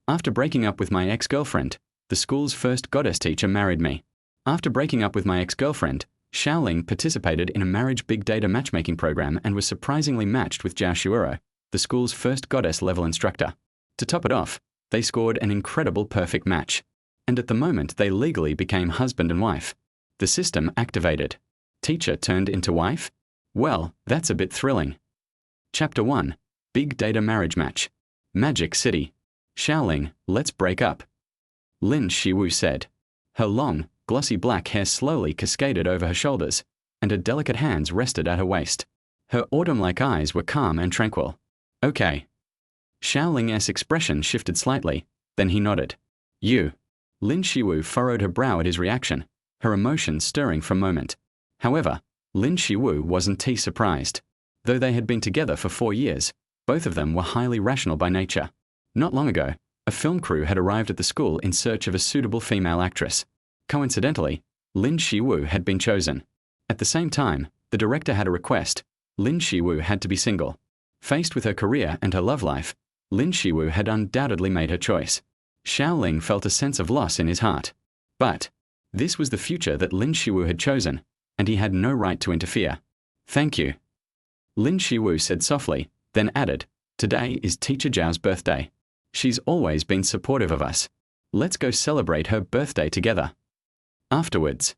After breaking up with my ex-girlfriend, the school's first goddess teacher married me. After breaking up with my ex-girlfriend, Xiao Ling participated in a marriage big data matchmaking program and was surprisingly matched with Zhao Xuerou, the school's first goddess-level instructor. To top it off, they scored an incredible perfect match. And at the moment they legally became husband and wife. The system activated. Teacher turned into wife? Well, that's a bit thrilling. Chapter 1. Big Data Marriage Match. Magic City. Xiao Ling, let's break up. Lin Shiwu said. Her long, glossy black hair slowly cascaded over her shoulders, and her delicate hands rested at her waist. Her autumn-like eyes were calm and tranquil. Okay. Xiao Ling's expression shifted slightly, then he nodded. You. Lin Shiwu furrowed her brow at his reaction, her emotions stirring for a moment. However, Lin Shiwu wasn't too surprised. Though they had been together for 4 years, both of them were highly rational by nature. Not long ago, a film crew had arrived at the school in search of a suitable female actress. Coincidentally, Lin Shiwu had been chosen. At the same time, the director had a request. Lin Shiwu had to be single. Faced with her career and her love life, Lin Shiwu had undoubtedly made her choice. Xiao Ling felt a sense of loss in his heart. But this was the future that Lin Shiwu had chosen, and he had no right to interfere. Thank you. Lin Shiwu said softly, then added, Today is Teacher Zhao's birthday. She's always been supportive of us. Let's go celebrate her birthday together. Afterwards,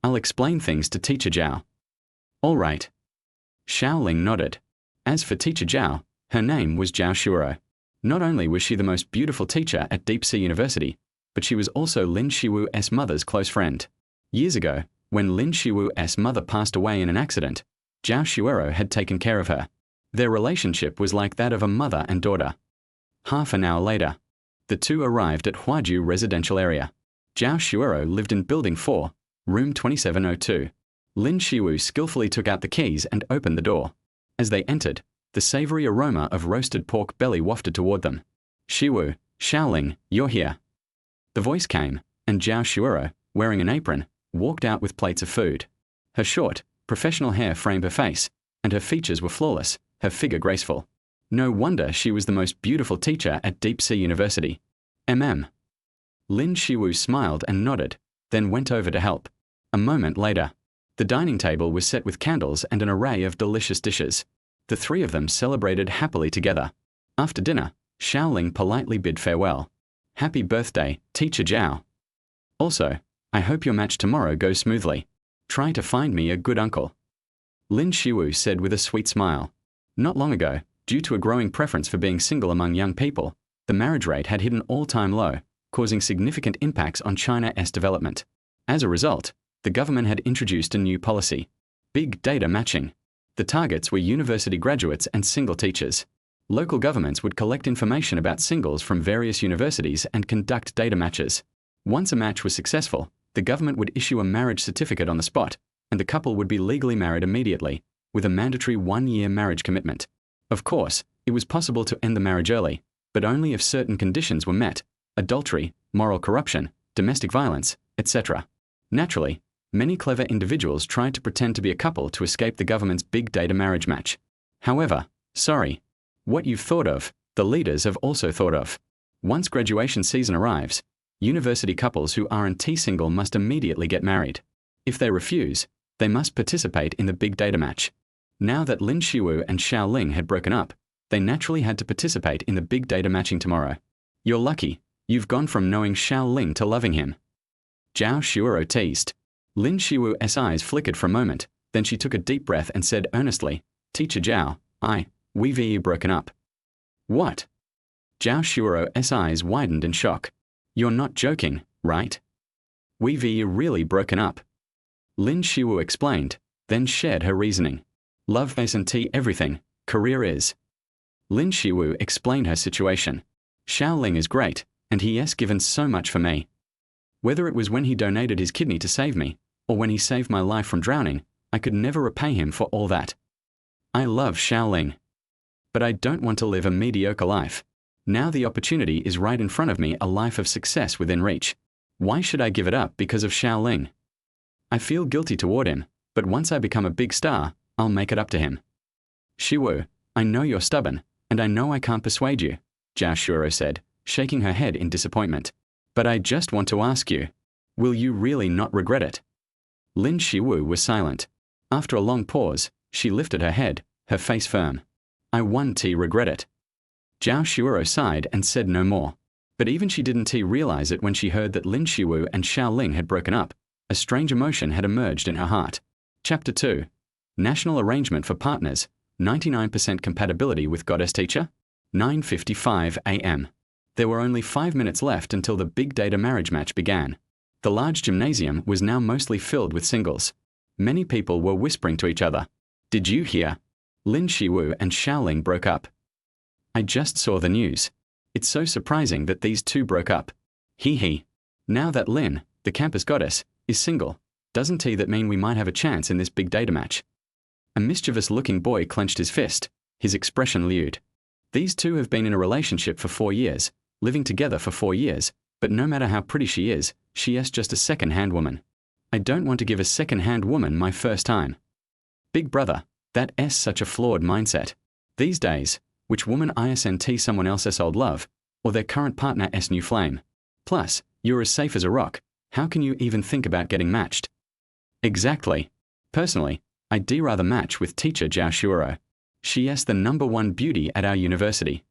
I'll explain things to Teacher Zhao. All right. Xiao Ling nodded. As for Teacher Zhao, her name was Zhao Xuerou. Not only was she the most beautiful teacher at Deep Sea University, but she was also Lin Shiwu's mother's close friend. Years ago, when Lin Shiwu's mother passed away in an accident, Zhao Xuerou had taken care of her. Their relationship was like that of a mother and daughter. Half an hour later, the two arrived at Huaju residential area. Zhao Xuerou lived in Building 4, room 2702. Lin Shiwu skillfully took out the keys and opened the door. As they entered, the savory aroma of roasted pork belly wafted toward them. Shiwu, Xiao Ling, you're here. The voice came, and Zhao Xuerou, wearing an apron, walked out with plates of food. Her short, professional hair framed her face, and her features were flawless, her figure graceful. No wonder she was the most beautiful teacher at Deep Sea University. Lin Shiwu smiled and nodded, then went over to help. A moment later, the dining table was set with candles and an array of delicious dishes. The three of them celebrated happily together. After dinner, Xiao Ling politely bid farewell. Happy birthday, Teacher Zhao. Also, I hope your match tomorrow goes smoothly. Try to find me a good uncle. Lin Shiwu said with a sweet smile. Not long ago, due to a growing preference for being single among young people, the marriage rate had hit an all-time low, causing significant impacts on China's development. As a result, the government had introduced a new policy: big data matching. The targets were university graduates and single teachers. Local governments would collect information about singles from various universities and conduct data matches. Once a match was successful, the government would issue a marriage certificate on the spot, and the couple would be legally married immediately, with a mandatory 1-year marriage commitment. Of course, it was possible to end the marriage early, but only if certain conditions were met: adultery, moral corruption, domestic violence, etc. Naturally, many clever individuals tried to pretend to be a couple to escape the government's big data marriage match. However, sorry, what you've thought of, the leaders have also thought of. Once graduation season arrives, university couples who aren't single must immediately get married. If they refuse, they must participate in the big data match. Now that Lin Shiwu and Xiao Ling had broken up, they naturally had to participate in the big data matching tomorrow. You're lucky, you've gone from knowing Xiao Ling to loving him. Zhao Xuerou teased. Lin Shiwu's eyes flickered for a moment, then she took a deep breath and said earnestly, Teacher Zhao, we've broken up. What? Zhao Xuerou's eyes widened in shock. You're not joking, right? We've really broken up. Lin Shiwu explained, then shared her reasoning. Love isn't everything, career is. Lin Shiwu explained her situation. Xiao Ling is great, and he has given so much for me. Whether it was when he donated his kidney to save me, or when he saved my life from drowning, I could never repay him for all that. I love Xiao Ling. But I don't want to live a mediocre life. Now the opportunity is right in front of me, a life of success within reach. Why should I give it up because of Xiao Ling? I feel guilty toward him, but once I become a big star, I'll make it up to him. Shiwu, I know you're stubborn, and I know I can't persuade you, Zhao Xuerou said, shaking her head in disappointment. But I just want to ask you, will you really not regret it? Lin Xiwu was silent. After a long pause, she lifted her head, her face firm. I won't regret it. Zhao Xuerou sighed and said no more. But even she didn't realize it when she heard that Lin Xiwu and Xiao Ling had broken up. A strange emotion had emerged in her heart. Chapter 2. National Arrangement for Partners, 99% Compatibility with Goddess Teacher? 9:55 a.m. There were only 5 minutes left until the big data marriage match began. The large gymnasium was now mostly filled with singles. Many people were whispering to each other. Did you hear? Lin Xiwu and Xiao Ling broke up. I just saw the news. It's so surprising that these two broke up. Hee. Now that Lin, the campus goddess, is single, doesn't that mean we might have a chance in this big data match? A mischievous-looking boy clenched his fist, his expression lewd. These two have been in a relationship for 4 years, living together for 4 years, but no matter how pretty she is just a second-hand woman. I don't want to give a second-hand woman my first time. Big brother, that's such a flawed mindset. These days, which woman isn't someone else's old love, or their current partner's new flame? Plus, you're as safe as a rock. How can you even think about getting matched? Exactly. Personally, I'd rather match with teacher Zhao Xuerou. She's the #1 beauty at our university.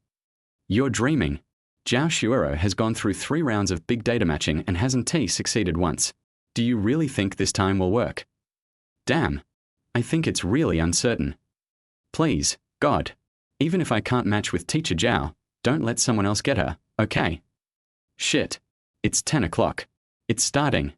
You're dreaming. Zhao Xuerou has gone through 3 rounds of big data matching and hasn't succeeded once. Do you really think this time will work? Damn. I think it's really uncertain. Please, God. Even if I can't match with teacher Zhao, don't let someone else get her, okay? Shit. It's 10 o'clock. It's starting.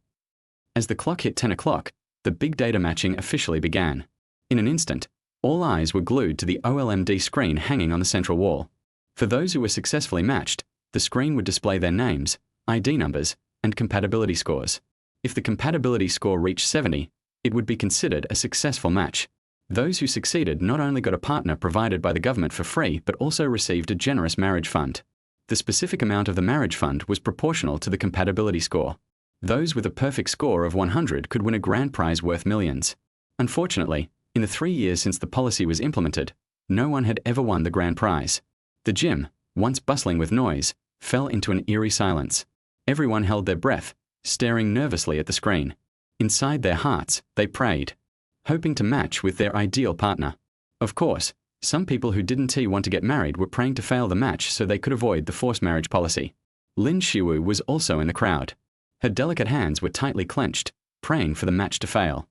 As the clock hit 10 o'clock, the big data matching officially began. In an instant, all eyes were glued to the OLMD screen hanging on the central wall. For those who were successfully matched, the screen would display their names, ID numbers, and compatibility scores. If the compatibility score reached 70, it would be considered a successful match. Those who succeeded not only got a partner provided by the government for free, but also received a generous marriage fund. The specific amount of the marriage fund was proportional to the compatibility score. Those with a perfect score of 100 could win a grand prize worth millions. Unfortunately, in the 3 years since the policy was implemented, no one had ever won the grand prize. The gym, once bustling with noise, fell into an eerie silence. Everyone held their breath, staring nervously at the screen. Inside their hearts, they prayed, hoping to match with their ideal partner. Of course, some people who didn't want to get married were praying to fail the match so they could avoid the forced marriage policy. Lin Xiwu was also in the crowd. Her delicate hands were tightly clenched, praying for the match to fail.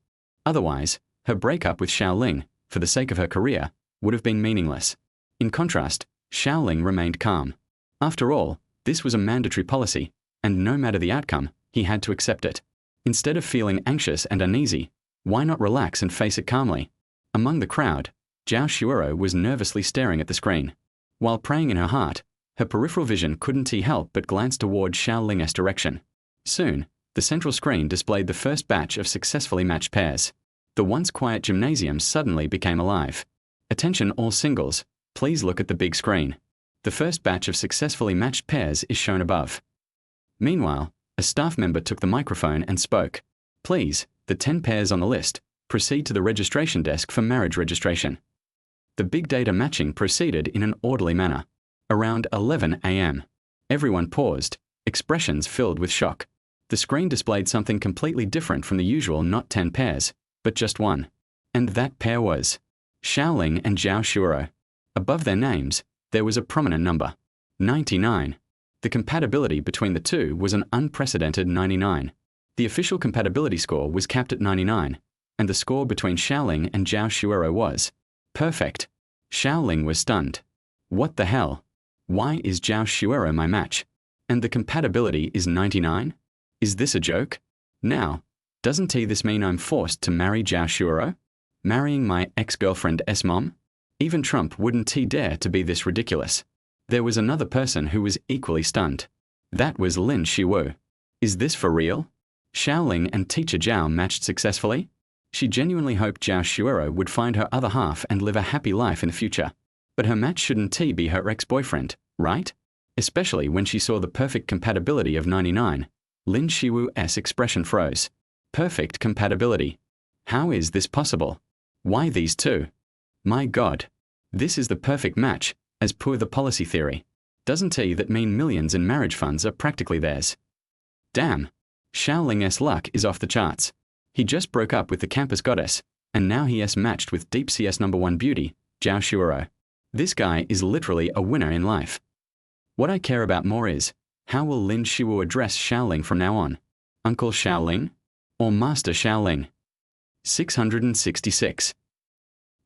Otherwise, her breakup with Xiao Ling, for the sake of her career, would have been meaningless. In contrast, Xiao Ling remained calm. After all, this was a mandatory policy, and no matter the outcome, he had to accept it. Instead of feeling anxious and uneasy, why not relax and face it calmly? Among the crowd, Zhao Xuerou was nervously staring at the screen. While praying in her heart, her peripheral vision couldn't help but glance toward Xiao Ling's direction. Soon, the central screen displayed the first batch of successfully matched pairs. The once quiet gymnasium suddenly became alive. Attention all singles, please look at the big screen. The first batch of successfully matched pairs is shown above. Meanwhile, a staff member took the microphone and spoke. Please, the 10 pairs on the list, proceed to the registration desk for marriage registration. The big data matching proceeded in an orderly manner. Around 11 a.m. Everyone paused, expressions filled with shock. The screen displayed something completely different from the usual not 10 pairs, but just one. And that pair was Xiao Ling and Zhao Xuerou. Above their names, there was a prominent number, 99. The compatibility between the two was an unprecedented 99. The official compatibility score was capped at 99, and the score between Xiao Ling and Zhao Xuerou was perfect. Xiao Ling was stunned. What the hell? Why is Zhao Xuerou my match? And the compatibility is 99? Is this a joke? Now, doesn't this mean I'm forced to marry Zhao Xuerou? Marrying my ex-girlfriend's mom? Even Trump wouldn't dare to be this ridiculous. There was another person who was equally stunned. That was Lin Xiwu. Is this for real? Xiao Ling and teacher Zhao matched successfully? She genuinely hoped Zhao Xuerou would find her other half and live a happy life in the future. But her match shouldn't be her ex-boyfriend, right? Especially when she saw the perfect compatibility of 99. Lin Xiwu's expression froze. Perfect compatibility. How is this possible? Why these two? My God. This is the perfect match, as per the policy theory. Doesn't he that mean millions in marriage funds are practically theirs? Damn, Xiao Ling's luck is off the charts. He just broke up with the campus goddess, and now he is matched with Deep CS #1 beauty, Zhao Xuerou. This guy is literally a winner in life. What I care about more is, how will Lin Shiwu address Xiao Ling from now on? Uncle Xiao Ling? Or Master Xiao Ling? 666.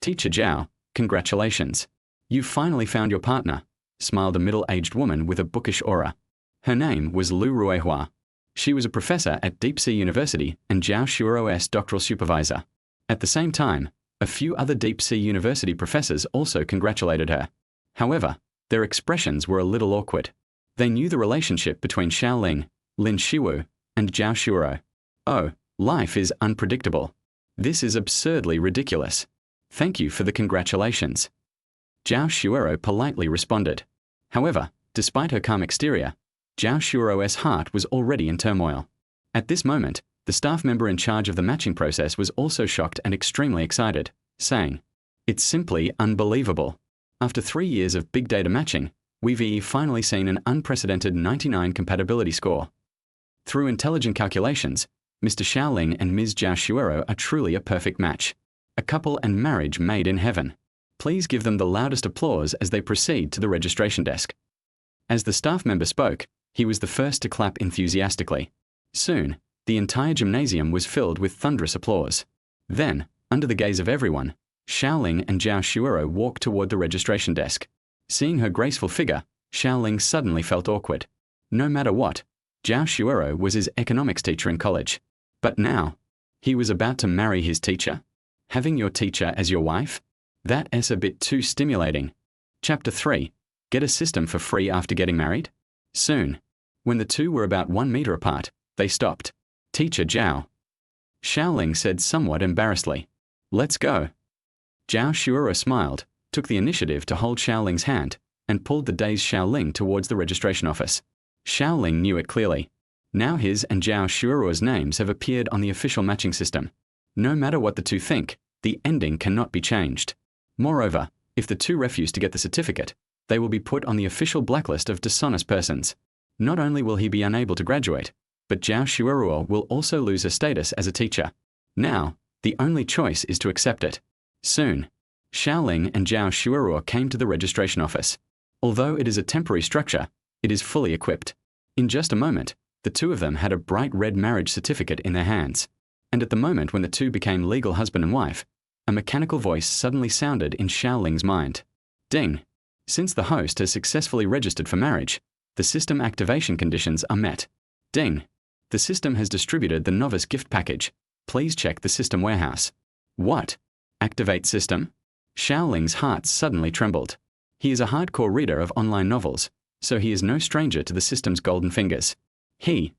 Teacher Zhao, congratulations. You've finally found your partner, smiled a middle-aged woman with a bookish aura. Her name was Lu Ruihua. She was a professor at Deep Sea University and Zhao Xuerou's doctoral supervisor. At the same time, a few other Deep Sea University professors also congratulated her. However, their expressions were a little awkward. They knew the relationship between Xiao Ling, Lin Shiwu, and Zhao Xuerou. Oh, life is unpredictable. This is absurdly ridiculous. Thank you for the congratulations. Zhao Xuerou politely responded. However, despite her calm exterior, Zhao Xuerou's heart was already in turmoil. At this moment, the staff member in charge of the matching process was also shocked and extremely excited, saying, "It's simply unbelievable. After 3 years of big data matching, we've finally seen an unprecedented 99 compatibility score. Through intelligent calculations, Mr. Xiao Ling and Ms. Zhao Xuerou are truly a perfect match. A couple and marriage made in heaven. Please give them the loudest applause as they proceed to the registration desk." As the staff member spoke, he was the first to clap enthusiastically. Soon, the entire gymnasium was filled with thunderous applause. Then, under the gaze of everyone, Xiao Ling and Zhao Xuerou walked toward the registration desk. Seeing her graceful figure, Xiao Ling suddenly felt awkward. No matter what, Zhao Xuerou was his economics teacher in college. But now, he was about to marry his teacher? Having your teacher as your wife? That's a bit too stimulating. Chapter 3. Get a system for free after getting married? Soon, when the two were about 1 meter apart, they stopped. Teacher Zhao. Xiao Ling said somewhat embarrassedly. Let's go. Zhao Xuerou smiled, took the initiative to hold Xiao Ling's hand, and pulled the dazed Xiao Ling towards the registration office. Xiao Ling knew it clearly. Now his and Zhao Xuerou's names have appeared on the official matching system. No matter what the two think, the ending cannot be changed. Moreover, if the two refuse to get the certificate, they will be put on the official blacklist of dishonest persons. Not only will he be unable to graduate, but Zhao Xuerou will also lose her status as a teacher. Now, the only choice is to accept it. Soon, Xiao Ling and Zhao Xuerou came to the registration office. Although it is a temporary structure, it is fully equipped. In just a moment, the two of them had a bright red marriage certificate in their hands. And at the moment when the two became legal husband and wife, a mechanical voice suddenly sounded in Xiao Ling's mind. Ding! Since the host has successfully registered for marriage, the system activation conditions are met. Ding! The system has distributed the novice gift package. Please check the system warehouse. What? Activate system? Xiao Ling's heart suddenly trembled. He is a hardcore reader of online novels, so he is no stranger to the system's golden fingers. He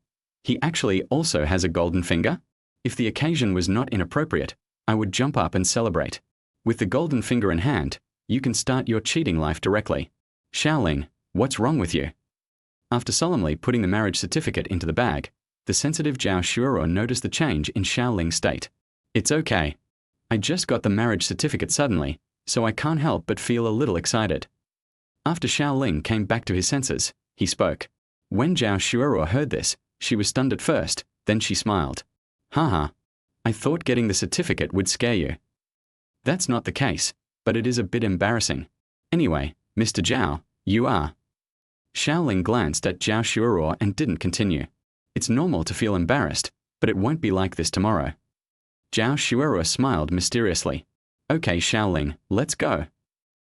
actually also has a golden finger? If the occasion was not inappropriate, I would jump up and celebrate. With the golden finger in hand, you can start your cheating life directly. Xiao Ling, what's wrong with you? After solemnly putting the marriage certificate into the bag, the sensitive Zhao Xuerou noticed the change in Xiao Ling's state. It's okay. I just got the marriage certificate suddenly, so I can't help but feel a little excited. After Xiao Ling came back to his senses, he spoke. When Zhao Xuerou heard this, she was stunned at first, then she smiled. Haha. I thought getting the certificate would scare you. That's not the case, but it is a bit embarrassing. Anyway, Mr. Zhao, you are. Xiao Ling glanced at Zhao Xuerou and didn't continue. It's normal to feel embarrassed, but it won't be like this tomorrow. Zhao Xuerou smiled mysteriously. Okay, Xiao Ling, let's go.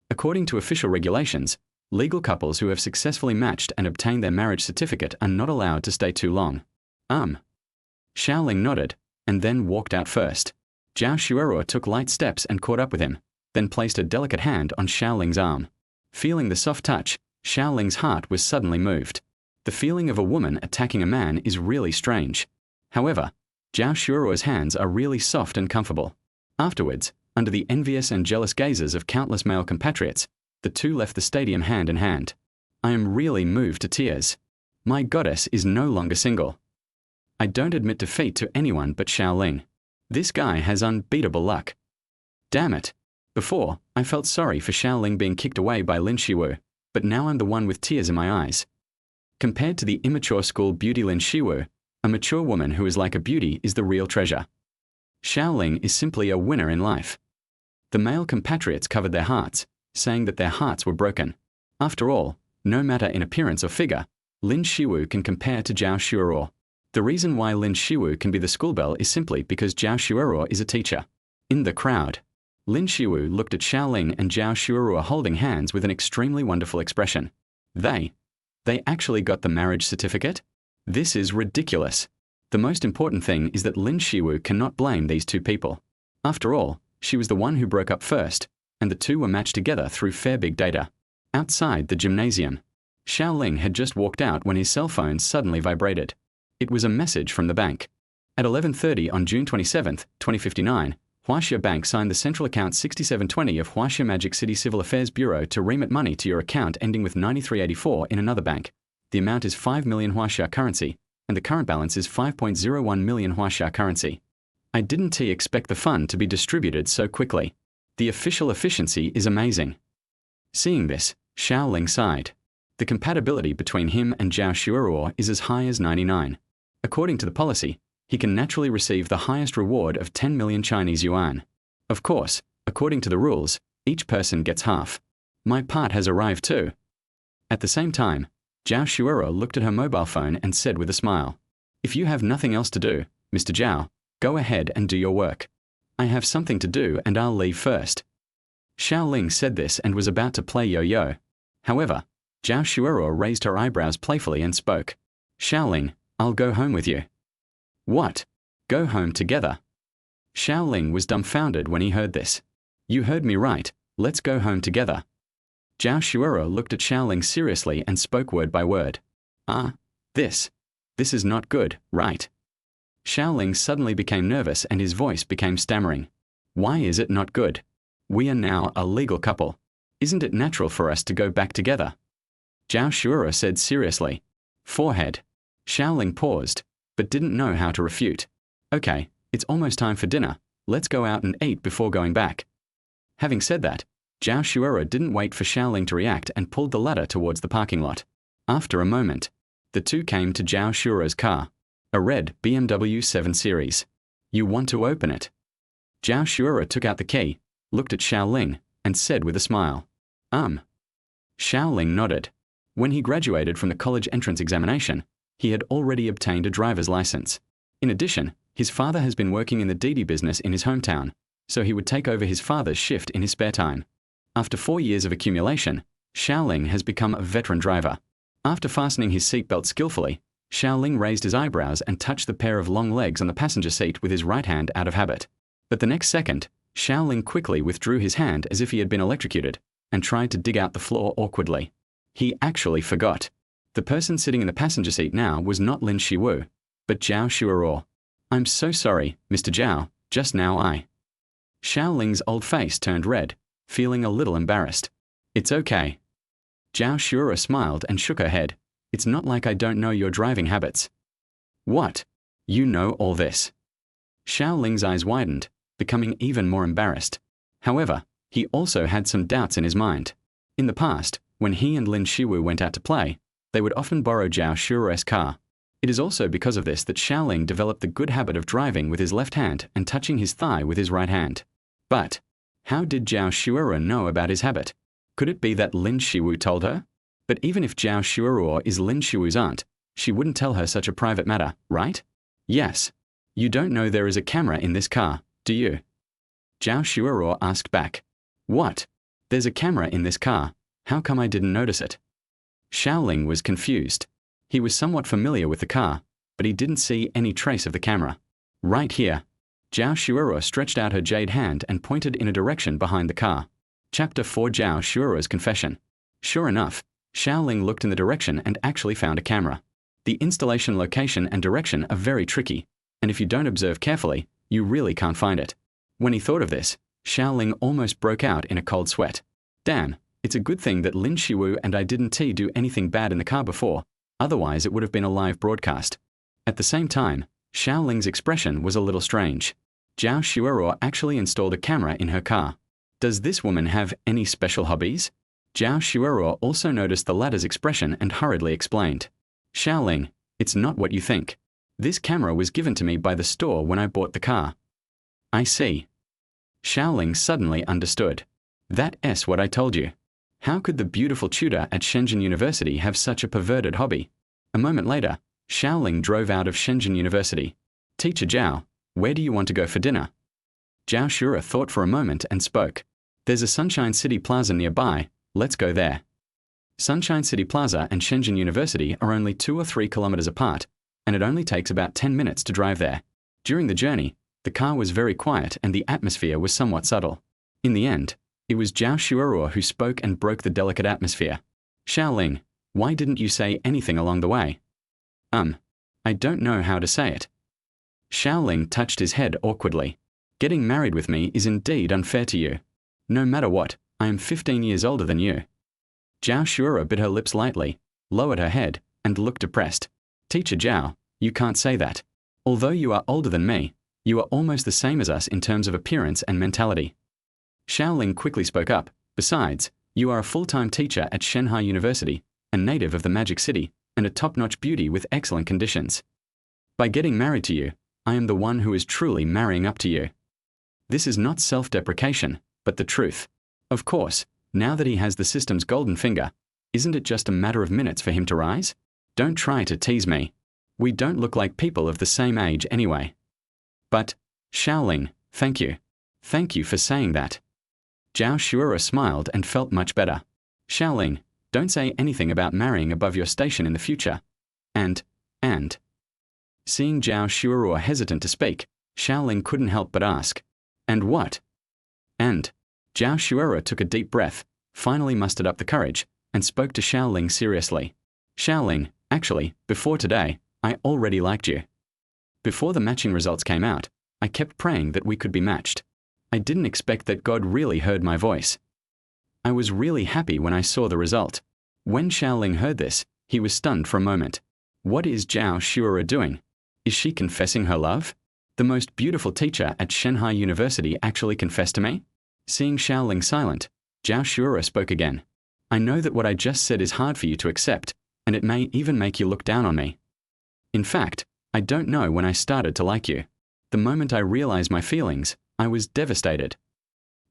According to official regulations, legal couples who have successfully matched and obtained their marriage certificate are not allowed to stay too long. Xiao Ling nodded, and then walked out first. Zhao Xuerou took light steps and caught up with him, then placed a delicate hand on Xiao Ling's arm. Feeling the soft touch, Xiao Ling's heart was suddenly moved. The feeling of a woman attacking a man is really strange. However, Zhao Xuerou's hands are really soft and comfortable. Afterwards, under the envious and jealous gazes of countless male compatriots, the two left the stadium hand in hand. I am really moved to tears. My goddess is no longer single. I don't admit defeat to anyone but Xiao Ling. This guy has unbeatable luck. Damn it. Before, I felt sorry for Xiao Ling being kicked away by Lin Shiwu, but now I'm the one with tears in my eyes. Compared to the immature school beauty Lin Xiwu, a mature woman who is like a beauty is the real treasure. Xiao Ling is simply a winner in life. The male compatriots covered their hearts, saying that their hearts were broken. After all, no matter in appearance or figure, Lin Xiwu can compare to Zhao Xuerou. The reason why Lin Xiwu can be the schoolbelle is simply because Zhao Xuerou is a teacher. In the crowd, Lin Xiwu looked at Xiao Ling and Zhao Xuerou holding hands with an extremely wonderful expression. They actually got the marriage certificate? This is ridiculous. The most important thing is that Lin Xiwu cannot blame these two people. After all, she was the one who broke up first, and the two were matched together through fair big data. Outside the gymnasium, Xiao Ling had just walked out when his cell phone suddenly vibrated. It was a message from the bank. At 11:30 on June 27, 2059, Huaxia Bank signed the central account 6720 of Huaxia Magic City Civil Affairs Bureau to remit money to your account ending with 9384 in another bank. The amount is 5 million Huaxia currency, and the current balance is 5.01 million Huaxia currency. I didn't expect the fund to be distributed so quickly. The official efficiency is amazing. Seeing this, Xiao Ling sighed. The compatibility between him and Zhao Xuerou is as high as 99. According to the policy, he can naturally receive the highest reward of 10 million Chinese yuan. Of course, according to the rules, each person gets half. My part has arrived too. At the same time, Zhao Xuerou looked at her mobile phone and said with a smile, "If you have nothing else to do, Mr. Zhao, go ahead and do your work. I have something to do and I'll leave first." Xiao Ling said this and was about to play yo-yo. However, Zhao Xuerou raised her eyebrows playfully and spoke. "Xiao Ling, I'll go home with you." "What? Go home together?" Xiao Ling was dumbfounded when he heard this. "You heard me right, let's go home together." Zhao Xuerou looked at Xiao Ling seriously and spoke word by word. This is not good, right?" Xiao Ling suddenly became nervous and his voice became stammering. "Why is it not good? We are now a legal couple. Isn't it natural for us to go back together?" Zhao Xuerou said seriously. Forehead. Xiao Ling paused, but didn't know how to refute. "Okay, it's almost time for dinner. Let's go out and eat before going back." Having said that, Zhao Xuerou didn't wait for Xiao Ling to react and pulled the ladder towards the parking lot. After a moment, the two came to Zhao Xuerou's car, a red BMW 7 Series. "You want to open it?" Zhao Xuerou took out the key, looked at Xiao Ling, and said with a smile, Xiao Ling nodded. When he graduated from the college entrance examination, he had already obtained a driver's license. In addition, his father has been working in the Didi business in his hometown, so he would take over his father's shift in his spare time. After 4 years of accumulation, Xiao Ling has become a veteran driver. After fastening his seatbelt skillfully, Xiao Ling raised his eyebrows and touched the pair of long legs on the passenger seat with his right hand out of habit. But the next second, Xiao Ling quickly withdrew his hand as if he had been electrocuted, and tried to dig out the floor awkwardly. He actually forgot. The person sitting in the passenger seat now was not Lin Xiwu, but Zhao Xuerou. "I'm so sorry, Mr. Zhao, just now Xiao Ling's old face turned red, feeling a little embarrassed. "It's okay." Zhao Xuerou smiled and shook her head. "It's not like I don't know your driving habits." "What? You know all this?" Xiao Ling's eyes widened, becoming even more embarrassed. However, he also had some doubts in his mind. In the past, when he and Lin Xiwu went out to play, they would often borrow Zhao Xuerou's car. It is also because of this that Xiao Ling developed the good habit of driving with his left hand and touching his thigh with his right hand. But how did Zhao Xuerou know about his habit? Could it be that Lin Xiwu told her? But even if Zhao Xuerou is Lin Xiwu's aunt, she wouldn't tell her such a private matter, right? "Yes. You don't know there is a camera in this car, do you?" Zhao Xuerou asked back. "What? There's a camera in this car. How come I didn't notice it?" Xiao Ling was confused. He was somewhat familiar with the car, but he didn't see any trace of the camera. "Right here." Zhao Xuerou stretched out her jade hand and pointed in a direction behind the car. Chapter 4 Zhao Xuerou's Confession. Sure enough, Xiao Ling looked in the direction and actually found a camera. The installation location and direction are very tricky, and if you don't observe carefully, you really can't find it. When he thought of this, Xiao Ling almost broke out in a cold sweat. Damn, it's a good thing that Lin Xiwu and I didn't do anything bad in the car before, otherwise it would have been a live broadcast. At the same time, Xiao Ling's expression was a little strange. Zhao Xuerou actually installed a camera in her car. Does this woman have any special hobbies? Zhao Xuerou also noticed the latter's expression and hurriedly explained. Xiao Ling, it's not what you think. This camera was given to me by the store when I bought the car. I see. Xiao Ling suddenly understood. That's what I told you. How could the beautiful tutor at Shenzhen University have such a perverted hobby? A moment later, Xiao Ling drove out of Shenzhen University. Teacher Zhao, where do you want to go for dinner? Zhao Xuerou thought for a moment and spoke. There's a Sunshine City Plaza nearby, let's go there. Sunshine City Plaza and Shenzhen University are only 2 or 3 kilometers apart, and it only takes about 10 minutes to drive there. During the journey, the car was very quiet and the atmosphere was somewhat subtle. In the end, it was Zhao Xuerou who spoke and broke the delicate atmosphere. Xiao Ling, why didn't you say anything along the way? I don't know how to say it. Xiao Ling touched his head awkwardly. Getting married with me is indeed unfair to you. No matter what, I am 15 years older than you. Zhao Xuerou bit her lips lightly, lowered her head, and looked depressed. Teacher Zhao, you can't say that. Although you are older than me, you are almost the same as us in terms of appearance and mentality. Xiao Ling quickly spoke up. Besides, you are a full-time teacher at Shanghai University, a native of the Magic City, and a top-notch beauty with excellent conditions. By getting married to you, I am the one who is truly marrying up to you. This is not self-deprecation, but the truth. Of course, now that he has the system's golden finger, isn't it just a matter of minutes for him to rise? Don't try to tease me. We don't look like people of the same age anyway. But, Xiao Ling, thank you. Thank you for saying that. Zhao Xuerou smiled and felt much better. Xiao Ling, don't say anything about marrying above your station in the future. And. Seeing Zhao Xuerou hesitant to speak, Xiao Ling couldn't help but ask. And what? And. Zhao Xuerou took a deep breath, finally mustered up the courage, and spoke to Xiao Ling seriously. Xiao Ling, actually, before today, I already liked you. Before the matching results came out, I kept praying that we could be matched. I didn't expect that God really heard my voice. I was really happy when I saw the result. When Xiao Ling heard this, he was stunned for a moment. What is Zhao Xuerou doing? Is she confessing her love? The most beautiful teacher at Shanghai University actually confessed to me? Seeing Xiao Ling silent, Zhao Xuerou spoke again. I know that what I just said is hard for you to accept, and it may even make you look down on me. In fact, I don't know when I started to like you. The moment I realized my feelings, I was devastated.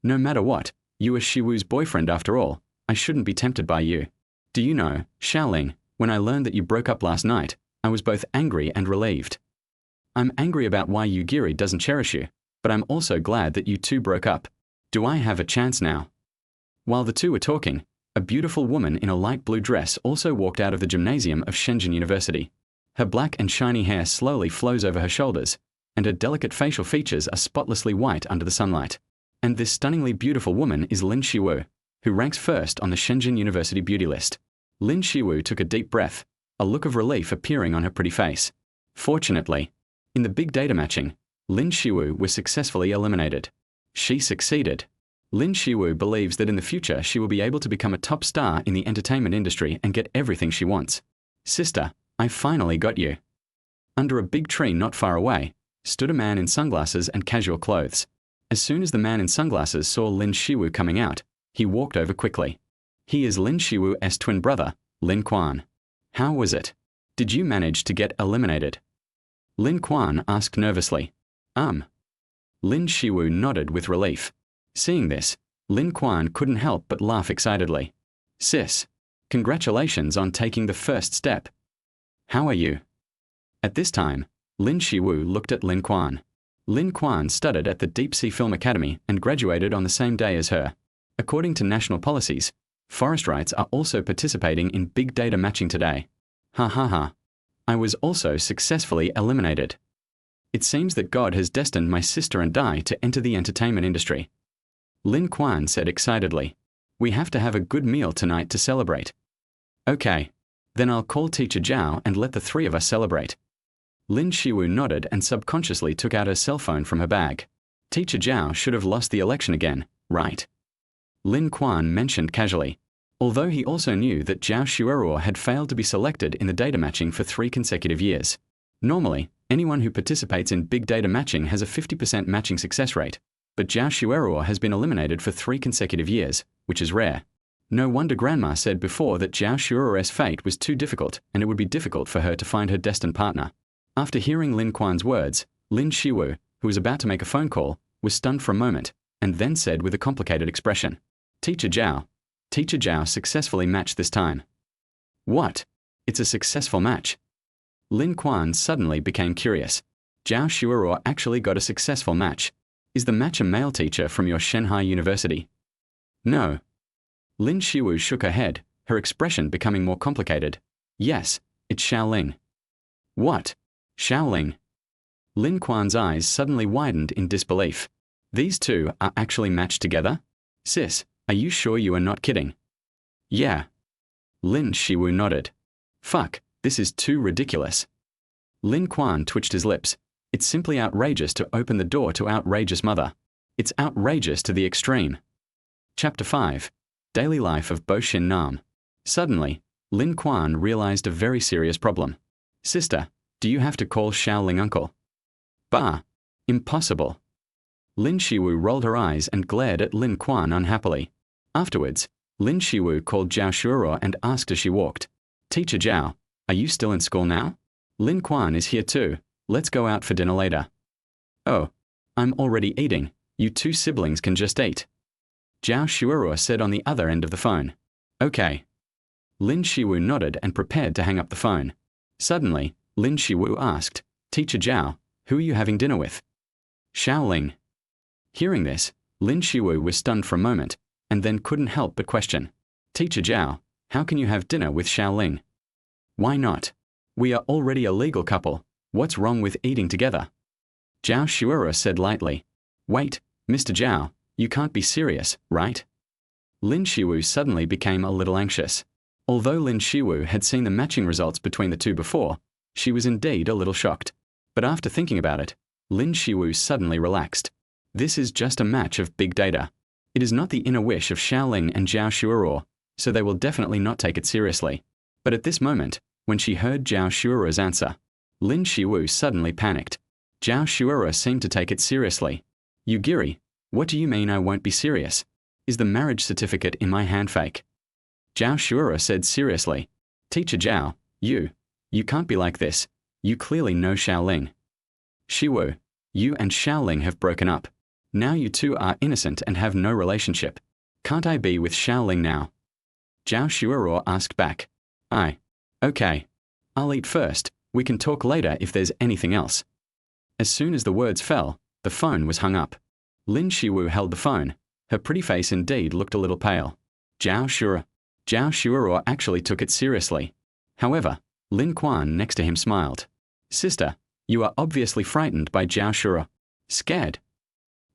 No matter what, you are Xiwu's boyfriend after all. I shouldn't be tempted by you. Do you know, Xiao Ling, when I learned that you broke up last night, I was both angry and relieved. I'm angry about why Yugiri doesn't cherish you, but I'm also glad that you two broke up. Do I have a chance now? While the two were talking, a beautiful woman in a light blue dress also walked out of the gymnasium of Shenzhen University. Her black and shiny hair slowly flows over her shoulders, and her delicate facial features are spotlessly white under the sunlight. And this stunningly beautiful woman is Lin Xiwu, who ranks first on the Shenzhen University beauty list. Lin Xiwu took a deep breath, a look of relief appearing on her pretty face. Fortunately, in the big data matching, Lin Xiwu was successfully eliminated. She succeeded. Lin Xiwu believes that in the future she will be able to become a top star in the entertainment industry and get everything she wants. Sister, I finally got you. Under a big tree not far away, stood a man in sunglasses and casual clothes. As soon as the man in sunglasses saw Lin Xiwu coming out, he walked over quickly. He is Lin Xiwu's twin brother, Lin Quan. How was it? Did you manage to get eliminated? Lin Quan asked nervously. Lin Xiwu nodded with relief. Seeing this, Lin Quan couldn't help but laugh excitedly. Sis, congratulations on taking the first step. How are you? At this time, Lin Xiwu looked at Lin Quan. Lin Quan studied at the Deep Sea Film Academy and graduated on the same day as her. According to national policies, forest rights are also participating in big data matching today. Ha ha ha. I was also successfully eliminated. It seems that God has destined my sister and I to enter the entertainment industry. Lin Quan said excitedly. We have to have a good meal tonight to celebrate. Okay. Then I'll call Teacher Zhao and let the three of us celebrate. Lin Xiwu nodded and subconsciously took out her cell phone from her bag. Teacher Zhao should have lost the election again, right? Lin Quan mentioned casually, although he also knew that Zhao Xuerou had failed to be selected in the data matching for 3 consecutive years. Normally, anyone who participates in big data matching has a 50% matching success rate, but Zhao Xuerou has been eliminated for 3 consecutive years, which is rare. No wonder Grandma said before that Zhao Xuerou's fate was too difficult and it would be difficult for her to find her destined partner. After hearing Lin Kuan's words, Lin Shiwu, who was about to make a phone call, was stunned for a moment and then said with a complicated expression, Teacher Zhao successfully matched this time. What? It's a successful match. Lin Kuan suddenly became curious. Zhao Xuerou actually got a successful match. Is the match a male teacher from your Shanghai University? No. Lin Shiwu shook her head, her expression becoming more complicated. Yes, it's Xiao Ling. What? Xiao Ling? Lin Kuan's eyes suddenly widened in disbelief. These two are actually matched together? Sis, are you sure you are not kidding? Yeah. Lin Shiwu nodded. Fuck, this is too ridiculous. Lin Kuan twitched his lips. It's simply outrageous to open the door to outrageous mother. It's outrageous to the extreme. Chapter 5. Daily Life of Bo Xin Nam. Suddenly, Lin Kuan realized a very serious problem. Sister, do you have to call Xiao Ling uncle? Bah. Impossible. Lin Shiwu rolled her eyes and glared at Lin Kuan unhappily. Afterwards, Lin Shiwu called Zhao Xuerou and asked as she walked, Teacher Zhao, are you still in school now? Lin Kuan is here too. Let's go out for dinner later. Oh, I'm already eating. You two siblings can just eat. Zhao Xuerou said on the other end of the phone. Okay. Lin Shiwu nodded and prepared to hang up the phone. Suddenly, Lin Shiwu asked, Teacher Zhao, who are you having dinner with? Xiao Ling. Hearing this, Lin Shiwu was stunned for a moment, and then couldn't help but question. Teacher Zhao, how can you have dinner with Xiao Ling? Why not? We are already a legal couple. What's wrong with eating together? Zhao Xuerou said lightly. Wait, Mr. Zhao, you can't be serious, right? Lin Shiwu suddenly became a little anxious. Although Lin Shiwu had seen the matching results between the two before, she was indeed a little shocked. But after thinking about it, Lin Shiwu suddenly relaxed. This is just a match of big data. It is not the inner wish of Xiao Ling and Zhao Xuerou, so they will definitely not take it seriously. But at this moment, when she heard Zhao Xuerou's answer, Lin Shiwu suddenly panicked. Zhao Xuerou seemed to take it seriously. You Giri, what do you mean I won't be serious? Is the marriage certificate in my hand fake? Zhao Xuerou said seriously. Teacher Zhao, you can't be like this. You clearly know Xiao Ling. Shiwu, you and Xiao Ling have broken up. Now you two are innocent and have no relationship. Can't I be with Xiao Ling now? Zhao Xuerou asked back. Okay. I'll eat first. We can talk later if there's anything else. As soon as the words fell, the phone was hung up. Lin Shiwu held the phone. Her pretty face indeed looked a little pale. Zhao Xuerou actually took it seriously. However, Lin Kuan next to him smiled. Sister, you are obviously frightened by Zhao Xuerou. Scared?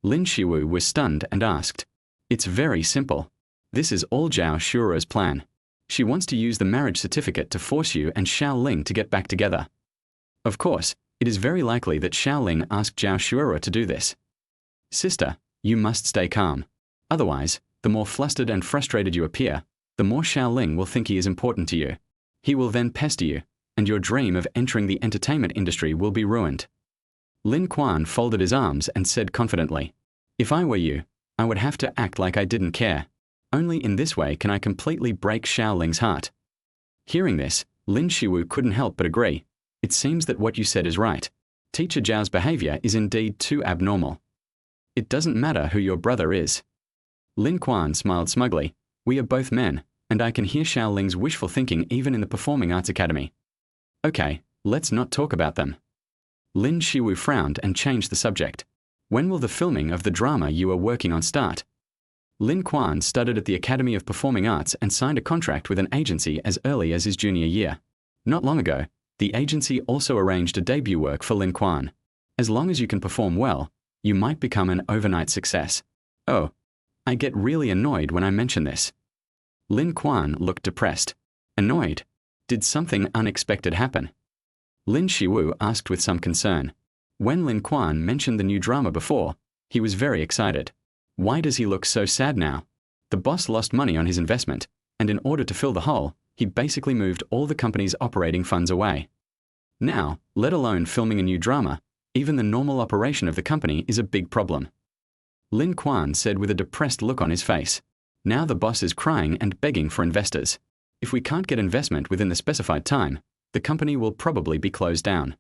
Lin Shiwu was stunned and asked. It's very simple. This is all Zhao Xuerou's plan. She wants to use the marriage certificate to force you and Xiao Ling to get back together. Of course, it is very likely that Xiao Ling asked Zhao Xuerou to do this. Sister, you must stay calm. Otherwise, the more flustered and frustrated you appear, the more Xiao Ling will think he is important to you. He will then pester you, and your dream of entering the entertainment industry will be ruined. Lin Kuan folded his arms and said confidently, If I were you, I would have to act like I didn't care. Only in this way can I completely break Xiao Ling's heart. Hearing this, Lin Shiwu couldn't help but agree. It seems that what you said is right. Teacher Zhao's behavior is indeed too abnormal. It doesn't matter who your brother is. Lin Kuan smiled smugly. We are both men, and I can hear Xiao Ling's wishful thinking even in the Performing Arts Academy. Okay, let's not talk about them. Lin Shiwu frowned and changed the subject. When will the filming of the drama you are working on start? Lin Kuan studied at the Academy of Performing Arts and signed a contract with an agency as early as his junior year. Not long ago, the agency also arranged a debut work for Lin Kuan. As long as you can perform well, you might become an overnight success. Oh, I get really annoyed when I mention this. Lin Kuan looked depressed. Annoyed? Did something unexpected happen? Lin Shiwu asked with some concern. When Lin Kuan mentioned the new drama before, he was very excited. Why does he look so sad now? The boss lost money on his investment, and in order to fill the hole, he basically moved all the company's operating funds away. Now, let alone filming a new drama, even the normal operation of the company is a big problem. Lin Kuan said with a depressed look on his face. Now the boss is crying and begging for investors. If we can't get investment within the specified time, the company will probably be closed down.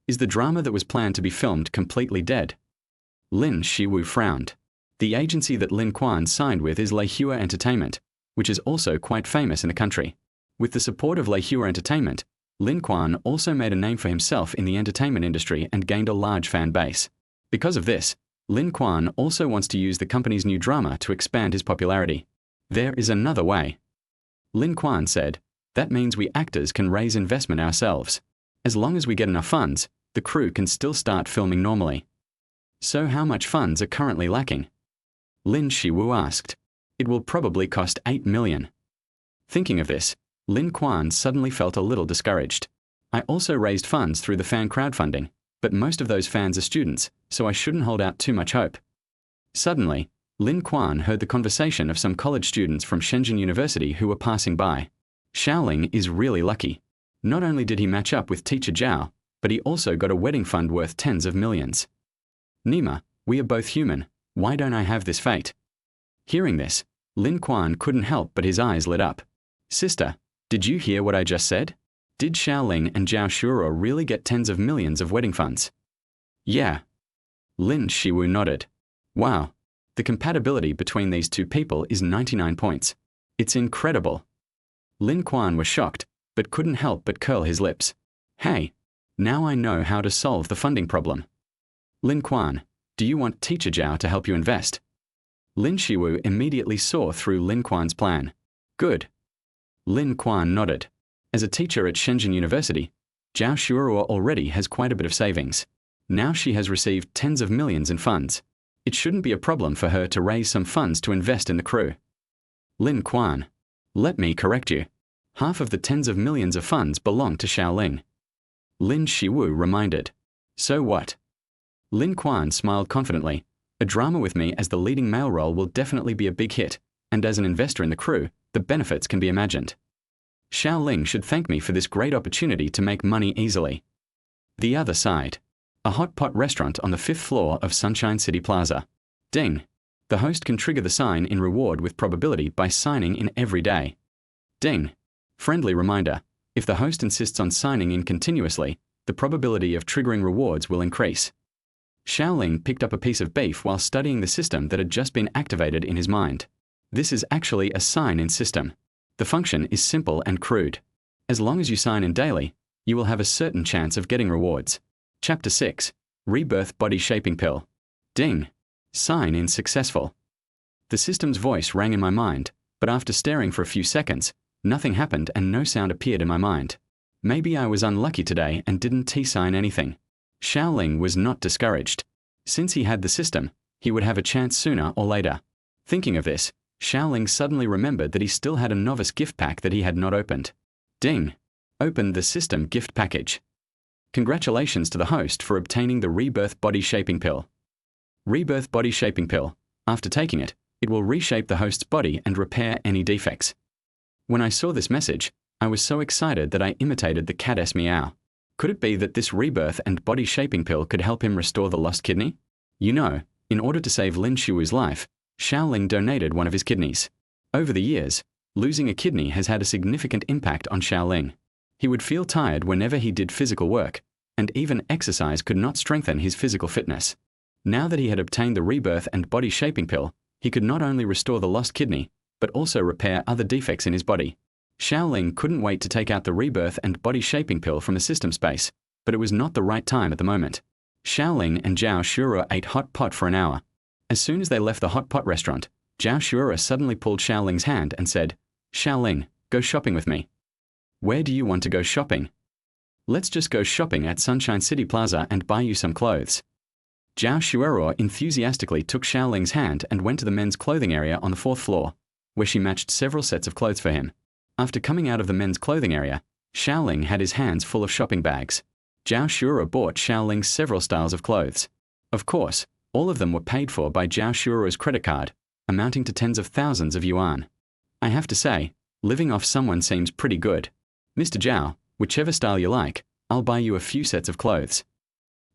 Is the drama that was planned to be filmed completely dead? Lin Xiwu frowned. The agency that Lin Quan signed with is Leihua Entertainment, which is also quite famous in the country. With the support of Leihua Entertainment, Lin Quan also made a name for himself in the entertainment industry and gained a large fan base. Because of this, Lin Quan also wants to use the company's new drama to expand his popularity. There is another way. Lin Quan said, that means we actors can raise investment ourselves. As long as we get enough funds, the crew can still start filming normally. So how much funds are currently lacking? Lin Xiwu asked. It will probably cost 8 million. Thinking of this, Lin Quan suddenly felt a little discouraged. I also raised funds through the fan crowdfunding, but most of those fans are students, so I shouldn't hold out too much hope. Suddenly, Lin Quan heard the conversation of some college students from Shenzhen University who were passing by. Xiao Ling is really lucky. Not only did he match up with teacher Zhao, but he also got a wedding fund worth tens of millions. Nima, we are both human. Why don't I have this fate? Hearing this, Lin Quan couldn't help but his eyes lit up. Sister, did you hear what I just said? Did Xiao Ling and Zhao Xuerou really get tens of millions of wedding funds? Yeah. Lin Xiwu nodded. Wow. The compatibility between these two people is 99 points. It's incredible. Lin Quan was shocked, but couldn't help but curl his lips. Hey, now I know how to solve the funding problem. Lin Quan, do you want teacher Zhao to help you invest? Lin Xiwu immediately saw through Lin Quan's plan. Good. Lin Quan nodded. As a teacher at Shenzhen University, Zhao Xuerou already has quite a bit of savings. Now she has received tens of millions in funds. It shouldn't be a problem for her to raise some funds to invest in the crew. Lin Quan, let me correct you. Half of the tens of millions of funds belong to Xiao Ling. Lin Xiwu reminded. So what? Lin Quan smiled confidently. A drama with me as the leading male role will definitely be a big hit, and as an investor in the crew, the benefits can be imagined. Xiao Ling should thank me for this great opportunity to make money easily. The other side. A hot pot restaurant on the 5th floor of Sunshine City Plaza. Ding. The host can trigger the sign in reward with probability by signing in every day. Ding. Friendly reminder. If the host insists on signing in continuously, the probability of triggering rewards will increase. Xiao Ling picked up a piece of beef while studying the system that had just been activated in his mind. This is actually a sign-in system. The function is simple and crude. As long as you sign in daily, you will have a certain chance of getting rewards. Chapter 6. Rebirth Body Shaping Pill. Ding. Sign in successful. The system's voice rang in my mind, but after staring for a few seconds, nothing happened and no sound appeared in my mind. Maybe I was unlucky today and didn't T-sign anything. Xiao Ling was not discouraged. Since he had the system, he would have a chance sooner or later. Thinking of this, Xiao Ling suddenly remembered that he still had a novice gift pack that he had not opened. Ding. Opened the system gift package. Congratulations to the host for obtaining the Rebirth Body Shaping Pill. Rebirth Body Shaping Pill. After taking it, it will reshape the host's body and repair any defects. When I saw this message, I was so excited that I imitated the cat's meow. Could it be that this rebirth and body shaping pill could help him restore the lost kidney? You know, in order to save Lin Xiwu's life, Xiao Ling donated one of his kidneys. Over the years, losing a kidney has had a significant impact on Xiao Ling. He would feel tired whenever he did physical work, and even exercise could not strengthen his physical fitness. Now that he had obtained the rebirth and body shaping pill, he could not only restore the lost kidney, but also repair other defects in his body. Xiao Ling couldn't wait to take out the rebirth and body shaping pill from the system space, but it was not the right time at the moment. Xiao Ling and Zhao Xuerou ate hot pot for an hour. As soon as they left the hot pot restaurant, Zhao Xuerou suddenly pulled Xiao Ling's hand and said, Xiao Ling, go shopping with me. Where do you want to go shopping? Let's just go shopping at Sunshine City Plaza and buy you some clothes. Zhao Xuerou enthusiastically took Xiao Ling's hand and went to the men's clothing area on the 4th floor, where she matched several sets of clothes for him. After coming out of the men's clothing area, Xiao Ling had his hands full of shopping bags. Zhao Xuerou bought Xiao Ling several styles of clothes. Of course, all of them were paid for by Zhao Xuerou's credit card, amounting to tens of thousands of yuan. I have to say, living off someone seems pretty good. Mr. Zhao, whichever style you like, I'll buy you a few sets of clothes.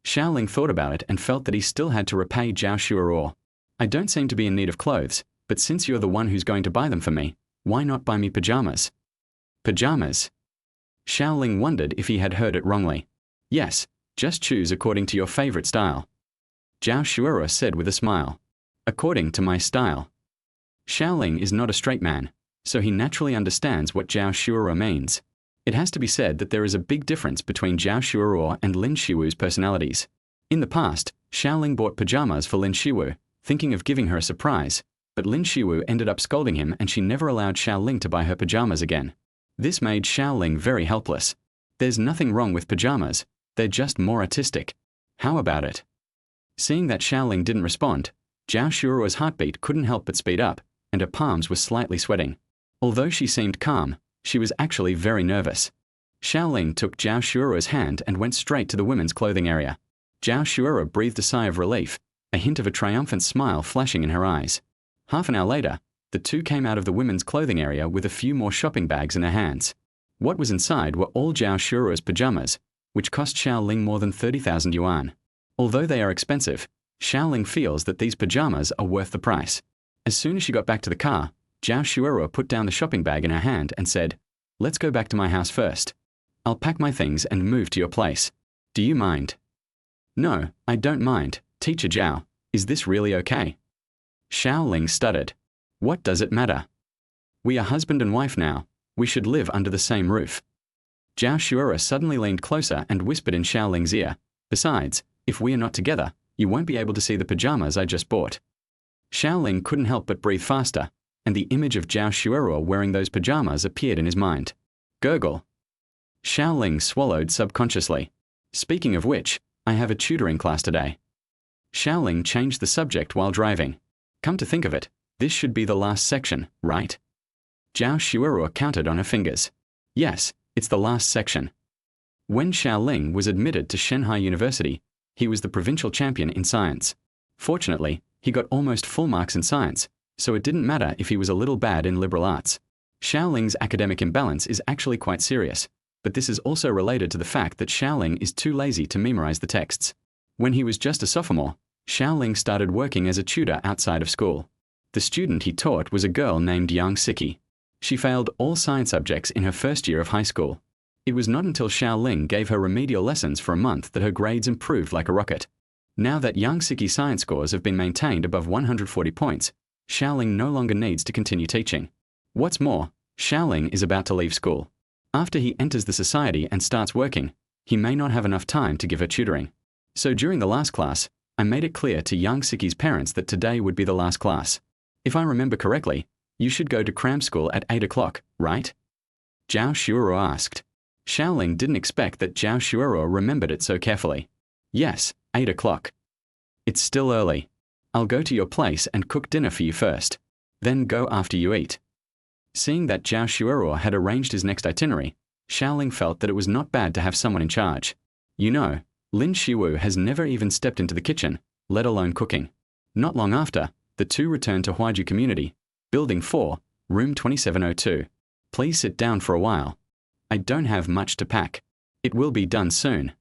Xiao Ling thought about it and felt that he still had to repay Zhao Xuerou. I don't seem to be in need of clothes, But since you're the one who's going to buy them for me, why not buy me pajamas? Pajamas? Xiao Ling wondered if he had heard it wrongly. Yes, just choose according to your favorite style. Zhao Xuerou said with a smile. According to my style. Xiao Ling is not a straight man, so he naturally understands what Zhao Xuerou means. It has to be said that there is a big difference between Zhao Xuerou and Lin Shiwu's personalities. In the past, Xiao Ling bought pajamas for Lin Shiwu, thinking of giving her a surprise, but Lin Shiwu ended up scolding him and she never allowed Xiao Ling to buy her pajamas again. This made Xiao Ling very helpless. There's nothing wrong with pajamas, they're just more artistic. How about it? Seeing that Xiao Ling didn't respond, Zhao Xuerou's heartbeat couldn't help but speed up, and her palms were slightly sweating. Although she seemed calm, she was actually very nervous. Xiao Ling took Zhao Xuerou's hand and went straight to the women's clothing area. Zhao Xuerou breathed a sigh of relief, a hint of a triumphant smile flashing in her eyes. Half an hour later, the two came out of the women's clothing area with a few more shopping bags in their hands. What was inside were all Zhao Xuerou's pajamas, which cost Xiao Ling more than 30,000 yuan. Although they are expensive, Xiao Ling feels that these pajamas are worth the price. As soon as she got back to the car, Zhao Xuerou put down the shopping bag in her hand and said, "Let's go back to my house first. I'll pack my things and move to your place. Do you mind?" "No, I don't mind, Teacher Zhao. Is this really okay?" Xiao Ling stuttered. "What does it matter? We are husband and wife now. We should live under the same roof." Zhao Xuerou suddenly leaned closer and whispered in Xiao Ling's ear, "Besides, if we are not together, you won't be able to see the pajamas I just bought." Xiao Ling couldn't help but breathe faster, and the image of Zhao Xuerou wearing those pajamas appeared in his mind. Gurgle. Xiao Ling swallowed subconsciously. "Speaking of which, I have a tutoring class today." Xiao Ling changed the subject while driving. "Come to think of it, this should be the last section, right?" Zhao Xuerou counted on her fingers. "Yes, it's the last section." When Xiao Ling was admitted to Shanghai University, he was the provincial champion in science. Fortunately, he got almost full marks in science, so it didn't matter if he was a little bad in liberal arts. Xiao Ling's academic imbalance is actually quite serious, but this is also related to the fact that Xiao Ling is too lazy to memorize the texts. When he was just a sophomore, Xiao Ling started working as a tutor outside of school. The student he taught was a girl named Yang Siki. She failed all science subjects in her first year of high school. It was not until Xiao Ling gave her remedial lessons for a month that her grades improved like a rocket. Now that Yang Siki's science scores have been maintained above 140 points, Xiao Ling no longer needs to continue teaching. What's more, Xiao Ling is about to leave school. After he enters the society and starts working, he may not have enough time to give her tutoring. So during the last class, I made it clear to Yang Siki's parents that today would be the last class. If I remember correctly, you should go to cram school at 8 o'clock, right? Zhao Xuerou asked. Xiao Ling didn't expect that Zhao Xuerou remembered it so carefully. Yes, 8 o'clock. It's still early. I'll go to your place and cook dinner for you first. Then go after you eat. Seeing that Zhao Xuerou had arranged his next itinerary, Xiao Ling felt that it was not bad to have someone in charge. You know, Lin Shiwu has never even stepped into the kitchen, let alone cooking. Not long after, the two returned to Huaju Community, Building 4, Room 2702. Please sit down for a while. I don't have much to pack. It will be done soon.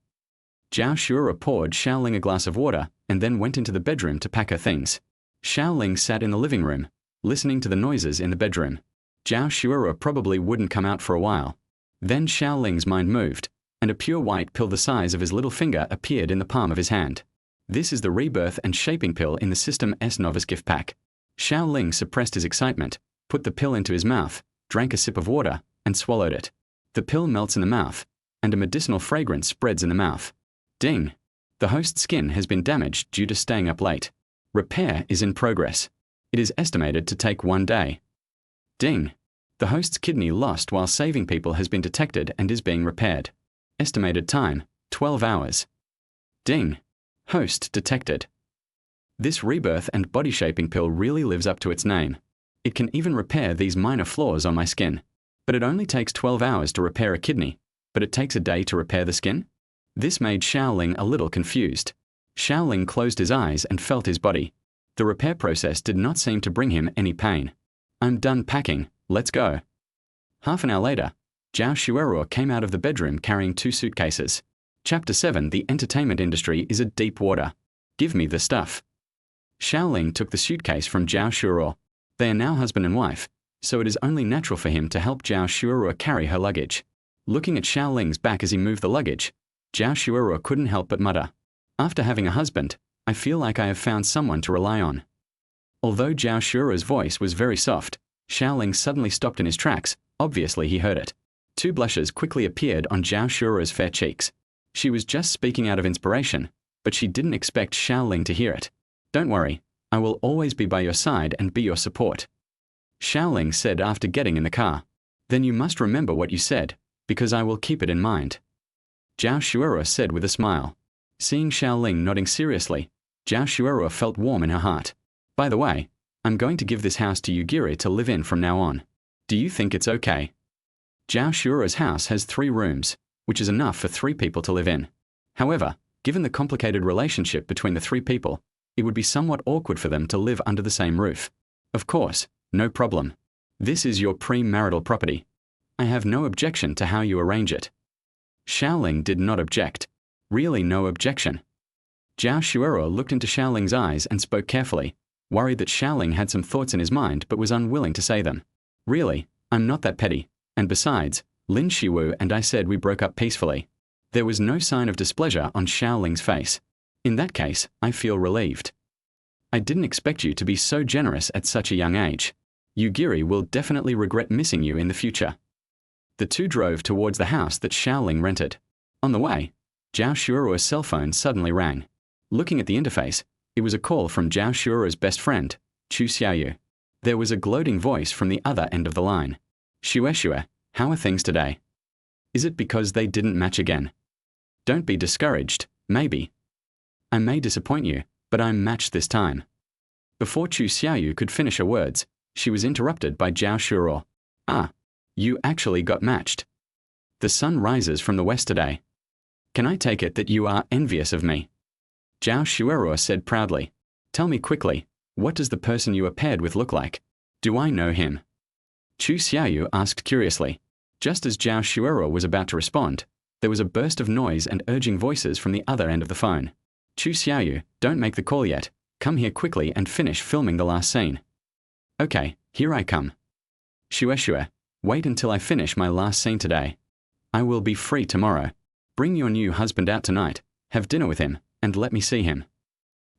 Zhao Xuerou poured Xiao Ling a glass of water and then went into the bedroom to pack her things. Xiao Ling sat in the living room, listening to the noises in the bedroom. Zhao Xuerou probably wouldn't come out for a while. Then Xiao Ling's mind moved, and a pure white pill the size of his little finger appeared in the palm of his hand. This is the rebirth and shaping pill in the System S Novice gift pack. Xiao Ling suppressed his excitement, put the pill into his mouth, drank a sip of water, and swallowed it. The pill melts in the mouth, and a medicinal fragrance spreads in the mouth. Ding! The host's skin has been damaged due to staying up late. Repair is in progress. It is estimated to take 1 day. Ding! The host's kidney lost while saving people has been detected and is being repaired. Estimated time, 12 hours. Ding! Host detected. This rebirth and body shaping pill really lives up to its name. It can even repair these minor flaws on my skin. But it only takes 12 hours to repair a kidney, but it takes a day to repair the skin? This made Xiao Ling a little confused. Xiao Ling closed his eyes and felt his body. The repair process did not seem to bring him any pain. I'm done packing, let's go. Half an hour later, Zhao Xuerou came out of the bedroom carrying 2 suitcases. Chapter 7 The entertainment industry is a deep water. Give me the stuff. Xiao Ling took the suitcase from Zhao Xuerou. They are now husband and wife, so it is only natural for him to help Zhao Xuerou carry her luggage. Looking at Xiao Ling's back as he moved the luggage, Zhao Xuerou couldn't help but mutter, "After having a husband, I feel like I have found someone to rely on." Although Zhao Xuerou's voice was very soft, Xiao Ling suddenly stopped in his tracks. Obviously he heard it. 2 blushes quickly appeared on Zhao Xuerou's fair cheeks. She was just speaking out of inspiration, but she didn't expect Xiao Ling to hear it. "Don't worry, I will always be by your side and be your support," Xiao Ling said after getting in the car. "Then you must remember what you said, because I will keep it in mind," Zhao Xuerou said with a smile. Seeing Xiao Ling nodding seriously, Zhao Xuerou felt warm in her heart. "By the way, I'm going to give this house to Yugiri to live in from now on. Do you think it's okay?" Zhao Xuerou's house has 3 rooms, which is enough for 3 people to live in. However, given the complicated relationship between the 3 people, it would be somewhat awkward for them to live under the same roof. "Of course, no problem. This is your premarital property. I have no objection to how you arrange it." Xiao Ling did not object. Really no objection. Zhao Xuerou looked into Xiao Ling's eyes and spoke carefully, worried that Xiao Ling had some thoughts in his mind but was unwilling to say them. "Really, I'm not that petty, and besides, Lin Shiwu and I said we broke up peacefully." There was no sign of displeasure on Xiao Ling's face. "In that case, I feel relieved. I didn't expect you to be so generous at such a young age. Yugiri will definitely regret missing you in the future." The 2 drove towards the house that Xiao Ling rented. On the way, Zhao Xuerou's cell phone suddenly rang. Looking at the interface, it was a call from Zhao Xuerou's best friend, Chu Xiaoyu. There was a gloating voice from the other end of the line. "Xue, how are things today? Is it because they didn't match again? Don't be discouraged, maybe. I may disappoint you, but I'm matched this time." Before Chu Xiaoyu could finish her words, she was interrupted by Zhao Xuerou. "Ah, you actually got matched. The sun rises from the west today. Can I take it that you are envious of me?" Zhao Xuerou said proudly. "Tell me quickly, what does the person you are paired with look like? Do I know him?" Chu Xiaoyu asked curiously. Just as Zhao Xuerou was about to respond, there was a burst of noise and urging voices from the other end of the phone. "Chu Xiaoyu, don't make the call yet. Come here quickly and finish filming the last scene." "Okay, here I come." "Xue, wait until I finish my last scene today. I will be free tomorrow. Bring your new husband out tonight, have dinner with him, and let me see him."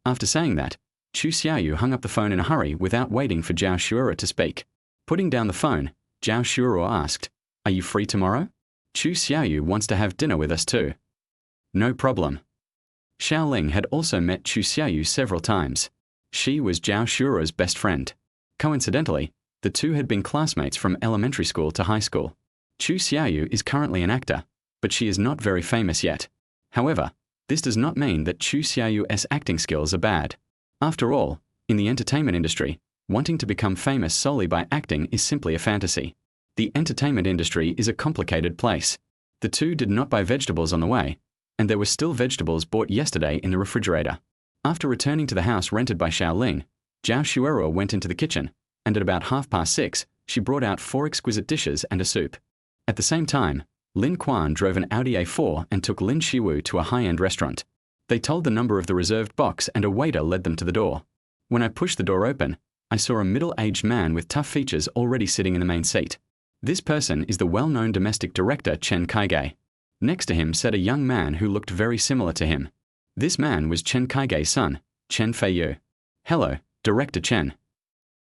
After saying that, Chu Xiaoyu hung up the phone in a hurry without waiting for Zhao Xuerou to speak. Putting down the phone, Zhao Xuerou asked, "Are you free tomorrow? Chu Xiaoyu wants to have dinner with us too." "No problem." Xiao Ling had also met Chu Xiaoyu several times. She was Zhao Xuerou's best friend. Coincidentally, the 2 had been classmates from elementary school to high school. Chu Xiaoyu is currently an actor, but she is not very famous yet. However, this does not mean that Chu Xiaoyu's acting skills are bad. After all, in the entertainment industry, wanting to become famous solely by acting is simply a fantasy. The entertainment industry is a complicated place. The 2 did not buy vegetables on the way, and there were still vegetables bought yesterday in the refrigerator. After returning to the house rented by Xiao Ling, Zhao Xuerou went into the kitchen, and at about 6:30, she brought out 4 exquisite dishes and a soup. At the same time, Lin Quan drove an Audi A4 and took Lin Shiwu to a high-end restaurant. They told the number of the reserved box and a waiter led them to the door. When I pushed the door open, I saw a middle-aged man with tough features already sitting in the main seat. This person is the well-known domestic director Chen Kaige. Next to him sat a young man who looked very similar to him. This man was Chen Kaige's son, Chen Feiyu. "Hello, Director Chen."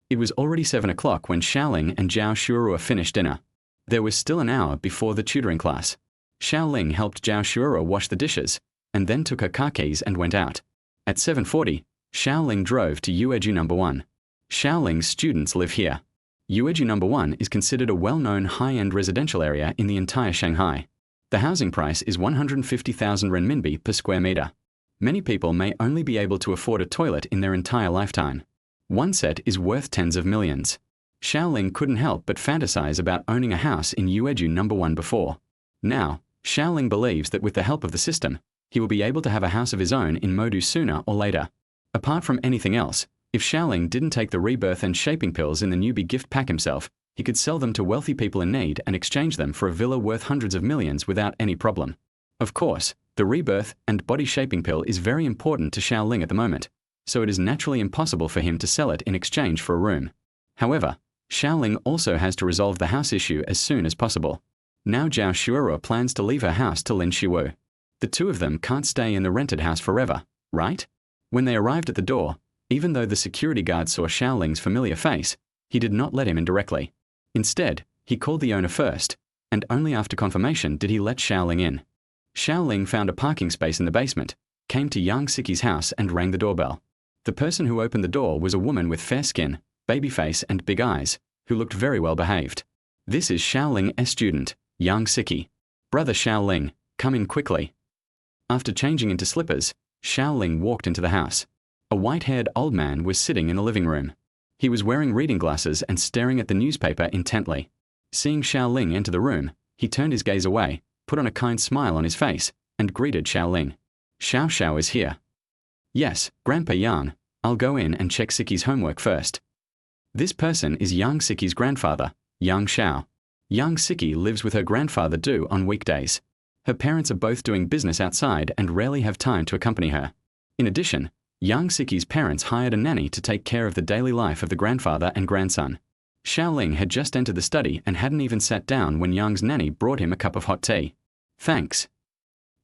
It was already 7 o'clock when Xiao Ling and Zhao Xuerou finished dinner. There was still an hour before the tutoring class. Xiao Ling helped Zhao Xuerou wash the dishes, and then took her car keys and went out. At 7:40, Xiao Ling drove to Yueju No. 1. Xiao Ling's students live here. Yueju No. 1 is considered a well-known high-end residential area in the entire Shanghai. The housing price is 150,000 renminbi per square meter. Many people may only be able to afford a toilet in their entire lifetime. One set is worth tens of millions. Xiao Ling couldn't help but fantasize about owning a house in Yueju No. 1 before. Now, Xiao Ling believes that with the help of the system, he will be able to have a house of his own in Modu sooner or later. Apart from anything else, if Xiao Ling didn't take the rebirth and shaping pills in the newbie gift pack himself, he could sell them to wealthy people in need and exchange them for a villa worth hundreds of millions without any problem. Of course, the rebirth and body shaping pill is very important to Xiao Ling at the moment, so it is naturally impossible for him to sell it in exchange for a room. However, Xiao Ling also has to resolve the house issue as soon as possible. Now Zhao Xuerou plans to leave her house to Lin Xiwu. The two of them can't stay in the rented house forever, right? When they arrived at the door, even though the security guard saw Xiao Ling's familiar face, he did not let him in directly. Instead, he called the owner first, and only after confirmation did he let Xiao Ling in. Xiao Ling found a parking space in the basement, came to Yang Siki's house and rang the doorbell. The person who opened the door was a woman with fair skin, baby face and big eyes, who looked very well behaved. "This is Xiao Ling's student, Yang Siki. Brother Xiao Ling, come in quickly." After changing into slippers, Xiao Ling walked into the house. A white-haired old man was sitting in the living room. He was wearing reading glasses and staring at the newspaper intently. Seeing Xiao Ling enter the room, he turned his gaze away, put on a kind smile on his face, and greeted Xiao Ling. "Xiao is here." "Yes, Grandpa Yang, I'll go in and check Siki's homework first." This person is Yang Siki's grandfather, Yang Xiao. Yang Siki lives with her grandfather Du on weekdays. Her parents are both doing business outside and rarely have time to accompany her. In addition, Yang Siki's parents hired a nanny to take care of the daily life of the grandfather and grandson. Xiao Ling had just entered the study and hadn't even sat down when Yang's nanny brought him a cup of hot tea. "Thanks,"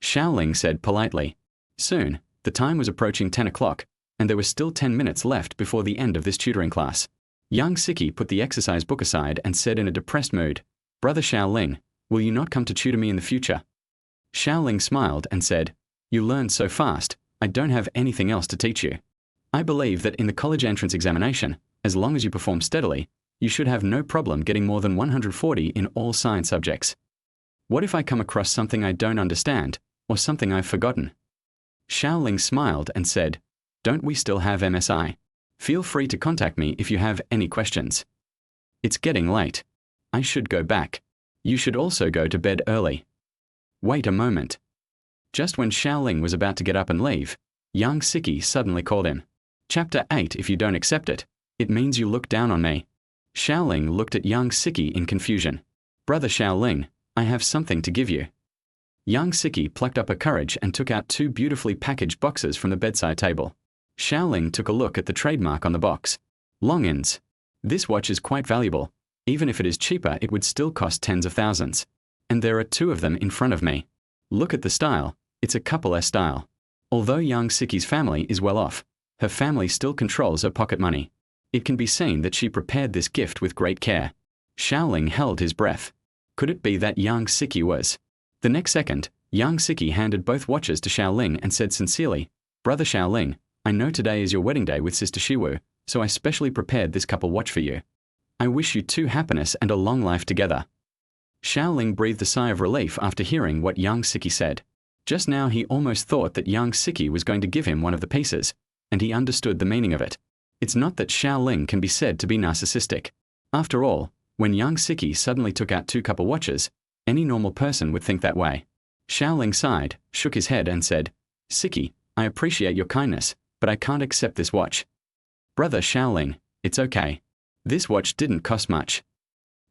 Xiao Ling said politely. Soon, the time was approaching 10 o'clock, and there was still 10 minutes left before the end of this tutoring class. Yang Siki put the exercise book aside and said in a depressed mood, "Brother Xiao Ling, will you not come to tutor me in the future?" Xiao Ling smiled and said, "You learned so fast, I don't have anything else to teach you. I believe that in the college entrance examination, as long as you perform steadily, you should have no problem getting more than 140 in all science subjects. What if I come across something I don't understand, or something I've forgotten?" Xiao Ling smiled and said, "Don't we still have MSI? Feel free to contact me if you have any questions. It's getting late. I should go back. You should also go to bed early." "Wait a moment." Just when Xiao Ling was about to get up and leave, Yang Siki suddenly called him. "Chapter 8, if you don't accept it, it means you look down on me." Xiao Ling looked at Yang Siki in confusion. "Brother Xiao Ling, I have something to give you." Yang Siki plucked up her courage and took out 2 beautifully packaged boxes from the bedside table. Xiao Ling took a look at the trademark on the box. "Longines. This watch is quite valuable. Even if it is cheaper, it would still cost tens of thousands. And there are 2 of them in front of me. Look at the style. It's a couple S style." Although Yang Siki's family is well off, her family still controls her pocket money. It can be seen that she prepared this gift with great care. Xiao Ling held his breath. Could it be that Yang Siki was? The next second, Yang Siki handed both watches to Xiao Ling and said sincerely, "Brother Xiao Ling, I know today is your wedding day with Sister Xiwu, so I specially prepared this couple watch for you. I wish you 2 happiness and a long life together." Xiao Ling breathed a sigh of relief after hearing what Yang Siki said. Just now he almost thought that Yang Siki was going to give him one of the pieces, and he understood the meaning of it. It's not that Xiao Ling can be said to be narcissistic. After all, when Yang Siki suddenly took out 2 couple watches, any normal person would think that way. Xiao Ling sighed, shook his head and said, "Siki, I appreciate your kindness, but I can't accept this watch." "Brother Xiao Ling, it's okay. This watch didn't cost much."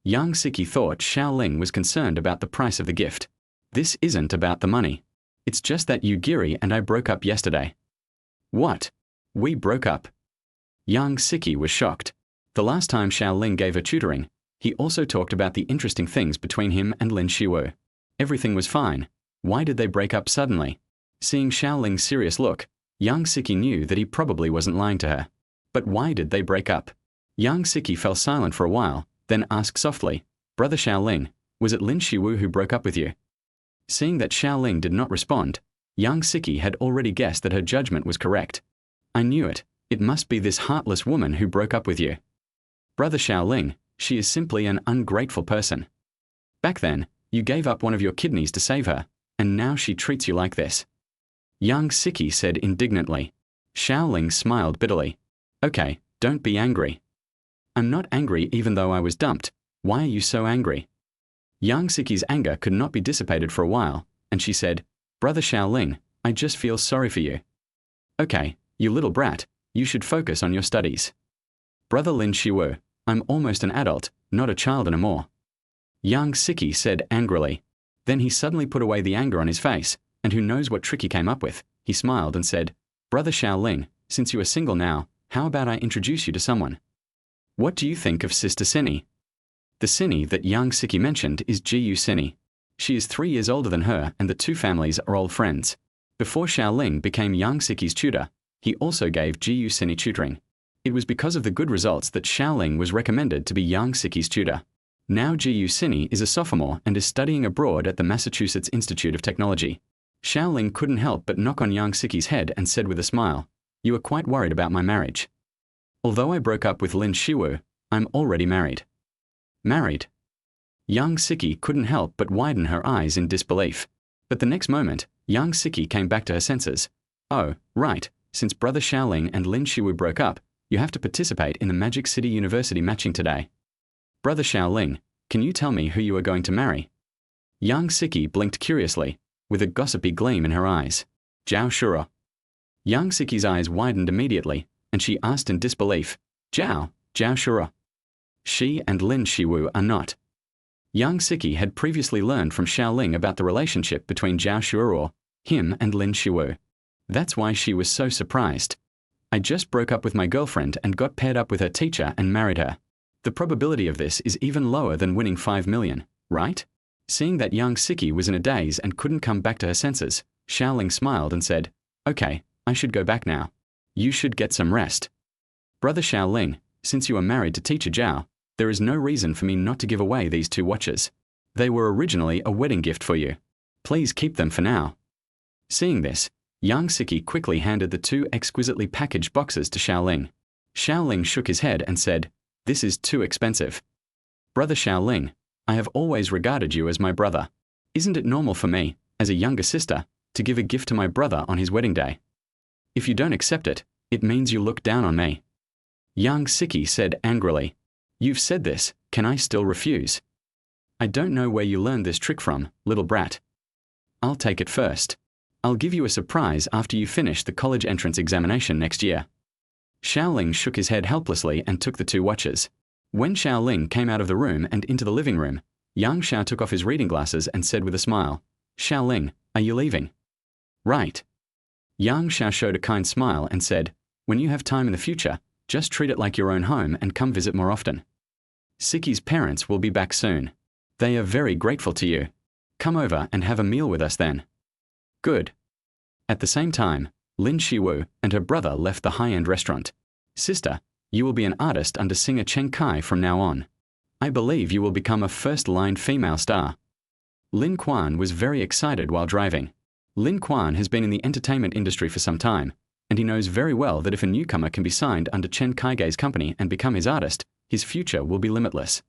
Yang Siki thought Xiao Ling was concerned about the price of the gift. "This isn't about the money. It's just that you Giri and I broke up yesterday." "What? We broke up?" Yang Siki was shocked. The last time Xiao Ling gave her tutoring, he also talked about the interesting things between him and Lin Xiwu. Everything was fine. Why did they break up suddenly? Seeing Xiao Ling's serious look, Yang Siki knew that he probably wasn't lying to her. But why did they break up? Yang Siki fell silent for a while, then asked softly, "Brother Xiao Ling, was it Lin Xiwu who broke up with you?" Seeing that Xiao Ling did not respond, Yang Siki had already guessed that her judgment was correct. "I knew it. It must be this heartless woman who broke up with you. Brother Xiao Ling, she is simply an ungrateful person. Back then, you gave up one of your kidneys to save her, and now she treats you like this." Yang Siki said indignantly. Xiao Ling smiled bitterly. "Okay, don't be angry." "I'm not angry even though I was dumped. Why are you so angry?" Yang Siki's anger could not be dissipated for a while, and she said, "Brother Xiao Ling, I just feel sorry for you." "Okay, you little brat, you should focus on your studies." "Brother Lin Xiwu, I'm almost an adult, not a child anymore." Yang Siki said angrily. Then he suddenly put away the anger on his face, and who knows what trick he came up with, he smiled and said, "Brother Xiao Ling, since you are single now, how about I introduce you to someone?" What do you think of Sister Cinny? The Cinny that young Siki mentioned is Gu Cinny. She is 3 years older than her, and the two families are old friends. Before Xiao Ling became young Siki's tutor, he also gave Gu Cinny tutoring. It was because of the good results that Xiao Ling was recommended to be young Siki's tutor. Now Gu Cinny is a sophomore and is studying abroad at the Massachusetts Institute of Technology. Xiao Ling couldn't help but knock on young Siki's head and said with a smile, "You are quite worried about my marriage." "Although I broke up with Lin Xiwu, I'm already married." "Married?" Young Siki couldn't help but widen her eyes in disbelief. But the next moment, young Siki came back to her senses. "Oh, right, since brother Xiao Ling and Lin Xiwu broke up, you have to participate in the Magic City University matching today. Brother Xiao Ling, can you tell me who you are going to marry?" Young Siki blinked curiously, with a gossipy gleam in her eyes. "Zhao Xuerou." Young Siki's eyes widened immediately, and she asked in disbelief, Zhao Xuerou. She and Lin Xiwu are not. Young Siki had previously learned from Xiao Ling about the relationship between Zhao Xuerou, him and Lin Xiwu. That's why she was so surprised. "I just broke up with my girlfriend and got paired up with her teacher and married her. The probability of this is even lower than winning 5 million, right?" Seeing that young Siki was in a daze and couldn't come back to her senses, Xiao Ling smiled and said, "Okay, I should go back now. You should get some rest. Brother Xiao Ling, since you are married to teacher Zhao, there is no reason for me not to give away these 2 watches. They were originally a wedding gift for you. Please keep them for now." Seeing this, young Siki quickly handed the 2 exquisitely packaged boxes to Xiao Ling. Xiao Ling shook his head and said, "This is too expensive. Brother Xiao Ling, I have always regarded you as my brother. Isn't it normal for me, as a younger sister, to give a gift to my brother on his wedding day? If you don't accept it, it means you look down on me." Young Siki said angrily, "You've said this, can I still refuse?" "I don't know where you learned this trick from, little brat. I'll take it first. I'll give you a surprise after you finish the college entrance examination next year." Xiao Ling shook his head helplessly and took the 2 watches. When Xiao Ling came out of the room and into the living room, young Xiao took off his reading glasses and said with a smile, "Xiao Ling, are you leaving?" "Right." Young Xiao showed a kind smile and said, "When you have time in the future, just treat it like your own home and come visit more often. Siki's parents will be back soon. They are very grateful to you. Come over and have a meal with us then." "Good." At the same time, Lin Xiwu and her brother left the high-end restaurant. "Sister, you will be an artist under singer Chen Kai from now on. I believe you will become a first-line female star." Lin Quan was very excited while driving. Lin Quan has been in the entertainment industry for some time, and he knows very well that if a newcomer can be signed under Chen Kaigei's company and become his artist, his future will be limitless.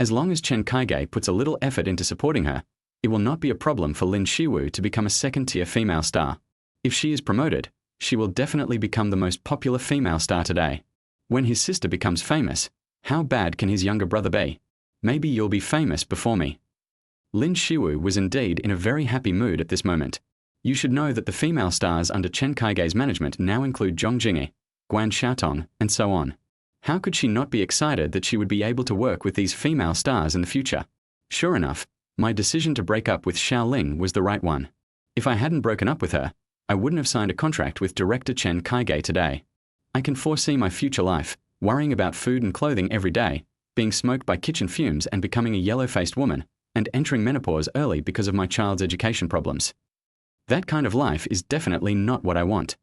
As long as Chen Kaigei puts a little effort into supporting her, it will not be a problem for Lin Xiwu to become a second-tier female star. If she is promoted, she will definitely become the most popular female star today. When his sister becomes famous, how bad can his younger brother be? Maybe you'll be famous before me. Lin Xiwu was indeed in a very happy mood at this moment. You should know that the female stars under Chen Kaigei's management now include Zhong Jingyi, Guan Xiaotong, and so on. How could she not be excited that she would be able to work with these female stars in the future? Sure enough, my decision to break up with Xiao Ling was the right one. If I hadn't broken up with her, I wouldn't have signed a contract with director Chen Kaigei today. I can foresee my future life, worrying about food and clothing every day, being smoked by kitchen fumes and becoming a yellow-faced woman, and entering menopause early because of my child's education problems. That kind of life is definitely not what I want.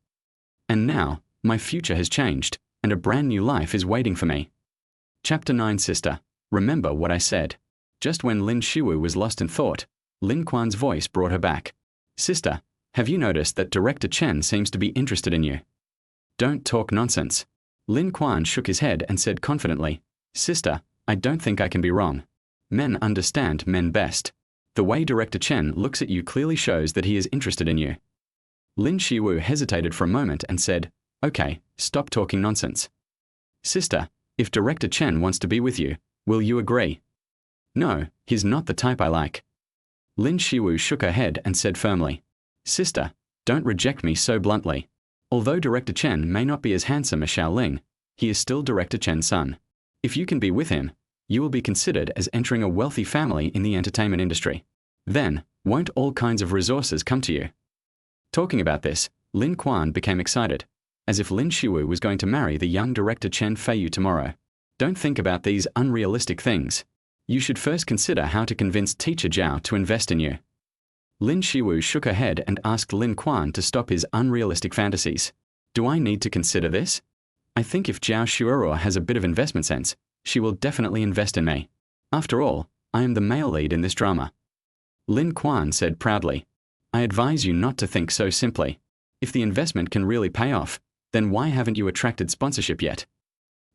And now, my future has changed, and a brand new life is waiting for me. Chapter 9 Sister, remember what I said. Just when Lin Xiwu was lost in thought, Lin Quan's voice brought her back. "Sister, have you noticed that Director Chen seems to be interested in you?" "Don't talk nonsense." Lin Quan shook his head and said confidently, "Sister, I don't think I can be wrong. Men understand men best. The way Director Chen looks at you clearly shows that he is interested in you." Lin Xiwu hesitated for a moment and said, "Okay, stop talking nonsense. Sister, if Director Chen wants to be with you, will you agree?" "No, he's not the type I like." Lin Xiwu shook her head and said firmly, "Sister, don't reject me so bluntly. Although Director Chen may not be as handsome as Xiao Ling, he is still Director Chen's son. If you can be with him, you will be considered as entering a wealthy family in the entertainment industry. Then, won't all kinds of resources come to you?" Talking about this, Lin Quan became excited, as if Lin Xiwu was going to marry the young director Chen Feiyu tomorrow. Don't think about these unrealistic things. You should first consider how to convince Teacher Zhao to invest in you. Lin Xiwu shook her head and asked Lin Quan to stop his unrealistic fantasies. Do I need to consider this? I think if Zhao Xuerou has a bit of investment sense, she will definitely invest in me. After all, I am the male lead in this drama. Lin Quan said proudly. I advise you not to think so simply. If the investment can really pay off, then why haven't you attracted sponsorship yet?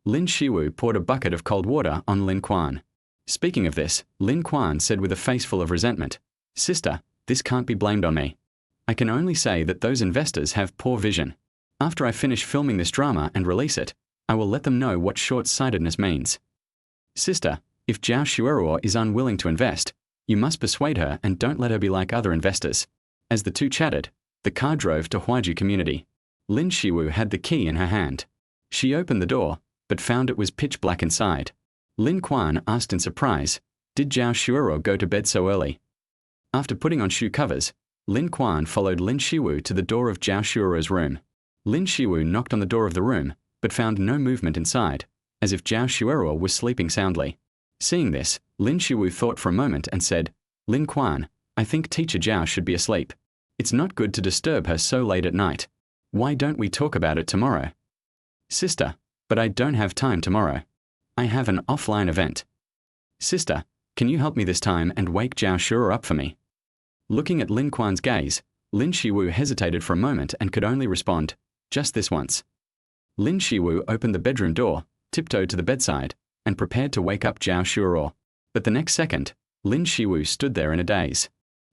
Lin Xiwu poured a bucket of cold water on Lin Quan. Speaking of this, Lin Quan said with a face full of resentment, Sister, this can't be blamed on me. I can only say that those investors have poor vision. After I finish filming this drama and release it, I will let them know what short-sightedness means. Sister, if Zhao Xuerou is unwilling to invest, you must persuade her and don't let her be like other investors. As the two chatted, the car drove to Huaiju Community. Lin Xiwu had the key in her hand. She opened the door, but found it was pitch black inside. Lin Quan asked in surprise, Did Zhao Xuerou go to bed so early? After putting on shoe covers, Lin Quan followed Lin Xiwu to the door of Zhao Xuerou's room. Lin Xiwu knocked on the door of the room, but found no movement inside, as if Zhao Xuerou was sleeping soundly. Seeing this, Lin Xiwu thought for a moment and said, Lin Quan, I think Teacher Zhao should be asleep. It's not good to disturb her so late at night. Why don't we talk about it tomorrow? Sister, but I don't have time tomorrow. I have an offline event. Sister, can you help me this time and wake Zhao Xuerou up for me? Looking at Lin Quan's gaze, Lin Xiwu hesitated for a moment and could only respond, just this once. Lin Xiwu opened the bedroom door, tiptoed to the bedside, and prepared to wake up Zhao Xuerou. But the next second, Lin Xiwu stood there in a daze.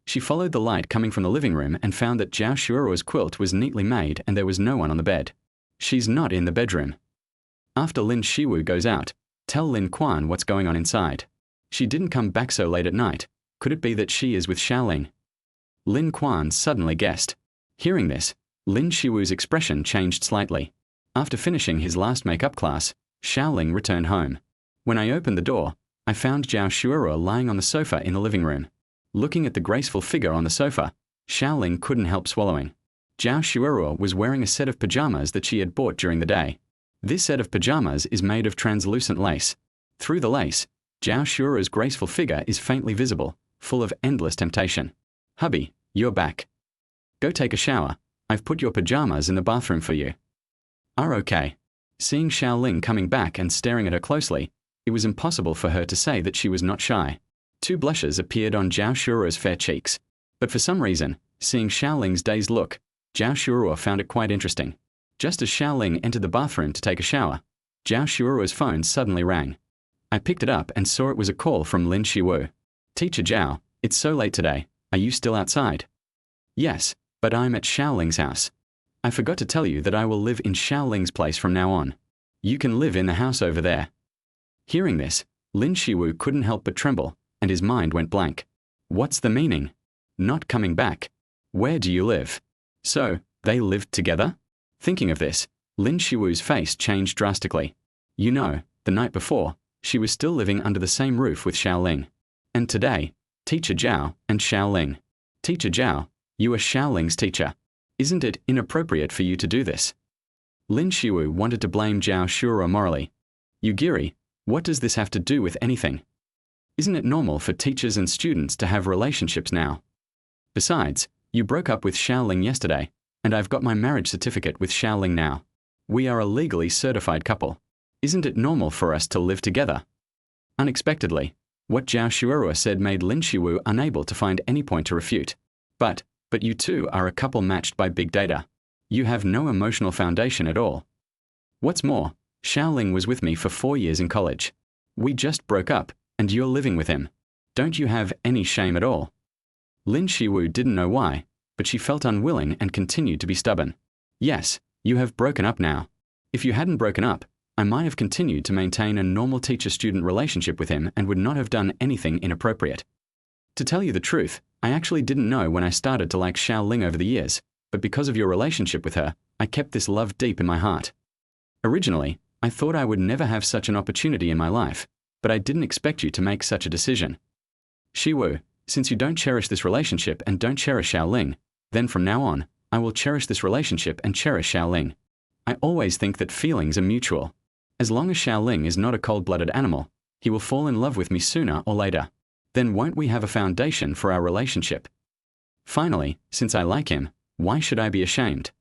She followed the light coming from the living room and found that Zhao Xuerou's quilt was neatly made and there was no one on the bed. She's not in the bedroom. After Lin Xiwu goes out, tell Lin Quan what's going on inside. She didn't come back so late at night. Could it be that she is with Xiao Ling? Lin Quan suddenly guessed. Hearing this, Lin Xiwu's expression changed slightly. After finishing his last makeup class, Xiao Ling returned home. When I opened the door, I found Zhao Xuerou lying on the sofa in the living room. Looking at the graceful figure on the sofa, Xiao Ling couldn't help swallowing. Zhao Xuerou was wearing a set of pajamas that she had bought during the day. This set of pajamas is made of translucent lace. Through the lace, Zhao Xuerou's graceful figure is faintly visible, full of endless temptation. Hubby, you're back. Go take a shower. I've put your pajamas in the bathroom for you. Okay. Seeing Xiao Ling coming back and staring at her closely, it was impossible for her to say that she was not shy. Two blushes appeared on Zhao Xuerou's fair cheeks. But for some reason, seeing Xiao Ling's dazed look, Zhao Xuerou found it quite interesting. Just as Xiao Ling entered the bathroom to take a shower, Zhao Xuerou's phone suddenly rang. I picked it up and saw it was a call from Lin Xiwu. Teacher Zhao, it's so late today. Are you still outside? Yes, but I'm at Xiao Ling's house. I forgot to tell you that I will live in Xiao Ling's place from now on. You can live in the house over there. Hearing this, Lin Xiwu couldn't help but tremble, and his mind went blank. What's the meaning? Not coming back. Where do you live? So, they lived together? Thinking of this, Lin Xiwu's face changed drastically. You know, the night before, she was still living under the same roof with Xiao Ling. And today, Teacher Zhao and Xiao Ling. Teacher Zhao, you are Xiao Ling's teacher. Isn't it inappropriate for you to do this? Lin Xiwu wanted to blame Zhao Xuerou morally. Yugiri, what does this have to do with anything? Isn't it normal for teachers and students to have relationships now? Besides, you broke up with Xiao Ling yesterday, and I've got my marriage certificate with Xiao Ling now. We are a legally certified couple. Isn't it normal for us to live together? Unexpectedly, what Zhao Xuerou said made Lin Xiwu unable to find any point to refute. But you two are a couple matched by big data. You have no emotional foundation at all. What's more, Xiao Ling was with me for 4 years in college. We just broke up, and you're living with him. Don't you have any shame at all? Lin Xiwu didn't know why, but she felt unwilling and continued to be stubborn. Yes, you have broken up now. If you hadn't broken up, I might have continued to maintain a normal teacher-student relationship with him and would not have done anything inappropriate. To tell you the truth, I actually didn't know when I started to like Xiao Ling over the years, but because of your relationship with her, I kept this love deep in my heart. Originally, I thought I would never have such an opportunity in my life, but I didn't expect you to make such a decision. Xiwu, since you don't cherish this relationship and don't cherish Xiao Ling, then from now on, I will cherish this relationship and cherish Xiao Ling. I always think that feelings are mutual. As long as Xiao Ling is not a cold-blooded animal, he will fall in love with me sooner or later. Then won't we have a foundation for our relationship? Finally, since I like him, why should I be ashamed?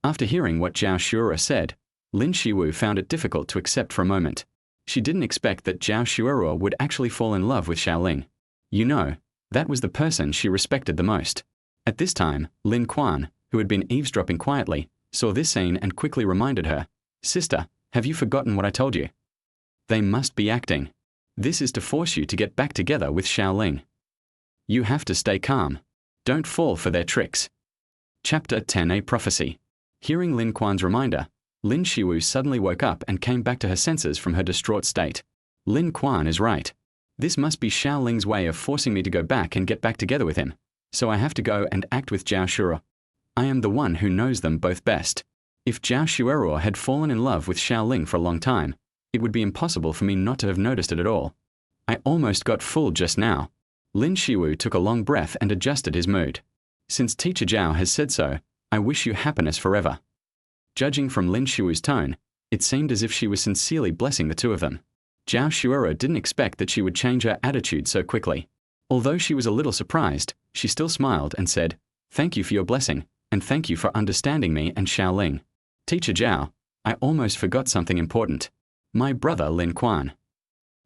After hearing what Zhao Xuerou said, Lin Shiwu found it difficult to accept for a moment. She didn't expect that Zhao Xuerou would actually fall in love with Xiao Ling. You know, that was the person she respected the most. At this time, Lin Quan, who had been eavesdropping quietly, saw this scene and quickly reminded her, "Sister, have you forgotten what I told you? They must be acting. This is to force you to get back together with Xiao Ling. You have to stay calm. Don't fall for their tricks." Chapter 10, A Prophecy. Hearing Lin Quan's reminder, Lin Shiwu suddenly woke up and came back to her senses from her distraught state. Lin Quan is right. This must be Xiao Ling's way of forcing me to go back and get back together with him. So I have to go and act with Zhao Xuerou. I am the one who knows them both best. If Zhao Xuerou had fallen in love with Xiao Ling for a long time, it would be impossible for me not to have noticed it at all. I almost got fooled just now. Lin Shiwu took a long breath and adjusted his mood. Since Teacher Zhao has said so, I wish you happiness forever. Judging from Lin Shiwu's tone, it seemed as if she was sincerely blessing the two of them. Zhao Xuerou didn't expect that she would change her attitude so quickly. Although she was a little surprised, she still smiled and said, "Thank you for your blessing, and thank you for understanding me and Xiao Ling. Teacher Zhao, I almost forgot something important. My brother Lin Quan."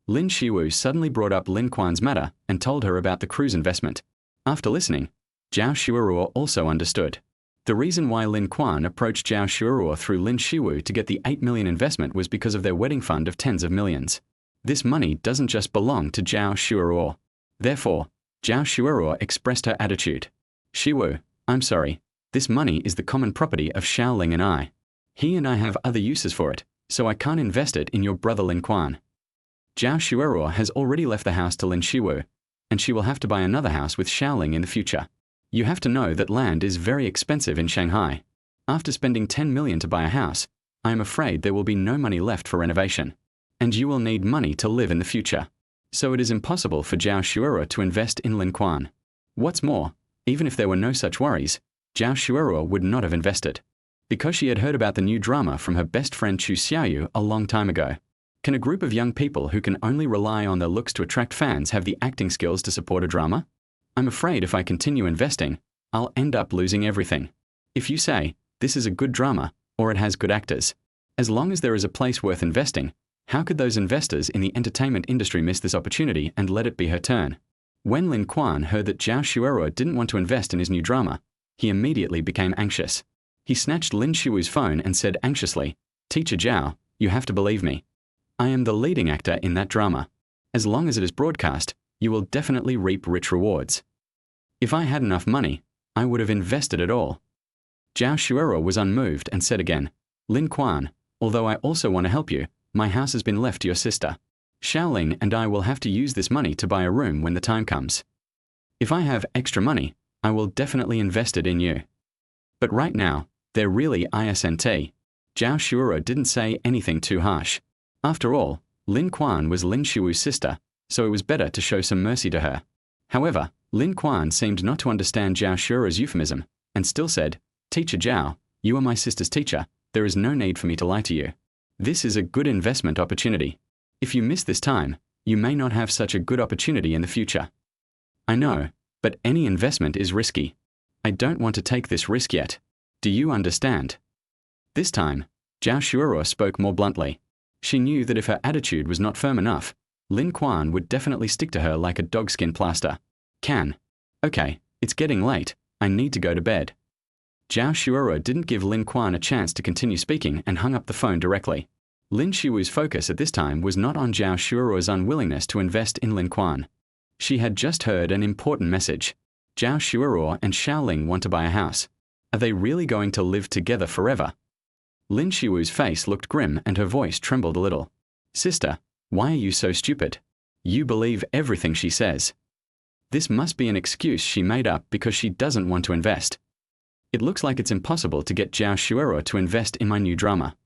Lin Shiwu suddenly brought up Lin Quan's matter and told her about the cruise investment. After listening, Zhao Xuerou also understood. The reason why Lin Quan approached Zhao Xuerou through Lin Shiwu to get the 8 million investment was because of their wedding fund of tens of millions. This money doesn't just belong to Zhao Xuerou. Therefore, Zhao Xuerou expressed her attitude. "Shiwu, I'm sorry. This money is the common property of Xiao Ling and I. He and I have other uses for it, so I can't invest it in your brother Lin Quan." Zhao Xuerou has already left the house to Lin Shiwu, and she will have to buy another house with Xiao Ling in the future. You have to know that land is very expensive in Shanghai. After spending 10 million to buy a house, I am afraid there will be no money left for renovation. And you will need money to live in the future. So it is impossible for Zhao Xuerou to invest in Lin Quan. What's more, even if there were no such worries, Zhao Xuerou would not have invested. Because she had heard about the new drama from her best friend Chu Xiaoyu a long time ago. Can a group of young people who can only rely on their looks to attract fans have the acting skills to support a drama? I'm afraid if I continue investing, I'll end up losing everything. If you say, this is a good drama, or it has good actors, as long as there is a place worth investing, how could those investors in the entertainment industry miss this opportunity and let it be her turn? When Lin Quan heard that Zhao Xuerou didn't want to invest in his new drama, he immediately became anxious. He snatched Lin Shiwu's phone and said anxiously, "Teacher Zhao, you have to believe me. I am the leading actor in that drama. As long as it is broadcast, you will definitely reap rich rewards. If I had enough money, I would have invested it all." Zhao Xuerou was unmoved and said again, "Lin Quan, although I also want to help you, my house has been left to your sister. Xiao Ling and I will have to use this money to buy a room when the time comes. If I have extra money, I will definitely invest it in you. But right now, they're really isn't." Zhao Xuerou didn't say anything too harsh. After all, Lin Quan was Lin Shiwu's sister, so it was better to show some mercy to her. However, Lin Quan seemed not to understand Zhao Xuerou's euphemism, and still said, "Teacher Zhao, you are my sister's teacher. There is no need for me to lie to you. This is a good investment opportunity. If you miss this time, you may not have such a good opportunity in the future." "I know, but any investment is risky. I don't want to take this risk yet. Do you understand?" This time, Zhao Xuerou spoke more bluntly. She knew that if her attitude was not firm enough, Lin Quan would definitely stick to her like a dogskin plaster. Okay, it's getting late. I need to go to bed." Zhao Xuerou didn't give Lin Quan a chance to continue speaking and hung up the phone directly. Lin Shiwu's focus at this time was not on Zhao Xuerou's unwillingness to invest in Lin Quan. She had just heard an important message. Zhao Xuerou and Xiao Ling want to buy a house. Are they really going to live together forever? Lin Shiwu's face looked grim and her voice trembled a little. "Sister, why are you so stupid? You believe everything she says. This must be an excuse she made up because she doesn't want to invest. It looks like it's impossible to get Zhao Xuerou to invest in my new drama."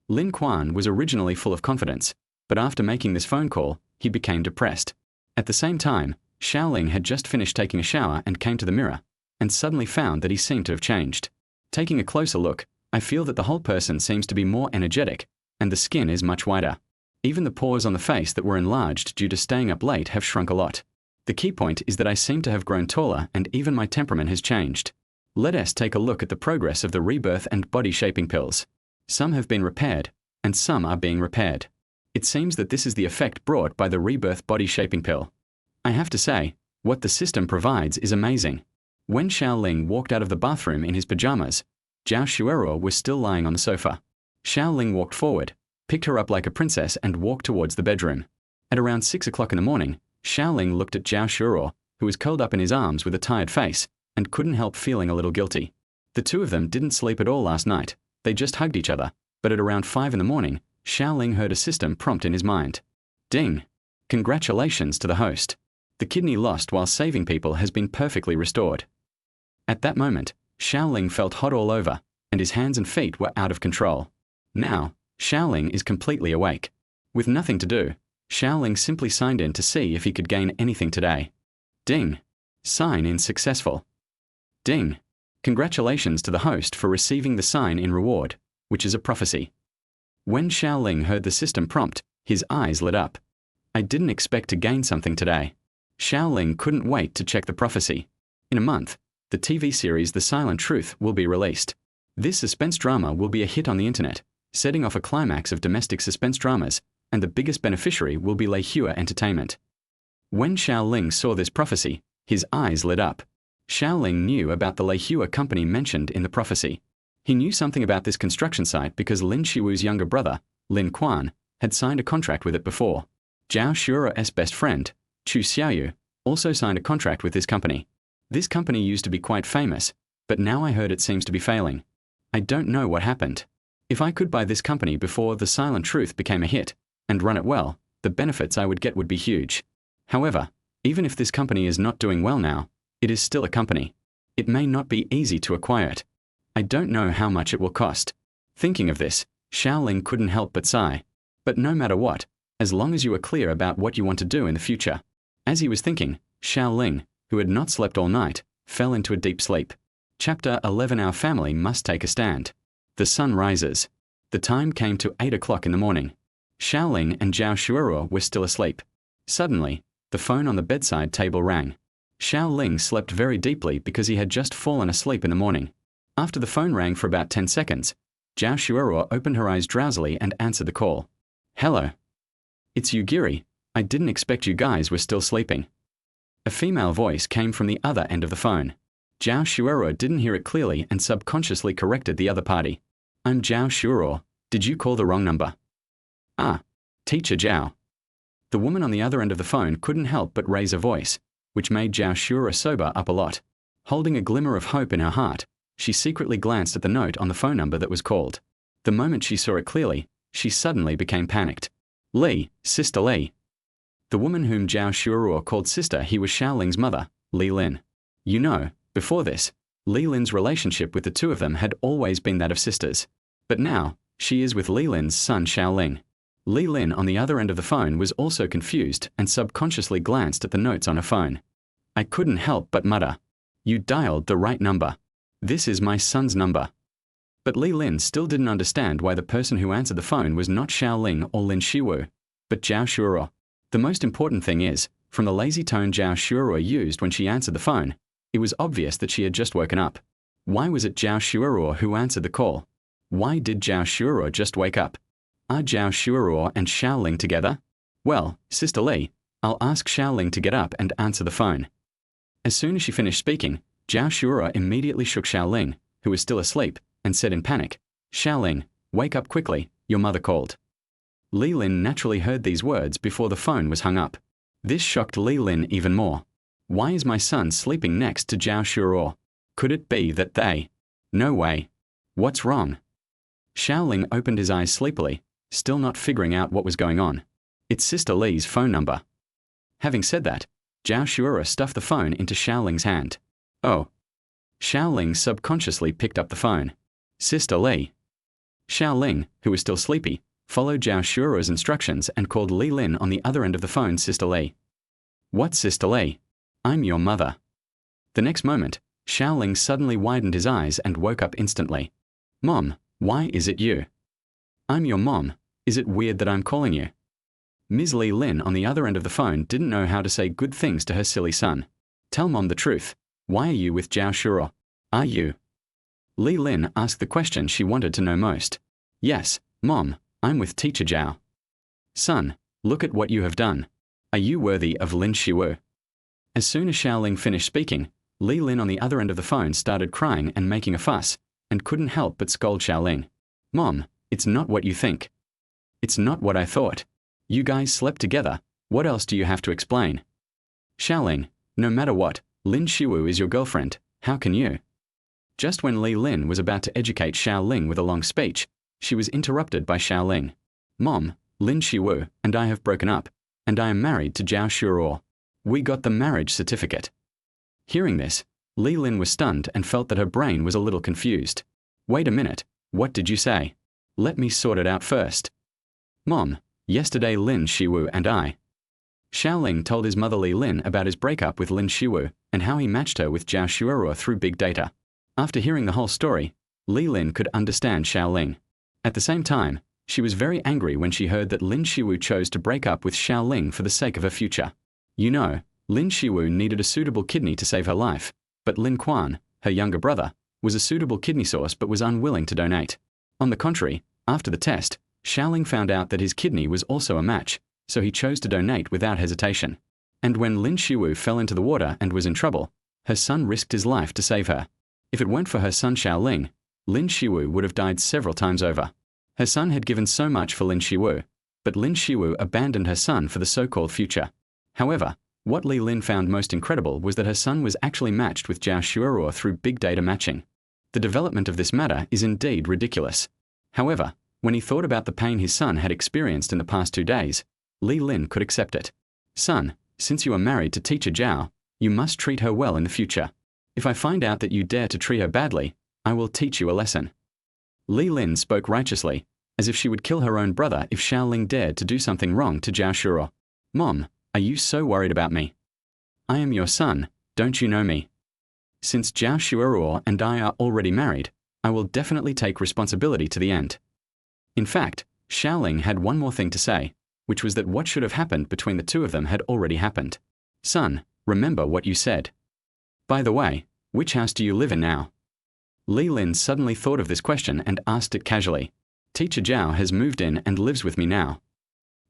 Lin Quan was originally full of confidence, but after making this phone call, he became depressed. At the same time, Xiao Ling had just finished taking a shower and came to the mirror, and suddenly found that he seemed to have changed. Taking a closer look, I feel that the whole person seems to be more energetic, and the skin is much whiter. Even the pores on the face that were enlarged due to staying up late have shrunk a lot. The key point is that I seem to have grown taller and even my temperament has changed. Let us take a look at the progress of the rebirth and body shaping pills. Some have been repaired, and some are being repaired. It seems that this is the effect brought by the rebirth body shaping pill. I have to say, what the system provides is amazing. When Xiao Ling walked out of the bathroom in his pajamas, Zhao Xuerou was still lying on the sofa. Xiao Ling walked forward, picked her up like a princess and walked towards the bedroom. At around 6 o'clock in the morning, Xiao Ling looked at Zhao Xuerou, who was curled up in his arms with a tired face, and couldn't help feeling a little guilty. The two of them didn't sleep at all last night. They just hugged each other, but at around 5 in the morning, Xiao Ling heard a system prompt in his mind. Ding! Congratulations to the host. The kidney lost while saving people has been perfectly restored. At that moment, Xiao Ling felt hot all over, and his hands and feet were out of control. Now, Xiao Ling is completely awake. With nothing to do, Xiao Ling simply signed in to see if he could gain anything today. Ding! Sign in successful. Ding! Congratulations to the host for receiving the sign in reward, which is a prophecy. When Xiao Ling heard the system prompt, his eyes lit up. I didn't expect to gain something today. Xiao Ling couldn't wait to check the prophecy. In a month, the TV series The Silent Truth will be released. This suspense drama will be a hit on the internet, setting off a climax of domestic suspense dramas, and the biggest beneficiary will be Leihua Entertainment. When Xiao Ling saw this prophecy, his eyes lit up. Xiao Ling knew about the Leihua company mentioned in the prophecy. He knew something about this construction site because Lin Shiwu's younger brother, Lin Quan, had signed a contract with it before. Zhao Xuerou's best friend, Chu Xiaoyu, also signed a contract with this company. This company used to be quite famous, but now I heard it seems to be failing. I don't know what happened. If I could buy this company before The Silent Truth became a hit, and run it well, the benefits I would get would be huge. However, even if this company is not doing well now, it is still a company. It may not be easy to acquire it. I don't know how much it will cost. Thinking of this, Xiao Ling couldn't help but sigh. But no matter what, as long as you are clear about what you want to do in the future. As he was thinking, Xiao Ling, who had not slept all night, fell into a deep sleep. Chapter 11. Our family must take a stand. The sun rises. The time came to 8 o'clock in the morning. Xiao Ling and Zhao Xuerou were still asleep. Suddenly, the phone on the bedside table rang. Xiao Ling slept very deeply because he had just fallen asleep in the morning. After the phone rang for about 10 seconds, Zhao Xuerou opened her eyes drowsily and answered the call. Hello. It's you, Giri. I didn't expect you guys were still sleeping. A female voice came from the other end of the phone. Zhao Xuerou didn't hear it clearly and subconsciously corrected the other party. I'm Zhao Xuerou. Did you call the wrong number? Ah, Teacher Zhao. The woman on the other end of the phone couldn't help but raise a voice, which made Zhao Xuerou sober up a lot. Holding a glimmer of hope in her heart, she secretly glanced at the note on the phone number that was called. The moment she saw it clearly, she suddenly became panicked. Li, Sister Li. The woman whom Zhao Xuerou called sister, he was Xiao Ling's mother, Li Lin. You know, before this, Li Lin's relationship with the two of them had always been that of sisters. But now, she is with Li Lin's son Xiao Ling. Li Lin on the other end of the phone was also confused and subconsciously glanced at the notes on her phone. I couldn't help but mutter. You dialed the right number. This is my son's number. But Li Lin still didn't understand why the person who answered the phone was not Xiao Ling or Lin Shiwu, but Zhao Xuerou. The most important thing is, from the lazy tone Zhao Xuerou used when she answered the phone, it was obvious that she had just woken up. Why was it Zhao Xuerou who answered the call? Why did Zhao Xuerou just wake up? Are Zhao Xuerou and Xiao Ling together? Well, Sister Li, I'll ask Xiao Ling to get up and answer the phone. As soon as she finished speaking, Zhao Xuerou immediately shook Xiao Ling, who was still asleep, and said in panic, Xiao Ling, wake up quickly, your mother called. Li Lin naturally heard these words before the phone was hung up. This shocked Li Lin even more. Why is my son sleeping next to Zhao Xuerou? Could it be that they? No way. What's wrong? Xiao Ling opened his eyes sleepily, still not figuring out what was going on. It's Sister Li's phone number. Having said that, Zhao Xuerou stuffed the phone into Xiao Ling's hand. Oh. Xiao Ling subconsciously picked up the phone. Sister Li. Xiao Ling, who was still sleepy, followed Zhao Xuerou's instructions and called Li Lin on the other end of the phone Sister Li. What, Sister Li? I'm your mother. The next moment, Xiao Ling suddenly widened his eyes and woke up instantly. Mom, why is it you? I'm your mom, Is it weird that I'm calling you? Ms. Li Lin on the other end of the phone didn't know how to say good things to her silly son. Tell Mom the truth. Why are you with Zhao Xuerou? Are you? Li Lin asked the question she wanted to know most. Yes, Mom, I'm with Teacher Zhao. Son, look at what you have done. Are you worthy of Lin Xiwu? As soon as Xiao Ling finished speaking, Li Lin on the other end of the phone started crying and making a fuss, and couldn't help but scold Xiao Ling. Mom, it's not what you think. It's not what I thought. You guys slept together. What else do you have to explain? Xiao Ling, no matter what, Lin Xiwu is your girlfriend. How can you? Just when Li Lin was about to educate Xiao Ling with a long speech, she was interrupted by Xiao Ling. Mom, Lin Xiwu and I have broken up, and I am married to Zhao Xuerou. We got the marriage certificate. Hearing this, Li Lin was stunned and felt that her brain was a little confused. Wait a minute, what did you say? Let me sort it out first. Mom, yesterday Lin Xiwu and I. Xiao Ling told his mother Li Lin about his breakup with Lin Xiwu and how he matched her with Zhao Xuerou through big data. After hearing the whole story, Li Lin could understand Xiao Ling. At the same time, she was very angry when she heard that Lin Xiwu chose to break up with Xiao Ling for the sake of her future. You know, Lin Xiwu needed a suitable kidney to save her life, but Lin Quan, her younger brother, was a suitable kidney source but was unwilling to donate. On the contrary, after the test, Xiao Ling found out that his kidney was also a match, so he chose to donate without hesitation. And when Lin Xiwu fell into the water and was in trouble, her son risked his life to save her. If it weren't for her son Xiao Ling, Lin Xiwu would have died several times over. Her son had given so much for Lin Xiwu, but Lin Xiwu abandoned her son for the so-called future. However, what Li Lin found most incredible was that her son was actually matched with Zhao Xuerou through big data matching. The development of this matter is indeed ridiculous. However, when he thought about the pain his son had experienced in the past 2 days, Li Lin could accept it. Son, since you are married to Teacher Zhao, you must treat her well in the future. If I find out that you dare to treat her badly, I will teach you a lesson. Li Lin spoke righteously, as if she would kill her own brother if Xiao Ling dared to do something wrong to Zhao Xuerou. Mom, are you so worried about me? I am your son, don't you know me? Since Zhao Xuerou and I are already married, I will definitely take responsibility to the end. In fact, Xiao Ling had one more thing to say, which was that what should have happened between the two of them had already happened. Son, remember what you said. By the way, which house do you live in now? Li Lin suddenly thought of this question and asked it casually. Teacher Zhao has moved in and lives with me now.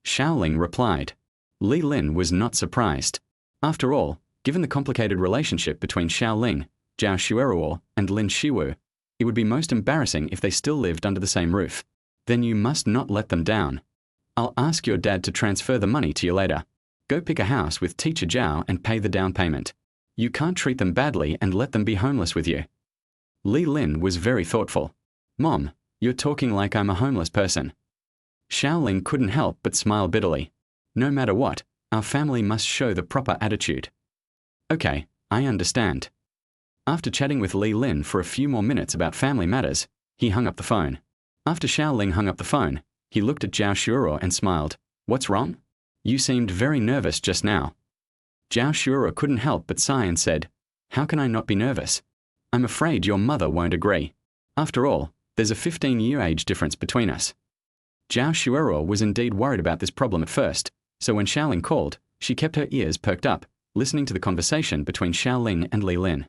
Xiao Ling replied. Li Lin was not surprised. After all, given the complicated relationship between Xiao Ling, Zhao Xuerou, and Lin Xiwu, it would be most embarrassing if they still lived under the same roof. Then you must not let them down. I'll ask your dad to transfer the money to you later. Go pick a house with Teacher Zhao and pay the down payment. You can't treat them badly and let them be homeless with you. Li Lin was very thoughtful. Mom, you're talking like I'm a homeless person. Xiao Ling couldn't help but smile bitterly. No matter what, our family must show the proper attitude. Okay, I understand. After chatting with Li Lin for a few more minutes about family matters, he hung up the phone. After Xiao Ling hung up the phone, he looked at Zhao Xuerou and smiled. What's wrong? You seemed very nervous just now. Zhao Xuerou couldn't help but sigh and said, How can I not be nervous? I'm afraid your mother won't agree. After all, there's a 15-year age difference between us. Zhao Xuerou was indeed worried about this problem at first, so when Xiao Ling called, she kept her ears perked up, listening to the conversation between Xiao Ling and Li Lin.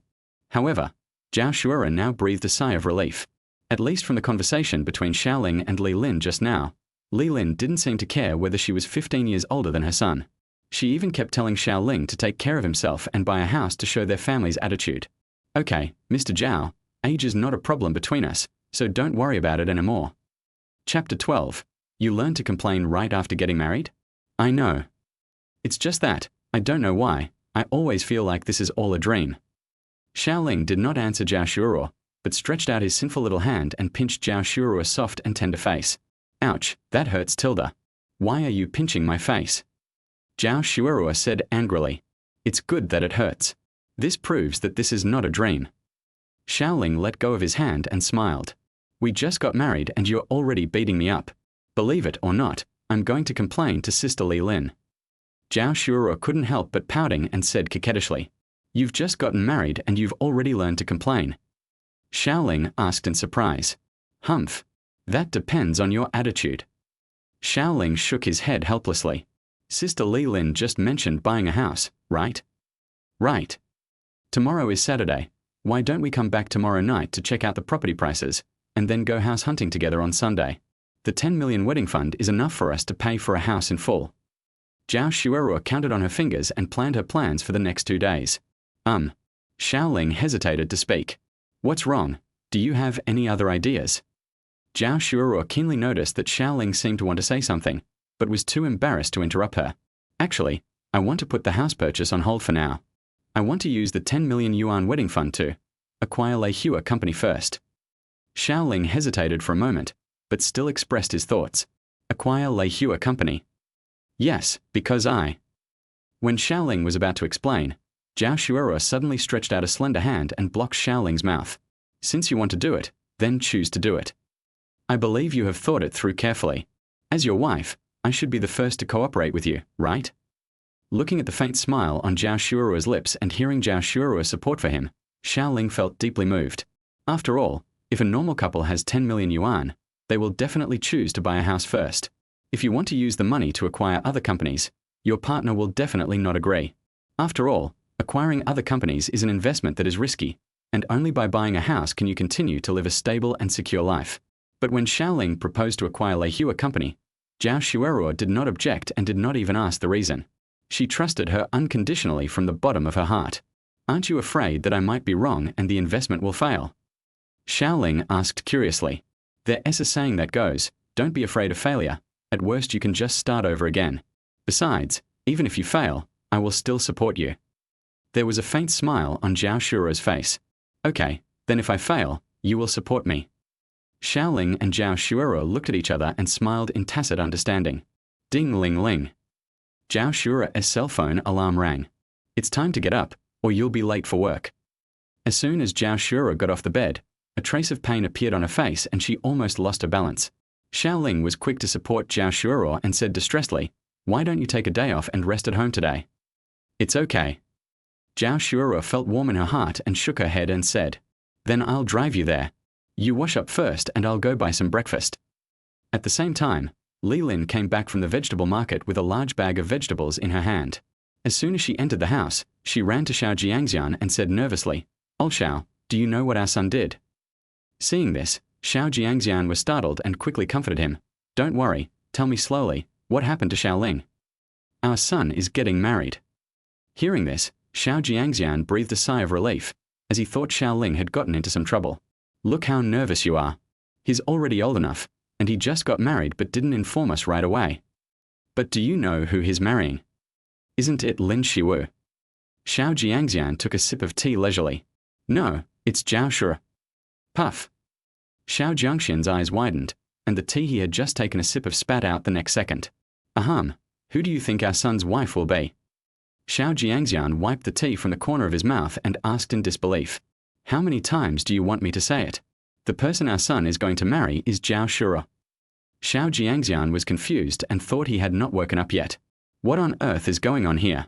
However, Zhao Xuerou now breathed a sigh of relief. At least from the conversation between Xiao Ling and Li Lin just now, Li Lin didn't seem to care whether she was 15 years older than her son. She even kept telling Xiao Ling to take care of himself and buy a house to show their family's attitude. Okay, Mr. Zhao, age is not a problem between us, so don't worry about it anymore. Chapter 12. You learn to complain right after getting married? I know. It's just that, I don't know why, I always feel like this is all a dream. Xiao Ling did not answer Zhao Xuerou, but stretched out his sinful little hand and pinched Zhao Xuerou's soft and tender face. Ouch, that hurts, Tilda. Why are you pinching my face? Zhao Xuerou said angrily. It's good that it hurts. This proves that this is not a dream. Xiao Ling let go of his hand and smiled. We just got married and you're already beating me up. Believe it or not, I'm going to complain to Sister Li Lin. Zhao Xuerou couldn't help but pouting and said coquettishly. You've just gotten married and you've already learned to complain. Xiao Ling asked in surprise. Humph. That depends on your attitude. Xiao Ling shook his head helplessly. Sister Li Lin just mentioned buying a house, right? Right. Tomorrow is Saturday. Why don't we come back tomorrow night to check out the property prices, and then go house hunting together on Sunday? The 10 million wedding fund is enough for us to pay for a house in full. Zhao Xuerou counted on her fingers and planned her plans for the next 2 days. Xiao Ling hesitated to speak. What's wrong? Do you have any other ideas? Zhao Xuerou keenly noticed that Xiao Ling seemed to want to say something, but was too embarrassed to interrupt her. Actually, I want to put the house purchase on hold for now. I want to use the 10 million yuan wedding fund to acquire Lei Hua Company first. Xiao Ling hesitated for a moment, but still expressed his thoughts. Acquire Lei Hua Company. Yes, because I. When Xiao Ling was about to explain, Zhao Xuerou suddenly stretched out a slender hand and blocked Xiao Ling's mouth. Since you want to do it, then choose to do it. I believe you have thought it through carefully. As your wife, I should be the first to cooperate with you, right? Looking at the faint smile on Zhao Xuerou's lips and hearing Zhao Xuerou's support for him, Xiao Ling felt deeply moved. After all, if a normal couple has 10 million yuan, they will definitely choose to buy a house first. If you want to use the money to acquire other companies, your partner will definitely not agree. After all, acquiring other companies is an investment that is risky, and only by buying a house can you continue to live a stable and secure life. But when Xiao Ling proposed to acquire Lei Hua Company, Zhao Xuerou did not object and did not even ask the reason. She trusted her unconditionally from the bottom of her heart. Aren't you afraid that I might be wrong and the investment will fail? Xiao Ling asked curiously. There's a saying that goes, don't be afraid of failure. At worst you can just start over again. Besides, even if you fail, I will still support you. There was a faint smile on Zhao Xuerou's face. Okay, then if I fail, you will support me. Xiao Ling and Zhao Xuerou looked at each other and smiled in tacit understanding. Ding ling ling. Zhao Xuerou's cell phone alarm rang. It's time to get up, or you'll be late for work. As soon as Zhao Xuerou got off the bed, a trace of pain appeared on her face and she almost lost her balance. Xiao Ling was quick to support Zhao Xuerou and said distressedly, why don't you take a day off and rest at home today? It's okay. Zhao Xuerou felt warm in her heart and shook her head and said, then I'll drive you there. You wash up first and I'll go buy some breakfast. At the same time, Li Lin came back from the vegetable market with a large bag of vegetables in her hand. As soon as she entered the house, she ran to Xiao Jiangxian and said nervously, Old Xiao, do you know what our son did? Seeing this, Xiao Jiangxian was startled and quickly comforted him. Don't worry, tell me slowly, what happened to Xiao Ling? Our son is getting married. Hearing this, Xiao Jiangxian breathed a sigh of relief, as he thought Xiao Ling had gotten into some trouble. Look how nervous you are. He's already old enough, and he just got married but didn't inform us right away. But do you know who he's marrying? Isn't it Lin Shiwu? Xiao Jiangxian took a sip of tea leisurely. No, it's Zhao Xuerou. Puff. Xiao Jiangxian's eyes widened, and the tea he had just taken a sip of spat out the next second. Who do you think our son's wife will be? Xiao Jiangxian wiped the tea from the corner of his mouth and asked in disbelief. How many times do you want me to say it? The person our son is going to marry is Zhao Xuerou. Xiao Jiangxian was confused and thought he had not woken up yet. What on earth is going on here?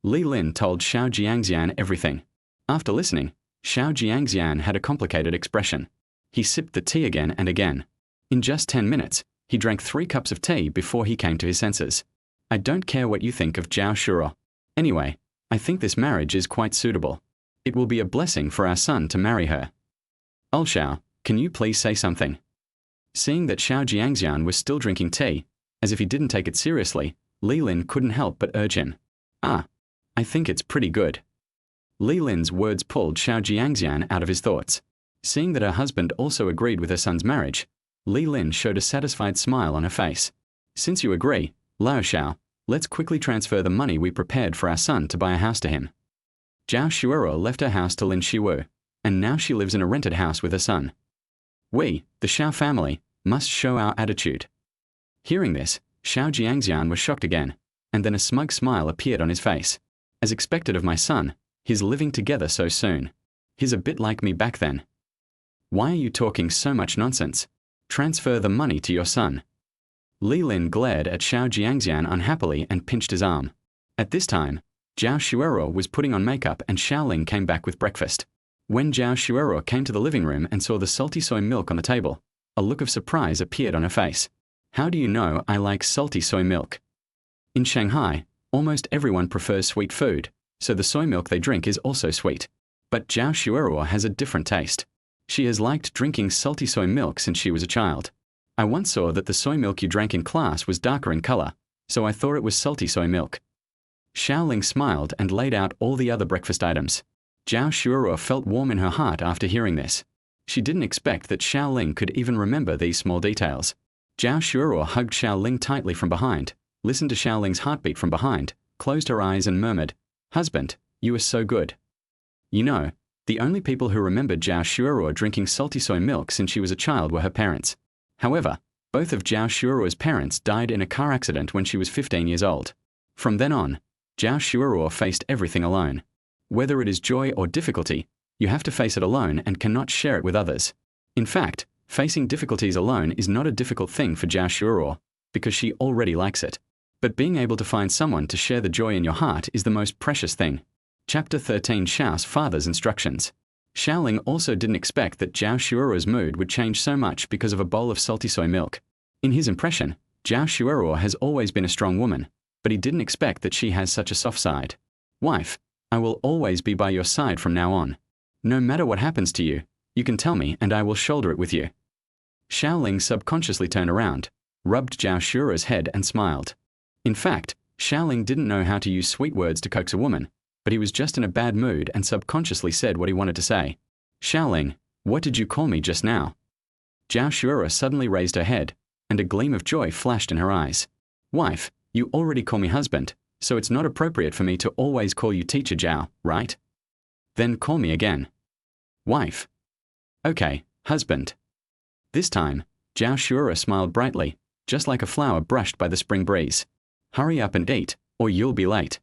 Li Lin told Xiao Jiangxian everything. After listening, Xiao Jiangxian had a complicated expression. He sipped the tea again and again. In just 10 minutes, he drank 3 cups of tea before he came to his senses. I don't care what you think of Zhao Xuerou. Anyway, I think this marriage is quite suitable. It will be a blessing for our son to marry her. Old Xiao, can you please say something? Seeing that Xiao Jiangxian was still drinking tea, as if he didn't take it seriously, Li Lin couldn't help but urge him. I think it's pretty good. Li Lin's words pulled Xiao Jiangxian out of his thoughts. Seeing that her husband also agreed with her son's marriage, Li Lin showed a satisfied smile on her face. Since you agree, Lao Xiao, let's quickly transfer the money we prepared for our son to buy a house to him. Zhao Xuerou left her house to Lin Shiwu, and now she lives in a rented house with her son. We, the Xiao family, must show our attitude. Hearing this, Xiao Jiangxian was shocked again, and then a smug smile appeared on his face. As expected of my son, he's living together so soon. He's a bit like me back then. Why are you talking so much nonsense? Transfer the money to your son. Li Lin glared at Xiao Jiangxian unhappily and pinched his arm. At this time, Zhao Xuerou was putting on makeup and Xiao Ling came back with breakfast. When Zhao Xuerou came to the living room and saw the salty soy milk on the table, a look of surprise appeared on her face. How do you know I like salty soy milk? In Shanghai, almost everyone prefers sweet food, so the soy milk they drink is also sweet. But Zhao Xuerou has a different taste. She has liked drinking salty soy milk since she was a child. I once saw that the soy milk you drank in class was darker in color, so I thought it was salty soy milk. Xiao Ling smiled and laid out all the other breakfast items. Zhao Xuerou felt warm in her heart after hearing this. She didn't expect that Xiao Ling could even remember these small details. Zhao Xuerou hugged Xiao Ling tightly from behind, listened to Xiao Ling's heartbeat from behind, closed her eyes and murmured, "Husband, you are so good." You know, the only people who remembered Zhao Xuerou drinking salty soy milk since she was a child were her parents. However, both of Zhao Xuerou's parents died in a car accident when she was 15 years old. From then on, Zhao Xuerou faced everything alone. Whether it is joy or difficulty, you have to face it alone and cannot share it with others. In fact, facing difficulties alone is not a difficult thing for Zhao Xuerou, because she already likes it. But being able to find someone to share the joy in your heart is the most precious thing. Chapter 13: Xiao's father's instructions. Xiao Ling also didn't expect that Zhao Xuerou's mood would change so much because of a bowl of salty soy milk. In his impression, Zhao Xuerou has always been a strong woman, but he didn't expect that she has such a soft side. "Wife, I will always be by your side from now on. No matter what happens to you, you can tell me and I will shoulder it with you." Xiao Ling subconsciously turned around, rubbed Zhao Xuerou's head and smiled. In fact, Xiao Ling didn't know how to use sweet words to coax a woman, but he was just in a bad mood and subconsciously said what he wanted to say. "Xiao Ling, what did you call me just now?" Zhao Xuerou suddenly raised her head, and a gleam of joy flashed in her eyes. "Wife, you already call me husband, so it's not appropriate for me to always call you teacher Zhao, right? Then call me again." "Wife." "Okay, husband." This time, Zhao Xuerou smiled brightly, just like a flower brushed by the spring breeze. "Hurry up and eat, or you'll be late."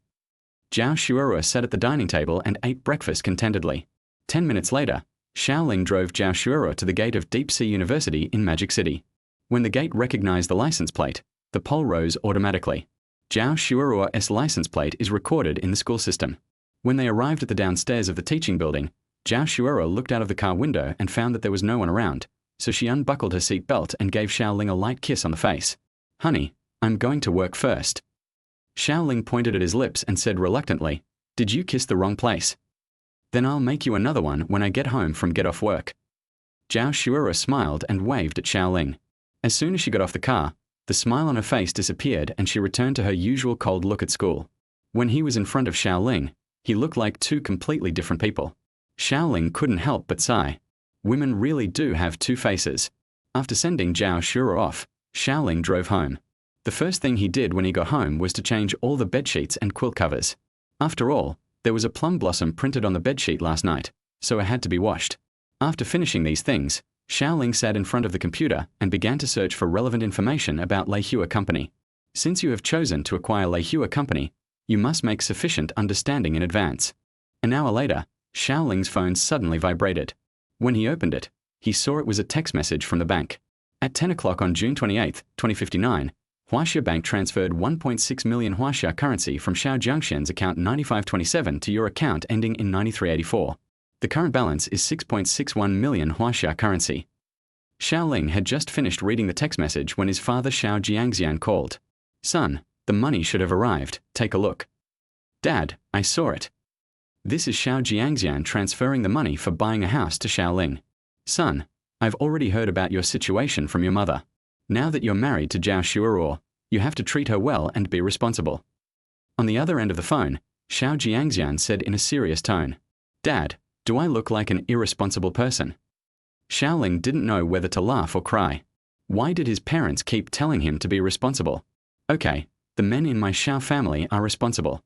Zhao Xuerou sat at the dining table and ate breakfast contentedly. 10 minutes later, Xiao Ling drove Zhao Xuerou to the gate of Deep Sea University in Magic City. When the gate recognized the license plate, the poll rose automatically. Zhao Xuerou's license plate is recorded in the school system. When they arrived at the downstairs of the teaching building, Zhao Xuerou looked out of the car window and found that there was no one around, so she unbuckled her seat belt and gave Xiao Ling a light kiss on the face. "Honey, I'm going to work first." Xiao Ling pointed at his lips and said reluctantly, "Did you kiss the wrong place?" "Then I'll make you another one when I get home from get off work." Zhao Xuerou smiled and waved at Xiao Ling. As soon as she got off the car, the smile on her face disappeared and she returned to her usual cold look at school. When he was in front of Xiao Ling, he looked like two completely different people. Xiao Ling couldn't help but sigh. Women really do have two faces. After sending Zhao Xuerou off, Xiao Ling drove home. The first thing he did when he got home was to change all the bedsheets and quilt covers. After all, there was a plum blossom printed on the bedsheet last night, so it had to be washed. After finishing these things, Xiao Ling sat in front of the computer and began to search for relevant information about Leihua Company. Since you have chosen to acquire Leihua Company, you must make sufficient understanding in advance. An hour later, Xiao Ling's phone suddenly vibrated. When he opened it, he saw it was a text message from the bank. At 10 o'clock on June 28, 2059, Huaxia Bank transferred 1.6 million Huaxia currency from Xiao Jiangxian's account 9527 to your account ending in 9384. The current balance is 6.61 million Huaxia currency. Xiao Ling had just finished reading the text message when his father Xiao Jiangxian called. "Son, the money should have arrived, take a look." "Dad, I saw it." This is Xiao Jiangxian transferring the money for buying a house to Xiao Ling. "Son, I've already heard about your situation from your mother. Now that you're married to Zhao Xuerou, you have to treat her well and be responsible." On the other end of the phone, Xiao Jiangxian said in a serious tone, "Dad, do I look like an irresponsible person?" Xiao Ling didn't know whether to laugh or cry. Why did his parents keep telling him to be responsible? "Okay, the men in my Xiao family are responsible."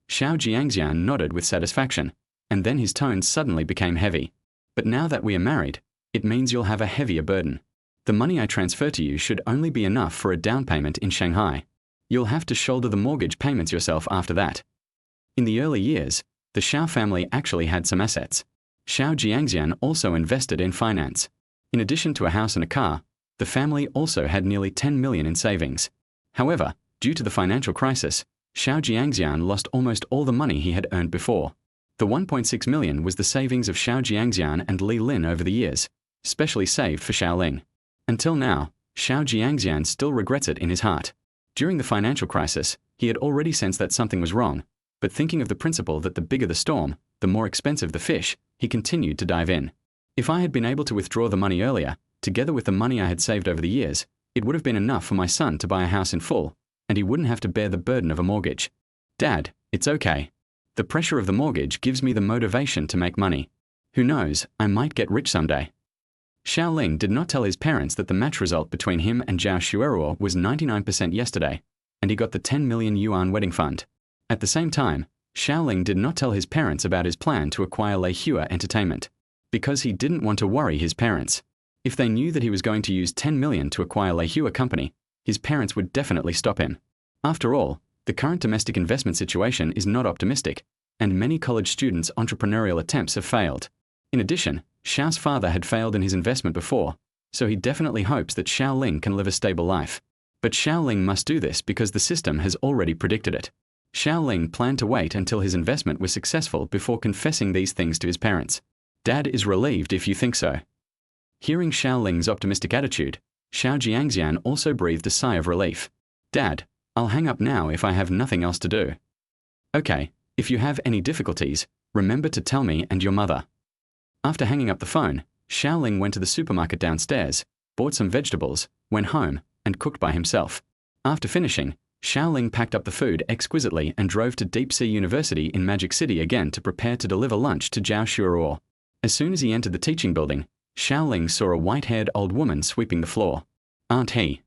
Xiao Jiangxian nodded with satisfaction, and then his tone suddenly became heavy. "But now that we are married, it means you'll have a heavier burden. The money I transfer to you should only be enough for a down payment in Shanghai. You'll have to shoulder the mortgage payments yourself after that." In the early years, the Xiao family actually had some assets. Xiao Jiangxian also invested in finance. In addition to a house and a car, the family also had nearly 10 million in savings. However, due to the financial crisis, Xiao Jiangxian lost almost all the money he had earned before. The 1.6 million was the savings of Xiao Jiangxian and Li Lin over the years, specially saved for Xiao Ling. Until now, Xiao Jiangxian still regrets it in his heart. During the financial crisis, he had already sensed that something was wrong, but thinking of the principle that the bigger the storm, the more expensive the fish, he continued to dive in. If I had been able to withdraw the money earlier, together with the money I had saved over the years, it would have been enough for my son to buy a house in full, and he wouldn't have to bear the burden of a mortgage. Dad, it's okay. The pressure of the mortgage gives me the motivation to make money. Who knows, I might get rich someday. Xiao Ling did not tell his parents that the match result between him and Zhao Xuerou was 99% yesterday, and he got the 10 million yuan wedding fund. At the same time, Xiao Ling did not tell his parents about his plan to acquire Leihua Entertainment, because he didn't want to worry his parents. If they knew that he was going to use 10 million to acquire Leihua Company, his parents would definitely stop him. After all, the current domestic investment situation is not optimistic, and many college students' entrepreneurial attempts have failed. In addition, Xiao's father had failed in his investment before, so he definitely hopes that Xiao Ling can live a stable life. But Xiao Ling must do this because the system has already predicted it. Xiao Ling planned to wait until his investment was successful before confessing these things to his parents. Dad is relieved if you think so. Hearing Xiao Ling's optimistic attitude, Xiao Jiangxian also breathed a sigh of relief. Dad, I'll hang up now if I have nothing else to do. Okay, if you have any difficulties, remember to tell me and your mother. After hanging up the phone, Xiao Ling went to the supermarket downstairs, bought some vegetables, went home, and cooked by himself. After finishing, Xiao Ling packed up the food exquisitely and drove to Deep Sea University in Magic City again to prepare to deliver lunch to Zhao Xuerou. As soon as he entered the teaching building, Xiao Ling saw a white-haired old woman sweeping the floor. Aunt He.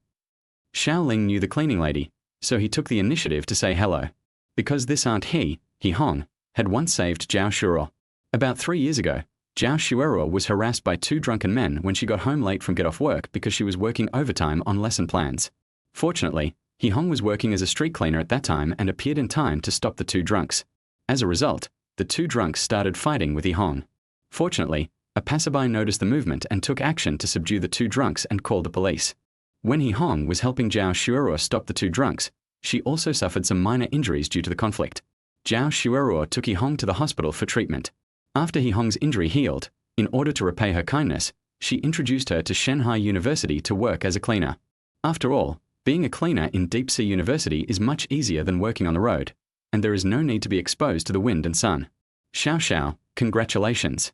Xiao Ling knew the cleaning lady, so he took the initiative to say hello. Because this Aunt He Hong, had once saved Zhao Xuerou. About 3 years ago, Zhao Xuerou was harassed by 2 drunken men when she got home late from get-off work because she was working overtime on lesson plans. Fortunately, He Hong was working as a street cleaner at that time and appeared in time to stop the 2 drunks. As a result, the 2 drunks started fighting with He Hong. Fortunately, a passerby noticed the movement and took action to subdue the 2 drunks and called the police. When He Hong was helping Zhao Xuerou stop the 2 drunks, she also suffered some minor injuries due to the conflict. Zhao Xuerou took He Hong to the hospital for treatment. After He Hong's injury healed, in order to repay her kindness, she introduced her to Shanghai University to work as a cleaner. After all, being a cleaner in Deep Sea University is much easier than working on the road, and there is no need to be exposed to the wind and sun. Xiao, congratulations.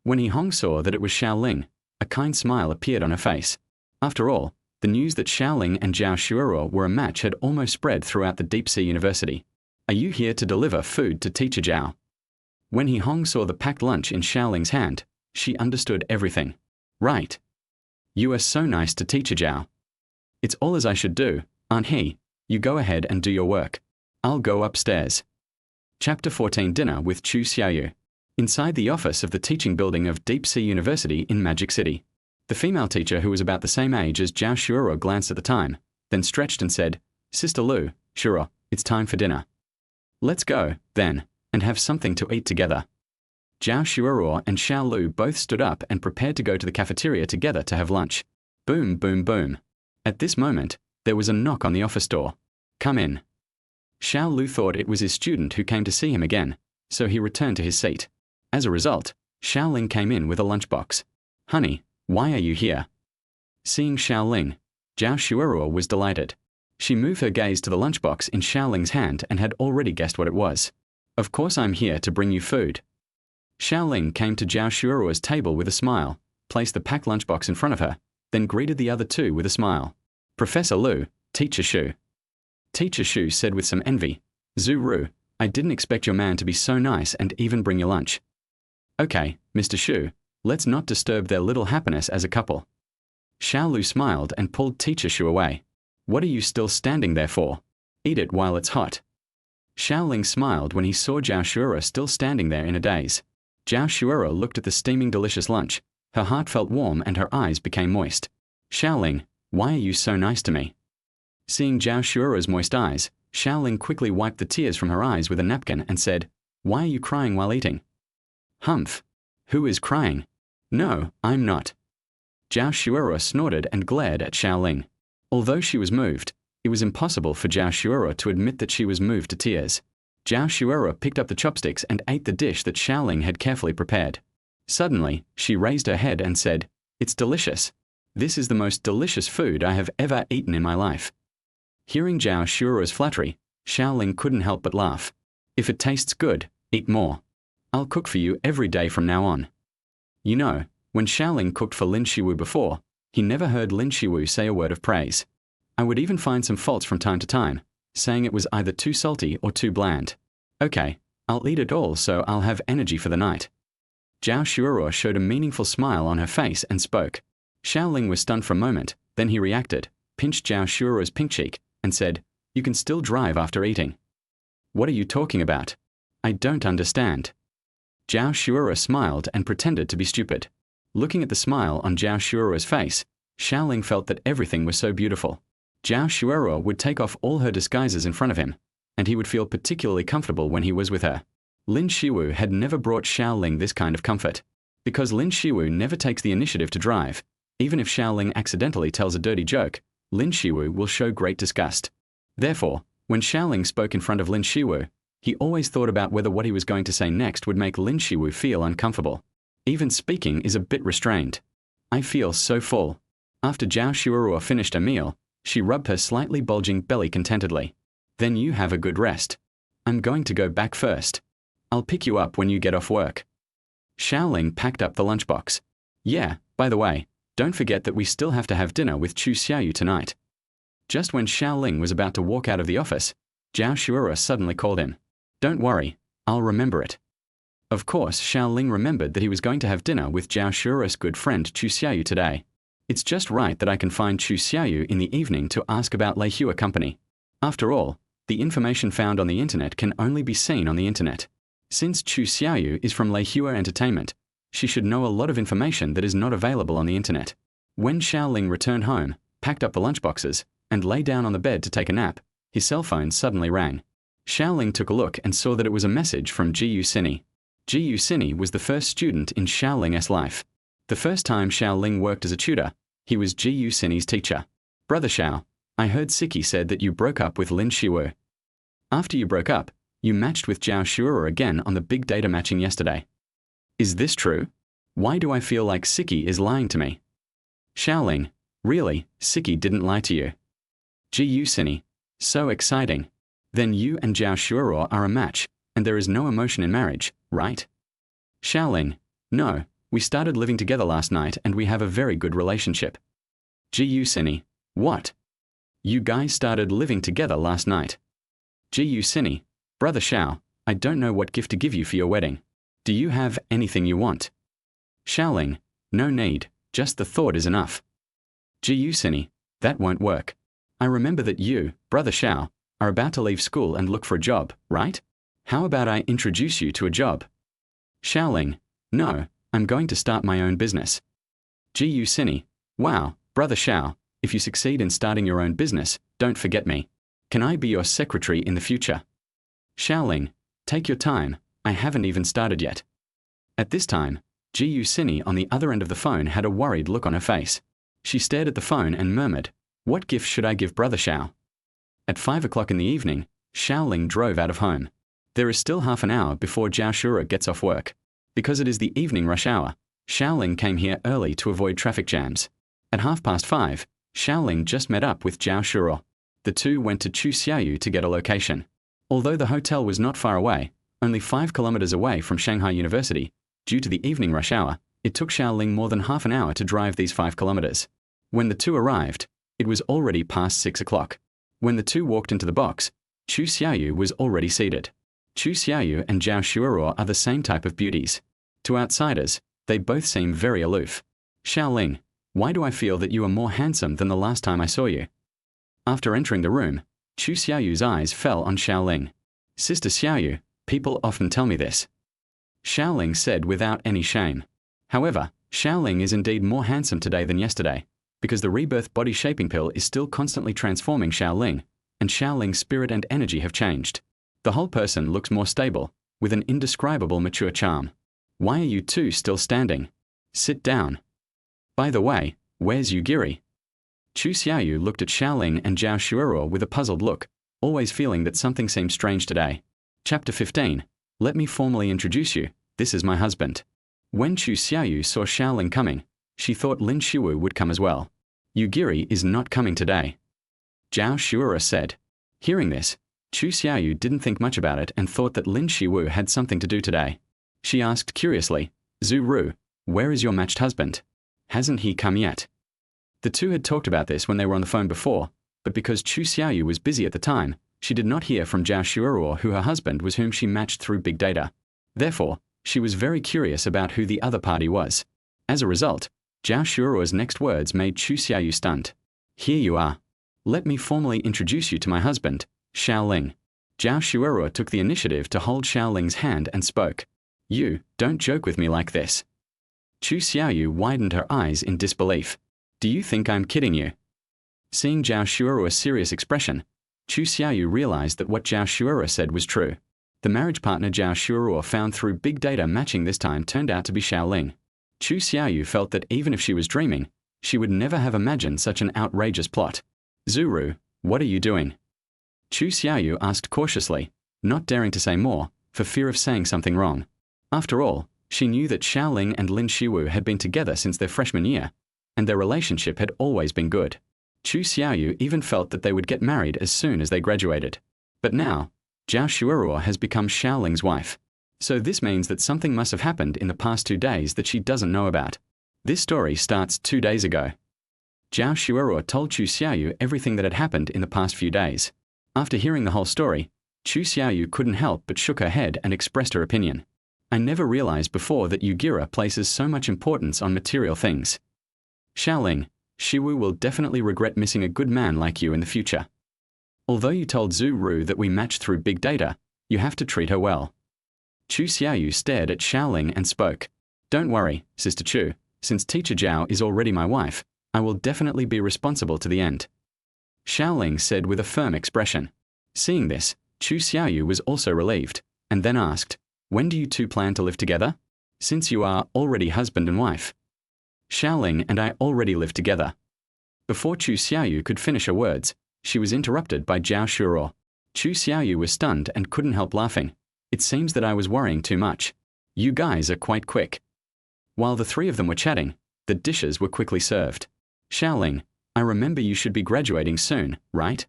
When He Hong saw that it was Xiao Ling, a kind smile appeared on her face. After all, the news that Xiao Ling and Zhao Xuerou were a match had almost spread throughout the Deep Sea University. Are you here to deliver food to Teacher Zhao? When He Hong saw the packed lunch in Xiao Ling's hand, she understood everything. Right. You are so nice to Teacher Zhao. It's all as I should do, Aunt He. You go ahead and do your work. I'll go upstairs. Chapter 14 Dinner with Chu Xiaoyu. Inside the office of the teaching building of Deep Sea University in Magic City. The female teacher, who was about the same age as Zhao Xuerou, glanced at the time, then stretched and said, Sister Lu, Xuerou, it's time for dinner. Let's go, then, and have something to eat together. Zhao Xuerou and Xiao Lu both stood up and prepared to go to the cafeteria together to have lunch. Boom, boom, boom. At this moment, there was a knock on the office door. Come in. Xiao Lu thought it was his student who came to see him again, so he returned to his seat. As a result, Xiao Ling came in with a lunchbox. Honey, why are you here? Seeing Xiao Ling, Zhao Xuerou was delighted. She moved her gaze to the lunchbox in Xiao Ling's hand and had already guessed what it was. Of course I'm here to bring you food. Xiao Ling came to Zhao Xuerou's table with a smile, placed the packed lunchbox in front of her, then greeted the other 2 with a smile. Professor Lu, Teacher Xu. Teacher Xu said with some envy, Zhu Ru, I didn't expect your man to be so nice and even bring you lunch. Okay, Mr. Xu, let's not disturb their little happiness as a couple. Xiao Lu smiled and pulled Teacher Xu away. What are you still standing there for? Eat it while it's hot. Xiao Ling smiled when he saw Zhao Xuerou still standing there in a daze. Zhao Xuerou looked at the steaming delicious lunch. Her heart felt warm and her eyes became moist. Xiao Ling, why are you so nice to me? Seeing Zhao Xuerou's moist eyes, Xiao Ling quickly wiped the tears from her eyes with a napkin and said, Why are you crying while eating? Humph. Who is crying? No, I'm not. Zhao Xuerou snorted and glared at Xiao Ling. Although she was moved, it was impossible for Zhao Xuerou to admit that she was moved to tears. Zhao Xuerou picked up the chopsticks and ate the dish that Xiao Ling had carefully prepared. Suddenly, she raised her head and said, It's delicious. This is the most delicious food I have ever eaten in my life. Hearing Zhao Xuerou's flattery, Xiao Ling couldn't help but laugh. If it tastes good, eat more. I'll cook for you every day from now on. You know, when Xiao Ling cooked for Lin Shiwu before, he never heard Lin Shiwu say a word of praise. I would even find some faults from time to time, saying it was either too salty or too bland. Okay, I'll eat it all so I'll have energy for the night. Zhao Xuerou showed a meaningful smile on her face and spoke. Xiao Ling was stunned for a moment, then he reacted, pinched Zhao Xuerou's pink cheek, and said, "You can still drive after eating." "What are you talking about? I don't understand." Zhao Xuerou smiled and pretended to be stupid. Looking at the smile on Zhao Xuerou's face, Xiao Ling felt that everything was so beautiful. Zhao Xuerou would take off all her disguises in front of him, and he would feel particularly comfortable when he was with her. Lin Shiwu had never brought Xiao Ling this kind of comfort. Because Lin Shiwu never takes the initiative to drive, even if Xiao Ling accidentally tells a dirty joke, Lin Shiwu will show great disgust. Therefore, when Xiao Ling spoke in front of Lin Shiwu, he always thought about whether what he was going to say next would make Lin Shiwu feel uncomfortable. Even speaking is a bit restrained. "I feel so full." After Zhao Xuerou finished her meal, she rubbed her slightly bulging belly contentedly. "Then you have a good rest. I'm going to go back first. I'll pick you up when you get off work." Xiao Ling packed up the lunchbox. "Yeah, by the way, don't forget that we still have to have dinner with Chu Xiaoyu tonight." Just when Xiao Ling was about to walk out of the office, Zhao Xuerou suddenly called him. "Don't worry, I'll remember it." Of course, Xiao Ling remembered that he was going to have dinner with Zhao Xuerou's good friend Chu Xiaoyu today. It's just right that I can find Chu Xiaoyu in the evening to ask about Leihua Company. After all, the information found on the internet can only be seen on the internet. Since Chu Xiaoyu is from Leihua Entertainment, she should know a lot of information that is not available on the internet. When Xiao Ling returned home, packed up the lunchboxes, and lay down on the bed to take a nap, his cell phone suddenly rang. Xiao Ling took a look and saw that it was a message from Gu Sini. Gu Sini was the first student in Xiao Ling's life. The first time Xiao Ling worked as a tutor, he was Gu Sini's teacher. "Brother Xiao, I heard Siki said that you broke up with Lin Shiwu. After you broke up, you matched with Zhao Xuerou again on the big data matching yesterday. Is this true? Why do I feel like Siki is lying to me?" Xiao Ling, "Really, Siki didn't lie to you." Gu Sini, "So exciting. Then you and Zhao Xuerou are a match, and there is no emotion in marriage, right?" Xiao Ling, "No, we started living together last night and we have a very good relationship." Gu Sini, "What? You guys started living together last night?" Gu Sini, "Brother Xiao, I don't know what gift to give you for your wedding. Do you have anything you want?" Xiao Ling, "No need, just the thought is enough." Gu Sini, "That won't work. I remember that you, Brother Xiao, are about to leave school and look for a job, right? How about I introduce you to a job?" Xiao Ling, "No, I'm going to start my own business." Gu Sini, "Wow, Brother Xiao, if you succeed in starting your own business, don't forget me. Can I be your secretary in the future?" Xiao Ling, "Take your time, I haven't even started yet." At this time, Gu Sini on the other end of the phone had a worried look on her face. She stared at the phone and murmured, "What gift should I give Brother Xiao?" At 5 o'clock in the evening, Xiao Ling drove out of home. There is still half an hour before Zhao Xuerou gets off work. Because it is the evening rush hour, Xiao Ling came here early to avoid traffic jams. At 5:30, Xiao Ling just met up with Zhao Xuerou. The two went to Chu Xiaoyu to get a location. Although the hotel was not far away, only 5 kilometers away from Shanghai University, due to the evening rush hour, it took Xiao Ling more than half an hour to drive these 5 kilometers. When the two arrived, it was already past 6 o'clock. When the two walked into the box, Chu Xiaoyu was already seated. Chu Xiaoyu and Zhao Xuerou are the same type of beauties. To outsiders, they both seem very aloof. "Xiao Ling, why do I feel that you are more handsome than the last time I saw you?" After entering the room, Chu Xiaoyu's eyes fell on Xiao Ling. "Sister Xiaoyu, people often tell me this." Xiao Ling said without any shame. However, Xiao Ling is indeed more handsome today than yesterday, because the rebirth body shaping pill is still constantly transforming Xiao Ling, and Xiao Ling's spirit and energy have changed. The whole person looks more stable, with an indescribable mature charm. "Why are you two still standing? Sit down. By the way, where's Yugiri?" Chu Xiaoyu looked at Xiao Ling and Zhao Xuerou with a puzzled look, always feeling that something seemed strange today. Chapter 15. Let me formally introduce you. This is my husband. When Chu Xiaoyu saw Xiao Ling coming, She thought Lin Xiwu would come as well. Yugiri is not coming today, Zhao Xuerou said. Hearing this, Chu Xiaoyu didn't think much about it and thought that Lin Xiwu had something to do today. She asked curiously, Zhu Ru, where is your matched husband? Hasn't he come yet? The two had talked about this when they were on the phone before, but because Chu Xiaoyu was busy at the time, she did not hear from Zhao Xuerou who her husband was whom she matched through big data. Therefore, she was very curious about who the other party was. As a result, Zhao Xuerou's next words made Chu Xiaoyu stunned. Here you are. Let me formally introduce you to my husband, Xiao Ling. Zhao Xuerou took the initiative to hold Xiao Ling's hand and spoke. You, don't joke with me like this. Chu Xiaoyu widened her eyes in disbelief. Do you think I'm kidding you? Seeing Zhao Xuerou's serious expression, Chu Xiaoyu realized that what Zhao Xuerou said was true. The marriage partner Zhao Xuerou found through big data matching this time turned out to be Xiao Ling. Chu Xiaoyu felt that even if she was dreaming, she would never have imagined such an outrageous plot. Zhu Ru, what are you doing? Chu Xiaoyu asked cautiously, not daring to say more, for fear of saying something wrong. After all, she knew that Xiao Ling and Lin Xiwu had been together since their freshman year, and their relationship had always been good. Chu Xiaoyu even felt that they would get married as soon as they graduated. But now, Zhao Xuerou has become Xiao Ling's wife. So this means that something must have happened in the past 2 days that she doesn't know about. This story starts 2 days ago. Zhao Xuerou told Chu Xiaoyu everything that had happened in the past few days. After hearing the whole story, Chu Xiaoyu couldn't help but shook her head and expressed her opinion. I never realized before that Yugira places so much importance on material things. Xiao Ling, Xiwu will definitely regret missing a good man like you in the future. Although you told Zhu Ru that we matched through big data, you have to treat her well. Chu Xiaoyu stared at Xiao Ling and spoke. Don't worry, Sister Chu, since Teacher Zhao is already my wife, I will definitely be responsible to the end. Xiao Ling said with a firm expression. Seeing this, Chu Xiaoyu was also relieved, and then asked, when do you two plan to live together? Since you are already husband and wife. Xiao Ling and I already live together. Before Chu Xiaoyu could finish her words, she was interrupted by Zhao Xuerou. Chu Xiaoyu was stunned and couldn't help laughing. It seems that I was worrying too much. You guys are quite quick. While the three of them were chatting, the dishes were quickly served. Xiao Ling, I remember you should be graduating soon, right?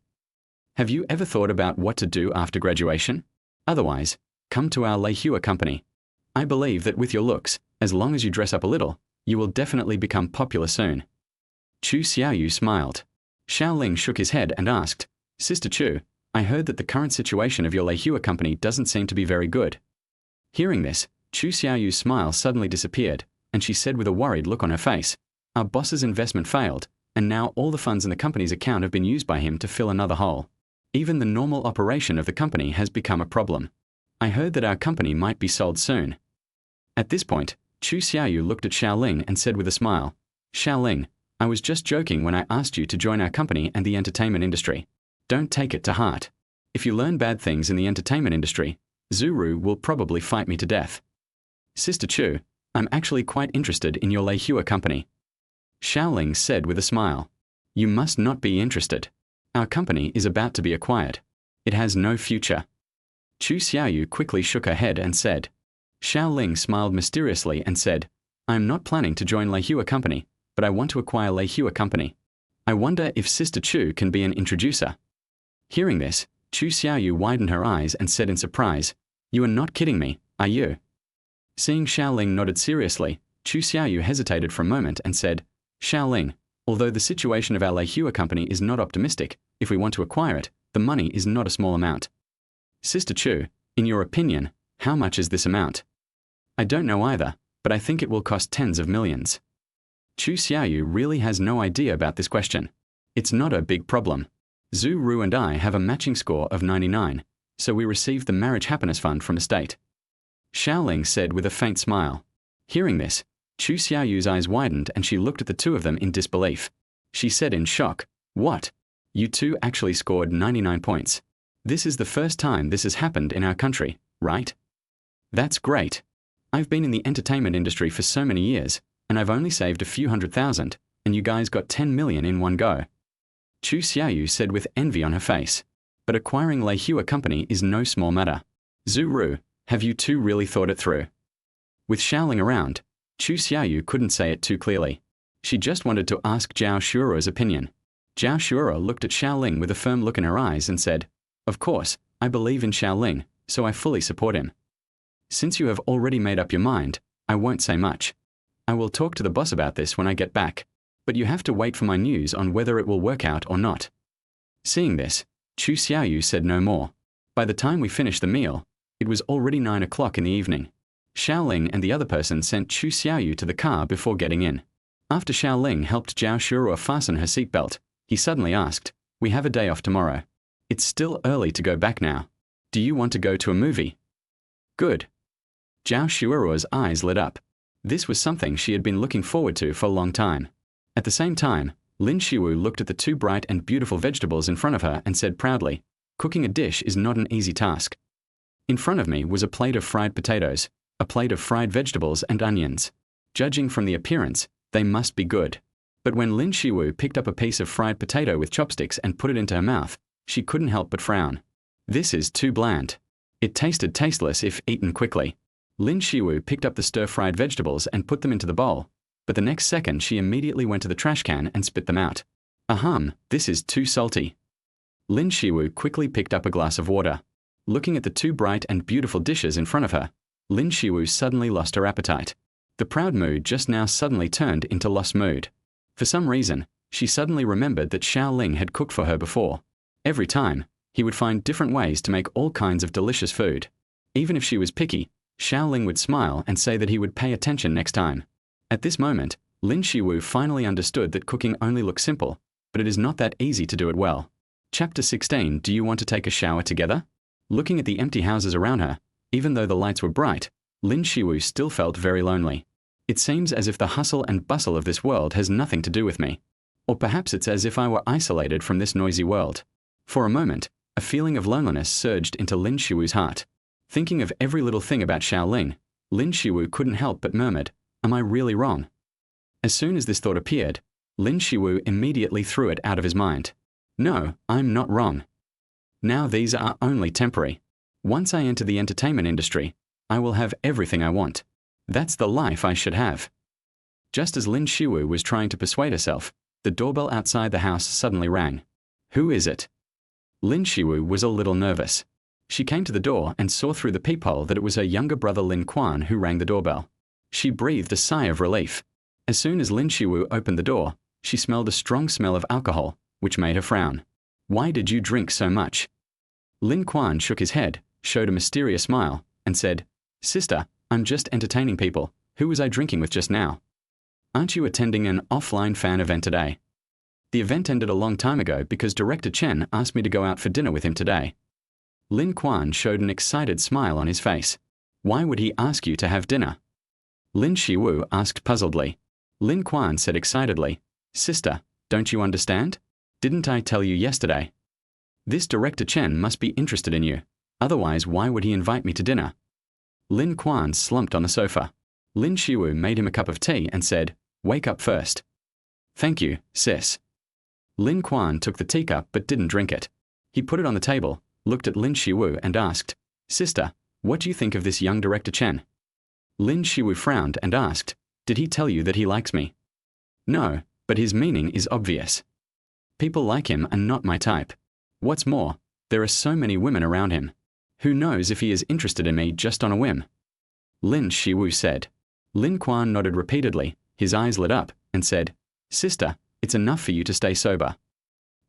Have you ever thought about what to do after graduation? Otherwise, come to our Leihua company. I believe that with your looks, as long as you dress up a little, you will definitely become popular soon. Chu Xiaoyu smiled. Xiao Ling shook his head and asked, Sister Chu, I heard that the current situation of your Leihua company doesn't seem to be very good. Hearing this, Chu Xiaoyu's smile suddenly disappeared, and she said with a worried look on her face, our boss's investment failed, and now all the funds in the company's account have been used by him to fill another hole. Even the normal operation of the company has become a problem. I heard that our company might be sold soon. At this point, Chu Xiaoyu looked at Xiao Ling and said with a smile, Xiao Ling, I was just joking when I asked you to join our company and the entertainment industry. Don't take it to heart. If you learn bad things in the entertainment industry, Zhu Ru will probably fight me to death. Sister Chu, I'm actually quite interested in your Leihua company. Xiao Ling said with a smile. You must not be interested. Our company is about to be acquired. It has no future. Chu Xiaoyu quickly shook her head and said. Xiao Ling smiled mysteriously and said, I am not planning to join Leihua company, but I want to acquire Leihua company. I wonder if Sister Chu can be an introducer. Hearing this, Chu Xiaoyu widened her eyes and said in surprise, You are not kidding me, are you? Seeing Xiao Ling nodded seriously, Chu Xiaoyu hesitated for a moment and said, Xiao Ling, although the situation of our Leihua company is not optimistic, if we want to acquire it, the money is not a small amount. Sister Chu, in your opinion, how much is this amount? I don't know either, but I think it will cost tens of millions. Chu Xiaoyu really has no idea about this question. It's not a big problem. Zhu Ru and I have a matching score of 99, so we received the Marriage Happiness Fund from the state. Xiao Ling said with a faint smile. Hearing this, Chu Xiaoyu's eyes widened and she looked at the two of them in disbelief. She said in shock, What? You two actually scored 99 points. This is the first time this has happened in our country, right? That's great. I've been in the entertainment industry for so many years, and I've only saved a few 100,000, and you guys got 10 million in one go. Chu Xiaoyu said with envy on her face. But acquiring Leihua company is no small matter. Zhu Ru, have you two really thought it through? With Xiao Ling around, Chu Xiaoyu couldn't say it too clearly. She just wanted to ask Zhao Xuerou's opinion. Zhao Xuerou looked at Xiao Ling with a firm look in her eyes and said, "Of course, I believe in Xiao Ling, so I fully support him. Since you have already made up your mind, I won't say much. I will talk to the boss about this when I get back, but you have to wait for my news on whether it will work out or not." Seeing this, Chu Xiaoyu said no more. By the time we finished the meal, it was already 9 o'clock in the evening. Xiao Ling and the other person sent Chu Xiaoyu to the car before getting in. After Xiao Ling helped Zhao Xuerou fasten her seatbelt, he suddenly asked, "We have a day off tomorrow. It's still early to go back now. Do you want to go to a movie?" "Good." Zhao Xuerou's eyes lit up. This was something she had been looking forward to for a long time. At the same time, Lin Shiwu looked at the two bright and beautiful vegetables in front of her and said proudly, "Cooking a dish is not an easy task." In front of me was a plate of fried potatoes, a plate of fried vegetables and onions. Judging from the appearance, they must be good. But when Lin Shiwu picked up a piece of fried potato with chopsticks and put it into her mouth, she couldn't help but frown. "This is too bland." It tasted tasteless if eaten quickly. Lin Shiwu picked up the stir-fried vegetables and put them into the bowl, but the next second she immediately went to the trash can and spit them out. "Ahem, this is too salty." Lin Shiwu quickly picked up a glass of water. Looking at the two bright and beautiful dishes in front of her, Lin Shiwu suddenly lost her appetite. The proud mood just now suddenly turned into lost mood. For some reason, she suddenly remembered that Xiao Ling had cooked for her before. Every time, he would find different ways to make all kinds of delicious food. Even if she was picky, Xiao Ling would smile and say that he would pay attention next time. At this moment, Lin Shiwu finally understood that cooking only looks simple, but it is not that easy to do it well. Chapter 16. Do you want to take a shower together? Looking at the empty houses around her, even though the lights were bright, Lin Shiwu still felt very lonely. It seems as if the hustle and bustle of this world has nothing to do with me. Or perhaps it's as if I were isolated from this noisy world. For a moment, a feeling of loneliness surged into Lin Shiwu's heart. Thinking of every little thing about Xiao Ling, Lin Shiwu couldn't help but murmured, "Am I really wrong?" As soon as this thought appeared, Lin Shiwu immediately threw it out of his mind. "No, I'm not wrong. Now these are only temporary. Once I enter the entertainment industry, I will have everything I want. That's the life I should have." Just as Lin Shiwu was trying to persuade herself, the doorbell outside the house suddenly rang. "Who is it?" Lin Shiwu was a little nervous. She came to the door and saw through the peephole that it was her younger brother Lin Quan who rang the doorbell. She breathed a sigh of relief. As soon as Lin Shiwu opened the door, she smelled a strong smell of alcohol, which made her frown. "Why did you drink so much?" Lin Quan shook his head, showed a mysterious smile, and said, "Sister, I'm just entertaining people. Who was I drinking with just now?" "Aren't you attending an offline fan event today?" "The event ended a long time ago because Director Chen asked me to go out for dinner with him today." Lin Quan showed an excited smile on his face. "Why would he ask you to have dinner?" Lin Shiwu asked puzzledly. Lin Quan said excitedly, "Sister, don't you understand? Didn't I tell you yesterday? This Director Chen must be interested in you. Otherwise, why would he invite me to dinner?" Lin Quan slumped on the sofa. Lin Shiwu made him a cup of tea and said, "Wake up first." "Thank you, sis." Lin Quan took the teacup but didn't drink it. He put it on the table, looked at Lin Shiwu and asked, "Sister, what do you think of this young Director Chen?" Lin Shiwu frowned and asked, "Did he tell you that he likes me?" "No, but his meaning is obvious. People like him are not my type. What's more, there are so many women around him. Who knows if he is interested in me just on a whim?" Lin Shiwu said. Lin Quan nodded repeatedly, his eyes lit up, and said, "Sister, it's enough for you to stay sober.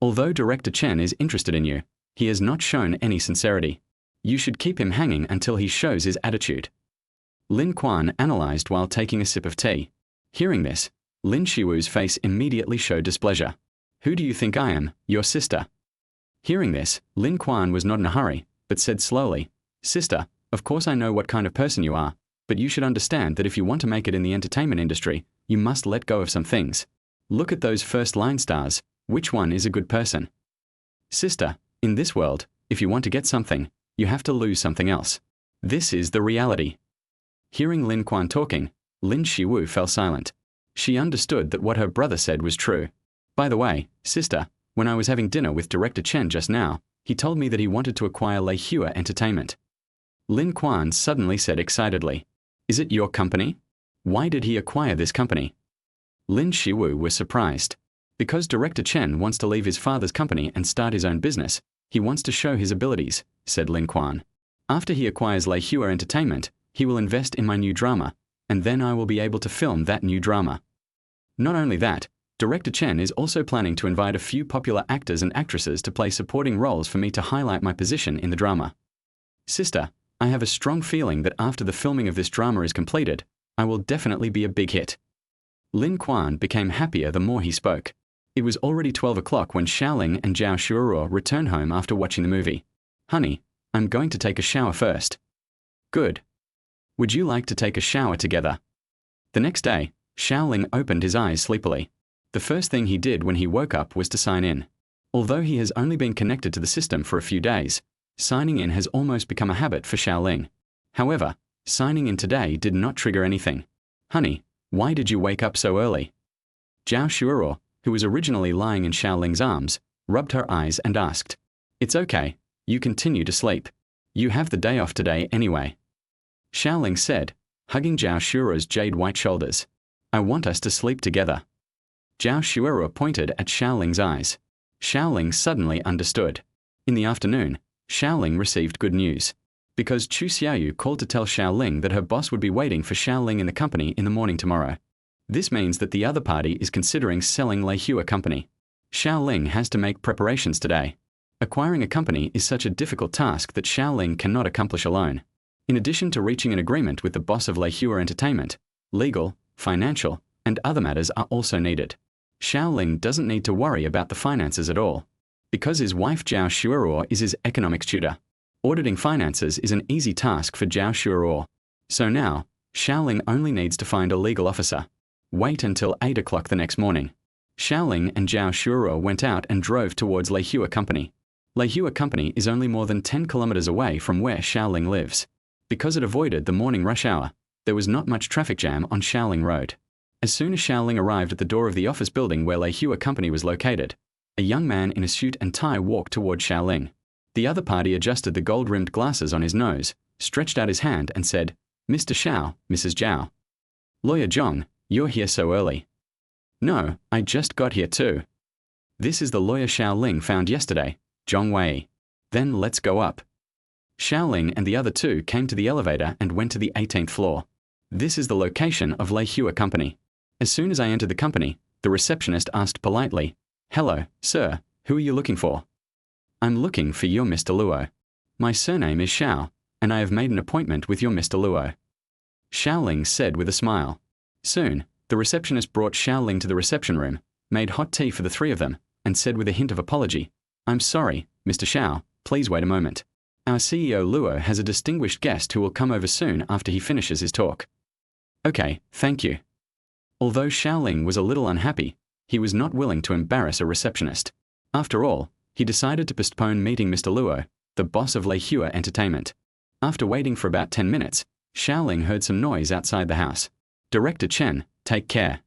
Although Director Chen is interested in you, he has not shown any sincerity. You should keep him hanging until he shows his attitude." Lin Quan analyzed while taking a sip of tea. Hearing this, Lin Shiwu's face immediately showed displeasure. "Who do you think I am, your sister?" Hearing this, Lin Quan was not in a hurry, but said slowly, "Sister, of course I know what kind of person you are, but you should understand that if you want to make it in the entertainment industry, you must let go of some things. Look at those first-line stars. Which one is a good person? Sister, in this world, if you want to get something, you have to lose something else. This is the reality." Hearing Lin Quan talking, Lin Shiwu fell silent. She understood that what her brother said was true. "By the way, sister, when I was having dinner with Director Chen just now, he told me that he wanted to acquire Lei Hua Entertainment." Lin Quan suddenly said excitedly, "Is it your company? Why did he acquire this company?" Lin Shiwu was surprised. Because Director Chen wants to leave his father's company and start his own business, he wants to show his abilities, said Lin Quan. After he acquires Lei Hua Entertainment, he will invest in my new drama, and then I will be able to film that new drama. Not only that, Director Chen is also planning to invite a few popular actors and actresses to play supporting roles for me to highlight my position in the drama. Sister, I have a strong feeling that after the filming of this drama is completed, I will definitely be a big hit. Lin Quan became happier the more he spoke. It was already 12 o'clock when Xiao Ling and Zhao Xuerou returned home after watching the movie. Honey, I'm going to take a shower first. Good. Would you like to take a shower together? The next day, Xiao Ling opened his eyes sleepily. The first thing he did when he woke up was to sign in. Although he has only been connected to the system for a few days, signing in has almost become a habit for Xiao Ling. However, signing in today did not trigger anything. Honey, why did you wake up so early? Zhao Xuerou, who was originally lying in Xiao Ling's arms, rubbed her eyes and asked, It's okay, you continue to sleep. You have the day off today anyway. Xiao Ling said, hugging Zhao Xuerou's jade white shoulders. I want us to sleep together. Zhao Xuerou pointed at Xiao Ling's eyes. Xiao Ling suddenly understood. In the afternoon, Xiao Ling received good news. Because Chu Xiaoyu called to tell Xiao Ling that her boss would be waiting for Xiao Ling in the company in the morning tomorrow. This means that the other party is considering selling Lei Hua Company. Xiao Ling has to make preparations today. Acquiring a company is such a difficult task that Xiao Ling cannot accomplish alone. In addition to reaching an agreement with the boss of Lei Hua Entertainment, legal, financial, and other matters are also needed. Xiao Ling doesn't need to worry about the finances at all. Because his wife Zhao Xuerou is his economics tutor. Auditing finances is an easy task for Zhao Xuerou. So now, Xiao Ling only needs to find a legal officer. Wait until 8 o'clock the next morning. Xiao Ling and Zhao Xuerou went out and drove towards Lei Hua Company. Lei Hua Company is only more than 10 kilometers away from where Xiao Ling lives. Because it avoided the morning rush hour, there was not much traffic jam on Xiao Ling Road. As soon as Xiao Ling arrived at the door of the office building where Lei Hua Company was located, a young man in a suit and tie walked toward Xiao Ling. The other party adjusted the gold-rimmed glasses on his nose, stretched out his hand and said, Mr. Xiao, Mrs. Zhao. Lawyer Zhong, you're here so early. No, I just got here too. This is the lawyer Xiao Ling found yesterday, Zhong Wei. Then let's go up. Xiao Ling and the other two came to the elevator and went to the 18th floor. This is the location of Lei Hua Company. As soon as I entered the company, the receptionist asked politely, Hello, sir, who are you looking for? I'm looking for your Mr. Luo. My surname is Xiao, and I have made an appointment with your Mr. Luo. Xiao Ling said with a smile. Soon, the receptionist brought Xiao Ling to the reception room, made hot tea for the three of them, and said with a hint of apology, I'm sorry, Mr. Xiao, please wait a moment. Our CEO Luo has a distinguished guest who will come over soon after he finishes his talk. Okay, thank you. Although Xiao Ling was a little unhappy, he was not willing to embarrass a receptionist. After all, he decided to postpone meeting Mr. Luo, the boss of Lei Hua Entertainment. After waiting for about 10 minutes, Xiao Ling heard some noise outside the house. Director Chen, take care.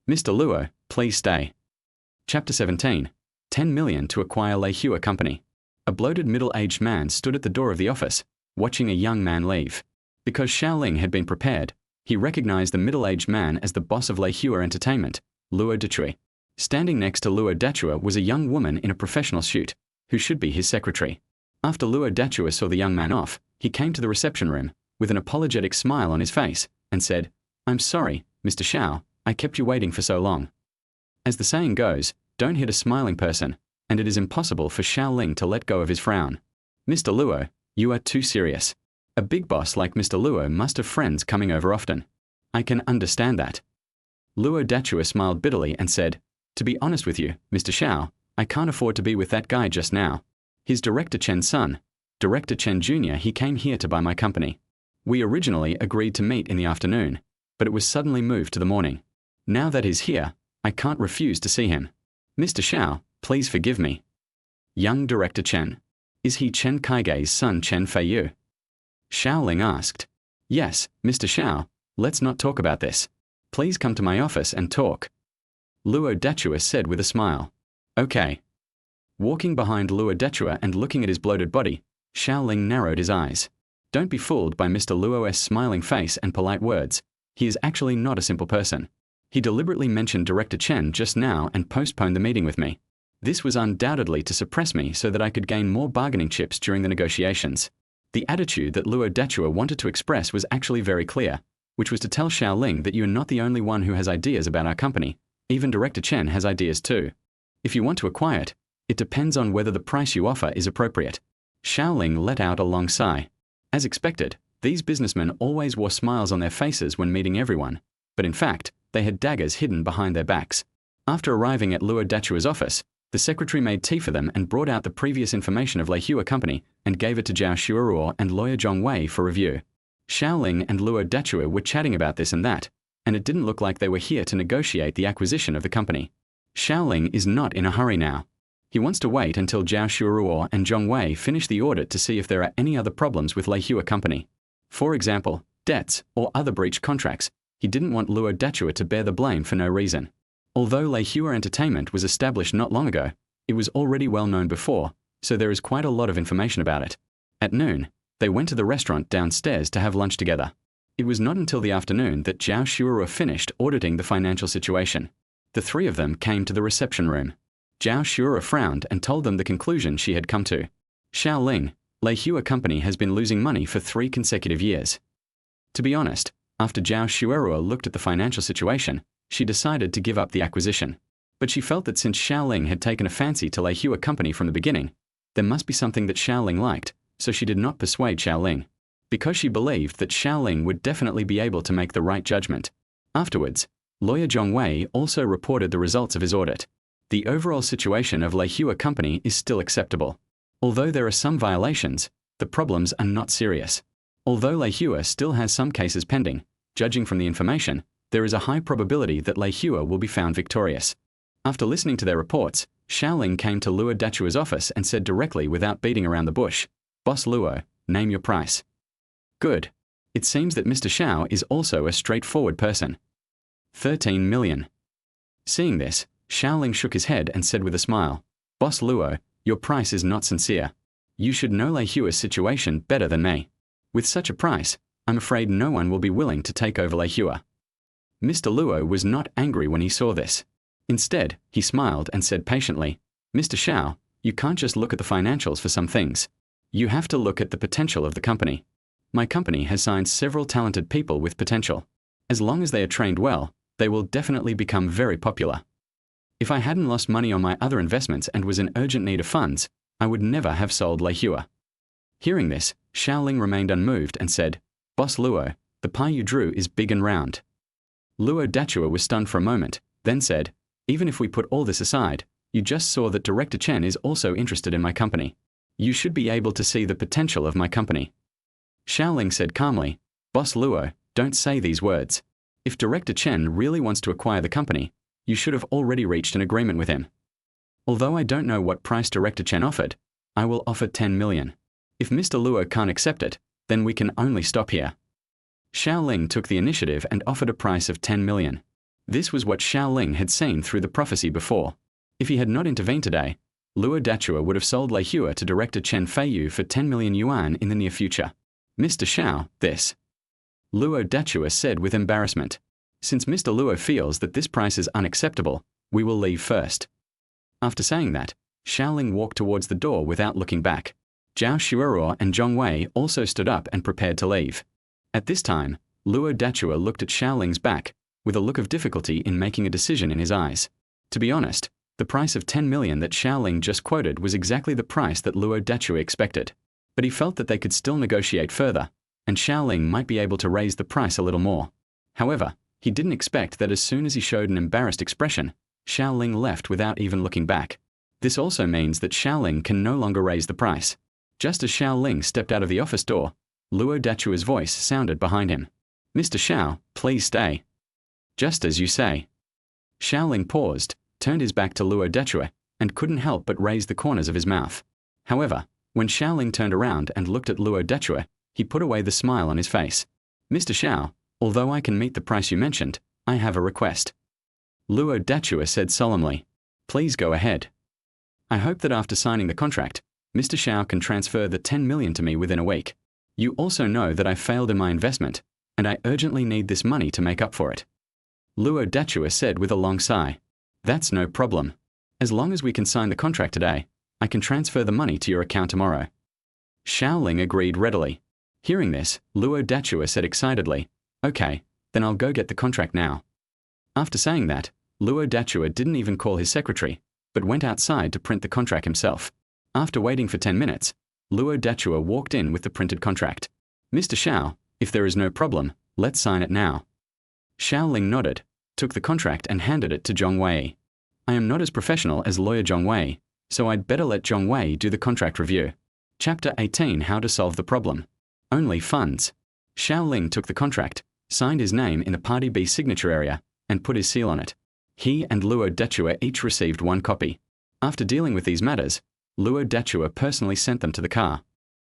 Mr. Luo, please stay. Chapter 17. 10 million to acquire Lei Hua Company. A bloated middle-aged man stood at the door of the office, watching a young man leave. Because Xiao Ling had been prepared, he recognized the middle-aged man as the boss of Lei Hua Entertainment, Luo Dachui. Standing next to Luo Dachui was a young woman in a professional suit, who should be his secretary. After Luo Dachui saw the young man off, he came to the reception room, with an apologetic smile on his face, and said, I'm sorry, Mr. Xiao, I kept you waiting for so long. As the saying goes, don't hit a smiling person, and it is impossible for Xiao Ling to let go of his frown. Mr. Luo, you are too serious. A big boss like Mr. Luo must have friends coming over often. I can understand that. Luo Dachui smiled bitterly and said, To be honest with you, Mr. Xiao, I can't afford to be with that guy just now. He's Director Chen's son. Director Chen Jr. He came here to buy my company. We originally agreed to meet in the afternoon, but it was suddenly moved to the morning. Now that he's here, I can't refuse to see him. Mr. Xiao, please forgive me. Young Director Chen. Is he Chen Kaigei's son Chen Feiyu? Xiao Ling asked. Yes, Mr. Xiao, let's not talk about this. Please come to my office and talk. Luo Dachui said with a smile. Okay. Walking behind Luo Dachui and looking at his bloated body, Xiao Ling narrowed his eyes. Don't be fooled by Mr. Luo's smiling face and polite words. He is actually not a simple person. He deliberately mentioned Director Chen just now and postponed the meeting with me. This was undoubtedly to suppress me so that I could gain more bargaining chips during the negotiations. The attitude that Luo Dachua wanted to express was actually very clear, which was to tell Xiao Ling that you are not the only one who has ideas about our company. Even Director Chen has ideas too. If you want to acquire it, it depends on whether the price you offer is appropriate. Xiao Ling let out a long sigh. As expected, these businessmen always wore smiles on their faces when meeting everyone, but in fact, they had daggers hidden behind their backs. After arriving at Luo Dachua's office, the secretary made tea for them and brought out the previous information of Leihua Company and gave it to Zhao Xuerou and lawyer Zhong Wei for review. Xiao Ling and Luo Dachua were chatting about this and that, and it didn't look like they were here to negotiate the acquisition of the company. Xiao Ling is not in a hurry now. He wants to wait until Zhao Xuerou and Zhong Wei finish the audit to see if there are any other problems with Leihua Company. For example, debts or other breached contracts. He didn't want Luo Dachua to bear the blame for no reason. Although Leihua Entertainment was established not long ago, it was already well known before, so there is quite a lot of information about it. At noon, they went to the restaurant downstairs to have lunch together. It was not until the afternoon that Zhao Xuerou finished auditing the financial situation. The three of them came to the reception room. Zhao Xuerou frowned and told them the conclusion she had come to. Xiao Ling, Leihua Company has been losing money for 3 consecutive years. To be honest, after Zhao Xuerou looked at the financial situation, she decided to give up the acquisition. But she felt that since Xiao Ling had taken a fancy to Leihua Company from the beginning, there must be something that Xiao Ling liked, so she did not persuade Xiao Ling, because she believed that Xiao Ling would definitely be able to make the right judgment. Afterwards, lawyer Zhong Wei also reported the results of his audit. The overall situation of Leihua Company is still acceptable. Although there are some violations, the problems are not serious. Although Leihua still has some cases pending, judging from the information, there is a high probability that Leihua will be found victorious. After listening to their reports, Xiao Ling came to Luo Dachua's office and said directly without beating around the bush, "Boss Luo, name your price." Good. It seems that Mr. Xiao is also a straightforward person. 13 million. Seeing this, Xiao Ling shook his head and said with a smile, "Boss Luo, your price is not sincere. You should know Leihua's situation better than me. With such a price, I'm afraid no one will be willing to take over Leihua." Mr. Luo was not angry when he saw this. Instead, he smiled and said patiently, "Mr. Xiao, you can't just look at the financials for some things. You have to look at the potential of the company. My company has signed several talented people with potential. As long as they are trained well, they will definitely become very popular. If I hadn't lost money on my other investments and was in urgent need of funds, I would never have sold Leihua." Hearing this, Xiao Ling remained unmoved and said, "Boss Luo, the pie you drew is big and round." Luo Dachua was stunned for a moment, then said, "Even if we put all this aside, you just saw that Director Chen is also interested in my company. You should be able to see the potential of my company." Xiao Ling said calmly, "Boss Luo, don't say these words. If Director Chen really wants to acquire the company, you should have already reached an agreement with him. Although I don't know what price Director Chen offered, I will offer 10 million. If Mr. Luo can't accept it, then we can only stop here." Xiao Ling took the initiative and offered a price of 10 million. This was what Xiao Ling had seen through the prophecy before. If he had not intervened today, Luo Dachua would have sold Leihua to Director Chen Feiyu for 10 million yuan in the near future. "Mr. Xiao, this." Luo Dachua said with embarrassment, "Since Mr. Luo feels that this price is unacceptable, we will leave first." After saying that, Xiao Ling walked towards the door without looking back. Zhao Xuerou and Zhong Wei also stood up and prepared to leave. At this time, Luo Dachua looked at Xiao Ling's back, with a look of difficulty in making a decision in his eyes. To be honest, the price of 10 million that Xiao Ling just quoted was exactly the price that Luo Dachua expected. But he felt that they could still negotiate further, and Xiao Ling might be able to raise the price a little more. However, he didn't expect that as soon as he showed an embarrassed expression, Xiao Ling left without even looking back. This also means that Xiao Ling can no longer raise the price. Just as Xiao Ling stepped out of the office door, Luo Dachua's voice sounded behind him. "Mr. Xiao, please stay." "Just as you say." Xiao Ling paused, turned his back to Luo Dachua, and couldn't help but raise the corners of his mouth. However, when Xiao Ling turned around and looked at Luo Dachua, he put away the smile on his face. "Mr. Xiao, although I can meet the price you mentioned, I have a request." Luo Dachua said solemnly, "Please go ahead. I hope that after signing the contract, Mr. Xiao can transfer the 10 million to me within a week. You also know that I failed in my investment, and I urgently need this money to make up for it." Luo Dachua said with a long sigh. That's no problem. As long as we can sign the contract today, I can transfer the money to your account tomorrow. Xiao Ling agreed readily. Hearing this, Luo Dachua said excitedly, Okay, then I'll go get the contract now. After saying that, Luo Dachua didn't even call his secretary, but went outside to print the contract himself. After waiting for 10 minutes, Luo Dachua walked in with the printed contract. Mr. Xiao, if there is no problem, let's sign it now. Xiao Ling nodded, took the contract and handed it to Zhong Wei. I am not as professional as lawyer Zhong Wei, so I'd better let Zhong Wei do the contract review. Chapter 18: How to Solve the Problem. Only funds. Xiao Ling took the contract, signed his name in the Party B signature area, and put his seal on it. He and Luo Dachua each received one copy. After dealing with these matters, Luo Dachua personally sent them to the car.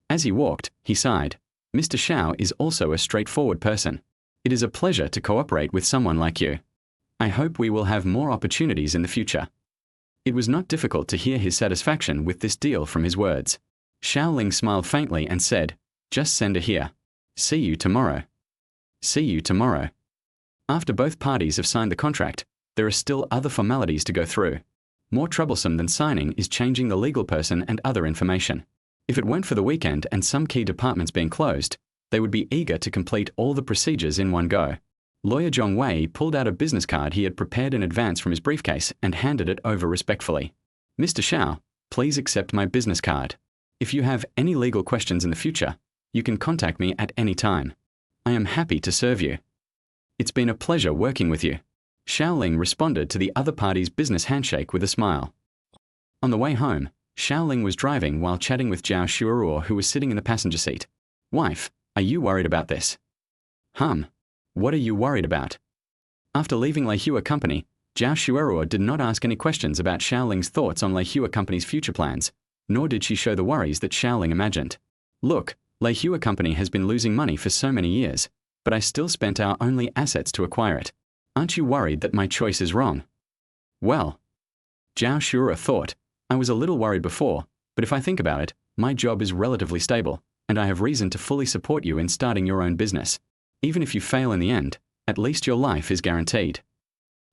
As he walked, he sighed. Mr. Xiao is also a straightforward person. It is a pleasure to cooperate with someone like you. I hope we will have more opportunities in the future. It was not difficult to hear his satisfaction with this deal from his words. Xiao Ling smiled faintly and said, Just send her here. See you tomorrow. See you tomorrow. After both parties have signed the contract, there are still other formalities to go through. More troublesome than signing is changing the legal person and other information. If it weren't for the weekend and some key departments being closed, they would be eager to complete all the procedures in one go. Lawyer Zhong Wei pulled out a business card he had prepared in advance from his briefcase and handed it over respectfully. Mr. Xiao, please accept my business card. If you have any legal questions in the future, you can contact me at any time. I am happy to serve you. It's been a pleasure working with you. Xiao Ling responded to the other party's business handshake with a smile. On the way home, Xiao Ling was driving while chatting with Zhao Xuerou, who was sitting in the passenger seat. Wife, are you worried about this? What are you worried about? After leaving Leihua Company, Zhao Xuerou did not ask any questions about Xiao Ling's thoughts on Leihua Company's future plans, nor did she show the worries that Xiao Ling imagined. Look, Leihua Company has been losing money for so many years, but I still spent our only assets to acquire it. Aren't you worried that my choice is wrong? Well, Zhao Xuerou thought, I was a little worried before, but if I think about it, my job is relatively stable, and I have reason to fully support you in starting your own business. Even if you fail in the end, at least your life is guaranteed.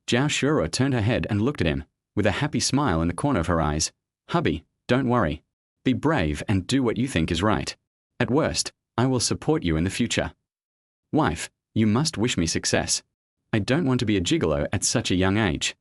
Zhao Xuerou turned her head and looked at him, with a happy smile in the corner of her eyes. Hubby, don't worry. Be brave and do what you think is right. At worst, I will support you in the future. Wife, you must wish me success. I don't want to be a gigolo at such a young age.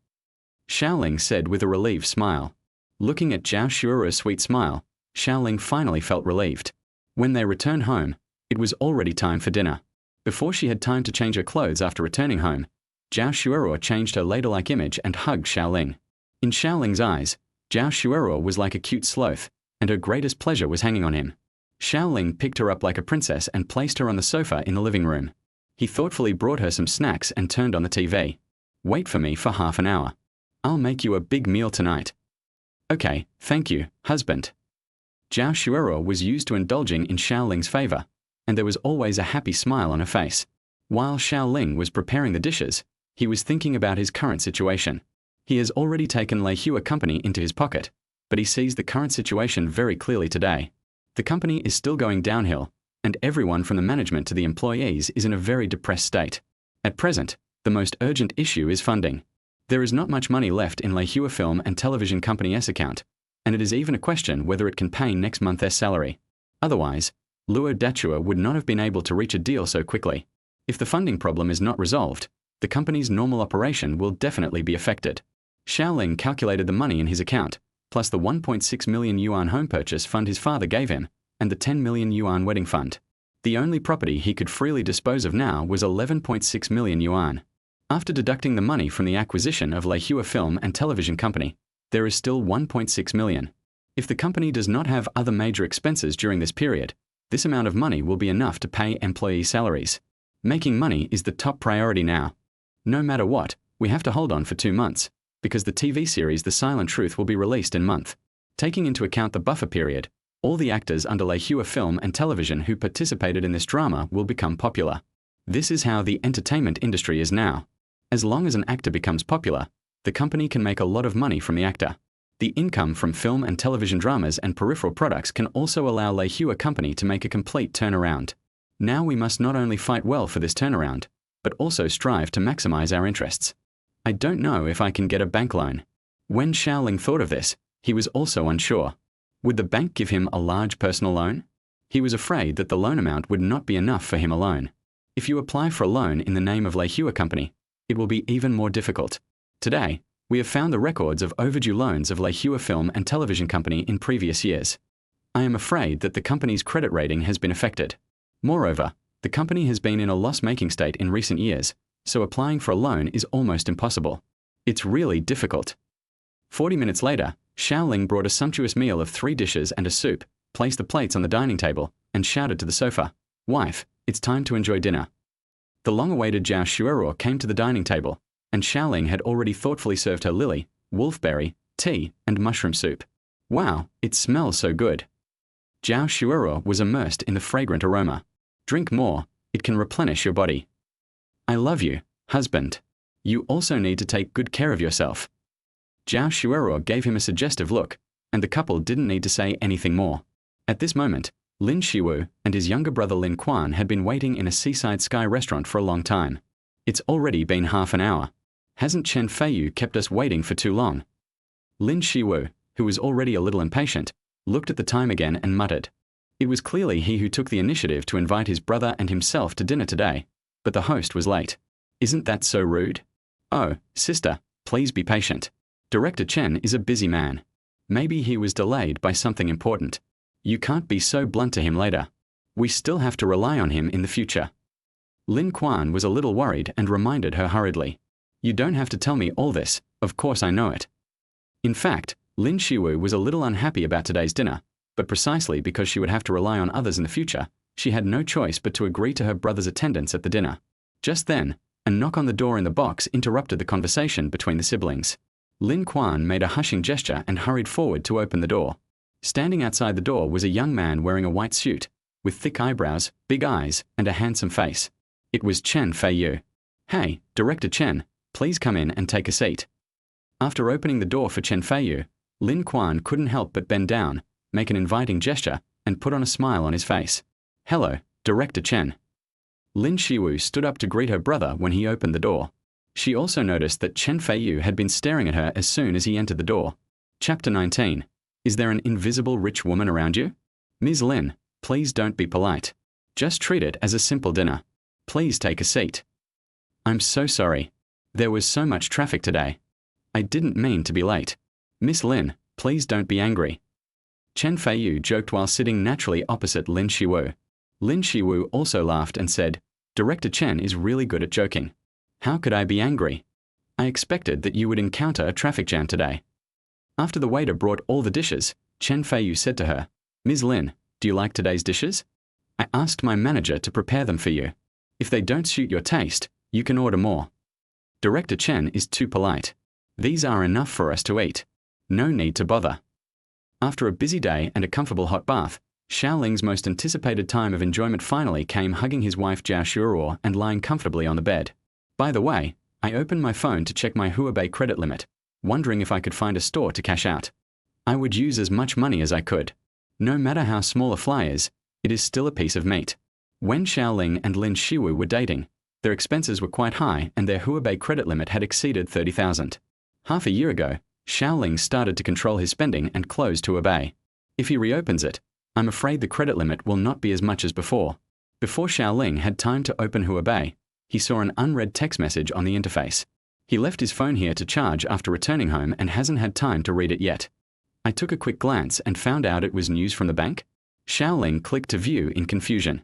Xiao Ling said with a relieved smile. Looking at Zhao Xuerou's sweet smile, Xiao Ling finally felt relieved. When they returned home, it was already time for dinner. Before she had time to change her clothes after returning home, Zhao Xuerou changed her ladle-like image and hugged Xiao Ling. In Xiao Ling's eyes, Zhao Xuerou was like a cute sloth, and her greatest pleasure was hanging on him. Xiao Ling picked her up like a princess and placed her on the sofa in the living room. He thoughtfully brought her some snacks and turned on the TV. Wait for me for half an hour. I'll make you a big meal tonight. Okay, thank you, husband. Zhao Xuerou was used to indulging in Xiao Ling's favor, and there was always a happy smile on her face. While Xiao Ling was preparing the dishes, he was thinking about his current situation. He has already taken Leihua Company into his pocket, but he sees the current situation very clearly today. The company is still going downhill, and everyone from the management to the employees is in a very depressed state. At present, the most urgent issue is funding. There is not much money left in Leihua Film and Television Company's account, and it is even a question whether it can pay next month's salary. Otherwise, Luo Dachua would not have been able to reach a deal so quickly. If the funding problem is not resolved, the company's normal operation will definitely be affected. Xiao Ling calculated the money in his account, plus the 1.6 million yuan home purchase fund his father gave him, and the 10 million yuan wedding fund. The only property he could freely dispose of now was 11.6 million yuan. After deducting the money from the acquisition of Leihua Film and Television Company, there is still 1.6 million. If the company does not have other major expenses during this period, this amount of money will be enough to pay employee salaries. Making money is the top priority now. No matter what, we have to hold on for 2 months, because the TV series The Silent Truth will be released in a month. Taking into account the buffer period, all the actors under Leihua Film and Television who participated in this drama will become popular. This is how the entertainment industry is now. As long as an actor becomes popular, the company can make a lot of money from the actor. The income from film and television dramas and peripheral products can also allow Leihua Company to make a complete turnaround. Now we must not only fight well for this turnaround, but also strive to maximize our interests. I don't know if I can get a bank loan. When Xiao Ling thought of this, he was also unsure. Would the bank give him a large personal loan? He was afraid that the loan amount would not be enough for him alone. If you apply for a loan in the name of Xiao Company, it will be even more difficult. Today, we have found the records of overdue loans of Xiao Film and Television Company in previous years. I am afraid that the company's credit rating has been affected. Moreover, the company has been in a loss-making state in recent years, so applying for a loan is almost impossible. It's really difficult. 40 minutes later, Xiao Ling brought a sumptuous meal of 3 dishes and a soup, placed the plates on the dining table, and shouted to the sofa, "Wife, it's time to enjoy dinner." The long-awaited Zhao Xuerou came to the dining table, and Xiao Ling had already thoughtfully served her lily, wolfberry, tea, and mushroom soup. Wow, it smells so good. Zhao Xuerou was immersed in the fragrant aroma. Drink more, it can replenish your body. I love you, husband. You also need to take good care of yourself. Zhao Xuerou gave him a suggestive look, and the couple didn't need to say anything more. At this moment, Lin Xiwu and his younger brother Lin Quan had been waiting in a seaside sky restaurant for a long time. It's already been half an hour. Hasn't Chen Feiyu kept us waiting for too long? Lin Xiwu, who was already a little impatient, looked at the time again and muttered. It was clearly he who took the initiative to invite his brother and himself to dinner today, but the host was late. Isn't that so rude? Oh, sister, please be patient. Director Chen is a busy man. Maybe he was delayed by something important. You can't be so blunt to him later. We still have to rely on him in the future. Lin Quan was a little worried and reminded her hurriedly. You don't have to tell me all this, of course I know it. In fact, Lin Xiwu was a little unhappy about today's dinner, but precisely because she would have to rely on others in the future, she had no choice but to agree to her brother's attendance at the dinner. Just then, a knock on the door in the box interrupted the conversation between the siblings. Lin Quan made a hushing gesture and hurried forward to open the door. Standing outside the door was a young man wearing a white suit, with thick eyebrows, big eyes, and a handsome face. It was Chen Feiyu. Hey, Director Chen, please come in and take a seat. After opening the door for Chen Feiyu, Lin Quan couldn't help but bend down, make an inviting gesture, and put on a smile on his face. Hello, Director Chen. Lin Xiwu stood up to greet her brother when he opened the door. She also noticed that Chen Feiyu had been staring at her as soon as he entered the door. Chapter 19. Is there an invisible rich woman around you? Ms. Lin, please don't be polite. Just treat it as a simple dinner. Please take a seat. I'm so sorry. There was so much traffic today. I didn't mean to be late. Miss Lin, please don't be angry. Chen Feiyu joked while sitting naturally opposite Lin Xiwu. Lin Xiwu also laughed and said, Director Chen is really good at joking. How could I be angry? I expected that you would encounter a traffic jam today. After the waiter brought all the dishes, Chen Feiyu said to her, Ms. Lin, do you like today's dishes? I asked my manager to prepare them for you. If they don't suit your taste, you can order more. Director Chen is too polite. These are enough for us to eat. No need to bother. After a busy day and a comfortable hot bath, Xiao Ling's most anticipated time of enjoyment finally came hugging his wife Zhao Xuerou and lying comfortably on the bed. By the way, I opened my phone to check my Huabei credit limit, wondering if I could find a store to cash out. I would use as much money as I could. No matter how small a fly is, it is still a piece of meat. When Xiao Ling and Lin Xiwu were dating, their expenses were quite high and their Huabei credit limit had exceeded 30,000. Half a year ago, Xiao Ling started to control his spending and closed Huabei. If he reopens it, I'm afraid the credit limit will not be as much as before. Before Xiao Ling had time to open Huabei, he saw an unread text message on the interface. He left his phone here to charge after returning home and hasn't had time to read it yet. I took a quick glance and found out it was news from the bank. Xiao Ling clicked to view in confusion.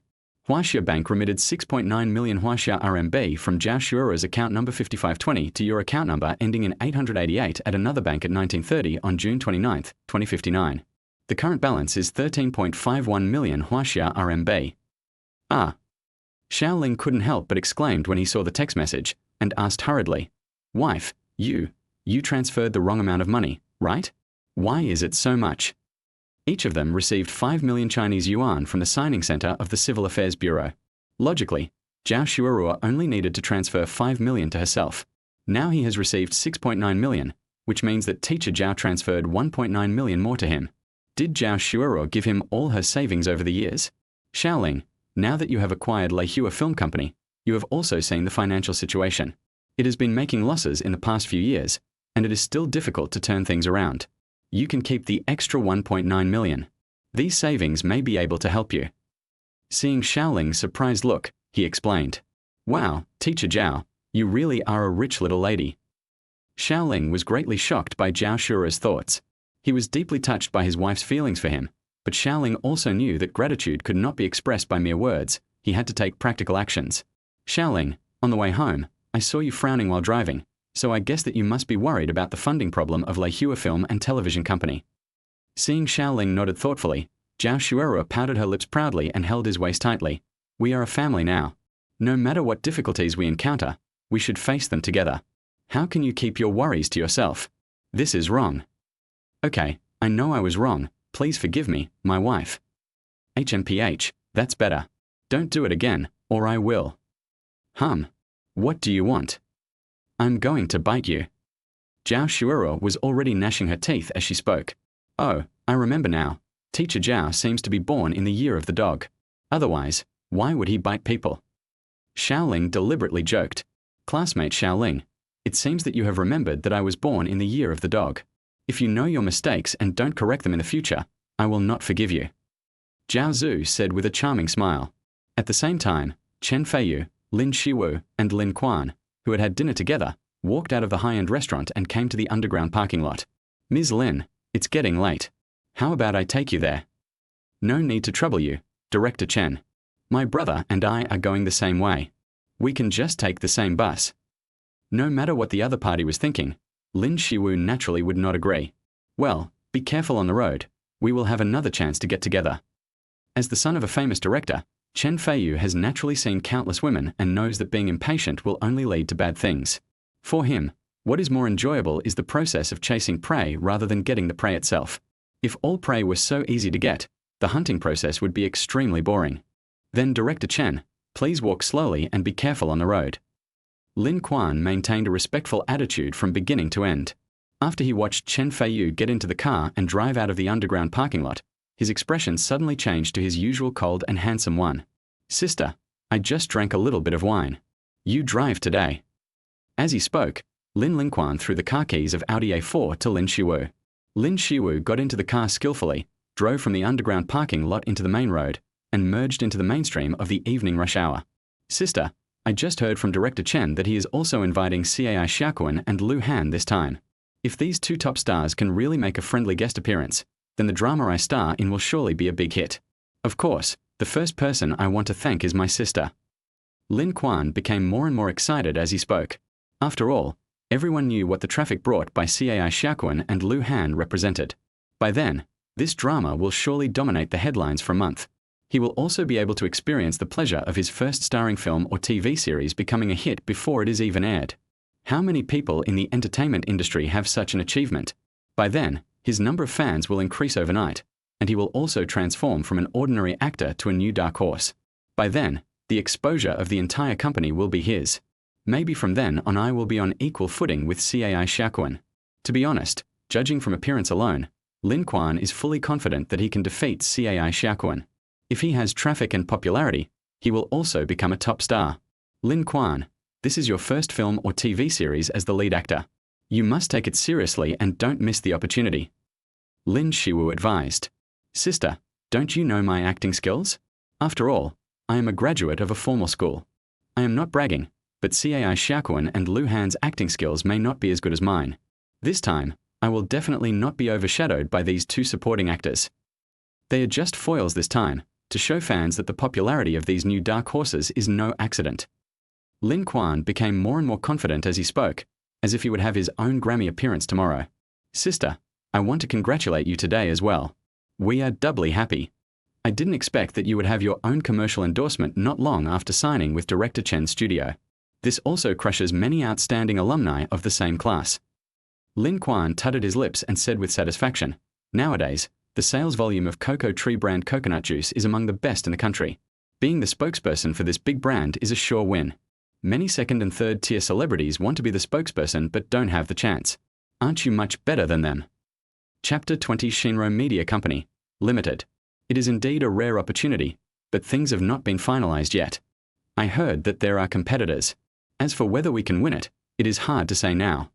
Huaxia Bank remitted 6.9 million Huaxia RMB from Zhao Xuerou's account number 5520 to your account number ending in 888 at another bank at 1930 on June 29, 2059. The current balance is 13.51 million Huaxia RMB. Ah. Xiao Ling couldn't help but exclaimed when he saw the text message, and asked hurriedly, Wife, you transferred the wrong amount of money, right? Why is it so much? Each of them received 5 million Chinese yuan from the signing center of the Civil Affairs Bureau. Logically, Zhao Xuerou only needed to transfer 5 million to herself. Now he has received 6.9 million, which means that teacher Zhao transferred 1.9 million more to him. Did Zhao Xuerou give him all her savings over the years? Xiao Ling, now that you have acquired Xiao Film Company, You have also seen the financial situation. It has been making losses in the past few years, and it is still difficult to turn things around. You can keep the extra 1.9 million. These savings may be able to help you. Seeing Xiao Ling's surprised look, he explained, "Wow, Teacher Zhao, you really are a rich little lady." Xiao Ling was greatly shocked by Zhao Xuerou's thoughts. He was deeply touched by his wife's feelings for him, but Xiao Ling also knew that gratitude could not be expressed by mere words. He had to take practical actions. "Xiao Ling, on the way home, I saw you frowning while driving, so I guess that you must be worried about the funding problem of Leihua Film and Television Company." Seeing Xiao Ling nodded thoughtfully, Zhao Xuerou pouted her lips proudly and held his waist tightly. "We are a family now. No matter what difficulties we encounter, we should face them together. How can you keep your worries to yourself? This is wrong." "Okay, I know I was wrong. Please forgive me, my wife." "HMPH, that's better. Don't do it again, or I will." What do you want?" "I'm going to bite you." Zhao Xuerou was already gnashing her teeth as she spoke. "Oh, I remember now. Teacher Zhao seems to be born in the year of the dog. Otherwise, why would he bite people?" Xiao Ling deliberately joked. "Classmate Xiao Ling, it seems that you have remembered that I was born in the year of the dog. If you know your mistakes and don't correct them in the future, I will not forgive you." Zhao Zhu said with a charming smile. At the same time, Chen Feiyu, Lin Shiwu, and Lin Quan, who had had dinner together, walked out of the high-end restaurant and came to the underground parking lot. "Ms. Lin, it's getting late. How about I take you there?" "No need to trouble you, Director Chen. My brother and I are going the same way. We can just take the same bus." No matter what the other party was thinking, Lin Shiwu naturally would not agree. "Well, be careful on the road. We will have another chance to get together." As the son of a famous director, Chen Feiyu has naturally seen countless women and knows that being impatient will only lead to bad things. For him, what is more enjoyable is the process of chasing prey rather than getting the prey itself. If all prey was so easy to get, the hunting process would be extremely boring. "Then Director Chen, please walk slowly and be careful on the road." Lin Quan maintained a respectful attitude from beginning to end. After he watched Chen Feiyu get into the car and drive out of the underground parking lot, his expression suddenly changed to his usual cold and handsome one. "Sister, I just drank a little bit of wine. You drive today." As he spoke, Lin Lingquan threw the car keys of Audi A4 to Lin Shiwu. Lin Shiwu got into the car skillfully, drove from the underground parking lot into the main road, and merged into the mainstream of the evening rush hour. "Sister, I just heard from Director Chen that he is also inviting Cai Xiaoquan and Lu Han this time. If these two top stars can really make a friendly guest appearance, then the drama I star in will surely be a big hit. Of course, the first person I want to thank is my sister." Lin Quan became more and more excited as he spoke. After all, everyone knew what the traffic brought by Cai Xiaoquan and Lu Han represented. By then, this drama will surely dominate the headlines for a month. He will also be able to experience the pleasure of his first starring film or TV series becoming a hit before it is even aired. How many people in the entertainment industry have such an achievement? By then, his number of fans will increase overnight, and he will also transform from an ordinary actor to a new dark horse. By then, the exposure of the entire company will be his. Maybe from then on I will be on equal footing with Cai Xiaoquan. To be honest, judging from appearance alone, Lin Quan is fully confident that he can defeat Cai Xiaoquan. If he has traffic and popularity, he will also become a top star. Lin Quan, this is your first film or TV series as the lead actor. You must take it seriously and don't miss the opportunity." Lin Shiwu advised. "Sister, don't you know my acting skills? After all, I am a graduate of a formal school. I am not bragging, but Cai Xiaoquan and Lu Han's acting skills may not be as good as mine. This time, I will definitely not be overshadowed by these two supporting actors. They are just foils this time, to show fans that the popularity of these new dark horses is no accident." Lin Quan became more and more confident as he spoke, as if he would have his own Grammy appearance tomorrow. "Sister, I want to congratulate you today as well. We are doubly happy. I didn't expect that you would have your own commercial endorsement not long after signing with Director Chen's studio. This also crushes many outstanding alumni of the same class." Lin Quan tutted his lips and said with satisfaction, "Nowadays, the sales volume of Cocoa Tree brand coconut juice is among the best in the country. Being the spokesperson for this big brand is a sure win. Many second and third tier celebrities want to be the spokesperson but don't have the chance. Aren't you much better than them?" Chapter 20 Shinro Media Company, Limited. It is indeed a rare opportunity, but things have not been finalized yet. I heard that there are competitors. As for whether we can win it, it is hard to say now.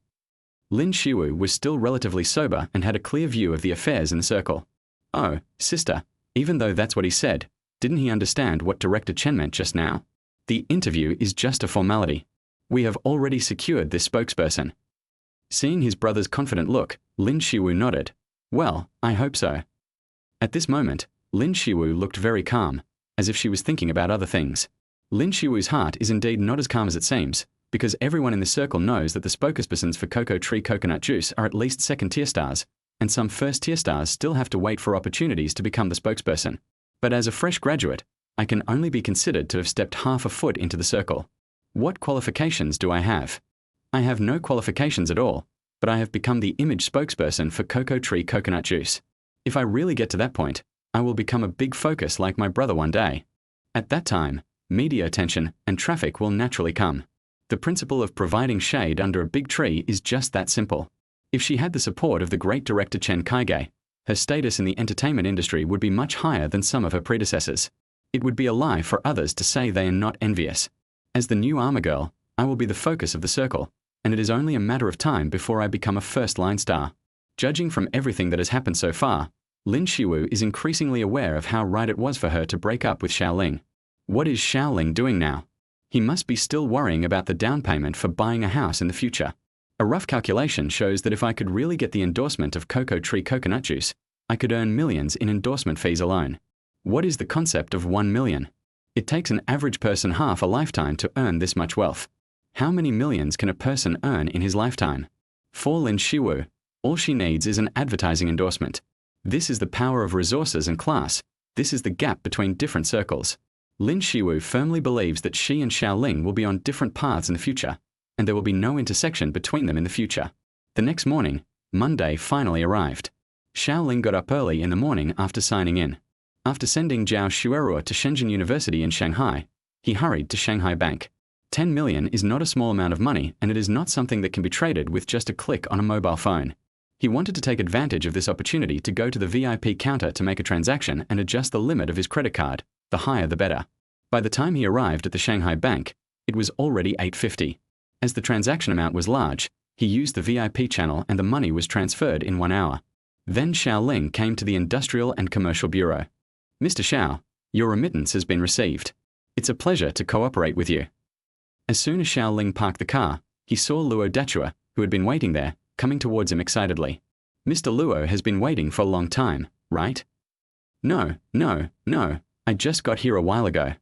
Lin Xiwu was still relatively sober and had a clear view of the affairs in the circle. Oh, sister, even though that's what he said, didn't he understand what Director Chen meant just now? The interview is just a formality. We have already secured this spokesperson. Seeing his brother's confident look, Lin Xiwu nodded. Well, I hope so. At this moment, Lin Xiwu looked very calm, as if she was thinking about other things. Lin Xiwu's heart is indeed not as calm as it seems, because everyone in the circle knows that the spokespersons for Cocoa Tree Coconut Juice are at least second-tier stars, and some first-tier stars still have to wait for opportunities to become the spokesperson. But as a fresh graduate, I can only be considered to have stepped half a foot into the circle. What qualifications do I have? I have no qualifications at all, but I have become the image spokesperson for Cocoa Tree Coconut Juice. If I really get to that point, I will become a big focus like my brother one day. At that time, media attention and traffic will naturally come. The principle of providing shade under a big tree is just that simple. If she had the support of the great director Chen Kaige, her status in the entertainment industry would be much higher than some of her predecessors. It would be a lie for others to say they are not envious. As the new armor girl, I will be the focus of the circle, and it is only a matter of time before I become a first-line star. Judging from everything that has happened so far, Lin Xiwu is increasingly aware of how right it was for her to break up with Xiao Ling. What is Xiao Ling doing now? He must be still worrying about the down payment for buying a house in the future. A rough calculation shows that if I could really get the endorsement of Cocoa Tree Coconut Juice, I could earn millions in endorsement fees alone. What is the concept of 1 million? It takes an average person half a lifetime to earn this much wealth. How many millions can a person earn in his lifetime? For Lin Xiwu, all she needs is an advertising endorsement. This is the power of resources and class. This is the gap between different circles. Lin Xiwu firmly believes that she and Xiao Ling will be on different paths in the future, and there will be no intersection between them in the future. The next morning, Monday finally arrived. Xiao Ling got up early in the morning after signing in. After sending Zhao Xuerou to Shenzhen University in Shanghai, he hurried to Shanghai Bank. 10 million is not a small amount of money, and it is not something that can be traded with just a click on a mobile phone. He wanted to take advantage of this opportunity to go to the VIP counter to make a transaction and adjust the limit of his credit card. The higher the better. By the time he arrived at the Shanghai Bank, it was already 8:50. As the transaction amount was large, he used the VIP channel and the money was transferred in 1 hour. Then Xiao Ling came to the Industrial and Commercial Bureau. Mr. Xiao, your remittance has been received. It's a pleasure to cooperate with you. As soon as Xiao Ling parked the car, he saw Luo Dachua, who had been waiting there, coming towards him excitedly. Mr. Luo has been waiting for a long time, right? No. I just got here a while ago.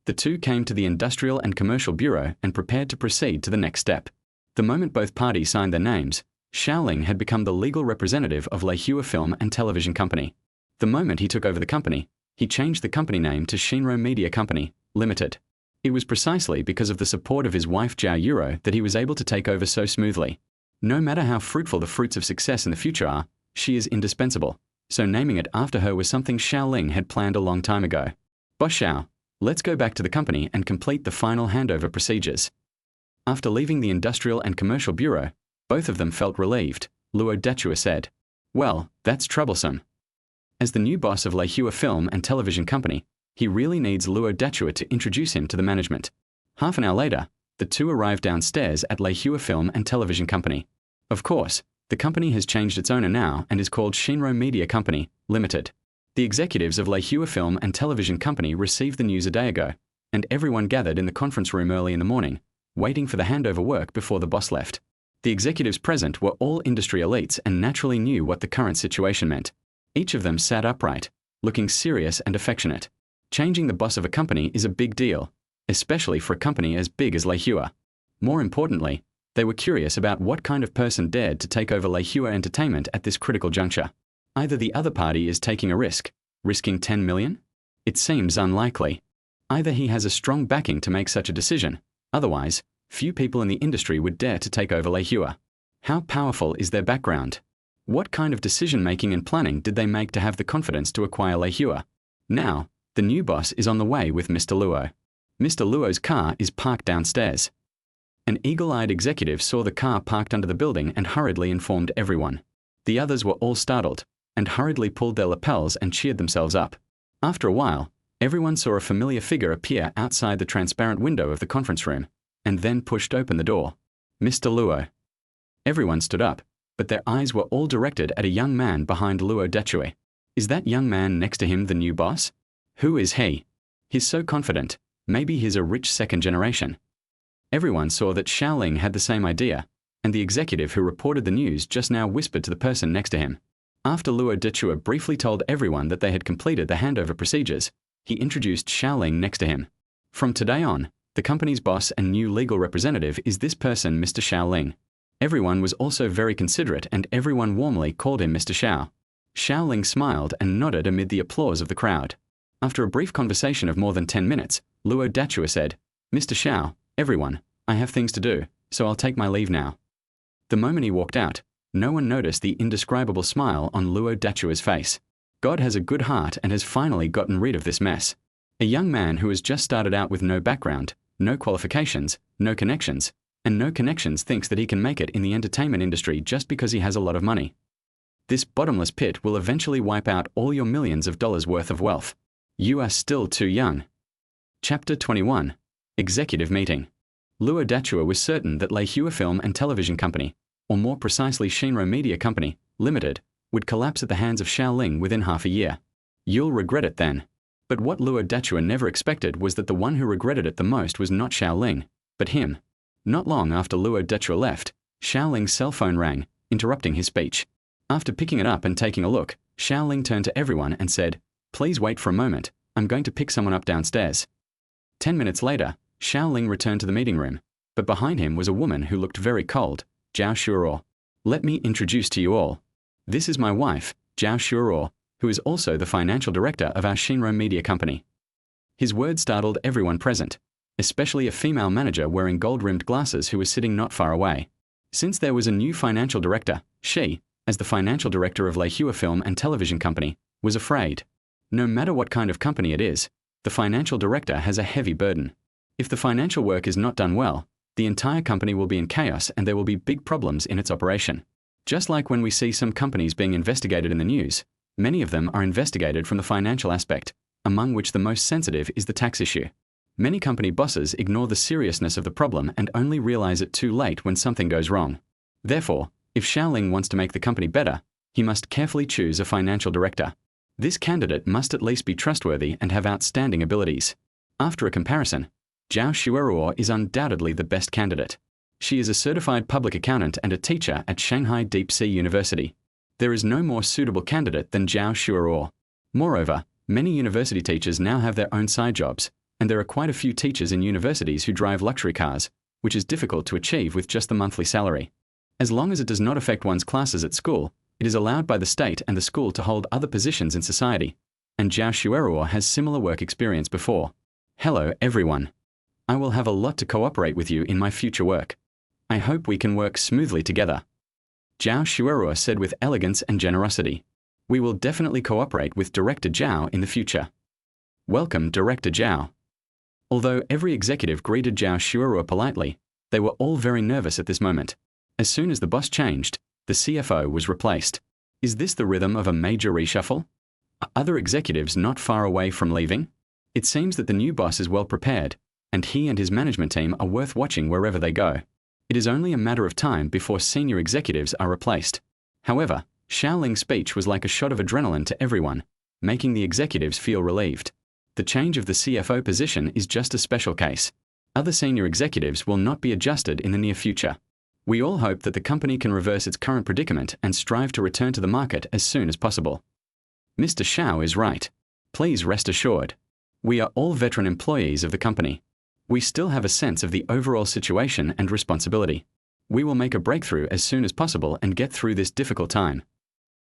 The two came to the Industrial and Commercial Bureau and prepared to proceed to the next step. The moment both parties signed their names, Xiao Ling had become the legal representative of Leihua Film and Television Company. The moment he took over the company, he changed the company name to Shinro Media Company, Limited. It was precisely because of the support of his wife Zhao Xuerou that he was able to take over so smoothly. No matter how fruitful the fruits of success in the future are, she is indispensable, so naming it after her was something Xiao Ling had planned a long time ago. Boss Xiao, let's go back to the company and complete the final handover procedures. After leaving the Industrial and Commercial Bureau, both of them felt relieved. Luo Dachua said, "Well, that's troublesome." As the new boss of Leihua Film and Television Company, he really needs Luo Dachua to introduce him to the management. Half an hour later, the two arrived downstairs at Leihua Film and Television Company. Of course, the company has changed its owner now and is called Shinro Media Company, Limited. The executives of Leihua Film and Television Company received the news a day ago, and everyone gathered in the conference room early in the morning, waiting for the handover work before the boss left. The executives present were all industry elites and naturally knew what the current situation meant. Each of them sat upright, looking serious and affectionate. Changing the boss of a company is a big deal, especially for a company as big as Leihua. More importantly, they were curious about what kind of person dared to take over Leihua Entertainment at this critical juncture. Either the other party is taking a risk, risking 10 million? It seems unlikely. Either he has a strong backing to make such a decision, otherwise, few people in the industry would dare to take over Leihua. How powerful is their background? What kind of decision-making and planning did they make to have the confidence to acquire Leihua? Now, the new boss is on the way with Mr. Luo. Mr. Luo's car is parked downstairs. An eagle-eyed executive saw the car parked under the building and hurriedly informed everyone. The others were all startled, and hurriedly pulled their lapels and cheered themselves up. After a while, Everyone saw a familiar figure appear outside the transparent window of the conference room, and then pushed open the door. Mr. Luo. Everyone stood up, but their eyes were all directed at a young man behind Luo Dachui. Is that young man next to him the new boss? Who is he? He's so confident. Maybe he's a rich second generation. Everyone saw that Xiao Ling had the same idea, and the executive who reported the news just now whispered to the person next to him. After Luo Dachui briefly told everyone that they had completed the handover procedures, he introduced Xiao Ling next to him. From today on, the company's boss and new legal representative is this person, Mr. Xiao Ling. Everyone was also very considerate, and everyone warmly called him Mr. Xiao. Xiao Ling smiled and nodded amid the applause of the crowd. After a brief conversation of more than 10 minutes, Luo Dachui said, Mr. Xiao, everyone, I have things to do, so I'll take my leave now. The moment he walked out, no one noticed the indescribable smile on Luo Dachui's face. God has a good heart and has finally gotten rid of this mess. A young man who has just started out with no background, no qualifications, no connections, and no connections thinks that he can make it in the entertainment industry just because he has a lot of money. This bottomless pit will eventually wipe out all your millions of dollars worth of wealth. You are still too young. Chapter 21. Executive Meeting. Luo Dachui was certain that Xiao Film and Television Company, or more precisely Xiao Media Company, Limited, would collapse at the hands of Xiao Ling within half a year. You'll regret it then. But what Luo Dachui never expected was that the one who regretted it the most was not Xiao Ling, but him. Not long after Luo Dachui left, Xiao Ling's cell phone rang, interrupting his speech. After picking it up and taking a look, Xiao Ling turned to everyone and said, Please wait for a moment, I'm going to pick someone up downstairs. 10 minutes later, Xiao Ling returned to the meeting room, but behind him was a woman who looked very cold, Zhao Xuerou. Let me introduce to you all. This is my wife, Zhao Xuerou, who is also the financial director of our Xiao Media Company. His words startled everyone present, especially a female manager wearing gold-rimmed glasses who was sitting not far away. Since there was a new financial director, she, as the financial director of Xiao Film and Television Company, was afraid. No matter what kind of company it is, the financial director has a heavy burden. If the financial work is not done well, the entire company will be in chaos and there will be big problems in its operation. Just like when we see some companies being investigated in the news, many of them are investigated from the financial aspect, among which the most sensitive is the tax issue. Many company bosses ignore the seriousness of the problem and only realize it too late when something goes wrong. Therefore, if Xiao Ling wants to make the company better, he must carefully choose a financial director. This candidate must at least be trustworthy and have outstanding abilities. After a comparison, Zhao Xuerou is undoubtedly the best candidate. She is a certified public accountant and a teacher at Shanghai Deep Sea University. There is no more suitable candidate than Zhao Xuerou. Moreover, many university teachers now have their own side jobs, and there are quite a few teachers in universities who drive luxury cars, which is difficult to achieve with just the monthly salary. As long as it does not affect one's classes at school, it is allowed by the state and the school to hold other positions in society, and Zhao Xuerou has similar work experience before. Hello, everyone. I will have a lot to cooperate with you in my future work. I hope we can work smoothly together. Zhao Xuerou said with elegance and generosity. We will definitely cooperate with Director Zhao in the future. Welcome, Director Zhao. Although every executive greeted Zhao Xuerou politely, they were all very nervous at this moment. As soon as the boss changed, the CFO was replaced. Is this the rhythm of a major reshuffle? Are other executives not far away from leaving? It seems that the new boss is well prepared, and he and his management team are worth watching wherever they go. It is only a matter of time before senior executives are replaced. However, Xiao Ling's speech was like a shot of adrenaline to everyone, making the executives feel relieved. The change of the CFO position is just a special case. Other senior executives will not be adjusted in the near future. We all hope that the company can reverse its current predicament and strive to return to the market as soon as possible. Mr. Xiao is right. Please rest assured. We are all veteran employees of the company. We still have a sense of the overall situation and responsibility. We will make a breakthrough as soon as possible and get through this difficult time.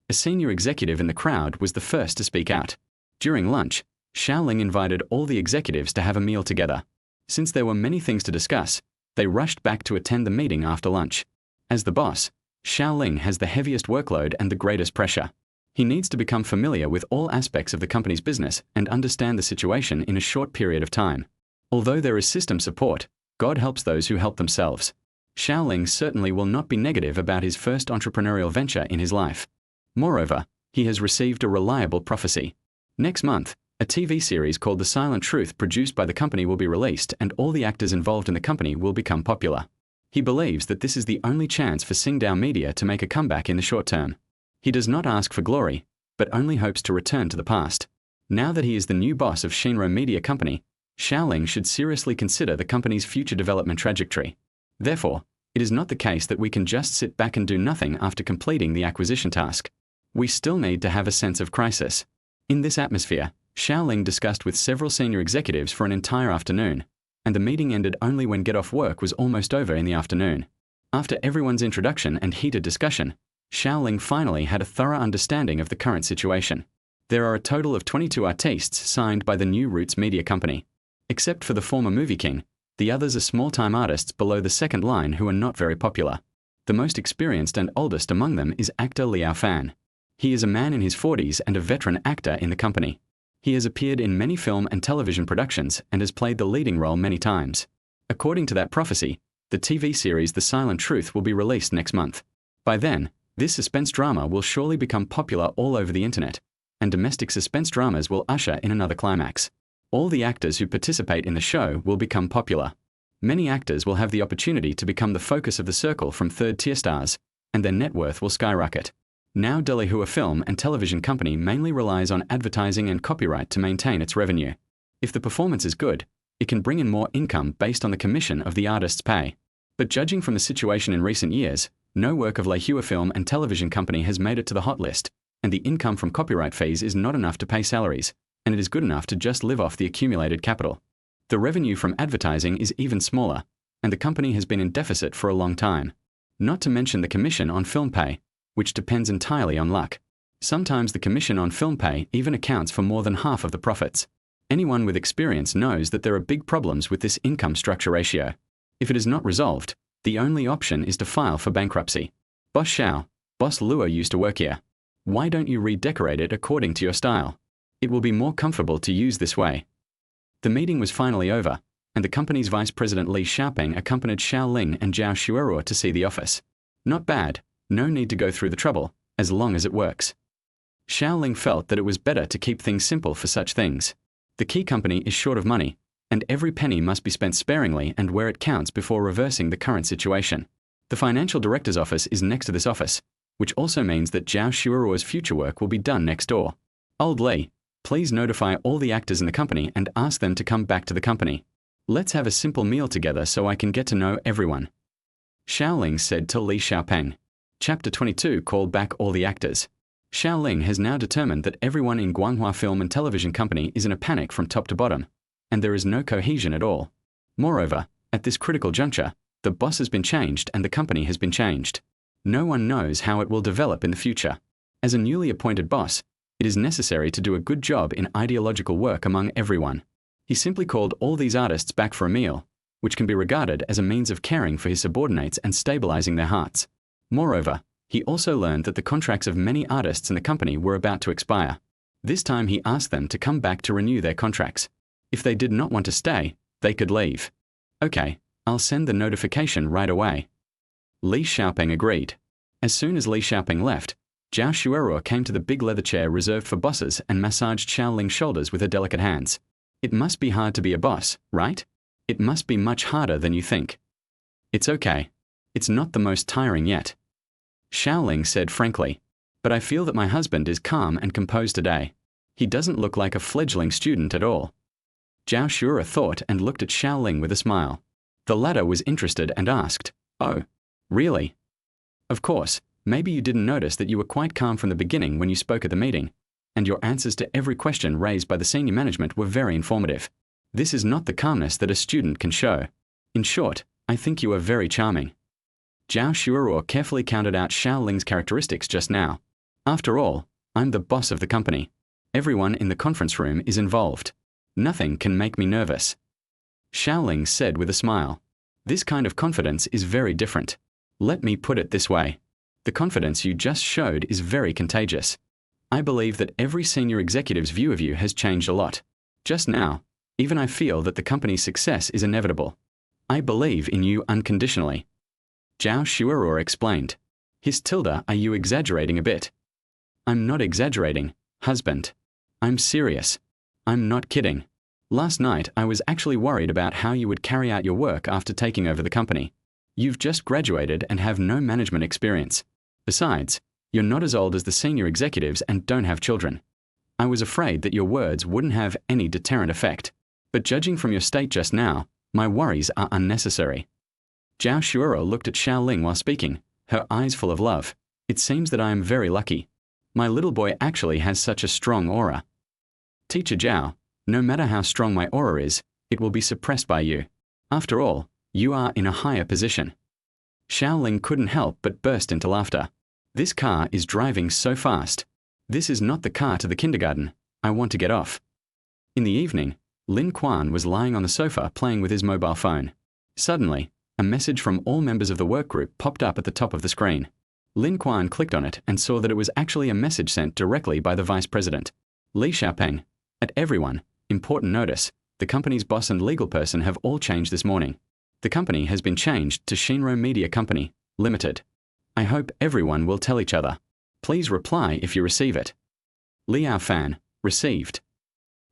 A senior executive in the crowd was the first to speak out. During lunch, Xiao Ling invited all the executives to have a meal together. Since there were many things to discuss, they rushed back to attend the meeting after lunch. As the boss, Xiao Ling has the heaviest workload and the greatest pressure. He needs to become familiar with all aspects of the company's business and understand the situation in a short period of time. Although there is system support, God helps those who help themselves. Xiao Ling certainly will not be negative about his first entrepreneurial venture in his life. Moreover, he has received a reliable prophecy. Next month, A TV series called The Silent Truth produced by the company will be released and all the actors involved in the company will become popular. He believes that this is the only chance for Singdao Media to make a comeback in the short term. He does not ask for glory, but only hopes to return to the past. Now that he is the new boss of Shinro Media Company, Xiao Ling should seriously consider the company's future development trajectory. Therefore, it is not the case that we can just sit back and do nothing after completing the acquisition task. We still need to have a sense of crisis. In this atmosphere, Xiao Ling discussed with several senior executives for an entire afternoon, and the meeting ended only when get-off work was almost over in the afternoon. After everyone's introduction and heated discussion, Xiao Ling finally had a thorough understanding of the current situation. There are a total of 22 artistes signed by the new Roots Media Company. Except for the former movie king, the others are small-time artists below the second line who are not very popular. The most experienced and oldest among them is actor Liao Fan. He is a man in his 40s and a veteran actor in the company. He has appeared in many film and television productions and has played the leading role many times. According to that prophecy, the TV series The Silent Truth will be released next month. By then, this suspense drama will surely become popular all over the internet, and domestic suspense dramas will usher in another climax. All the actors who participate in the show will become popular. Many actors will have the opportunity to become the focus of the circle from third-tier stars, and their net worth will skyrocket. Now Delihua Film and Television Company mainly relies on advertising and copyright to maintain its revenue. If the performance is good, it can bring in more income based on the commission of the artist's pay. But judging from the situation in recent years, no work of Delihua Film and Television Company has made it to the hot list, and the income from copyright fees is not enough to pay salaries, and it is good enough to just live off the accumulated capital. The revenue from advertising is even smaller, and the company has been in deficit for a long time. Not to mention the commission on film pay, which depends entirely on luck. Sometimes the commission on film pay even accounts for more than half of the profits. Anyone with experience knows that there are big problems with this income structure ratio. If it is not resolved, the only option is to file for bankruptcy. Boss Xiao, Boss Luo used to work here. Why don't you redecorate it according to your style? It will be more comfortable to use this way. The meeting was finally over, and the company's vice president Li Xiaopeng accompanied Xiao Ling and Zhao Xuerou to see the office. Not bad. No need to go through the trouble, as long as it works. Xiao Ling felt that it was better to keep things simple for such things. The key company is short of money, and every penny must be spent sparingly and where it counts before reversing the current situation. The financial director's office is next to this office, which also means that Zhao Xuerou's future work will be done next door. Old Li, please notify all the actors in the company and ask them to come back to the company. Let's have a simple meal together so I can get to know everyone. Xiao Ling said to Li Xiaopeng. Chapter 22 called back all the actors. Xiao Ling has now determined that everyone in Guanghua Film and Television Company is in a panic from top to bottom, and there is no cohesion at all. Moreover, at this critical juncture, the boss has been changed and the company has been changed. No one knows how it will develop in the future. As a newly appointed boss, it is necessary to do a good job in ideological work among everyone. He simply called all these artists back for a meal, which can be regarded as a means of caring for his subordinates and stabilizing their hearts. Moreover, he also learned that the contracts of many artists in the company were about to expire. This time he asked them to come back to renew their contracts. If they did not want to stay, they could leave. Okay, I'll send the notification right away. Li Xiaopeng agreed. As soon as Li Xiaopeng left, Zhao Xuerou came to the big leather chair reserved for bosses and massaged Xiao Ling's shoulders with her delicate hands. It must be hard to be a boss, right? It must be much harder than you think. It's okay. It's not the most tiring yet. Xiao Ling said frankly, but I feel that my husband is calm and composed today. He doesn't look like a fledgling student at all. Zhao Xuerou thought and looked at Xiao Ling with a smile. The latter was interested and asked, "Oh, really? Of course, maybe you didn't notice that you were quite calm from the beginning when you spoke at the meeting, and your answers to every question raised by the senior management were very informative. This is not the calmness that a student can show. In short, I think you are very charming." Zhao Xuerou carefully counted out Xiao Ling's characteristics just now. After all, I'm the boss of the company. Everyone in the conference room is involved. Nothing can make me nervous. Xiao Ling said with a smile. This kind of confidence is very different. Let me put it this way. The confidence you just showed is very contagious. I believe that every senior executive's view of you has changed a lot. Just now, even I feel that the company's success is inevitable. I believe in you unconditionally. Zhao Xuerou explained. His tilde, are you exaggerating a bit? I'm not exaggerating, husband. I'm serious. I'm not kidding. Last night, I was actually worried about how you would carry out your work after taking over the company. You've just graduated and have no management experience. Besides, you're not as old as the senior executives and don't have children. I was afraid that your words wouldn't have any deterrent effect. But judging from your state just now, my worries are unnecessary. Zhao Xuerou looked at Xiao Ling while speaking, her eyes full of love. It seems that I am very lucky. My little boy actually has such a strong aura. Teacher Zhao, no matter how strong my aura is, it will be suppressed by you. After all, you are in a higher position. Xiao Ling couldn't help but burst into laughter. This car is driving so fast. This is not the car to the kindergarten. I want to get off. In the evening, Lin Quan was lying on the sofa playing with his mobile phone. Suddenly, a message from all members of the work group popped up at the top of the screen. Lin Quan clicked on it and saw that it was actually a message sent directly by the vice president. Li Xiaopeng. At everyone, important notice, the company's boss and legal person have all changed this morning. The company has been changed to Shinro Media Company, Limited. I hope everyone will tell each other. Please reply if you receive it. Liao Fan, received.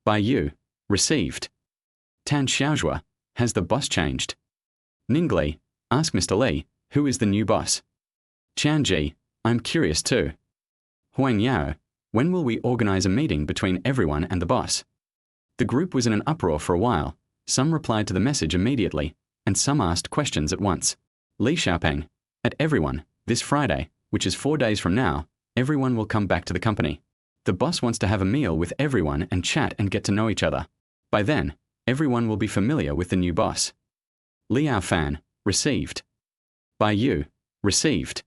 By you, received. Tan Xiaozhua, has the boss changed? Ningli, ask Mr. Li, who is the new boss? Qianji, I'm curious too. Huang Yao, when will we organize a meeting between everyone and the boss? The group was in an uproar for a while. Some replied to the message immediately, and some asked questions at once. Li Xiaopeng, at everyone, this Friday, which is 4 days from now, everyone will come back to the company. The boss wants to have a meal with everyone and chat and get to know each other. By then, everyone will be familiar with the new boss. Liao Fan, received. By you, received.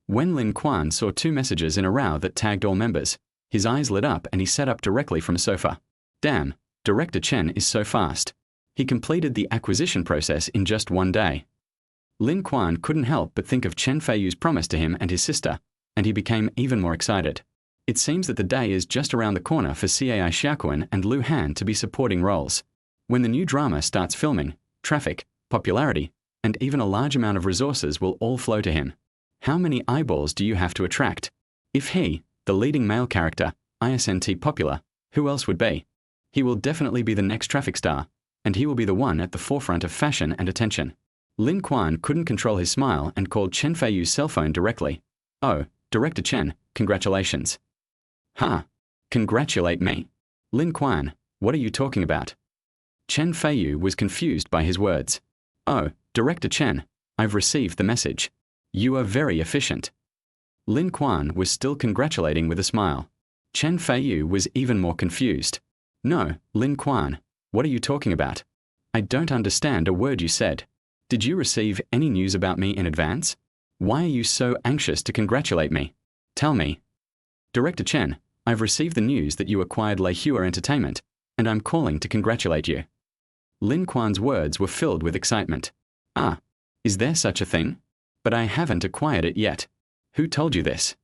When Lin Quan saw 2 messages in a row that tagged all members, his eyes lit up and he sat up directly from a sofa. Damn, Director Chen is so fast. He completed the acquisition process in just 1 day. Lin Quan couldn't help but think of Chen Feiyu's promise to him and his sister, and he became even more excited. It seems that the day is just around the corner for Cai Xiaoquan and Lu Han to be supporting roles. When the new drama starts filming, traffic, popularity, and even a large amount of resources will all flow to him. How many eyeballs do you have to attract? If he, the leading male character, isn't popular, who else would be? He will definitely be the next traffic star, and he will be the one at the forefront of fashion and attention. Lin Quan couldn't control his smile and called Chen Feiyu's cell phone directly. Oh, Director Chen, congratulations. Ha! Congratulate me. Lin Quan, what are you talking about? Chen Feiyu was confused by his words. Oh, Director Chen, I've received the message. You are very efficient. Lin Quan was still congratulating with a smile. Chen Feiyu was even more confused. No, Lin Quan, what are you talking about? I don't understand a word you said. Did you receive any news about me in advance? Why are you so anxious to congratulate me? Tell me. Director Chen, I've received the news that you acquired Leihua Entertainment, and I'm calling to congratulate you. Lin Quan's words were filled with excitement. Ah, is there such a thing? But I haven't acquired it yet. Who told you this?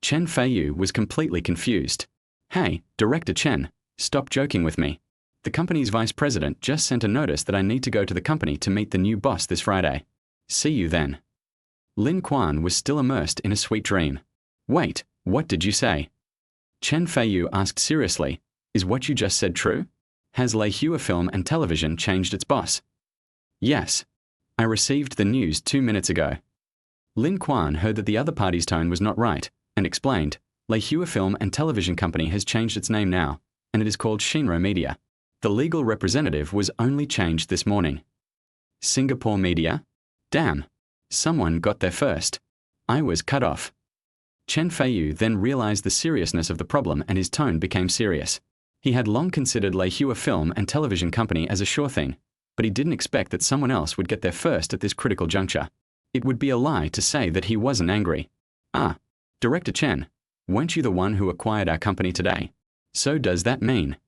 Chen Feiyu was completely confused. Hey, Director Chen, stop joking with me. The company's vice president just sent a notice that I need to go to the company to meet the new boss this Friday. See you then. Lin Quan was still immersed in a sweet dream. Wait, what did you say? Chen Feiyu asked seriously, is what you just said true? Has Leihua Film and Television changed its boss? Yes. I received the news 2 minutes ago. Lin Quan heard that the other party's tone was not right, and explained, Leihua Film and Television Company has changed its name now, and it is called Shinro Media. The legal representative was only changed this morning. Singapore Media? Damn. Someone got there first. I was cut off. Chen Feiyu then realized the seriousness of the problem and his tone became serious. He had long considered Leihua Film and Television Company as a sure thing, but he didn't expect that someone else would get there first at this critical juncture. It would be a lie to say that he wasn't angry. Ah, Director Chen, weren't you the one who acquired our company today? So does that mean?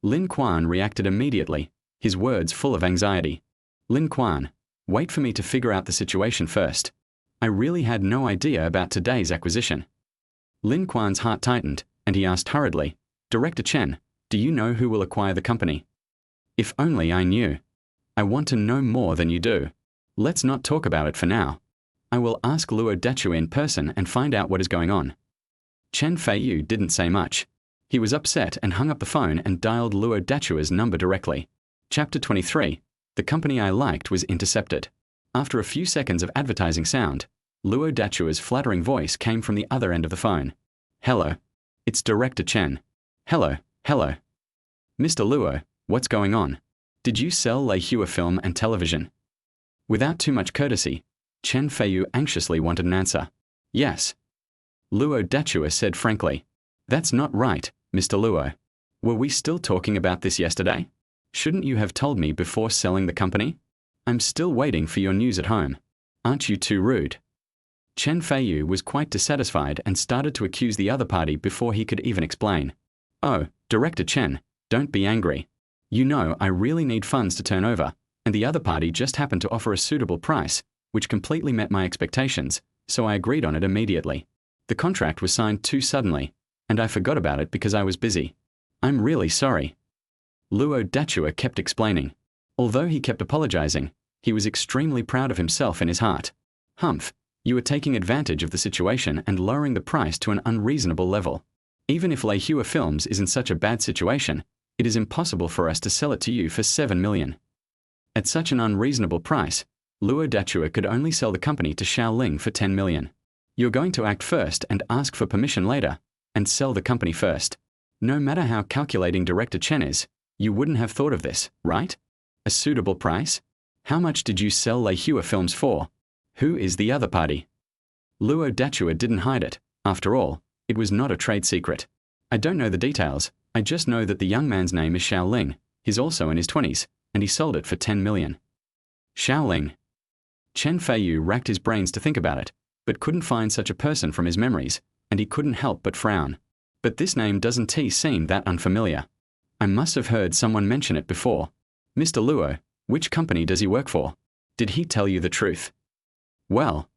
Lin Quan reacted immediately, his words full of anxiety. Lin Quan, wait for me to figure out the situation first. I really had no idea about today's acquisition. Lin Quan's heart tightened, and he asked hurriedly, Director Chen, do you know who will acquire the company? If only I knew. I want to know more than you do. Let's not talk about it for now. I will ask Luo Dachu in person and find out what is going on. Chen Feiyu didn't say much. He was upset and hung up the phone and dialed Luo Dachua's number directly. Chapter 23. The company I liked was intercepted. After a few seconds of advertising sound, Luo Dachua's flattering voice came from the other end of the phone. Hello. It's Director Chen. Hello. Mr. Luo, what's going on? Did you sell Leihua Film and Television? Without too much courtesy, Chen Feiyu anxiously wanted an answer. Yes. Luo Dachua said frankly. That's not right, Mr. Luo. Were we still talking about this yesterday? Shouldn't you have told me before selling the company? I'm still waiting for your news at home. Aren't you too rude? Chen Feiyu was quite dissatisfied and started to accuse the other party before he could even explain. Oh, Director Chen, don't be angry. You know I really need funds to turn over, and the other party just happened to offer a suitable price, which completely met my expectations, so I agreed on it immediately. The contract was signed too suddenly, and I forgot about it because I was busy. I'm really sorry. Luo Dachua kept explaining. Although he kept apologizing, he was extremely proud of himself in his heart. Humph, you are taking advantage of the situation and lowering the price to an unreasonable level. Even if Leihua Films is in such a bad situation, it is impossible for us to sell it to you for 7 million. At such an unreasonable price, Luo Dachua could only sell the company to Xiao Ling for 10 million. You're going to act first and ask for permission later, and sell the company first. No matter how calculating Director Chen is, you wouldn't have thought of this, right? A suitable price? How much did you sell Leihua Films for? Who is the other party? Luo Dachua didn't hide it. After all, it was not a trade secret. I don't know the details, I just know that the young man's name is Xiao Ling. He's also in his 20s, and he sold it for 10 million. Xiao Ling. Chen Feiyu racked his brains to think about it, but couldn't find such a person from his memories, and he couldn't help but frown. But this name doesn't seem that unfamiliar. I must have heard someone mention it before. Mr. Luo, which company does he work for? Did he tell you the truth? Well,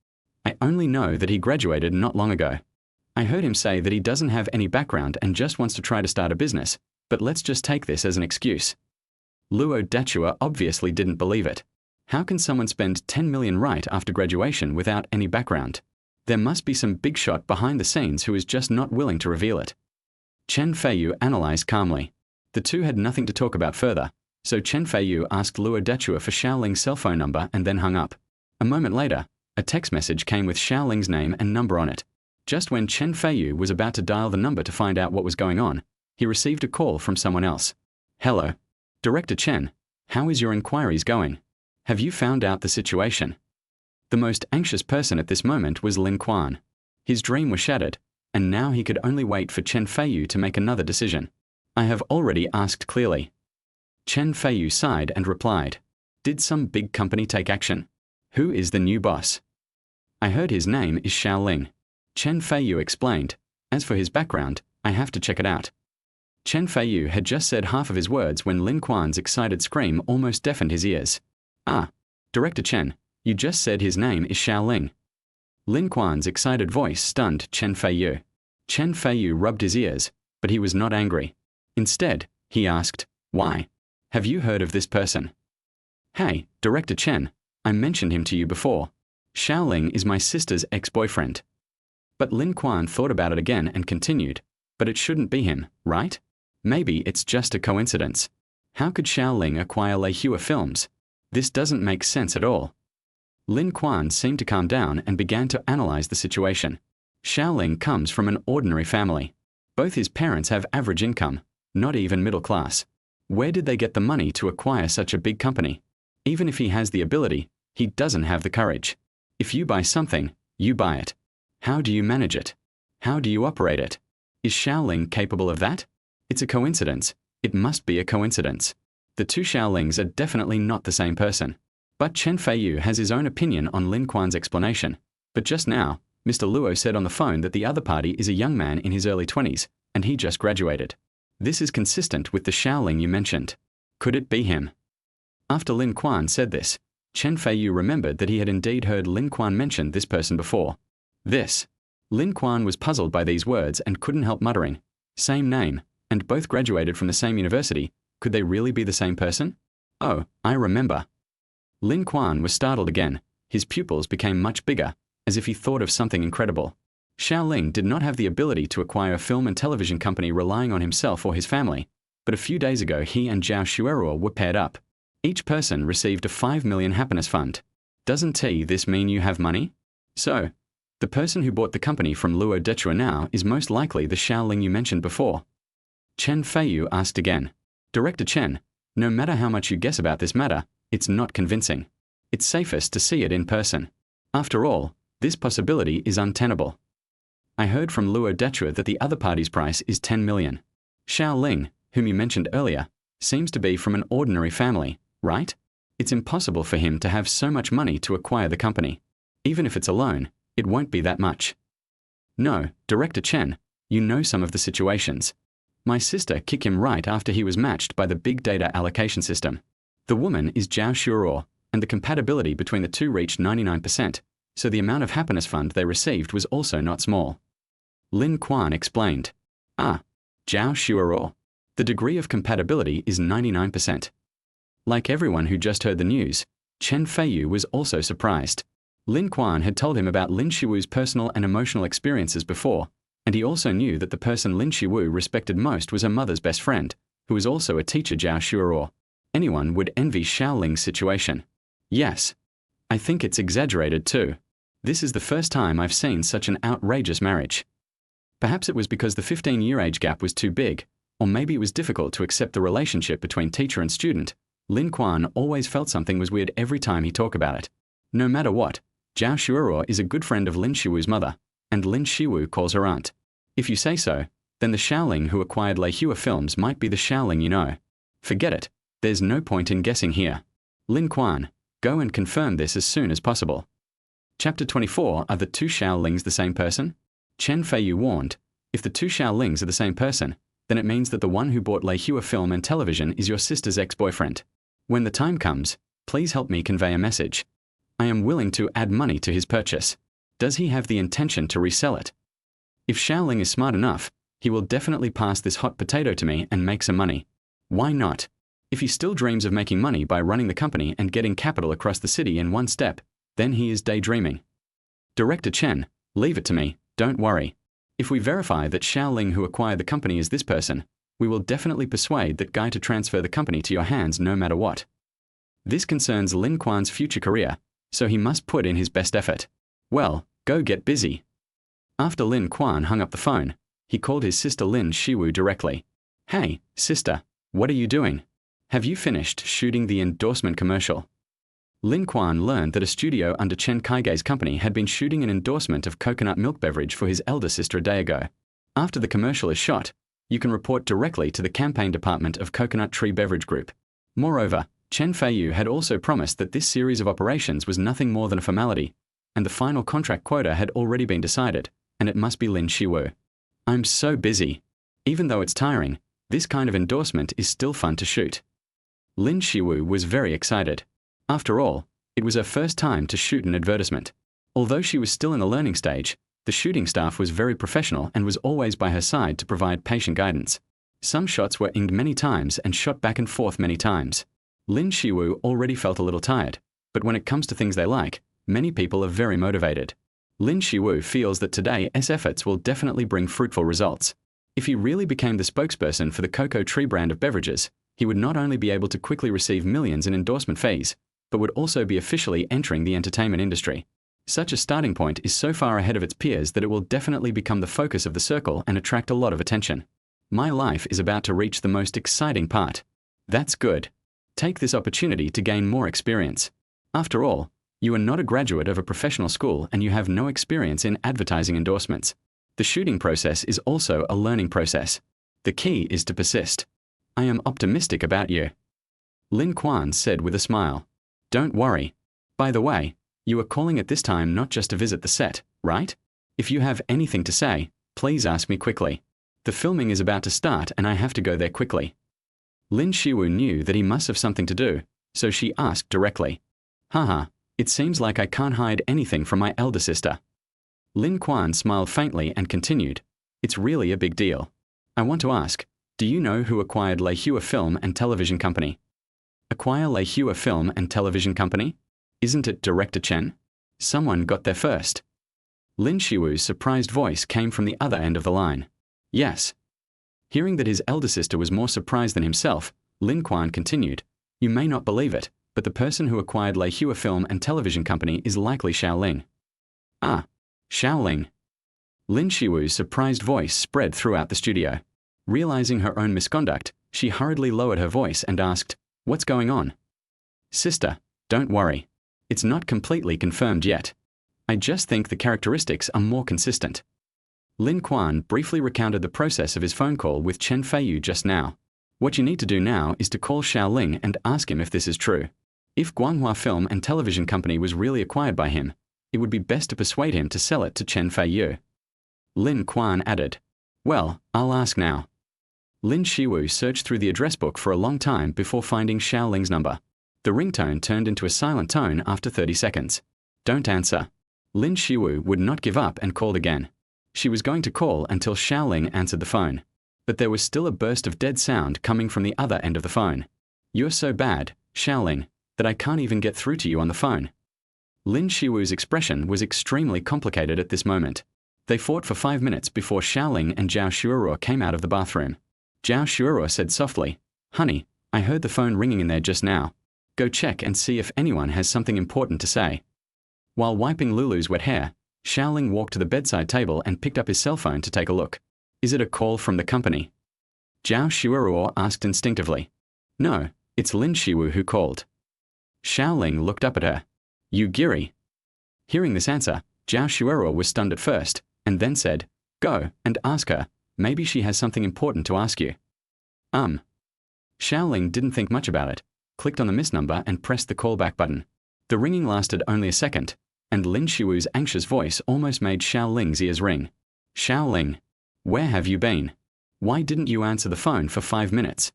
I only know that he graduated not long ago. I heard him say that he doesn't have any background and just wants to try to start a business, but let's just take this as an excuse. Luo Dachua obviously didn't believe it. How can someone spend 10 million right after graduation without any background? There must be some big shot behind the scenes who is just not willing to reveal it. Chen Feiyu analyzed calmly. The two had nothing to talk about further, so Chen Feiyu asked Luo Dachua for Xiao Ling's cell phone number and then hung up. A moment later, a text message came with Xiao Ling's name and number on it. Just when Chen Feiyu was about to dial the number to find out what was going on, he received a call from someone else. Hello. Director Chen, how is your inquiries going? Have you found out the situation? The most anxious person at this moment was Lin Quan. His dream was shattered, and now he could only wait for Chen Feiyu to make another decision. I have already asked clearly. Chen Feiyu sighed and replied. Did some big company take action? Who is the new boss? I heard his name is Xiao Ling. Chen Feiyu explained. As for his background, I have to check it out. Chen Feiyu had just said half of his words when Lin Quan's excited scream almost deafened his ears. Ah, Director Chen, you just said his name is Xiao Ling. Lin Quan's excited voice stunned Chen Feiyu. Chen Feiyu rubbed his ears, but he was not angry. Instead, he asked, why? Have you heard of this person? Hey, Director Chen, I mentioned him to you before. Xiao Ling is my sister's ex-boyfriend. But Lin Quan thought about it again and continued, but it shouldn't be him, right? Maybe it's just a coincidence. How could Xiao Ling acquire Leihua Films? This doesn't make sense at all. Lin Quan seemed to calm down and began to analyze the situation. Xiao Ling comes from an ordinary family. Both his parents have average income, not even middle class. Where did they get the money to acquire such a big company? Even if he has the ability, he doesn't have the courage. If you buy something, you buy it. How do you manage it? How do you operate it? Is Xiao Ling capable of that? It's a coincidence. It must be a coincidence. The two Xiao Lings are definitely not the same person. But Chen Feiyu has his own opinion on Lin Quan's explanation. But just now, Mr. Luo said on the phone that the other party is a young man in his early 20s, and he just graduated. This is consistent with the Xiao Ling you mentioned. Could it be him? After Lin Quan said this, Chen Feiyu remembered that he had indeed heard Lin Quan mention this person before. This. Lin Quan was puzzled by these words and couldn't help muttering. Same name, and both graduated from the same university. Could they really be the same person? Oh, I remember. Lin Quan was startled again. His pupils became much bigger, as if he thought of something incredible. Xiao Ling did not have the ability to acquire a film and television company relying on himself or his family, but a few days ago he and Zhao Xuerou were paired up. Each person received a 5 million happiness fund. Doesn't this mean you have money? So, the person who bought the company from Luo Dechua now is most likely the Xiao Ling you mentioned before. Chen Feiyu asked again. Director Chen, no matter how much you guess about this matter, it's not convincing. It's safest to see it in person. After all, this possibility is untenable. I heard from Luo Dechua that the other party's price is 10 million. Xiao Ling, whom you mentioned earlier, seems to be from an ordinary family, right? It's impossible for him to have so much money to acquire the company. Even if it's a loan, it won't be that much. No, Director Chen, you know some of the situations. My sister kicked him right after he was matched by the big data allocation system. The woman is Zhao Xuerou, and the compatibility between the two reached 99%, so the amount of happiness fund they received was also not small. Lin Quan explained. Zhao Xuerou. The degree of compatibility is 99%. Like everyone who just heard the news, Chen Feiyu was also surprised. Lin Quan had told him about Lin Shiwu's personal and emotional experiences before, and he also knew that the person Lin Shiwu respected most was her mother's best friend, who was also a teacher. Zhao Xuerou. Anyone would envy Xiao Ling's situation. Yes. I think it's exaggerated too. This is the first time I've seen such an outrageous marriage. Perhaps it was because the 15-year age gap was too big, or maybe it was difficult to accept the relationship between teacher and student. Lin Quan always felt something was weird every time he talked about it. No matter what, Zhao Xuerou is a good friend of Lin Shiwu's mother, and Lin Shiwu calls her aunt. If you say so, then the Xiao Ling who acquired Leihua Films might be the Xiao Ling you know. Forget it, there's no point in guessing here. Lin Quan, go and confirm this as soon as possible. Chapter 24. Are the two Xiao Lings the same person? Chen Feiyu warned, if the two Xiao Lings are the same person, then it means that the one who bought Leihua Film and Television is your sister's ex-boyfriend. When the time comes, please help me convey a message. I am willing to add money to his purchase. Does he have the intention to resell it? If Xiao Ling is smart enough, he will definitely pass this hot potato to me and make some money. Why not? If he still dreams of making money by running the company and getting capital across the city in one step, then he is daydreaming. Director Chen, leave it to me, don't worry. If we verify that Xiao Ling who acquired the company is this person, we will definitely persuade that guy to transfer the company to your hands no matter what. This concerns Lin Quan's future career, so he must put in his best effort. Well, go get busy. After Lin Quan hung up the phone, he called his sister Lin Shiwu directly. Hey, sister, what are you doing? Have you finished shooting the endorsement commercial? Lin Quan learned that a studio under Chen Kaigei's company had been shooting an endorsement of coconut milk beverage for his elder sister a day ago. After the commercial is shot, you can report directly to the campaign department of Coconut Tree Beverage Group. Moreover, Chen Feiyu had also promised that this series of operations was nothing more than a formality, and the final contract quota had already been decided, and it must be Lin Shiwu. I'm so busy. Even though it's tiring, this kind of endorsement is still fun to shoot. Lin Shiwu was very excited. After all, it was her first time to shoot an advertisement. Although she was still in the learning stage, the shooting staff was very professional and was always by her side to provide patient guidance. Some shots were inged many times and shot back and forth many times. Lin Shiwu already felt a little tired, but when it comes to things they like, many people are very motivated. Lin Shiwu feels that today's efforts will definitely bring fruitful results. If he really became the spokesperson for the Cocoa Tree brand of beverages, he would not only be able to quickly receive millions in endorsement fees, but would also be officially entering the entertainment industry. Such a starting point is so far ahead of its peers that it will definitely become the focus of the circle and attract a lot of attention. My life is about to reach the most exciting part. That's good. Take this opportunity to gain more experience. After all, you are not a graduate of a professional school and you have no experience in advertising endorsements. The shooting process is also a learning process. The key is to persist. I am optimistic about you. Lin Quan said with a smile. Don't worry. By the way, you are calling at this time not just to visit the set, right? If you have anything to say, please ask me quickly. The filming is about to start and I have to go there quickly. Lin Shiwu knew that he must have something to do, so she asked directly. Haha, it seems like I can't hide anything from my elder sister. Lin Quan smiled faintly and continued. It's really a big deal. I want to ask, do you know who acquired Leihua Film and Television Company? Acquire Leihua Film and Television Company? Isn't it Director Chen? Someone got there first. Lin Shiwu's surprised voice came from the other end of the line. Yes. Hearing that his elder sister was more surprised than himself, Lin Quan continued, You may not believe it, but the person who acquired Leihua Film and Television Company is likely Xiao Ling. Ah, Xiao Ling. Lin Shiwu's surprised voice spread throughout the studio. Realizing her own misconduct, she hurriedly lowered her voice and asked, What's going on? Sister, don't worry. It's not completely confirmed yet. I just think the characteristics are more consistent. Lin Quan briefly recounted the process of his phone call with Chen Feiyu just now. What you need to do now is to call Xiao Ling and ask him if this is true. If Guanghua Film and Television Company was really acquired by him, it would be best to persuade him to sell it to Chen Feiyu. Lin Quan added, Well, I'll ask now. Lin Shiwu searched through the address book for a long time before finding Xiao Ling's number. The ringtone turned into a silent tone after 30 seconds. Don't answer. Lin Shiwu would not give up and called again. She was going to call until Xiao Ling answered the phone. But there was still a burst of dead sound coming from the other end of the phone. You're so bad, Xiao Ling, that I can't even get through to you on the phone. Lin Shiwu's expression was extremely complicated at this moment. They fought for 5 minutes before Xiao Ling and Zhao Xuerou came out of the bathroom. Zhao Xuerou said softly, Honey, I heard the phone ringing in there just now. Go check and see if anyone has something important to say. While wiping Lulu's wet hair, Xiao Ling walked to the bedside table and picked up his cell phone to take a look. Is it a call from the company? Zhao Xuerou asked instinctively. No, it's Lin Shiwu who called. Xiao Ling looked up at her. You giri. Hearing this answer, Zhao Xuerou was stunned at first, and then said, Go and ask her. Maybe she has something important to ask you. Xiao Ling didn't think much about it, clicked on the miss number and pressed the callback button. The ringing lasted only a second, and Lin Shiwu's anxious voice almost made Xiao Ling's ears ring. Xiao Ling, where have you been? Why didn't you answer the phone for 5 minutes?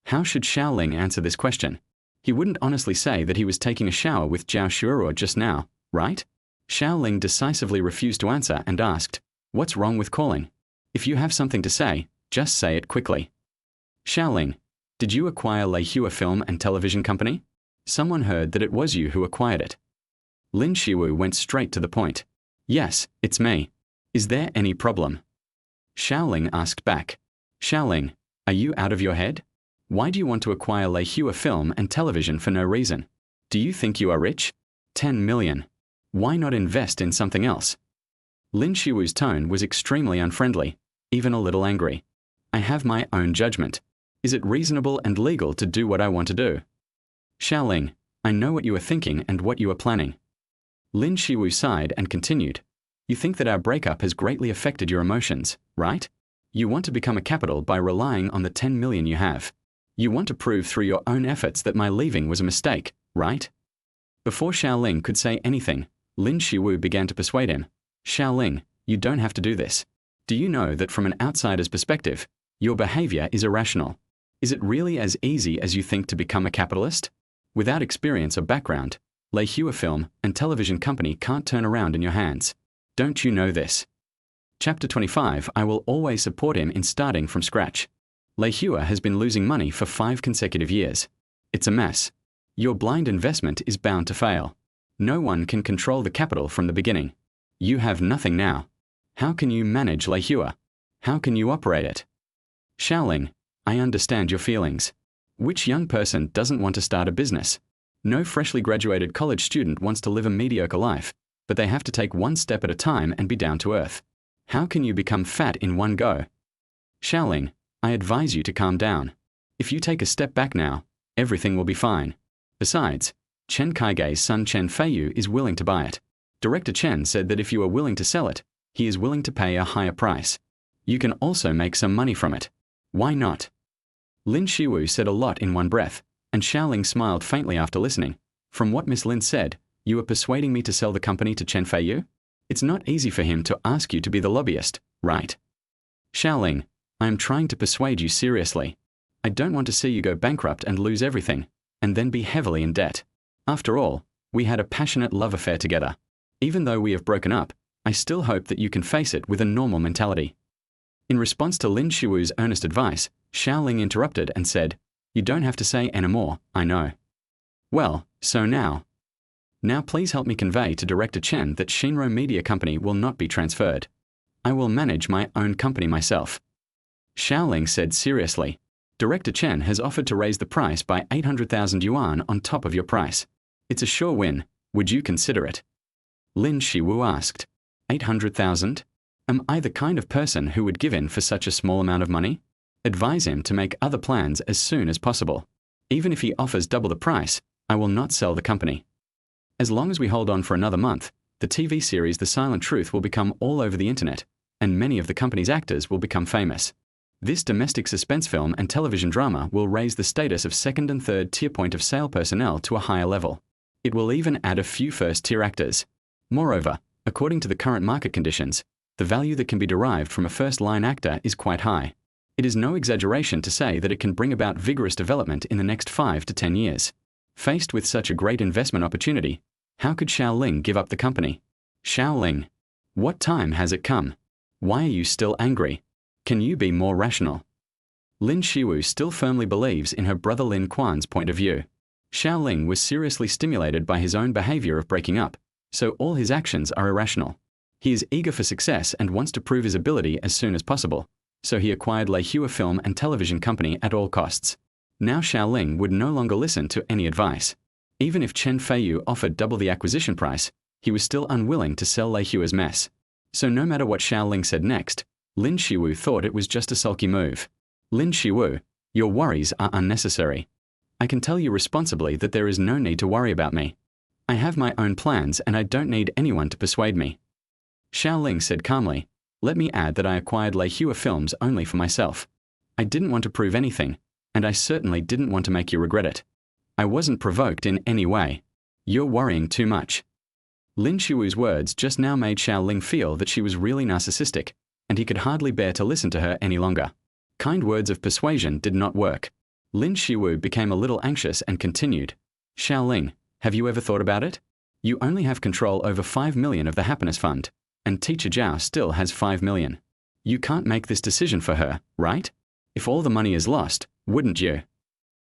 How should Xiao Ling answer this question? He wouldn't honestly say that he was taking a shower with Zhao Xuerou just now, right? Xiao Ling decisively refused to answer and asked, What's wrong with calling? If you have something to say, just say it quickly. Xiao Ling, did you acquire Leihua Film and Television Company? Someone heard that it was you who acquired it. Lin Shiwu went straight to the point. Yes, it's me. Is there any problem? Xiao Ling asked back. Xiao Ling, are you out of your head? Why do you want to acquire Leihua Film and Television for no reason? Do you think you are rich? 10 million. Why not invest in something else? Lin Shiwu's tone was extremely unfriendly, even a little angry. I have my own judgment. Is it reasonable and legal to do what I want to do? Xiao Ling, I know what you are thinking and what you are planning. Lin Shiwu sighed and continued. You think that our breakup has greatly affected your emotions, right? You want to become a capital by relying on the 10 million you have. You want to prove through your own efforts that my leaving was a mistake, right? Before Xiao Ling could say anything, Lin Shiwu began to persuade him. Xiao Ling, you don't have to do this. Do you know that from an outsider's perspective, your behavior is irrational? Is it really as easy as you think to become a capitalist? Without experience or background, Leihua Film and Television Company can't turn around in your hands. Don't you know this? Chapter 25. I will always support him in starting from scratch. Leihua has been losing money for 5 consecutive years. It's a mess. Your blind investment is bound to fail. No one can control the capital from the beginning. You have nothing now. How can you manage Leihua? How can you operate it? Xiao Ling, I understand your feelings. Which young person doesn't want to start a business? No freshly graduated college student wants to live a mediocre life, but they have to take one step at a time and be down to earth. How can you become fat in one go? Xiao Ling, I advise you to calm down. If you take a step back now, everything will be fine. Besides, Chen Kaigei's son Chen Feiyu is willing to buy it. Director Chen said that if you are willing to sell it, he is willing to pay a higher price. You can also make some money from it. Why not? Lin Shiwu said a lot in one breath, and Xiao Ling smiled faintly after listening. From what Miss Lin said, you are persuading me to sell the company to Chen Feiyu? It's not easy for him to ask you to be the lobbyist, right? Xiao Ling, I am trying to persuade you seriously. I don't want to see you go bankrupt and lose everything, and then be heavily in debt. After all, we had a passionate love affair together. Even though we have broken up, I still hope that you can face it with a normal mentality. In response to Lin Shiwu's earnest advice, Xiao Ling interrupted and said, You don't have to say any more, I know. Well, so now. Now please help me convey to Director Chen that Shinro Media Company will not be transferred. I will manage my own company myself. Xiao Ling said seriously. Director Chen has offered to raise the price by 800,000 yuan on top of your price. It's a sure win. Would you consider it? Lin Shiwu asked. 800,000? Am I the kind of person who would give in for such a small amount of money? Advise him to make other plans as soon as possible. Even if he offers double the price, I will not sell the company. As long as we hold on for another month, the TV series The Silent Truth will become all over the internet, and many of the company's actors will become famous. This domestic suspense film and television drama will raise the status of second and third tier point of sale personnel to a higher level. It will even add a few first-tier actors. Moreover, according to the current market conditions, the value that can be derived from a first-line actor is quite high. It is no exaggeration to say that it can bring about vigorous development in the next 5 to 10 years. Faced with such a great investment opportunity, how could Xiao Ling give up the company? Xiao Ling, what time has it come? Why are you still angry? Can you be more rational? Lin Shiwu still firmly believes in her brother Lin Quan's point of view. Xiao Ling was seriously stimulated by his own behavior of breaking up, so all his actions are irrational. He is eager for success and wants to prove his ability as soon as possible, so he acquired Leihua Film and Television Company at all costs. Now Xiao Ling would no longer listen to any advice. Even if Chen Feiyu offered double the acquisition price, he was still unwilling to sell Leihua's mess. So no matter what Xiao Ling said next, Lin Shiwu thought it was just a sulky move. Lin Shiwu, your worries are unnecessary. I can tell you responsibly that there is no need to worry about me. I have my own plans and I don't need anyone to persuade me. Xiao Ling said calmly, let me add that I acquired Leihua Films only for myself. I didn't want to prove anything, and I certainly didn't want to make you regret it. I wasn't provoked in any way. You're worrying too much. Lin Shiwu's words just now made Xiao Ling feel that she was really narcissistic, and he could hardly bear to listen to her any longer. Kind words of persuasion did not work. Lin Shiwu became a little anxious and continued, Xiao Ling, have you ever thought about it? You only have control over 5 million of the Happiness Fund, and Teacher Zhao still has 5 million. You can't make this decision for her, right? If all the money is lost, wouldn't you?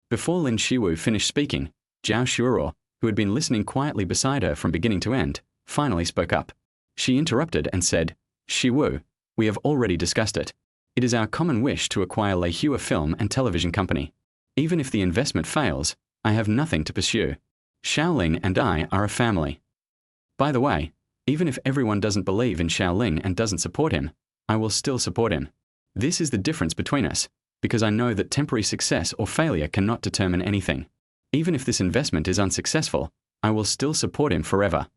Before Lin Shiwu finished speaking, Zhao Xuerou, who had been listening quietly beside her from beginning to end, finally spoke up. She interrupted and said, Shiwu, we have already discussed it. It is our common wish to acquire Leihua Film and Television Company. Even if the investment fails, I have nothing to pursue. Xiao Ling and I are a family. By the way, even if everyone doesn't believe in Xiao Ling and doesn't support him, I will still support him. This is the difference between us, because I know that temporary success or failure cannot determine anything. Even if this investment is unsuccessful, I will still support him forever.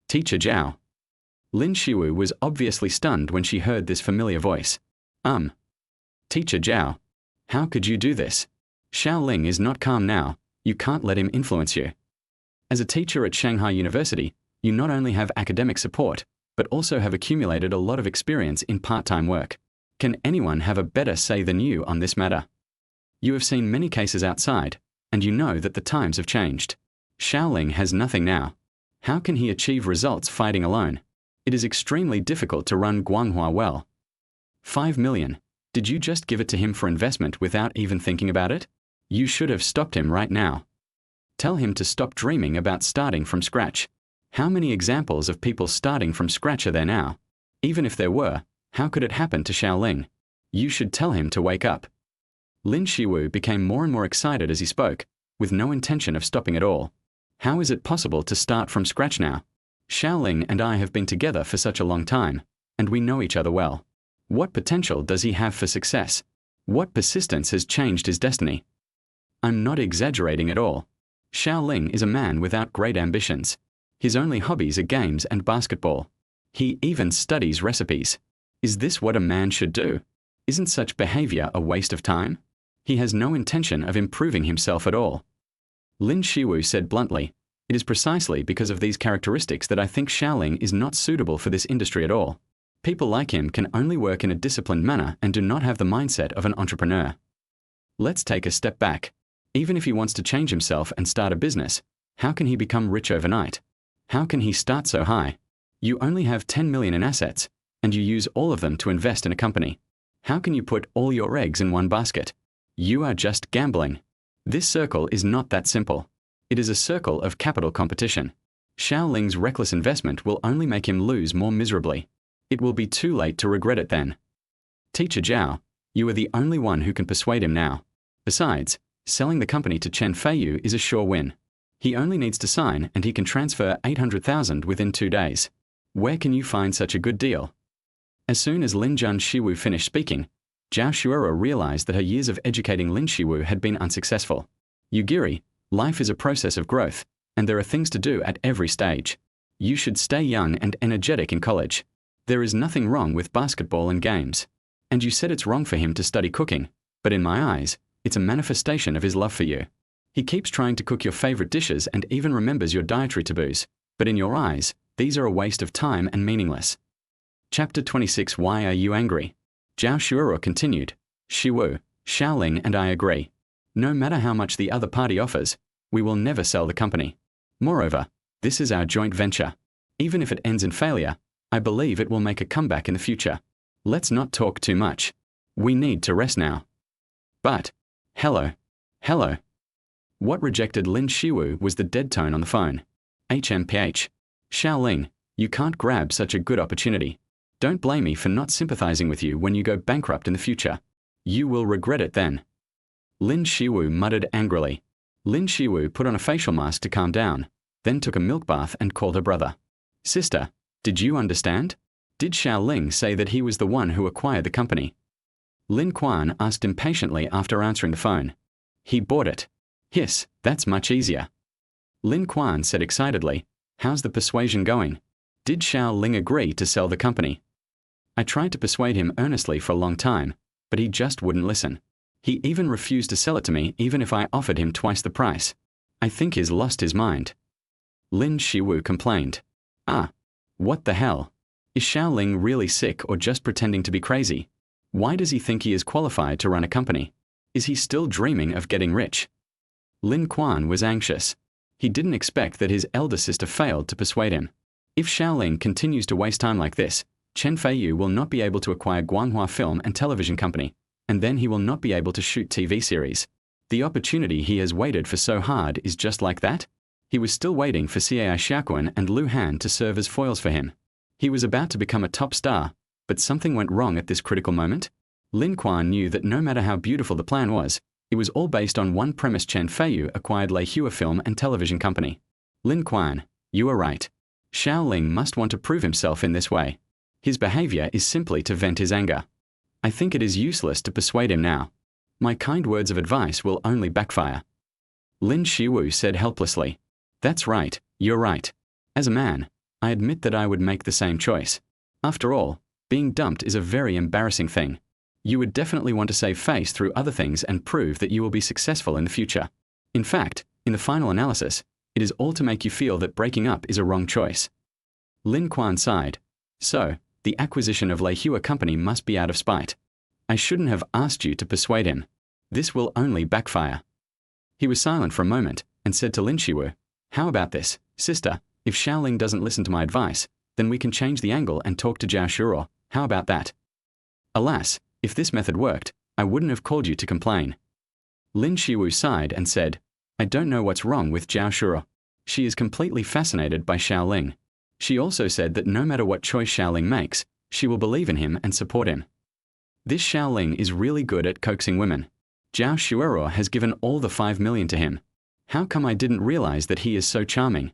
Teacher Zhao. Lin Shiwu was obviously stunned when she heard this familiar voice. Teacher Zhao. How could you do this? Xiao Ling is not calm now. You can't let him influence you. As a teacher at Shanghai University, you not only have academic support, but also have accumulated a lot of experience in part-time work. Can anyone have a better say than you on this matter? You have seen many cases outside, and you know that the times have changed. Xiao Ling has nothing now. How can he achieve results fighting alone? It is extremely difficult to run Guanghua well. 5 million. Did you just give it to him for investment without even thinking about it? You should have stopped him right now. Tell him to stop dreaming about starting from scratch. How many examples of people starting from scratch are there now? Even if there were, how could it happen to Xiao Ling? You should tell him to wake up. Lin Shiwu became more and more excited as he spoke, with no intention of stopping at all. How is it possible to start from scratch now? Xiao Ling and I have been together for such a long time, and we know each other well. What potential does he have for success? What persistence has changed his destiny? I'm not exaggerating at all. Xiao Ling is a man without great ambitions. His only hobbies are games and basketball. He even studies recipes. Is this what a man should do? Isn't such behavior a waste of time? He has no intention of improving himself at all. Lin Shiwu said bluntly, it is precisely because of these characteristics that I think Xiao Ling is not suitable for this industry at all. People like him can only work in a disciplined manner and do not have the mindset of an entrepreneur. Let's take a step back. Even if he wants to change himself and start a business, how can he become rich overnight? How can he start so high? You only have 10 million in assets, and you use all of them to invest in a company. How can you put all your eggs in one basket? You are just gambling. This circle is not that simple. It is a circle of capital competition. Xiao Ling's reckless investment will only make him lose more miserably. It will be too late to regret it then. Teacher Zhao, you are the only one who can persuade him now. Besides, selling the company to Chen Feiyu is a sure win. He only needs to sign and he can transfer 800,000 within 2 days. Where can you find such a good deal? As soon as Lin Shiwu finished speaking, Zhao Xuerou realized that her years of educating Lin Shiwu had been unsuccessful. Yugiri, life is a process of growth, and there are things to do at every stage. You should stay young and energetic in college. There is nothing wrong with basketball and games. And you said it's wrong for him to study cooking, but in my eyes, it's a manifestation of his love for you. He keeps trying to cook your favorite dishes and even remembers your dietary taboos, but in your eyes, these are a waste of time and meaningless. Chapter 26. Why are you angry? Zhao Xuerou continued. Shiwu, Xiao Ling and I agree. No matter how much the other party offers, we will never sell the company. Moreover, this is our joint venture. Even if it ends in failure, I believe it will make a comeback in the future. Let's not talk too much. We need to rest now. But, hello. What rejected Lin Shiwu was the dead tone on the phone. HMPH. Xiao Ling, you can't grab such a good opportunity. Don't blame me for not sympathizing with you when you go bankrupt in the future. You will regret it then. Lin Shiwu muttered angrily. Lin Shiwu put on a facial mask to calm down, then took a milk bath and called her brother. Sister, did you understand? Did Xiao Ling say that he was the one who acquired the company? Lin Quan asked impatiently after answering the phone. He bought it. Hiss, that's much easier. Lin Quan said excitedly, how's the persuasion going? Did Xiao Ling agree to sell the company? I tried to persuade him earnestly for a long time, but he just wouldn't listen. He even refused to sell it to me even if I offered him twice the price. I think he's lost his mind. Lin Shiwu complained. Ah, what the hell? Is Xiao Ling really sick or just pretending to be crazy? Why does he think he is qualified to run a company? Is he still dreaming of getting rich? Lin Quan was anxious. He didn't expect that his elder sister failed to persuade him. If Xiao Ling continues to waste time like this, Chen Feiyu will not be able to acquire Guanghua Film and Television Company, and then he will not be able to shoot TV series. The opportunity he has waited for so hard is just like that? He was still waiting for Cai Xiaoquan and Lu Han to serve as foils for him. He was about to become a top star, but something went wrong at this critical moment. Lin Quan knew that no matter how beautiful the plan was, it was all based on one premise: Chen Feiyu acquired Leihua Film and Television Company. Lin Quan, you are right. Xiao Ling must want to prove himself in this way. His behavior is simply to vent his anger. I think it is useless to persuade him now. My kind words of advice will only backfire. Lin Shiwu said helplessly. That's right, you're right. As a man, I admit that I would make the same choice. After all, being dumped is a very embarrassing thing. You would definitely want to save face through other things and prove that you will be successful in the future. In fact, in the final analysis, it is all to make you feel that breaking up is a wrong choice. Lin Quan sighed. So, the acquisition of Leihua Company must be out of spite. I shouldn't have asked you to persuade him. This will only backfire. He was silent for a moment and said to Lin Shiwu, how about this, sister? If Xiao Ling doesn't listen to my advice, then we can change the angle and talk to Zhao Xuerou. How about that? Alas, if this method worked, I wouldn't have called you to complain. Lin Shiwu sighed and said, I don't know what's wrong with Zhao Xuerou. She is completely fascinated by Xiao Ling. She also said that no matter what choice Xiao Ling makes, she will believe in him and support him. This Xiao Ling is really good at coaxing women. Zhao Xuerou has given all the 5 million to him. How come I didn't realize that he is so charming?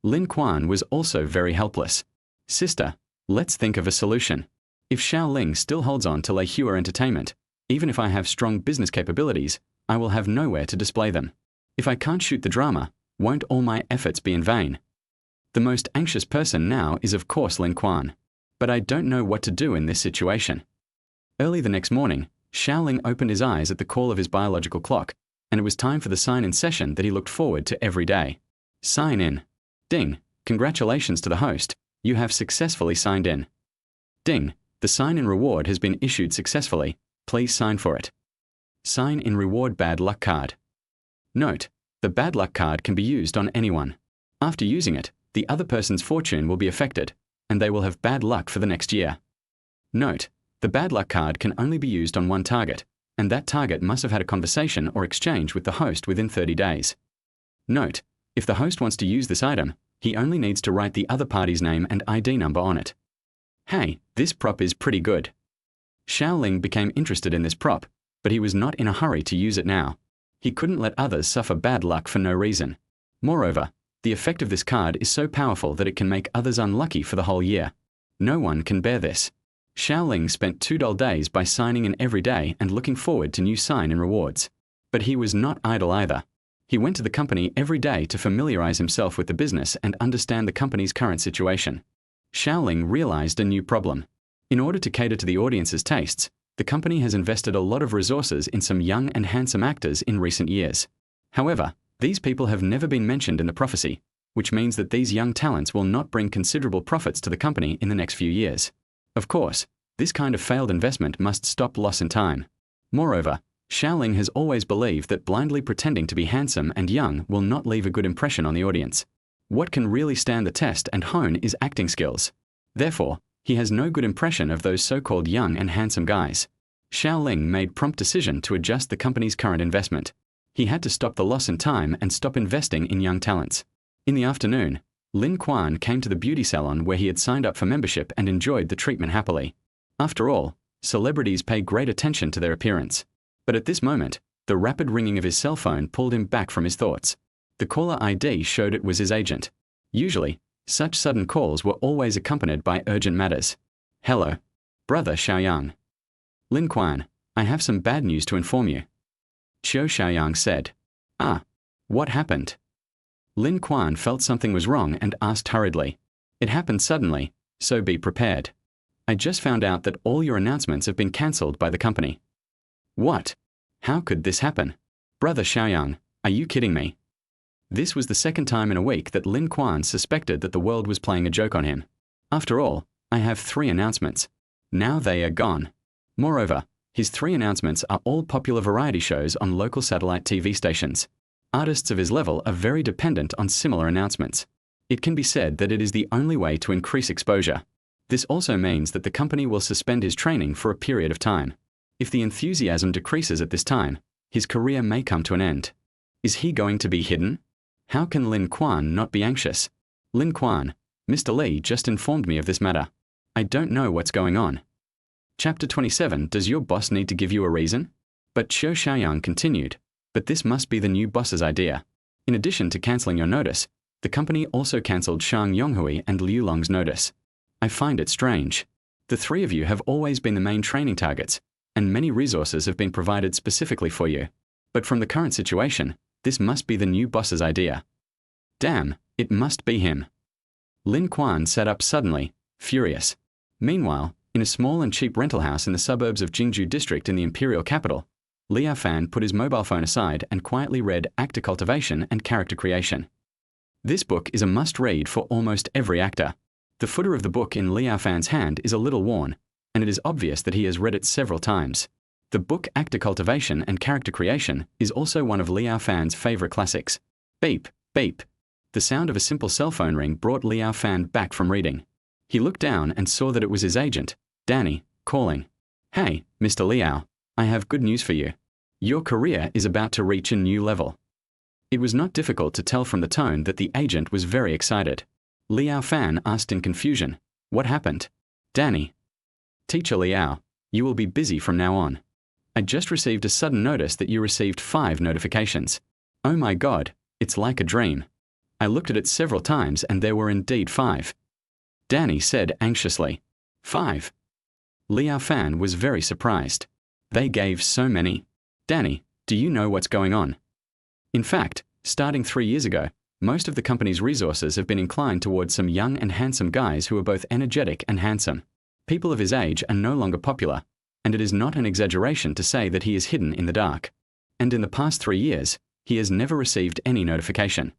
Lin Quan was also very helpless. Sister, let's think of a solution. If Xiao Ling still holds on to Leihua Entertainment, even if I have strong business capabilities, I will have nowhere to display them. If I can't shoot the drama, won't all my efforts be in vain? The most anxious person now is of course Lin Quan. But I don't know what to do in this situation. Early the next morning, Xiao Ling opened his eyes at the call of his biological clock, and it was time for the sign-in session that he looked forward to every day. Sign in. Ding. Congratulations to the host. You have successfully signed in. Ding. The sign-in reward has been issued successfully. Please sign for it. Sign in reward bad luck card. Note. The bad luck card can be used on anyone. After using it, the other person's fortune will be affected, and they will have bad luck for the next year. Note, the bad luck card can only be used on one target, and that target must have had a conversation or exchange with the host within 30 days. Note, if the host wants to use this item, He only needs to write the other party's name and ID number on it. Hey, this prop is pretty good. Xiao Ling became interested in this prop, but he was not in a hurry to use it now. He couldn't let others suffer bad luck for no reason. Moreover, the effect of this card is so powerful that it can make others unlucky for the whole year. No one can bear this. Xiao Ling spent 2 dull days by signing in every day and looking forward to new sign-in rewards. But he was not idle either. He went to the company every day to familiarize himself with the business and understand the company's current situation. Xiao Ling realized a new problem. In order to cater to the audience's tastes, the company has invested a lot of resources in some young and handsome actors in recent years. However, these people have never been mentioned in the prophecy, which means that these young talents will not bring considerable profits to the company in the next few years. Of course, this kind of failed investment must stop loss in time. Moreover, Xiao Ling has always believed that blindly pretending to be handsome and young will not leave a good impression on the audience. What can really stand the test and hone is acting skills. Therefore, he has no good impression of those so-called young and handsome guys. Xiao Ling made prompt decision to adjust the company's current investment. He had to stop the loss in time and stop investing in young talents. In the afternoon, Lin Quan came to the beauty salon where he had signed up for membership and enjoyed the treatment happily. After all, celebrities pay great attention to their appearance. But at this moment, the rapid ringing of his cell phone pulled him back from his thoughts. The caller ID showed it was his agent. Usually, such sudden calls were always accompanied by urgent matters. Hello, brother Xiaoyang. Lin Quan, I have some bad news to inform you. Xiaoyang said. Ah, what happened? Lin Quan felt something was wrong and asked hurriedly. It happened suddenly, so be prepared. I just found out that all your announcements have been cancelled by the company. What? How could this happen? Brother Xiaoyang, are you kidding me? This was the second time in a week that Lin Quan suspected that the world was playing a joke on him. After all, I have 3 announcements. Now they are gone. Moreover, his 3 announcements are all popular variety shows on local satellite TV stations. Artists of his level are very dependent on similar announcements. It can be said that it is the only way to increase exposure. This also means that the company will suspend his training for a period of time. If the enthusiasm decreases at this time, his career may come to an end. Is he going to be hidden? How can Lin Quan not be anxious? Lin Quan, Mr. Li just informed me of this matter. I don't know what's going on. Chapter 27. Does your boss need to give you a reason? But Xiaoyang continued. But this must be the new boss's idea. In addition to cancelling your notice, the company also cancelled Shang Yonghui and Liu Long's notice. I find it strange. The 3 of you have always been the main training targets, and many resources have been provided specifically for you. But from the current situation, this must be the new boss's idea. Damn, it must be him. Lin Quan sat up suddenly, furious. Meanwhile, in a small and cheap rental house in the suburbs of Jingju district in the imperial capital, Liao Fan put his mobile phone aside and quietly read Actor Cultivation and Character Creation. This book is a must-read for almost every actor. The footer of the book in Liao Fan's hand is a little worn, and it is obvious that he has read it several times. The book Actor Cultivation and Character Creation is also one of Liao Fan's favorite classics. Beep, beep. The sound of a simple cell phone ring brought Liao Fan back from reading. He looked down and saw that it was his agent, Danny, calling. Hey, Mr. Liao, I have good news for you. Your career is about to reach a new level. It was not difficult to tell from the tone that the agent was very excited. Liao Fan asked in confusion, what happened? Danny. Teacher Liao, you will be busy from now on. I just received a sudden notice that you received 5 notifications. Oh my God, it's like a dream. I looked at it several times and there were indeed 5. Danny said anxiously. 5. Liao Fan was very surprised. They gave so many. Danny, do you know what's going on? In fact, starting 3 years ago, most of the company's resources have been inclined towards some young and handsome guys who are both energetic and handsome. People of his age are no longer popular, and it is not an exaggeration to say that he is hidden in the dark. And in the past 3 years, he has never received any notification.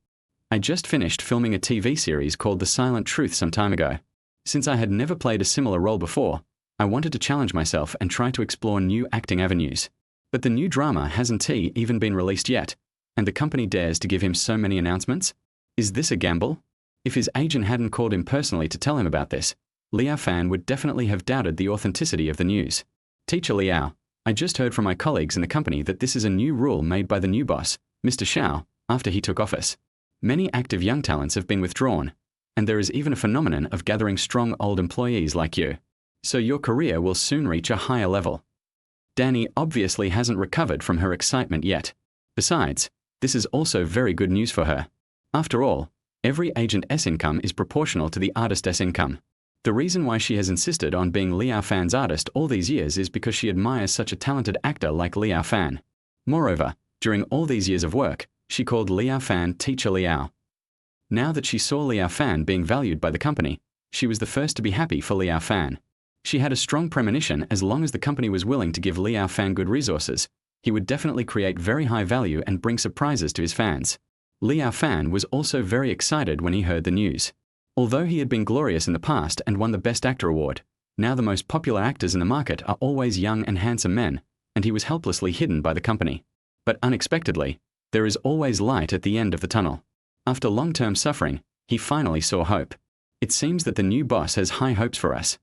I just finished filming a TV series called The Silent Truth some time ago. Since I had never played a similar role before, I wanted to challenge myself and try to explore new acting avenues. But the new drama hasn't even been released yet, and the company dares to give him so many announcements? Is this a gamble? If his agent hadn't called him personally to tell him about this, Liao Fan would definitely have doubted the authenticity of the news. Teacher Liao, I just heard from my colleagues in the company that this is a new rule made by the new boss, Mr. Xiao, after he took office. Many active young talents have been withdrawn, and there is even a phenomenon of gathering strong old employees like you. So your career will soon reach a higher level. Danny obviously hasn't recovered from her excitement yet. Besides, this is also very good news for her. After all, every agent's income is proportional to the artist's income. The reason why she has insisted on being Liao Fan's artist all these years is because she admires such a talented actor like Liao Fan. Moreover, during all these years of work, she called Liao Fan Teacher Liao. Now that she saw Liao Fan being valued by the company, she was the first to be happy for Liao Fan. She had a strong premonition as long as the company was willing to give Liao Fan good resources, he would definitely create very high value and bring surprises to his fans. Liao Fan was also very excited when he heard the news. Although he had been glorious in the past and won the Best Actor award, now the most popular actors in the market are always young and handsome men, and he was helplessly hidden by the company. But unexpectedly, there is always light at the end of the tunnel. After long-term suffering, he finally saw hope. It seems that the new boss has high hopes for us.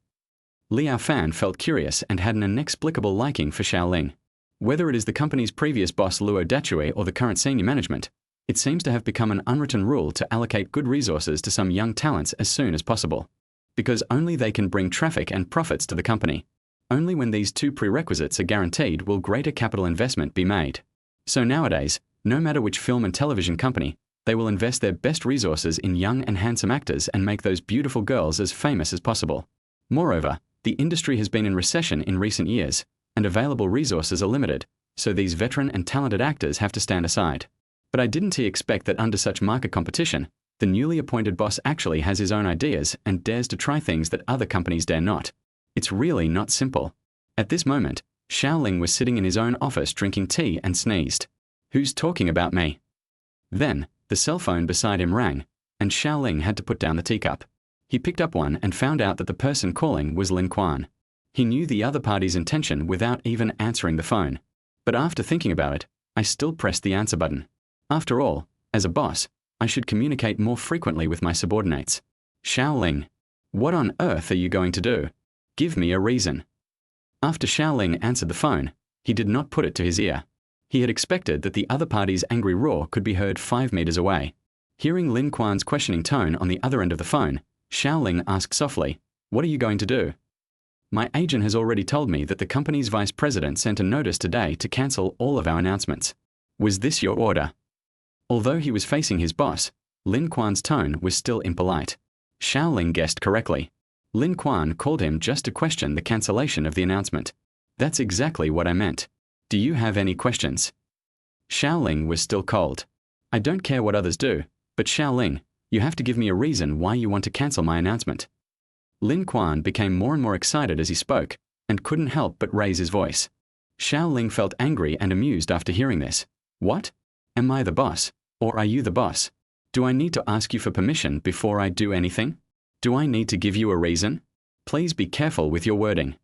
Liao Fan felt curious and had an inexplicable liking for Xiao Ling. Whether it is the company's previous boss Luo Dachui or the current senior management, it seems to have become an unwritten rule to allocate good resources to some young talents as soon as possible. Because only they can bring traffic and profits to the company. Only when these two prerequisites are guaranteed will greater capital investment be made. So nowadays, no matter which film and television company, they will invest their best resources in young and handsome actors and make those beautiful girls as famous as possible. Moreover, the industry has been in recession in recent years, and available resources are limited, so these veteran and talented actors have to stand aside. But I didn't expect that under such market competition, the newly appointed boss actually has his own ideas and dares to try things that other companies dare not. It's really not simple. At this moment, Xiao Ling was sitting in his own office drinking tea and sneezed. Who's talking about me? Then, the cell phone beside him rang, and Xiao Ling had to put down the teacup. He picked up one and found out that the person calling was Lin Quan. He knew the other party's intention without even answering the phone. But after thinking about it, I still pressed the answer button. After all, as a boss, I should communicate more frequently with my subordinates. Xiao Ling, what on earth are you going to do? Give me a reason. After Xiao Ling answered the phone, he did not put it to his ear. He had expected that the other party's angry roar could be heard 5 meters away. Hearing Lin Quan's questioning tone on the other end of the phone, Xiao Ling asked softly, "What are you going to do?" "My agent has already told me that the company's vice president sent a notice today to cancel all of our announcements. Was this your order?" Although he was facing his boss, Lin Quan's tone was still impolite. Xiao Ling guessed correctly. Lin Quan called him just to question the cancellation of the announcement. "That's exactly what I meant. Do you have any questions?" Xiao Ling was still cold. "I don't care what others do, but Xiao Ling, you have to give me a reason why you want to cancel my announcement." Lin Quan became more and more excited as he spoke, and couldn't help but raise his voice. Xiao Ling felt angry and amused after hearing this. "What? Am I the boss, or are you the boss? Do I need to ask you for permission before I do anything? Do I need to give you a reason? Please be careful with your wording."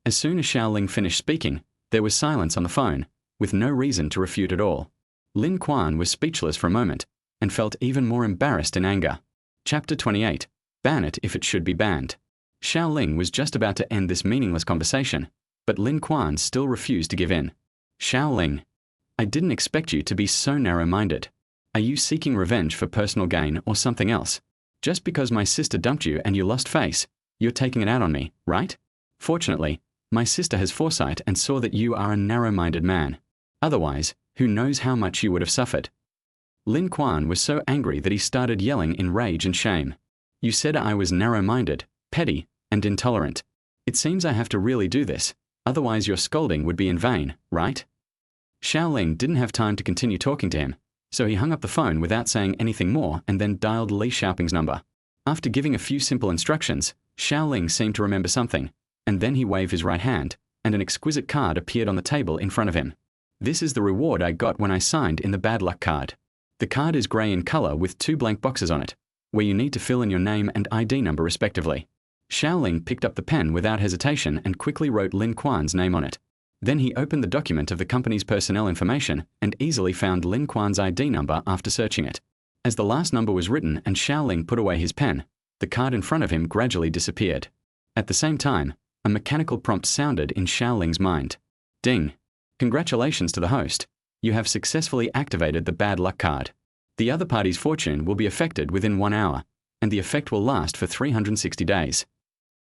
As soon as Xiao Ling finished speaking, there was silence on the phone, with no reason to refute at all. Lin Quan was speechless for a moment, and felt even more embarrassed in anger. Chapter 28. Ban it if it should be banned. Xiao Ling was just about to end this meaningless conversation, but Lin Quan still refused to give in. "Xiao Ling, I didn't expect you to be so narrow-minded. Are you seeking revenge for personal gain or something else? Just because my sister dumped you and you lost face, you're taking it out on me, right? Fortunately, my sister has foresight and saw that you are a narrow-minded man. Otherwise, who knows how much you would have suffered." Lin Quan was so angry that he started yelling in rage and shame. "You said I was narrow-minded, petty, and intolerant. It seems I have to really do this, otherwise your scolding would be in vain, right?" Xiao Ling didn't have time to continue talking to him, so he hung up the phone without saying anything more and then dialed Li Xiaoping's number. After giving a few simple instructions, Xiao Ling seemed to remember something, and then he waved his right hand, and an exquisite card appeared on the table in front of him. "This is the reward I got when I signed in the bad luck card. The card is grey in color with 2 blank boxes on it, where you need to fill in your name and ID number respectively." Xiao Ling picked up the pen without hesitation and quickly wrote Lin Quan's name on it. Then he opened the document of the company's personnel information and easily found Lin Quan's ID number after searching it. As the last number was written and Xiao Ling put away his pen, the card in front of him gradually disappeared. At the same time, a mechanical prompt sounded in Xiao Ling's mind. "Ding. Congratulations to the host. You have successfully activated the bad luck card. The other party's fortune will be affected within 1 hour, and the effect will last for 360 days.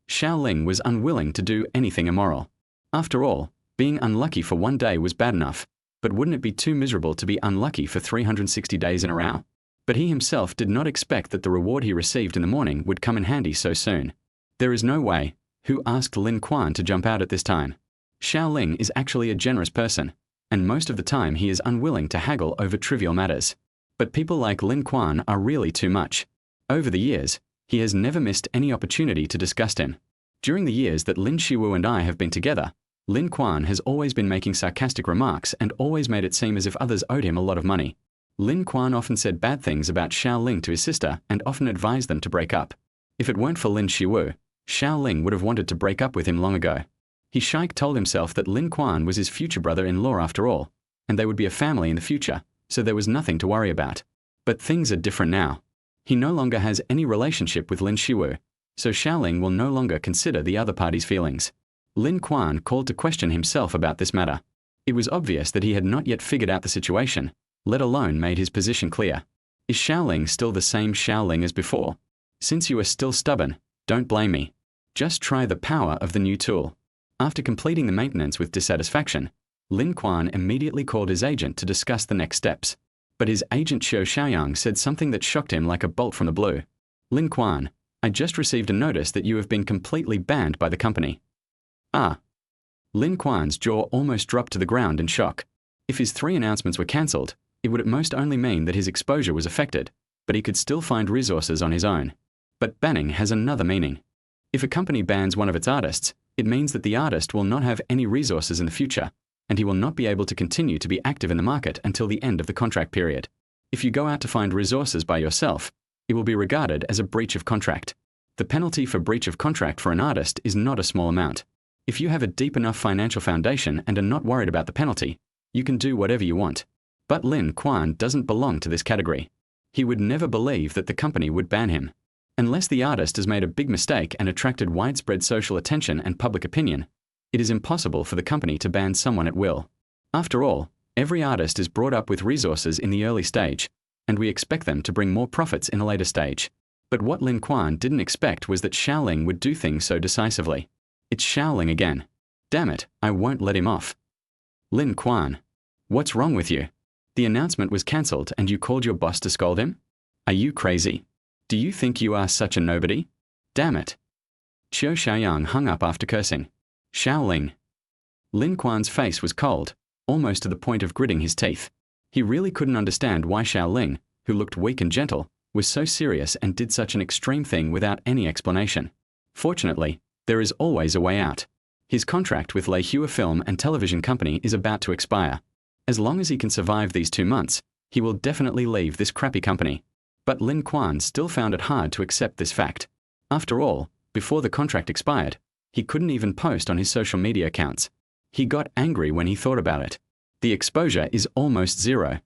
Xiao Ling was unwilling to do anything immoral. After all, being unlucky for 1 day was bad enough, but wouldn't it be too miserable to be unlucky for 360 days in a row? But he himself did not expect that the reward he received in the morning would come in handy so soon. There is no way. Who asked Lin Kuan to jump out at this time? Xiao Ling is actually a generous person, and most of the time he is unwilling to haggle over trivial matters. But people like Lin Kuan are really too much. Over the years, he has never missed any opportunity to disgust him. During the years that Lin Xiwu and I have been together, Lin Kuan has always been making sarcastic remarks and always made it seem as if others owed him a lot of money. Lin Kuan often said bad things about Xiao Ling to his sister and often advised them to break up. If it weren't for Lin Xiwu, Xiao Ling would have wanted to break up with him long ago. He told himself that Lin Kuan was his future brother-in-law after all, and they would be a family in the future, so there was nothing to worry about. But things are different now. He no longer has any relationship with Lin Xiwu, so Xiao Ling will no longer consider the other party's feelings. Lin Kuan called to question himself about this matter. It was obvious that he had not yet figured out the situation, let alone made his position clear. Is Xiao Ling still the same Xiao Ling as before? Since you are still stubborn, don't blame me. Just try the power of the new tool. After completing the maintenance with dissatisfaction, Lin Kuan immediately called his agent to discuss the next steps. But his agent Xiao Xiaoyang said something that shocked him like a bolt from the blue. Lin Kuan, I just received a notice that you have been completely banned by the company. Ah. Lin Kuan's jaw almost dropped to the ground in shock. If his 3 announcements were cancelled, it would at most only mean that his exposure was affected, but he could still find resources on his own. But banning has another meaning. If a company bans one of its artists, it means that the artist will not have any resources in the future, and he will not be able to continue to be active in the market until the end of the contract period. If you go out to find resources by yourself, it will be regarded as a breach of contract. The penalty for breach of contract for an artist is not a small amount. If you have a deep enough financial foundation and are not worried about the penalty, you can do whatever you want. But Lin Kuan doesn't belong to this category. He would never believe that the company would ban him. Unless the artist has made a big mistake and attracted widespread social attention and public opinion, it is impossible for the company to ban someone at will. After all, every artist is brought up with resources in the early stage, and we expect them to bring more profits in a later stage. But what Lin Kuan didn't expect was that Xiao Ling would do things so decisively. It's Xiao Ling again. Damn it, I won't let him off. Lin Kuan, what's wrong with you? The announcement was cancelled and you called your boss to scold him? Are you crazy? Do you think you are such a nobody? Damn it. Xiao Xiaoyang hung up after cursing. Xiao Ling. Lin Kuan's face was cold, almost to the point of gritting his teeth. He really couldn't understand why Xiao Ling, who looked weak and gentle, was so serious and did such an extreme thing without any explanation. Fortunately, there is always a way out. His contract with Lei Hua Film and Television Company is about to expire. As long as he can survive these 2 months, he will definitely leave this crappy company. But Lin Kuan still found it hard to accept this fact. After all, before the contract expired, he couldn't even post on his social media accounts. He got angry when he thought about it. The exposure is almost zero.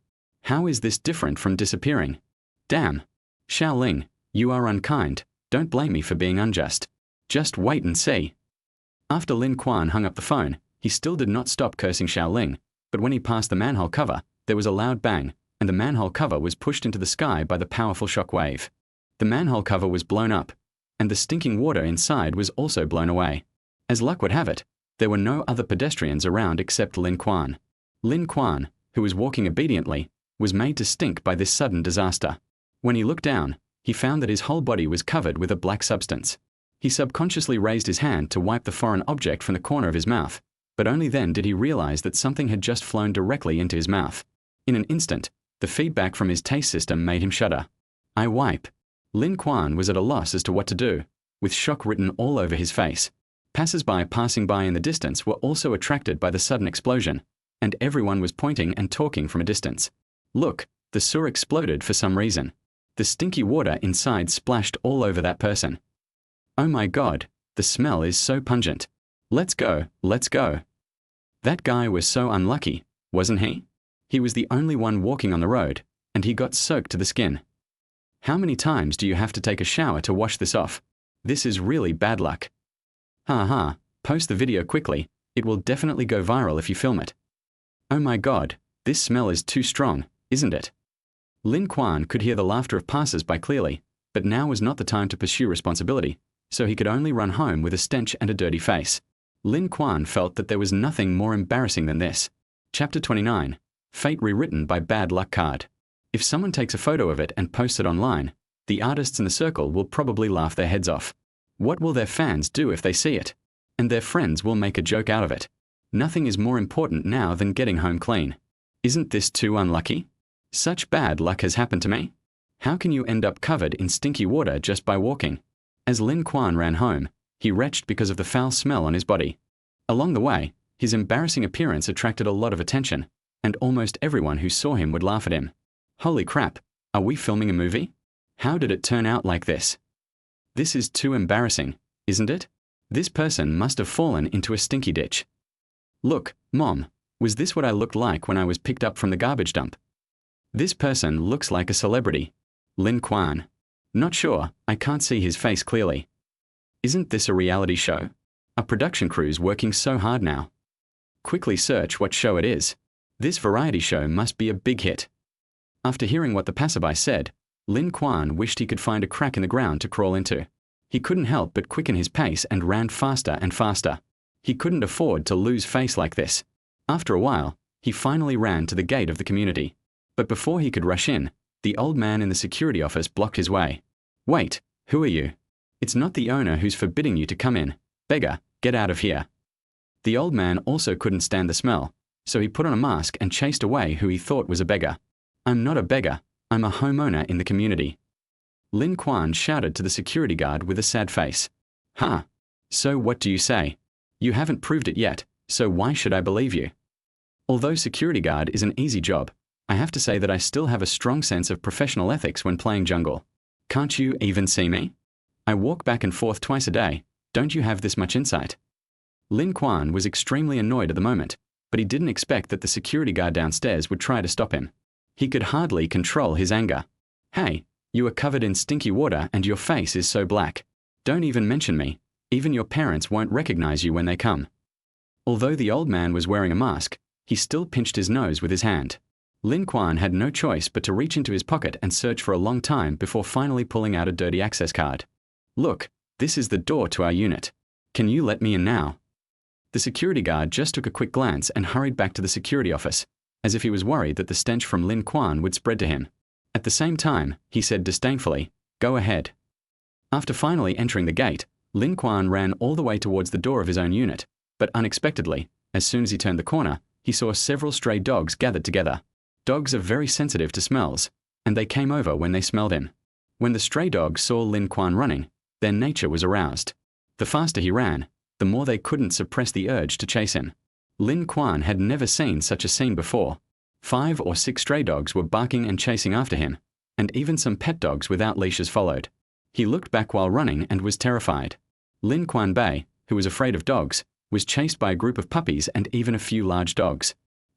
How is this different from disappearing? Damn. Xiao Ling, you are unkind. Don't blame me for being unjust. Just wait and see. After Lin Kuan hung up the phone, he still did not stop cursing Xiao Ling, but when he passed the manhole cover, there was a loud bang, and the manhole cover was pushed into the sky by the powerful shock wave. The manhole cover was blown up, and the stinking water inside was also blown away. As luck would have it, there were no other pedestrians around except Lin Kuan. Lin Kuan, who was walking obediently, was made to stink by this sudden disaster. When he looked down, he found that his whole body was covered with a black substance. He subconsciously raised his hand to wipe the foreign object from the corner of his mouth, but only then did he realize that something had just flown directly into his mouth. In an instant, the feedback from his taste system made him shudder. I wipe. Lin Kuan was at a loss as to what to do, with shock written all over his face. Passers-by passing by in the distance were also attracted by the sudden explosion, and everyone was pointing and talking from a distance. Look, the sewer exploded for some reason. The stinky water inside splashed all over that person. Oh my God, the smell is so pungent. Let's go, let's go. That guy was so unlucky, wasn't he? He was the only one walking on the road, and he got soaked to the skin. How many times do you have to take a shower to wash this off? This is really bad luck. Ha, post the video quickly, it will definitely go viral if you film it. Oh my God, this smell is too strong, isn't it? Lin Kuan could hear the laughter of passers-by clearly, but now was not the time to pursue responsibility, so he could only run home with a stench and a dirty face. Lin Kuan felt that there was nothing more embarrassing than this. Chapter 29. Fate rewritten by bad luck card. If someone takes a photo of it and posts it online, the artists in the circle will probably laugh their heads off. What will their fans do if they see it? And their friends will make a joke out of it. Nothing is more important now than getting home clean. Isn't this too unlucky? Such bad luck has happened to me. How can you end up covered in stinky water just by walking? As Lin Kuan ran home, he retched because of the foul smell on his body. Along the way, his embarrassing appearance attracted a lot of attention, and almost everyone who saw him would laugh at him. Holy crap, are we filming a movie? How did it turn out like this? This is too embarrassing, isn't it? This person must have fallen into a stinky ditch. Look, Mom, was this what I looked like when I was picked up from the garbage dump? This person looks like a celebrity. Lin Kuan. Not sure, I can't see his face clearly. Isn't this a reality show? Are production crews working so hard now? Quickly search what show it is. This variety show must be a big hit. After hearing what the passerby said, Lin Kuan wished he could find a crack in the ground to crawl into. He couldn't help but quicken his pace and ran faster and faster. He couldn't afford to lose face like this. After a while, he finally ran to the gate of the community. But before he could rush in, the old man in the security office blocked his way. Wait, who are you? It's not the owner who's forbidding you to come in. Beggar, get out of here. The old man also couldn't stand the smell, so he put on a mask and chased away who he thought was a beggar. I'm not a beggar, I'm a homeowner in the community. Lin Kuan shouted to the security guard with a sad face. Huh. So what do you say? You haven't proved it yet, so why should I believe you? Although security guard is an easy job, I have to say that I still have a strong sense of professional ethics when playing jungle. Can't you even see me? I walk back and forth twice a day. Don't you have this much insight? Lin Kuan was extremely annoyed at the moment, but he didn't expect that the security guard downstairs would try to stop him. He could hardly control his anger. Hey, you are covered in stinky water and your face is so black. Don't even mention me. Even your parents won't recognize you when they come. Although the old man was wearing a mask, he still pinched his nose with his hand. Lin Kuan had no choice but to reach into his pocket and search for a long time before finally pulling out a dirty access card. Look, this is the door to our unit. Can you let me in now? The security guard just took a quick glance and hurried back to the security office, as if he was worried that the stench from Lin Kuan would spread to him. At the same time, he said disdainfully, "Go ahead." After finally entering the gate, Lin Kuan ran all the way towards the door of his own unit, but unexpectedly, as soon as he turned the corner, he saw several stray dogs gathered together. Dogs are very sensitive to smells, and they came over when they smelled him. When the stray dogs saw Lin Kuan running, their nature was aroused. The faster he ran, the more they couldn't suppress the urge to chase him. Lin Kuan had never seen such a scene before. 5 or 6 stray dogs were barking and chasing after him, and even some pet dogs without leashes followed. He looked back while running and was terrified. Lin Kuan Bei, who was afraid of dogs, was chased by a group of puppies and even a few large dogs.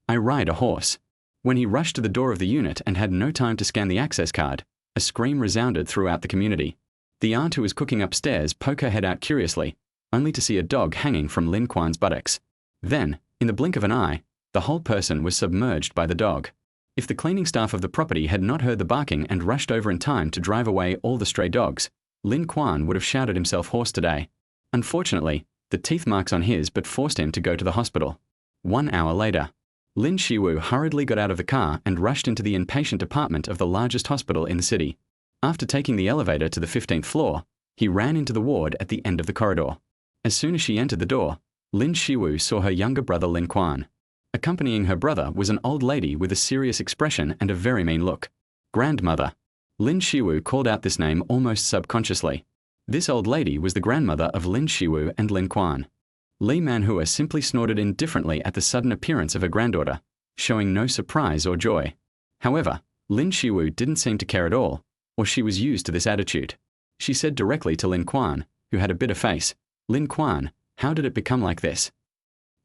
I ride a horse. When he rushed to the door of the unit and had no time to scan the access card, a scream resounded throughout the community. The aunt who was cooking upstairs poked her head out curiously, only to see a dog hanging from Lin Kuan's buttocks. Then, in the blink of an eye, the whole person was submerged by the dog. If the cleaning staff of the property had not heard the barking and rushed over in time to drive away all the stray dogs, Lin Kuan would have shouted himself hoarse today. Unfortunately, the teeth marks on his but forced him to go to the hospital. 1 hour later, Lin Xiaowling hurriedly got out of the car and rushed into the inpatient department of the largest hospital in the city. After taking the elevator to the 15th floor, he ran into the ward at the end of the corridor. As soon as she entered the door, Lin Xiaowling saw her younger brother Lin Kuan. Accompanying her brother was an old lady with a serious expression and a very mean look. Grandmother. Lin Xiaowling called out this name almost subconsciously. This old lady was the grandmother of Lin Xiaowling and Lin Kuan. Li Manhua simply snorted indifferently at the sudden appearance of her granddaughter, showing no surprise or joy. However, Lin Xiaowling didn't seem to care at all, or she was used to this attitude. She said directly to Lin Kuan, who had a bitter face, "Lin Kuan, how did it become like this?"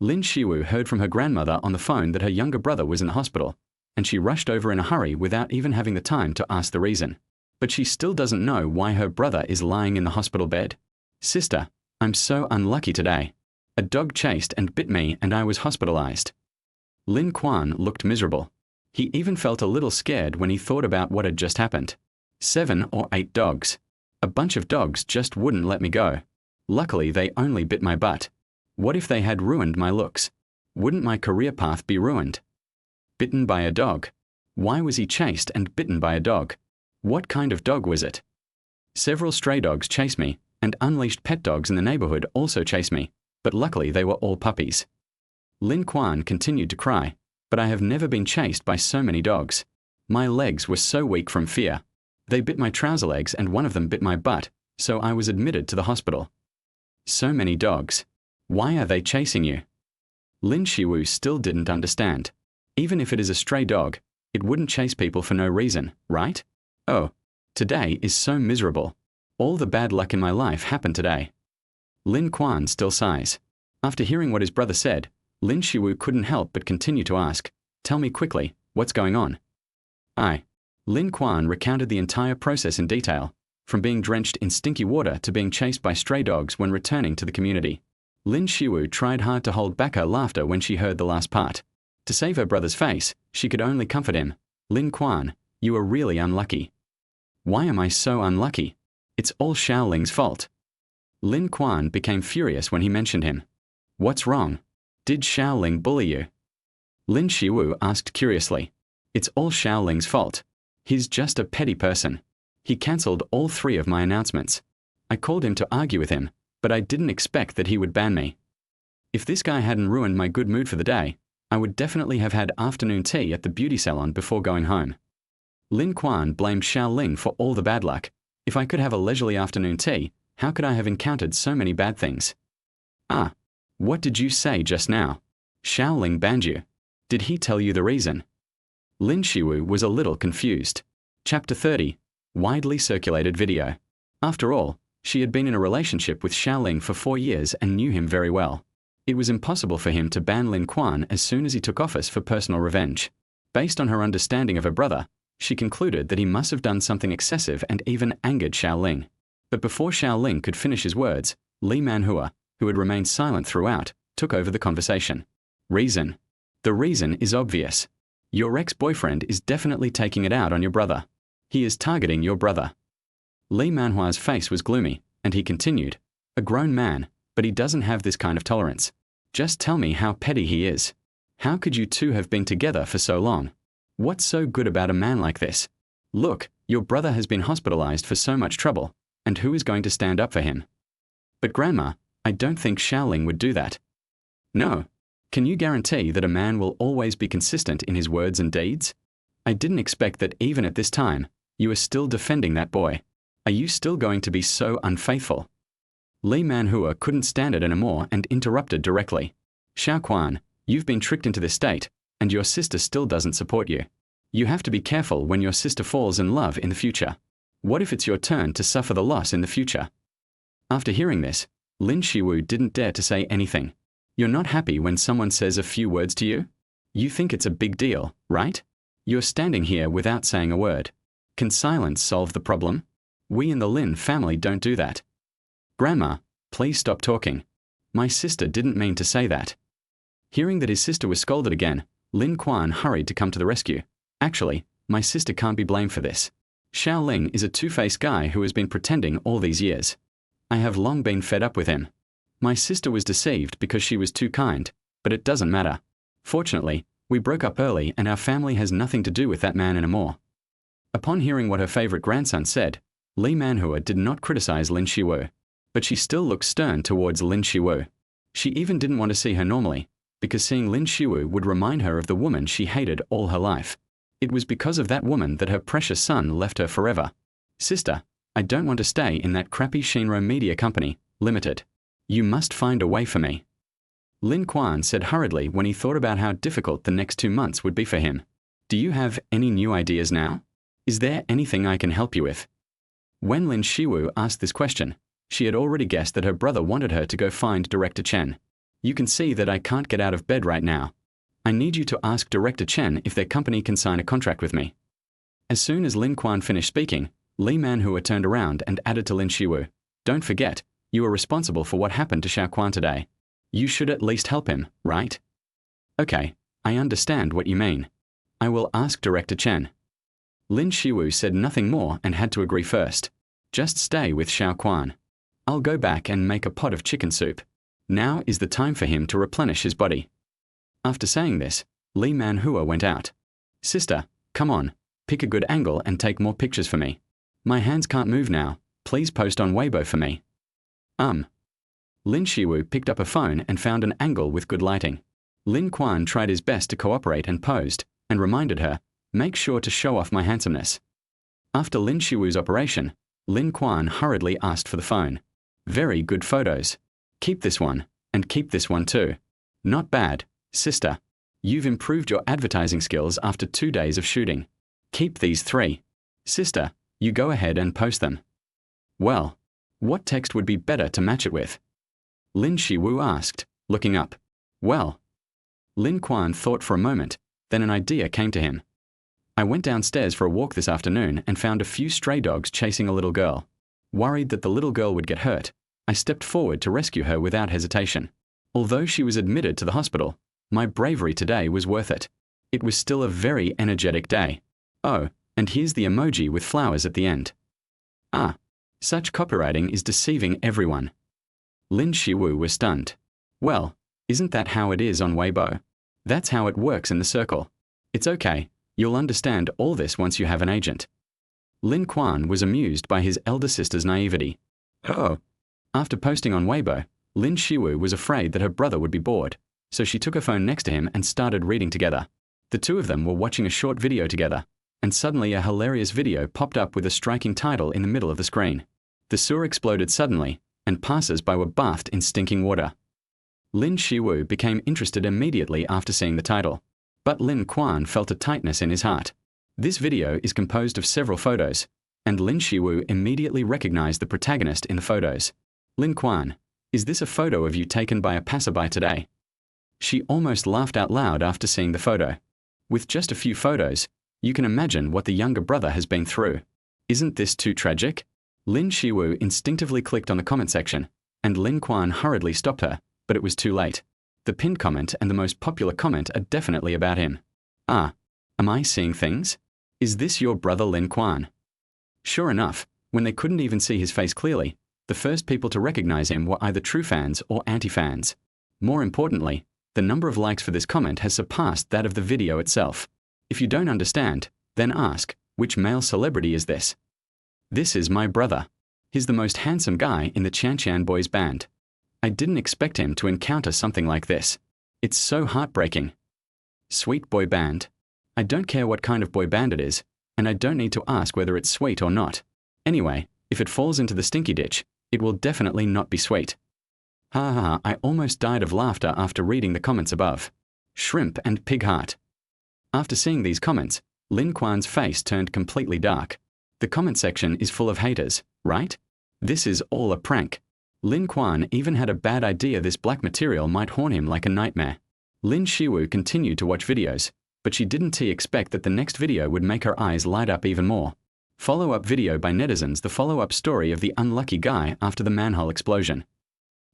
Lin Xiaowling heard from her grandmother on the phone that her younger brother was in the hospital, and she rushed over in a hurry without even having the time to ask the reason. But she still doesn't know why her brother is lying in the hospital bed. "Sister, I'm so unlucky today. A dog chased and bit me and I was hospitalized." Lin Kuan looked miserable. He even felt a little scared when he thought about what had just happened. 7 or 8 dogs. A bunch of dogs just wouldn't let me go. Luckily, they only bit my butt. What if they had ruined my looks? Wouldn't my career path be ruined? Bitten by a dog. Why was he chased and bitten by a dog? What kind of dog was it? Several stray dogs chased me, and unleashed pet dogs in the neighborhood also chased me, but luckily they were all puppies. Lin Kuan continued to cry, but I have never been chased by so many dogs. My legs were so weak from fear. They bit my trouser legs and one of them bit my butt, so I was admitted to the hospital. So many dogs. Why are they chasing you? Lin Xiaowu still didn't understand. Even if it is a stray dog, it wouldn't chase people for no reason, right? Oh, today is so miserable. All the bad luck in my life happened today. Lin Kuan still sighs. After hearing what his brother said, Lin Xiaowu couldn't help but continue to ask, "Tell me quickly, what's going on?" Lin Kuan recounted the entire process in detail, from being drenched in stinky water to being chased by stray dogs when returning to the community. Lin Xiaowu tried hard to hold back her laughter when she heard the last part. To save her brother's face, she could only comfort him. "Lin Kuan, you are really unlucky." "Why am I so unlucky? It's all Xiao Ling's fault." Lin Kuan became furious when he mentioned him. "What's wrong? Did Xiao Ling bully you?" Lin Xiaowu asked curiously. "It's all Xiao Ling's fault. He's just a petty person. He cancelled all 3 of my announcements. I called him to argue with him, but I didn't expect that he would ban me. If this guy hadn't ruined my good mood for the day, I would definitely have had afternoon tea at the beauty salon before going home." Lin Kuan blamed Xiao Ling for all the bad luck. If I could have a leisurely afternoon tea, how could I have encountered so many bad things? What did you say just now? Xiao Ling banned you. Did he tell you the reason? Lin Xiaowu was a little confused. Chapter 30. Widely circulated video. After all, she had been in a relationship with Xiao Ling for 4 years and knew him very well. It was impossible for him to ban Lin Kuan as soon as he took office for personal revenge. Based on her understanding of her brother, she concluded that he must have done something excessive and even angered Xiao Ling. But before Xiao Ling could finish his words, Li Manhua, who had remained silent throughout, took over the conversation. "Reason. The reason is obvious. Your ex-boyfriend is definitely taking it out on your brother. He is targeting your brother." Li Manhua's face was gloomy, and he continued, "A grown man, but he doesn't have this kind of tolerance. Just tell me how petty he is. How could you two have been together for so long? What's so good about a man like this? Look, your brother has been hospitalized for so much trouble, and who is going to stand up for him?" "But Grandma, I don't think Xiao Ling would do that." "No. Can you guarantee that a man will always be consistent in his words and deeds? I didn't expect that even at this time, you are still defending that boy. Are you still going to be so unfaithful?" Li Manhua couldn't stand it anymore and interrupted directly. "Xiao Quan, you've been tricked into this state, and your sister still doesn't support you. You have to be careful when your sister falls in love in the future. What if it's your turn to suffer the loss in the future?" After hearing this, Lin Xiaowu didn't dare to say anything. You're not happy when someone says a few words to you? You think it's a big deal, right? You're standing here without saying a word. Can silence solve the problem? We in the Lin family don't do that. Grandma, please stop talking. My sister didn't mean to say that. Hearing that his sister was scolded again, Lin Kuan hurried to come to the rescue. Actually, my sister can't be blamed for this. Xiao Ling is a two-faced guy who has been pretending all these years. I have long been fed up with him. My sister was deceived because she was too kind, but it doesn't matter. Fortunately, we broke up early and our family has nothing to do with that man anymore. Upon hearing what her favorite grandson said, Li Manhua did not criticize Lin Xiaowu, but she still looked stern towards Lin Xiaowu. She even didn't want to see her normally, because seeing Lin Xiaowu would remind her of the woman she hated all her life. It was because of that woman that her precious son left her forever. Sister, I don't want to stay in that crappy Shinro Media Company, Limited. You must find a way for me. Lin Kuan said hurriedly when he thought about how difficult the next 2 months would be for him. Do you have any new ideas now? Is there anything I can help you with? When Lin Xiaowu asked this question, she had already guessed that her brother wanted her to go find Director Chen. You can see that I can't get out of bed right now. I need you to ask Director Chen if their company can sign a contract with me. As soon as Lin Kuan finished speaking, Li Manhua turned around and added to Lin Xiaowu, Don't forget, you are responsible for what happened to Xiao Quan today. You should at least help him, right? Okay, I understand what you mean. I will ask Director Chen. Lin Shiwu said nothing more and had to agree first. Just stay with Xiao Quan. I'll go back and make a pot of chicken soup. Now is the time for him to replenish his body. After saying this, Li Manhua went out. Sister, come on, pick a good angle and take more pictures for me. My hands can't move now. Please post on Weibo for me. Lin Shiwu picked up a phone and found an angle with good lighting. Lin Quan tried his best to cooperate and posed, and reminded her, make sure to show off my handsomeness. After Lin Shiwu's operation, Lin Quan hurriedly asked for the phone. Very good photos. Keep this one, and keep this one too. Not bad, sister. You've improved your advertising skills after 2 days of shooting. Keep these 3. Sister, you go ahead and post them. Well, what text would be better to match it with? Lin Shiwu asked, looking up. Well. Lin Quan thought for a moment, then an idea came to him. I went downstairs for a walk this afternoon and found a few stray dogs chasing a little girl. Worried that the little girl would get hurt, I stepped forward to rescue her without hesitation. Although she was admitted to the hospital, my bravery today was worth it. It was still a very energetic day. Oh, and here's the emoji with flowers at the end. Ah, such copywriting is deceiving everyone. Lin Shiwu was stunned. Well, isn't that how it is on Weibo? That's how it works in the circle. It's okay, you'll understand all this once you have an agent. Lin Quan was amused by his elder sister's naivety. Oh. After posting on Weibo, Lin Shiwu was afraid that her brother would be bored, so she took her phone next to him and started reading together. The two of them were watching a short video together, and suddenly a hilarious video popped up with a striking title in the middle of the screen. The sewer exploded suddenly, and passers-by were bathed in stinking water. Lin Shiwu became interested immediately after seeing the title, but Lin Quan felt a tightness in his heart. This video is composed of several photos, and Lin Shiwu immediately recognized the protagonist in the photos. Lin Quan, is this a photo of you taken by a passerby today? She almost laughed out loud after seeing the photo. With just a few photos, you can imagine what the younger brother has been through. Isn't this too tragic? Lin Shiwu instinctively clicked on the comment section, and Lin Quan hurriedly stopped her, but it was too late. The pinned comment and the most popular comment are definitely about him. Ah, am I seeing things? Is this your brother Lin Quan? Sure enough, when they couldn't even see his face clearly, the first people to recognize him were either true fans or anti-fans. More importantly, the number of likes for this comment has surpassed that of the video itself. If you don't understand, then ask, which male celebrity is this? This is my brother. He's the most handsome guy in the Qianqian Boys band. I didn't expect him to encounter something like this. It's so heartbreaking. Sweet boy band. I don't care what kind of boy band it is, and I don't need to ask whether it's sweet or not. Anyway, if it falls into the stinky ditch, it will definitely not be sweet. Ha ha ha, I almost died of laughter after reading the comments above. Shrimp and pig heart. After seeing these comments, Lin Quan's face turned completely dark. The comment section is full of haters, right? This is all a prank. Lin Quan even had a bad idea this black material might haunt him like a nightmare. Lin Shiwu continued to watch videos, but she didn't expect that the next video would make her eyes light up even more. Follow-up video by netizens. The follow-up story of the unlucky guy after the manhole explosion.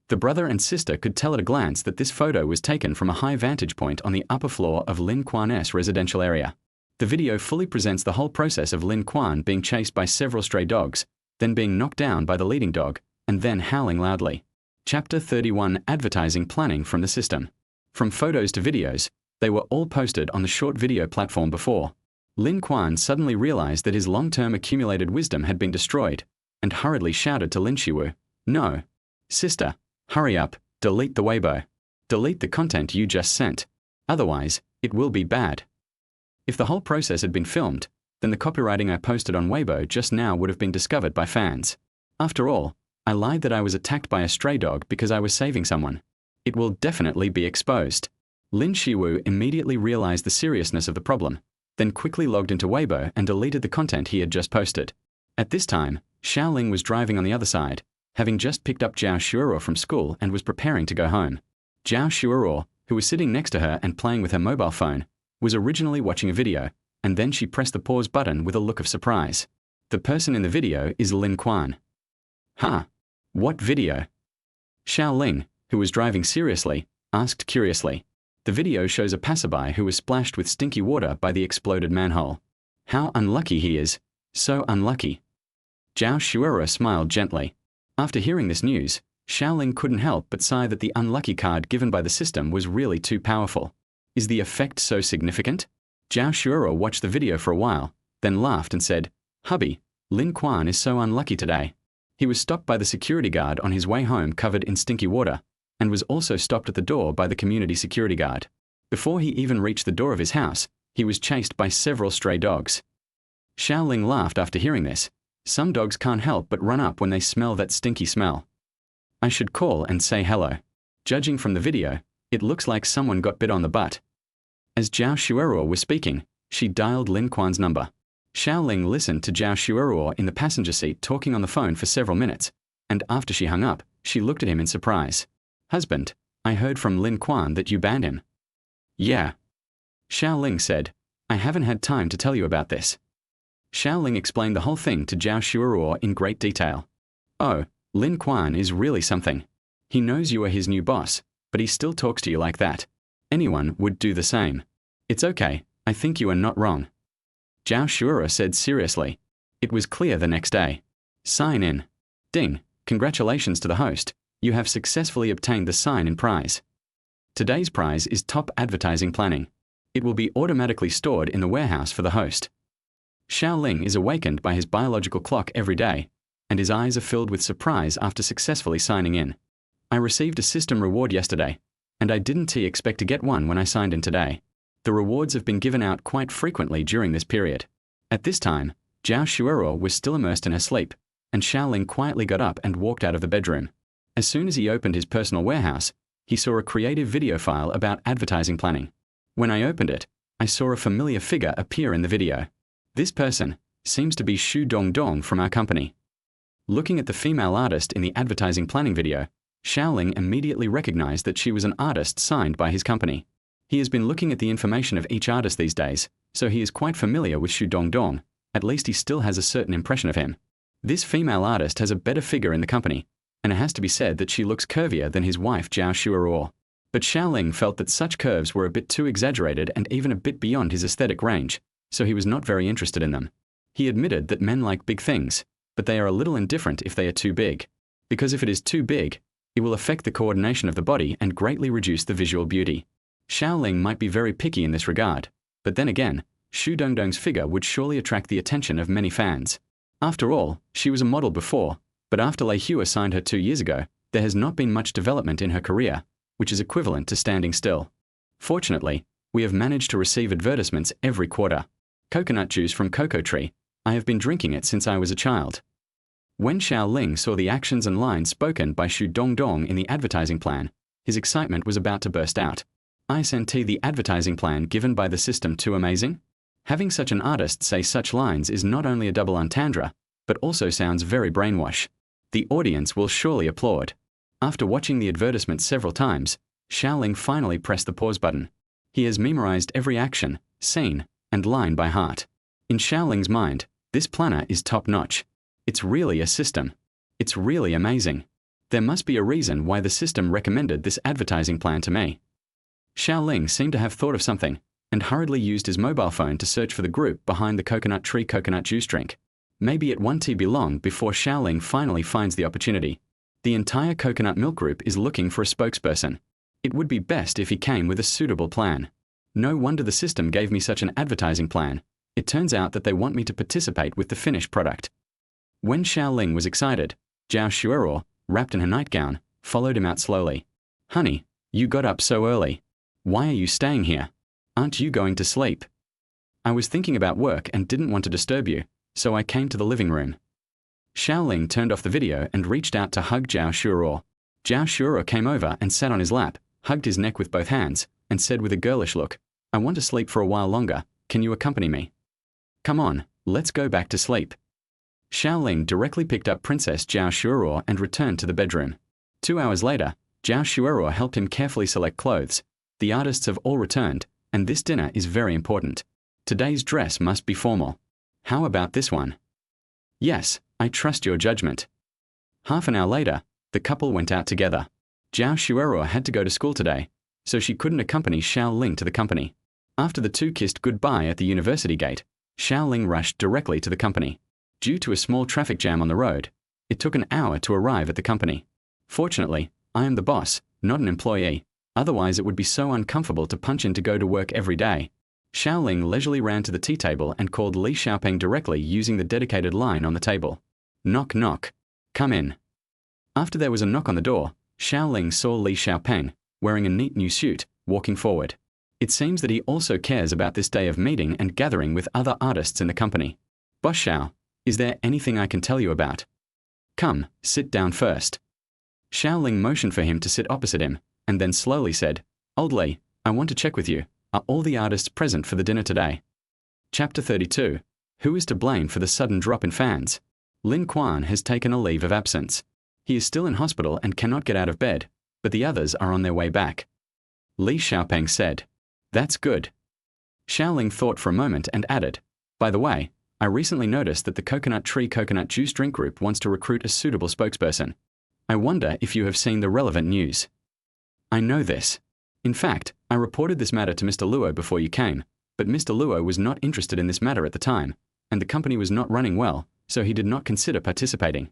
The brother and sister could tell at a glance that this photo was taken from a high vantage point on the upper floor of Lin Quan's residential area. The video fully presents the whole process of Lin Quan being chased by several stray dogs, then being knocked down by the leading dog, and then howling loudly. Chapter 31: Advertising Planning from the System. From photos to videos, they were all posted on the short video platform before. Lin Quan suddenly realized that his long-term accumulated wisdom had been destroyed, and hurriedly shouted to Lin Shiwu, "No. Sister, hurry up, delete the Weibo. Delete the content you just sent. Otherwise, it will be bad." If the whole process had been filmed, then the copywriting I posted on Weibo just now would have been discovered by fans. After all, I lied that I was attacked by a stray dog because I was saving someone. It will definitely be exposed. Lin Shiwu immediately realized the seriousness of the problem, then quickly logged into Weibo and deleted the content he had just posted. At this time, Xiao Ling was driving on the other side, having just picked up Zhao Xuerou from school and was preparing to go home. Zhao Xuerou, who was sitting next to her and playing with her mobile phone, was originally watching a video, and then she pressed the pause button with a look of surprise. The person in the video is Lin Quan. Huh? What video? Xiao Ling, who was driving seriously, asked curiously. The video shows a passerby who was splashed with stinky water by the exploded manhole. How unlucky he is. So unlucky. Zhao Xuerou smiled gently. After hearing this news, Xiao Ling couldn't help but sigh that the unlucky card given by the system was really too powerful. Is the effect so significant? Zhao Xuerou watched the video for a while, then laughed and said, "Hubby, Lin Quan is so unlucky today. He was stopped by the security guard on his way home covered in stinky water, and was also stopped at the door by the community security guard. Before he even reached the door of his house, he was chased by several stray dogs." Xiao Ling laughed after hearing this. Some dogs can't help but run up when they smell that stinky smell. I should call and say hello. Judging from the video, it looks like someone got bit on the butt. As Zhao Xuerou was speaking, she dialed Lin Quan's number. Xiao Ling listened to Zhao Xuerou in the passenger seat talking on the phone for several minutes, and after she hung up, she looked at him in surprise. "Husband, I heard from Lin Quan that you banned him." "Yeah." Xiao Ling said, "I haven't had time to tell you about this." Xiao Ling explained the whole thing to Zhao Xuerou in great detail. "Oh, Lin Quan is really something. He knows you are his new boss, but he still talks to you like that. Anyone would do the same. It's okay, I think you are not wrong." Zhao Xuerou said seriously. It was clear the next day. Sign in. Ding, congratulations to the host. You have successfully obtained the sign-in prize. Today's prize is top advertising planning. It will be automatically stored in the warehouse for the host. Xiao Ling is awakened by his biological clock every day, and his eyes are filled with surprise after successfully signing in. "I received a system reward yesterday, and I didn't expect to get one when I signed in today. The rewards have been given out quite frequently during this period." At this time, Zhao Xuerou was still immersed in her sleep, and Xiao Ling quietly got up and walked out of the bedroom. As soon as he opened his personal warehouse, he saw a creative video file about advertising planning. When I opened it, I saw a familiar figure appear in the video. This person seems to be Xu Dongdong from our company. Looking at the female artist in the advertising planning video, Xiao Ling immediately recognized that she was an artist signed by his company. He has been looking at the information of each artist these days, so he is quite familiar with Xu Dongdong. At least he still has a certain impression of him. This female artist has a better figure in the company, and it has to be said that she looks curvier than his wife Zhao Xuerou. But Xiao Ling felt that such curves were a bit too exaggerated and even a bit beyond his aesthetic range, so he was not very interested in them. He admitted that men like big things, but they are a little indifferent if they are too big. Because if it is too big, it will affect the coordination of the body and greatly reduce the visual beauty. Xiao Ling might be very picky in this regard, but then again, Xu Dongdong's figure would surely attract the attention of many fans. After all, she was a model before, but after Lei Hua signed her 2 years ago, there has not been much development in her career, which is equivalent to standing still. Fortunately, we have managed to receive advertisements every quarter. Coconut juice from cocoa tree. I have been drinking it since I was a child. When Xiao Ling saw the actions and lines spoken by Xu Dongdong in the advertising plan, his excitement was about to burst out. Isn't the advertising plan given by the system too amazing? Having such an artist say such lines is not only a double entendre, but also sounds very brainwash. The audience will surely applaud. After watching the advertisement several times, Xiao Ling finally pressed the pause button. He has memorized every action, scene, and line by heart. In Xiao Ling's mind, this planner is top-notch. It's really a system. It's really amazing. There must be a reason why the system recommended this advertising plan to me. Xiao Ling seemed to have thought of something, and hurriedly used his mobile phone to search for the group behind the coconut tree coconut juice drink. Maybe it won't be long before Xiao Ling finally finds the opportunity. The entire coconut milk group is looking for a spokesperson. It would be best if he came with a suitable plan. No wonder the system gave me such an advertising plan. It turns out that they want me to participate with the finished product. When Xiao Ling was excited, Zhao Xuerou, wrapped in her nightgown, followed him out slowly. "Honey, you got up so early. Why are you staying here? Aren't you going to sleep?" "I was thinking about work and didn't want to disturb you, so I came to the living room." Xiao Ling turned off the video and reached out to hug Zhao Xuerou. Zhao Xuerou came over and sat on his lap, hugged his neck with both hands, and said with a girlish look, "I want to sleep for a while longer. Can you accompany me?" "Come on, let's go back to sleep." Xiao Ling directly picked up Princess Zhao Xuerou and returned to the bedroom. 2 hours later, Zhao Xuerou helped him carefully select clothes. The artists have all returned, and this dinner is very important. Today's dress must be formal. How about this one? Yes, I trust your judgment. Half an hour later, the couple went out together. Zhao Xuerou had to go to school today, so she couldn't accompany Xiao Ling to the company. After the two kissed goodbye at the university gate, Xiao Ling rushed directly to the company. Due to a small traffic jam on the road, it took an hour to arrive at the company. Fortunately, I am the boss, not an employee, otherwise it would be so uncomfortable to punch in to go to work every day. Xiao Ling leisurely ran to the tea table and called Li Xiaopeng directly using the dedicated line on the table. Knock knock. Come in. After there was a knock on the door, Xiao Ling saw Li Xiaopeng, wearing a neat new suit, walking forward. It seems that he also cares about this day of meeting and gathering with other artists in the company. Boss Xiao, is there anything I can tell you about? Come, sit down first. Xiao Ling motioned for him to sit opposite him, and then slowly said, Old Li, I want to check with you. Are all the artists present for the dinner today? Chapter 32. Who is to blame for the sudden drop in fans? Lin Quan has taken a leave of absence. He is still in hospital and cannot get out of bed, but the others are on their way back. Li Xiaopeng said, That's good. Xiao Ling thought for a moment and added, By the way, I recently noticed that the Coconut Tree Coconut Juice Drink Group wants to recruit a suitable spokesperson. I wonder if you have seen the relevant news. I know this. In fact, I reported this matter to Mr. Luo before you came, but Mr. Luo was not interested in this matter at the time, and the company was not running well, so he did not consider participating.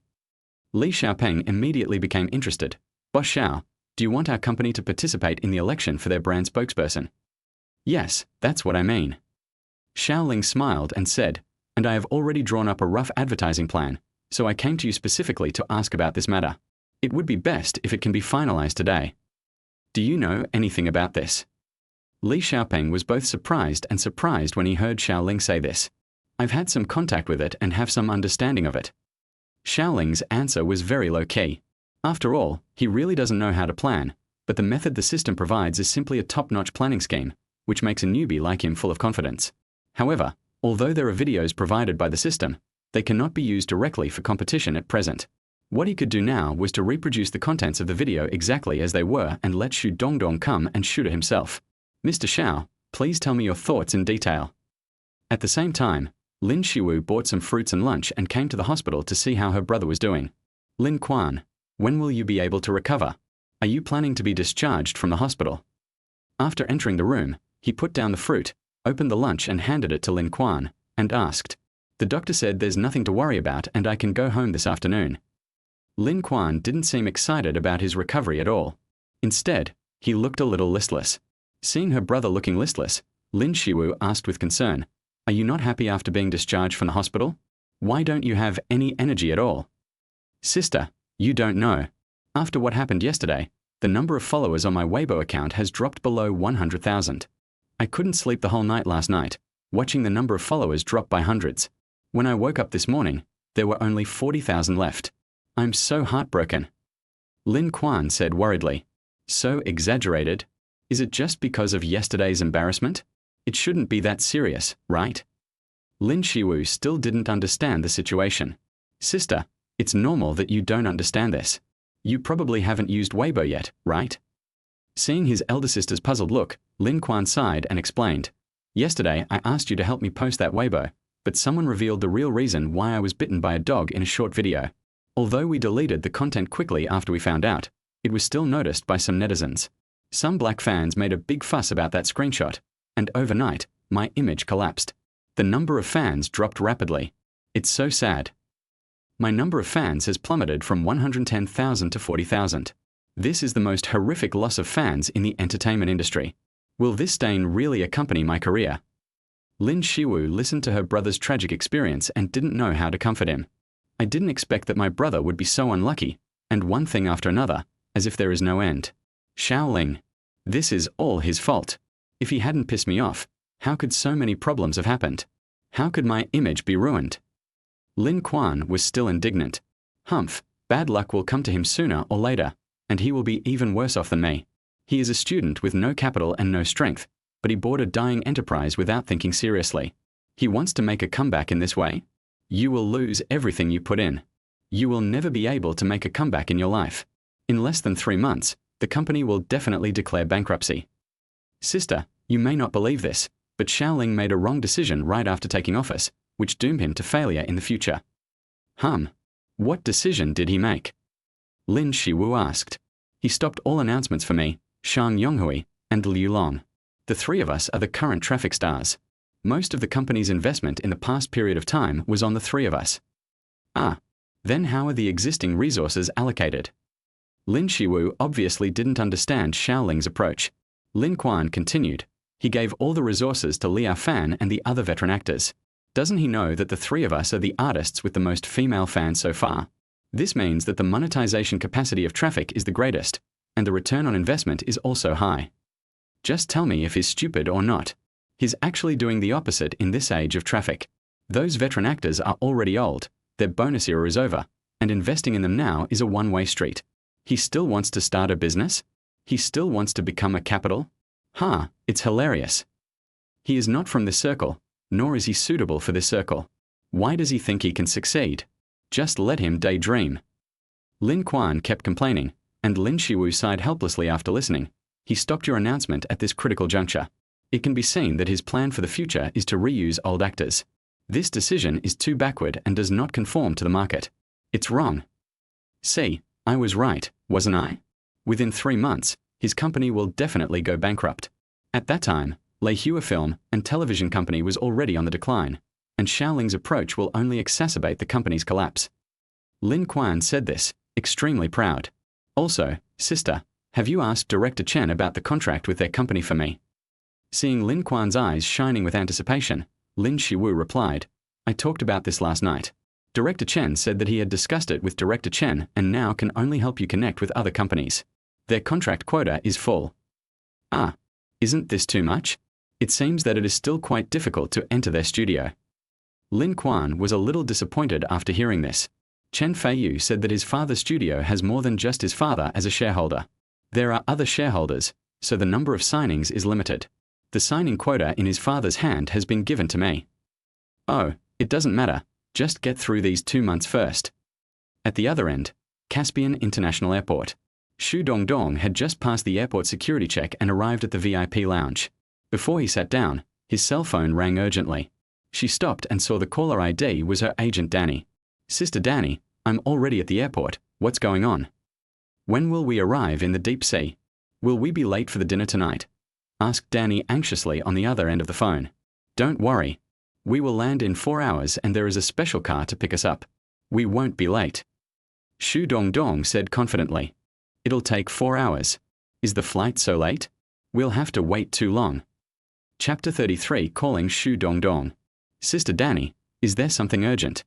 Li Xiaopeng immediately became interested. Boss Xiao, do you want our company to participate in the election for their brand spokesperson? Yes, that's what I mean. Xiao Ling smiled and said, And I have already drawn up a rough advertising plan, so I came to you specifically to ask about this matter. It would be best if it can be finalized today. Do you know anything about this? Li Xiaopeng was both surprised and surprised when he heard Xiao Ling say this. I've had some contact with it and have some understanding of it. Xiao Ling's answer was very low-key. After all, he really doesn't know how to plan, but the method the system provides is simply a top-notch planning scheme, which makes a newbie like him full of confidence. However, although there are videos provided by the system, they cannot be used directly for competition at present. What he could do now was to reproduce the contents of the video exactly as they were and let Xu Dongdong come and shoot it himself. Mr. Xiao, please tell me your thoughts in detail. At the same time, Lin Shiwu bought some fruits and lunch and came to the hospital to see how her brother was doing. Lin Quan, when will you be able to recover? Are you planning to be discharged from the hospital? After entering the room, he put down the fruit, opened the lunch and handed it to Lin Quan, and asked, The doctor said there's nothing to worry about and I can go home this afternoon. Lin Quan didn't seem excited about his recovery at all. Instead, he looked a little listless. Seeing her brother looking listless, Lin Shiwu asked with concern, Are you not happy after being discharged from the hospital? Why don't you have any energy at all? Sister, you don't know. After what happened yesterday, the number of followers on my Weibo account has dropped below 100,000. I couldn't sleep the whole night last night, watching the number of followers drop by hundreds. When I woke up this morning, there were only 40,000 left. I'm so heartbroken. Lin Quan said worriedly. So exaggerated? Is it just because of yesterday's embarrassment? It shouldn't be that serious, right? Lin Shiwu still didn't understand the situation. Sister, it's normal that you don't understand this. You probably haven't used Weibo yet, right? Seeing his elder sister's puzzled look, Lin Quan sighed and explained. Yesterday, I asked you to help me post that Weibo, but someone revealed the real reason why I was bitten by a dog in a short video. Although we deleted the content quickly after we found out, it was still noticed by some netizens. Some black fans made a big fuss about that screenshot, and overnight, my image collapsed. The number of fans dropped rapidly. It's so sad. My number of fans has plummeted from 110,000 to 40,000. This is the most horrific loss of fans in the entertainment industry. Will this stain really accompany my career? Lin Shiwu listened to her brother's tragic experience and didn't know how to comfort him. I didn't expect that my brother would be so unlucky, and one thing after another, as if there is no end. Xiao Ling. This is all his fault. If he hadn't pissed me off, how could so many problems have happened? How could my image be ruined? Lin Quan was still indignant. Humph, bad luck will come to him sooner or later, and he will be even worse off than me. He is a student with no capital and no strength, but he bought a dying enterprise without thinking seriously. He wants to make a comeback in this way? You will lose everything you put in. You will never be able to make a comeback in your life. In less than 3 months, the company will definitely declare bankruptcy. Sister, you may not believe this, but Xiao Ling made a wrong decision right after taking office, which doomed him to failure in the future. What decision did he make? Lin Shiwu asked. He stopped all announcements for me, Shang Yonghui, and Liu Long. The three of us are the current traffic stars. Most of the company's investment in the past period of time was on the three of us. Ah, then how are the existing resources allocated? Lin Shiwu obviously didn't understand Xiao Ling's approach. Lin Quan continued. He gave all the resources to Liao Fan and the other veteran actors. Doesn't he know that the three of us are the artists with the most female fans so far? This means that the monetization capacity of traffic is the greatest, and the return on investment is also high. Just tell me if he's stupid or not. He's actually doing the opposite in this age of traffic. Those veteran actors are already old, their bonus era is over, and investing in them now is a one-way street. He still wants to start a business? He still wants to become a capital? It's hilarious. He is not from this circle, nor is he suitable for this circle. Why does he think he can succeed? Just let him daydream. Lin Quan kept complaining, and Lin Shiwu sighed helplessly after listening. He stopped your announcement at this critical juncture. It can be seen that his plan for the future is to reuse old actors. This decision is too backward and does not conform to the market. It's wrong. See, I was right, wasn't I? Within 3 months, his company will definitely go bankrupt. At that time, Leihua Film and Television Company was already on the decline, and Xiao Ling's approach will only exacerbate the company's collapse. Lin Quan said this, extremely proud. Also, sister, have you asked Director Chen about the contract with their company for me? Seeing Lin Quan's eyes shining with anticipation, Lin Shiwu replied, I talked about this last night. Director Chen said that he had discussed it with Director Chen and now can only help you connect with other companies. Their contract quota is full. Isn't this too much? It seems that it is still quite difficult to enter their studio. Lin Quan was a little disappointed after hearing this. Chen Feiyu said that his father's studio has more than just his father as a shareholder. There are other shareholders, so the number of signings is limited. The signing quota in his father's hand has been given to me. Oh, it doesn't matter. Just get through these 2 months first. At the other end, Caspian International Airport. Xu Dongdong had just passed the airport security check and arrived at the VIP lounge. Before he sat down, his cell phone rang urgently. She stopped and saw the caller ID was her agent Danny. Sister Danny, I'm already at the airport. What's going on? When will we arrive in the deep sea? Will we be late for the dinner tonight? Asked Danny anxiously on the other end of the phone. Don't worry. We will land in 4 hours and there is a special car to pick us up. We won't be late. Xu Dongdong said confidently. It'll take 4 hours. Is the flight so late? We'll have to wait too long. Chapter 33 calling Xu Dongdong. Sister Danny, is there something urgent?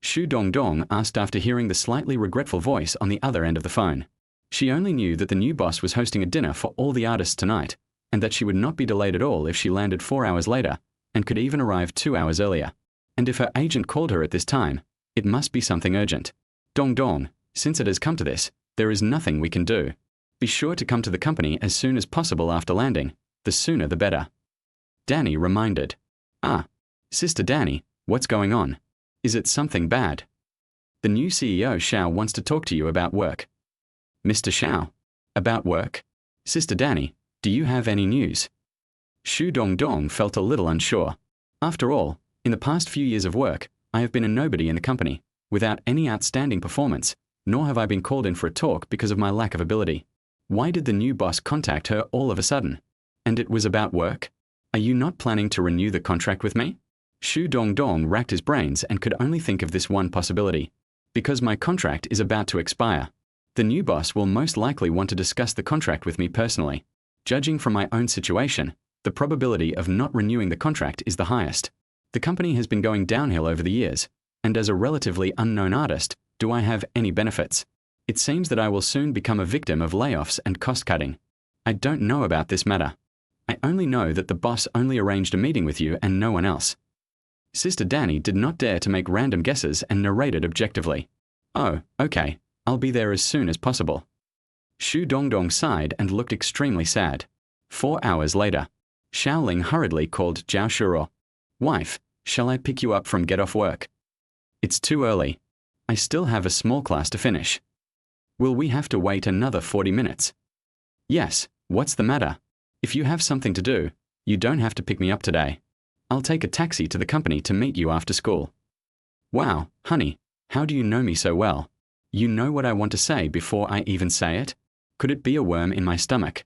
Xu Dongdong asked after hearing the slightly regretful voice on the other end of the phone. She only knew that the new boss was hosting a dinner for all the artists tonight, and that she would not be delayed at all if she landed 4 hours later, and could even arrive 2 hours earlier. And if her agent called her at this time, it must be something urgent. Dongdong, since it has come to this, there is nothing we can do. Be sure to come to the company as soon as possible after landing. The sooner the better. Danny reminded. Sister Danny, what's going on? Is it something bad? The new CEO Xiao wants to talk to you about work. Mr. Xiao? About work? Sister Danny, do you have any news? Xu Dongdong felt a little unsure. After all, in the past few years of work, I have been a nobody in the company, without any outstanding performance, nor have I been called in for a talk because of my lack of ability. Why did the new boss contact her all of a sudden? And it was about work? Are you not planning to renew the contract with me? Xu Dongdong racked his brains and could only think of this one possibility. Because my contract is about to expire. The new boss will most likely want to discuss the contract with me personally. Judging from my own situation, the probability of not renewing the contract is the highest. The company has been going downhill over the years, and as a relatively unknown artist, do I have any benefits? It seems that I will soon become a victim of layoffs and cost-cutting. I don't know about this matter. I only know that the boss only arranged a meeting with you and no one else. Sister Danny did not dare to make random guesses and narrated objectively. Oh, okay, I'll be there as soon as possible. Xu Dongdong sighed and looked extremely sad. 4 hours later, Xiao Ling hurriedly called Zhao Xuerou. Wife, shall I pick you up from get off work? It's too early. I still have a small class to finish. Will we have to wait another 40 minutes? Yes, what's the matter? If you have something to do, you don't have to pick me up today. I'll take a taxi to the company to meet you after school. Wow, honey, how do you know me so well? You know what I want to say before I even say it? Could it be a worm in my stomach?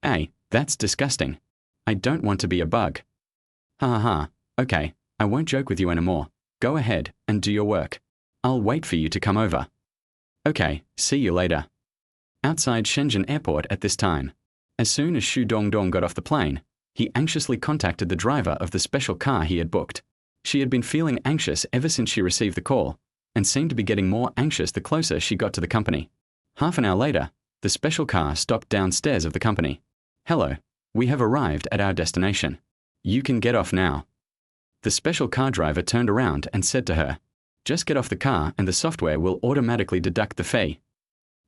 Hey, That's disgusting. I don't want to be a bug. Ha ha ha. Okay, I won't joke with you anymore. Go ahead and do your work. I'll wait for you to come over. Okay, see you later. Outside Shenzhen Airport at this time. As soon as Xu Dongdong got off the plane, he anxiously contacted the driver of the special car he had booked. She had been feeling anxious ever since she received the call, and seemed to be getting more anxious the closer she got to the company. Half an hour later, the special car stopped downstairs of the company. Hello, we have arrived at our destination. You can get off now. The special car driver turned around and said to her, just get off the car and the software will automatically deduct the fee.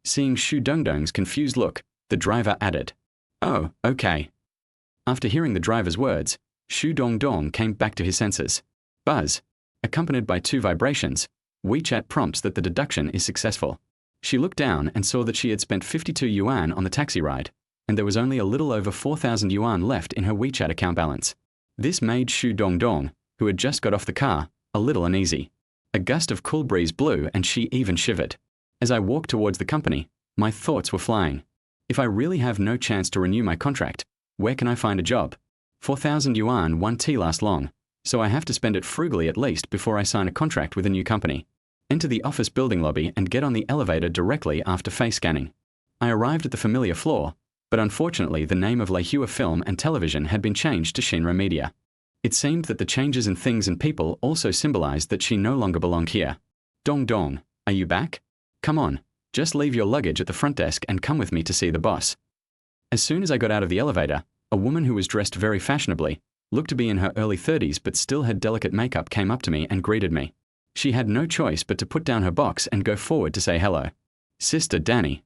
Seeing Xu Dongdong's confused look, the driver added, oh, okay. After hearing the driver's words, Xu Dongdong came back to his senses. Buzz, accompanied by 2 vibrations, WeChat prompts that the deduction is successful. She looked down and saw that she had spent 52 yuan on the taxi ride, and there was only a little over 4,000 yuan left in her WeChat account balance. This made Xu Dongdong, who had just got off the car, a little uneasy. A gust of cool breeze blew and she even shivered. As I walked towards the company, my thoughts were flying. If I really have no chance to renew my contract, where can I find a job? 4,000 yuan won't last long, so I have to spend it frugally at least before I sign a contract with a new company. Enter the office building lobby and get on the elevator directly after face scanning. I arrived at the familiar floor, but unfortunately the name of Leihua Film and Television had been changed to Shinra Media. It seemed that the changes in things and people also symbolized that she no longer belonged here. Dong Dong, are you back? Come on, just leave your luggage at the front desk and come with me to see the boss. As soon as I got out of the elevator, a woman who was dressed very fashionably, looked to be in her early 30s but still had delicate makeup, came up to me and greeted me. She had no choice but to put down her box and go forward to say hello. Sister Danny.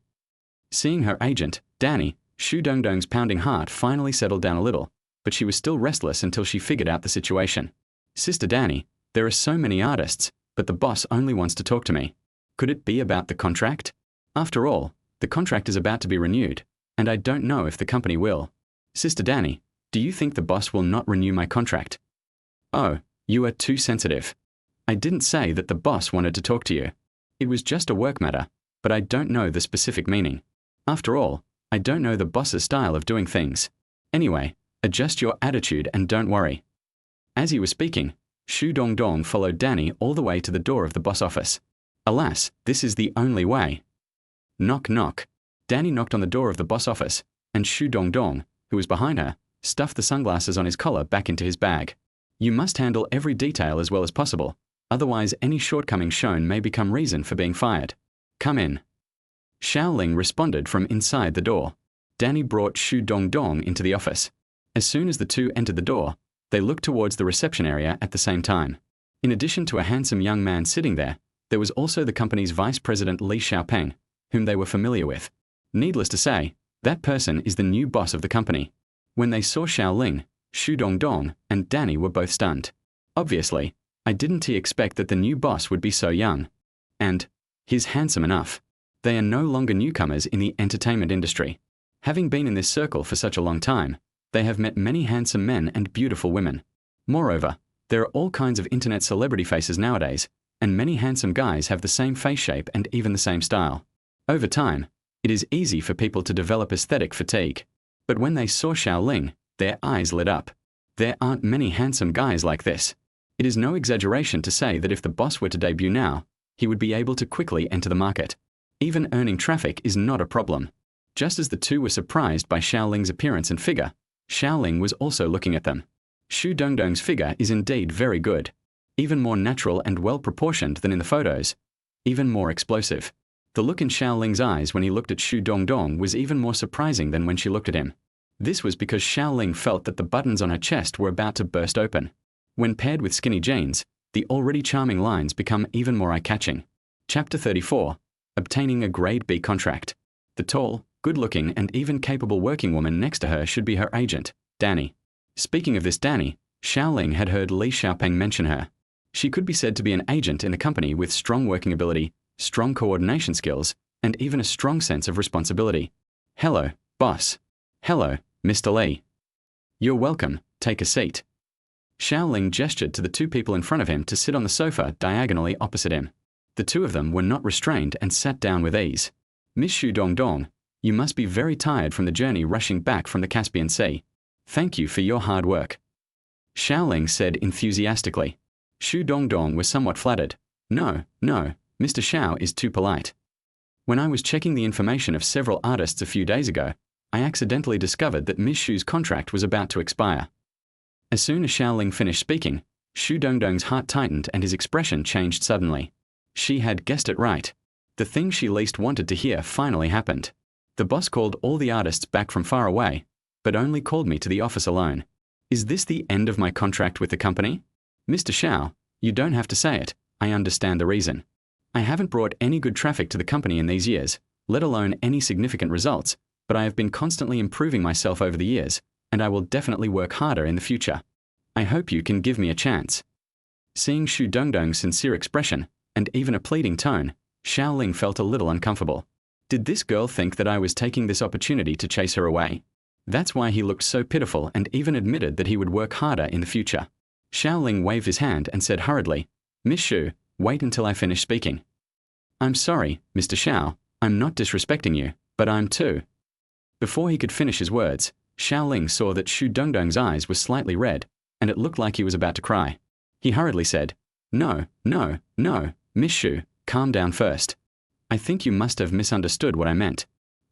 Seeing her agent, Danny, Xu Dongdong's pounding heart finally settled down a little, but she was still restless until she figured out the situation. Sister Danny, there are so many artists, but the boss only wants to talk to me. Could it be about the contract? After all, the contract is about to be renewed, and I don't know if the company will. Sister Danny, do you think the boss will not renew my contract? Oh, you are too sensitive. I didn't say that the boss wanted to talk to you. It was just a work matter, but I don't know the specific meaning. After all, I don't know the boss's style of doing things. Anyway, adjust your attitude and don't worry. As he was speaking, Xu Dongdong followed Danny all the way to the door of the boss office. Alas, this is the only way. Knock knock. Danny knocked on the door of the boss office, and Xu Dongdong, who was behind her, stuffed the sunglasses on his collar back into his bag. You must handle every detail as well as possible, otherwise any shortcoming shown may become reason for being fired. Come in. Xiao Ling responded from inside the door. Danny brought Xu Dongdong into the office. As soon as the two entered the door, they looked towards the reception area at the same time. In addition to a handsome young man sitting there was also the company's vice president Li Xiaopeng, whom they were familiar with. Needless to say, that person is the new boss of the company. When they saw Xiao Ling, Xu Dongdong and Danny were both stunned. Obviously, I didn't expect that the new boss would be so young. And he's handsome enough. They are no longer newcomers in the entertainment industry. Having been in this circle for such a long time, they have met many handsome men and beautiful women. Moreover, there are all kinds of internet celebrity faces nowadays, and many handsome guys have the same face shape and even the same style. Over time, it is easy for people to develop aesthetic fatigue. But when they saw Xiao Ling, their eyes lit up. There aren't many handsome guys like this. It is no exaggeration to say that if the boss were to debut now, he would be able to quickly enter the market. Even earning traffic is not a problem. Just as the two were surprised by Xiao Ling's appearance and figure, Xiao Ling was also looking at them. Xu Dongdong's figure is indeed very good. Even more natural and well-proportioned than in the photos. Even more explosive. The look in Xiao Ling's eyes when he looked at Xu Dongdong was even more surprising than when she looked at him. This was because Xiao Ling felt that the buttons on her chest were about to burst open. When paired with skinny jeans, the already charming lines become even more eye-catching. Chapter 34. Obtaining a Grade B contract. The tall, good-looking and even capable working woman next to her should be her agent, Danny. Speaking of this Danny, Xiao Ling had heard Li Xiaopeng mention her. She could be said to be an agent in a company with strong working ability, strong coordination skills, and even a strong sense of responsibility. Hello, boss. Hello, Mr. Li. You're welcome, take a seat. Xiao Ling gestured to the two people in front of him to sit on the sofa diagonally opposite him. The two of them were not restrained and sat down with ease. Miss Xu Dongdong, You must be very tired from the journey rushing back from the Caspian Sea. Thank you for your hard work. Xiao Ling said enthusiastically. Xu Dongdong was somewhat flattered. No, Mr. Xiao is too polite. When I was checking the information of several artists a few days ago, I accidentally discovered that Ms. Xu's contract was about to expire. As soon as Xiao Ling finished speaking, Xu Dongdong's heart tightened and his expression changed suddenly. She had guessed it right. The thing she least wanted to hear finally happened. The boss called all the artists back from far away, but only called me to the office alone. Is this the end of my contract with the company? Mr. Xiao, you don't have to say it. I understand the reason. I haven't brought any good traffic to the company in these years, let alone any significant results, but I have been constantly improving myself over the years, and I will definitely work harder in the future. I hope you can give me a chance. Seeing Xu Dongdong's sincere expression, and even a pleading tone, Xiao Ling felt a little uncomfortable. Did this girl think that I was taking this opportunity to chase her away? That's why he looked so pitiful and even admitted that he would work harder in the future. Xiao Ling waved his hand and said hurriedly, Miss Xu, wait until I finish speaking. I'm sorry, Mr. Xiao, I'm not disrespecting you, but I'm too. Before he could finish his words, Xiao Ling saw that Xu Dongdong's eyes were slightly red, and it looked like he was about to cry. He hurriedly said, No, Miss Xu, calm down first. I think you must have misunderstood what I meant.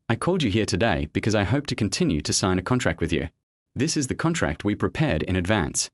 I called you here today because I hope to continue to sign a contract with you. This is the contract we prepared in advance.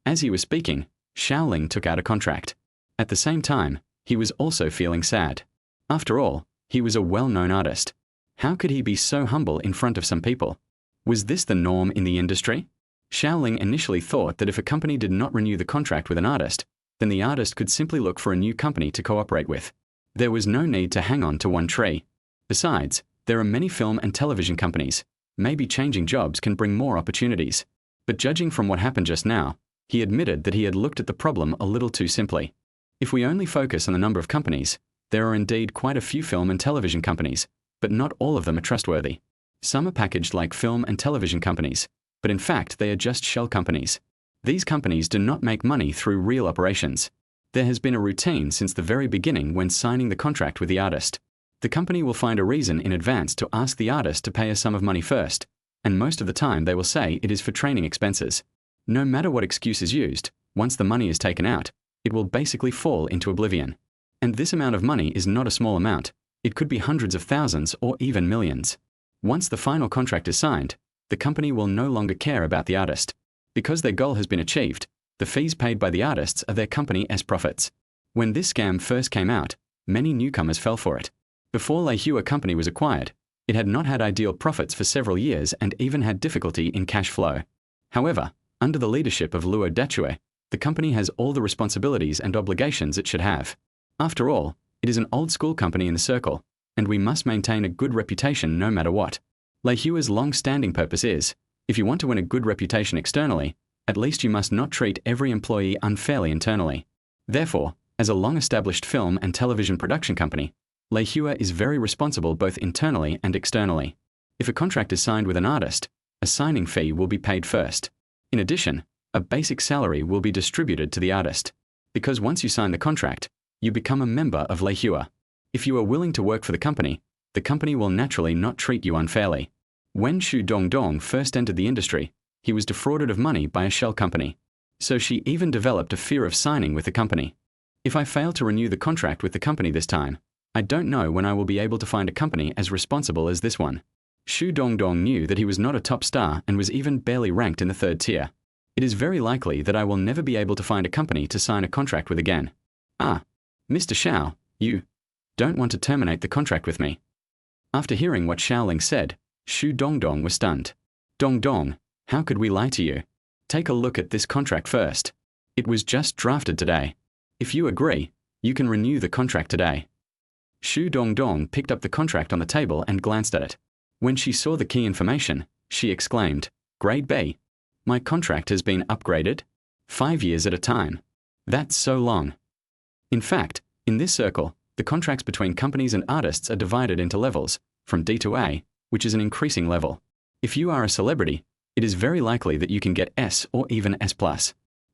As he was speaking, Xiao Ling took out a contract. At the same time, he was also feeling sad. After all, he was a well-known artist. How could he be so humble in front of some people? Was this the norm in the industry? Xiao Ling initially thought that if a company did not renew the contract with an artist, then the artist could simply look for a new company to cooperate with. There was no need to hang on to one tree. Besides, there are many film and television companies. Maybe changing jobs can bring more opportunities. But judging from what happened just now, he admitted that he had looked at the problem a little too simply. If we only focus on the number of companies, there are indeed quite a few film and television companies, but not all of them are trustworthy. Some are packaged like film and television companies, but in fact they are just shell companies. These companies do not make money through real operations. There has been a routine since the very beginning when signing the contract with the artist. The company will find a reason in advance to ask the artist to pay a sum of money first, and most of the time they will say it is for training expenses. No matter what excuse is used, once the money is taken out, it will basically fall into oblivion. And this amount of money is not a small amount. It could be hundreds of thousands or even millions. Once the final contract is signed, the company will no longer care about the artist. Because their goal has been achieved, the fees paid by the artists are their company's profits. When this scam first came out, many newcomers fell for it. Before Leihua Company was acquired, it had not had ideal profits for several years and even had difficulty in cash flow. However, under the leadership of Luo Dachue, the company has all the responsibilities and obligations it should have. After all, it is an old-school company in the circle, and we must maintain a good reputation no matter what. Leihua's long-standing purpose is, if you want to win a good reputation externally, at least you must not treat every employee unfairly internally. Therefore, as a long-established film and television production company, Leihua is very responsible both internally and externally. If a contract is signed with an artist, a signing fee will be paid first. In addition, a basic salary will be distributed to the artist. Because once you sign the contract, you become a member of Leihua. If you are willing to work for the company will naturally not treat you unfairly. When Xu Dongdong first entered the industry, he was defrauded of money by a shell company. So she even developed a fear of signing with the company. If I fail to renew the contract with the company this time, I don't know when I will be able to find a company as responsible as this one. Xu Dongdong knew that he was not a top star and was even barely ranked in the 3rd tier. It is very likely that I will never be able to find a company to sign a contract with again. Ah, Mr. Xiao, you don't want to terminate the contract with me. After hearing what Xiao Ling said, Xu Dongdong was stunned. Dongdong, how could we lie to you? Take a look at this contract first. It was just drafted today. If you agree, you can renew the contract today. Xu Dongdong picked up the contract on the table and glanced at it. When she saw the key information, she exclaimed, Grade B. My contract has been upgraded? 5 years at a time. That's so long. In fact, in this circle, the contracts between companies and artists are divided into levels, from D to A, which is an increasing level. If you are a celebrity, it is very likely that you can get S or even S+.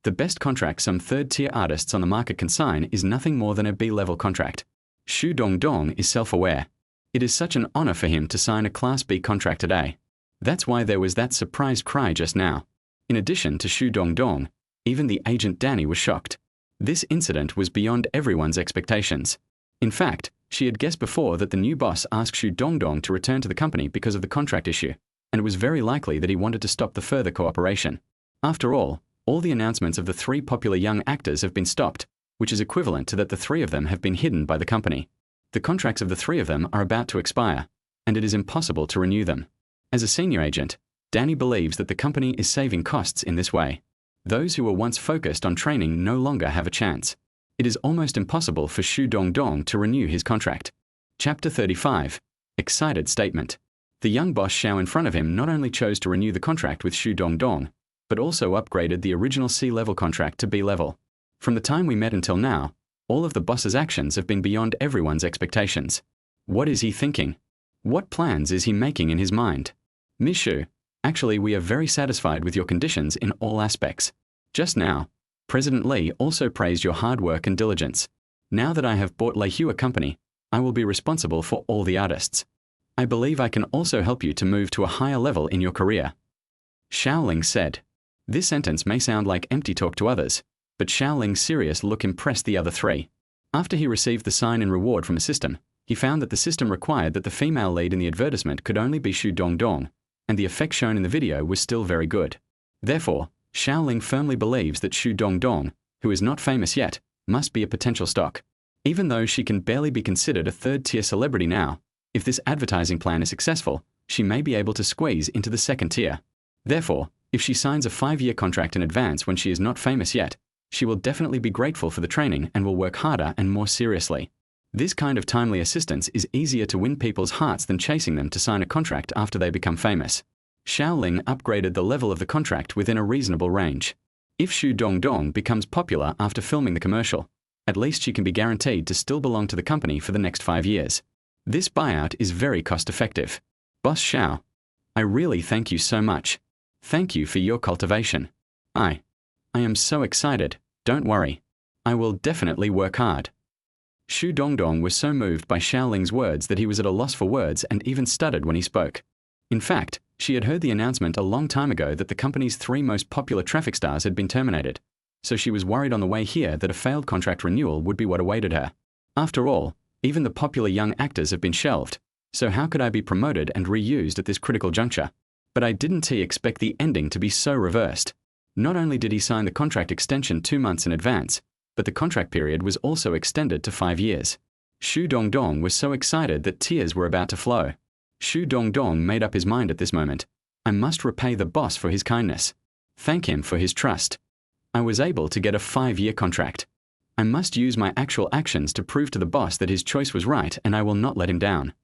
The best contract some 3rd-tier artists on the market can sign is nothing more than a B-level contract. Xu Dongdong is self-aware. It is such an honor for him to sign a Class B contract today. That's why there was that surprised cry just now. In addition to Xu Dongdong, even the agent Danny was shocked. This incident was beyond everyone's expectations. In fact, she had guessed before that the new boss asked Xu Dongdong to return to the company because of the contract issue, and it was very likely that he wanted to stop the further cooperation. After all the announcements of the 3 popular young actors have been stopped, which is equivalent to that the 3 of them have been hidden by the company. The contracts of the 3 of them are about to expire, and it is impossible to renew them. As a senior agent, Danny believes that the company is saving costs in this way. Those who were once focused on training no longer have a chance. It is almost impossible for Xu Dongdong to renew his contract. Chapter 35. Excited Statement. The young boss Xiao in front of him not only chose to renew the contract with Xu Dongdong, but also upgraded the original C-level contract to B-level. From the time we met until now, all of the boss's actions have been beyond everyone's expectations. What is he thinking? What plans is he making in his mind? Ms. Xu, actually we are very satisfied with your conditions in all aspects. Just now, President Li also praised your hard work and diligence. Now that I have bought Leihua Company, I will be responsible for all the artists. I believe I can also help you to move to a higher level in your career. Xiao Ling said. This sentence may sound like empty talk to others, but Xiao Ling's serious look impressed the other 3. After he received the sign in reward from a system, he found that the system required that the female lead in the advertisement could only be Xu Dongdong, and the effect shown in the video was still very good. Therefore, Xiao Ling firmly believes that Xu Dongdong, who is not famous yet, must be a potential stock. Even though she can barely be considered a 3rd-tier celebrity now, if this advertising plan is successful, she may be able to squeeze into the 2nd tier. Therefore, if she signs a 5-year contract in advance when she is not famous yet, she will definitely be grateful for the training and will work harder and more seriously. This kind of timely assistance is easier to win people's hearts than chasing them to sign a contract after they become famous. Xiao Ling upgraded the level of the contract within a reasonable range. If Xu Dongdong becomes popular after filming the commercial, at least she can be guaranteed to still belong to the company for the next 5 years. This buyout is very cost-effective. Boss Xiao, I really thank you so much. Thank you for your cultivation. I am so excited, don't worry. I will definitely work hard. Xu Dongdong was so moved by Xiao Ling's words that he was at a loss for words and even stuttered when he spoke. In fact, she had heard the announcement a long time ago that the company's 3 most popular traffic stars had been terminated, so she was worried on the way here that a failed contract renewal would be what awaited her. After all, even the popular young actors have been shelved, so how could I be promoted and reused at this critical juncture? But I didn't expect the ending to be so reversed. Not only did he sign the contract extension 2 months in advance, but the contract period was also extended to 5 years. Xu Dongdong was so excited that tears were about to flow. Xu Dongdong made up his mind at this moment. I must repay the boss for his kindness. Thank him for his trust. I was able to get a 5-year contract. I must use my actual actions to prove to the boss that his choice was right and I will not let him down.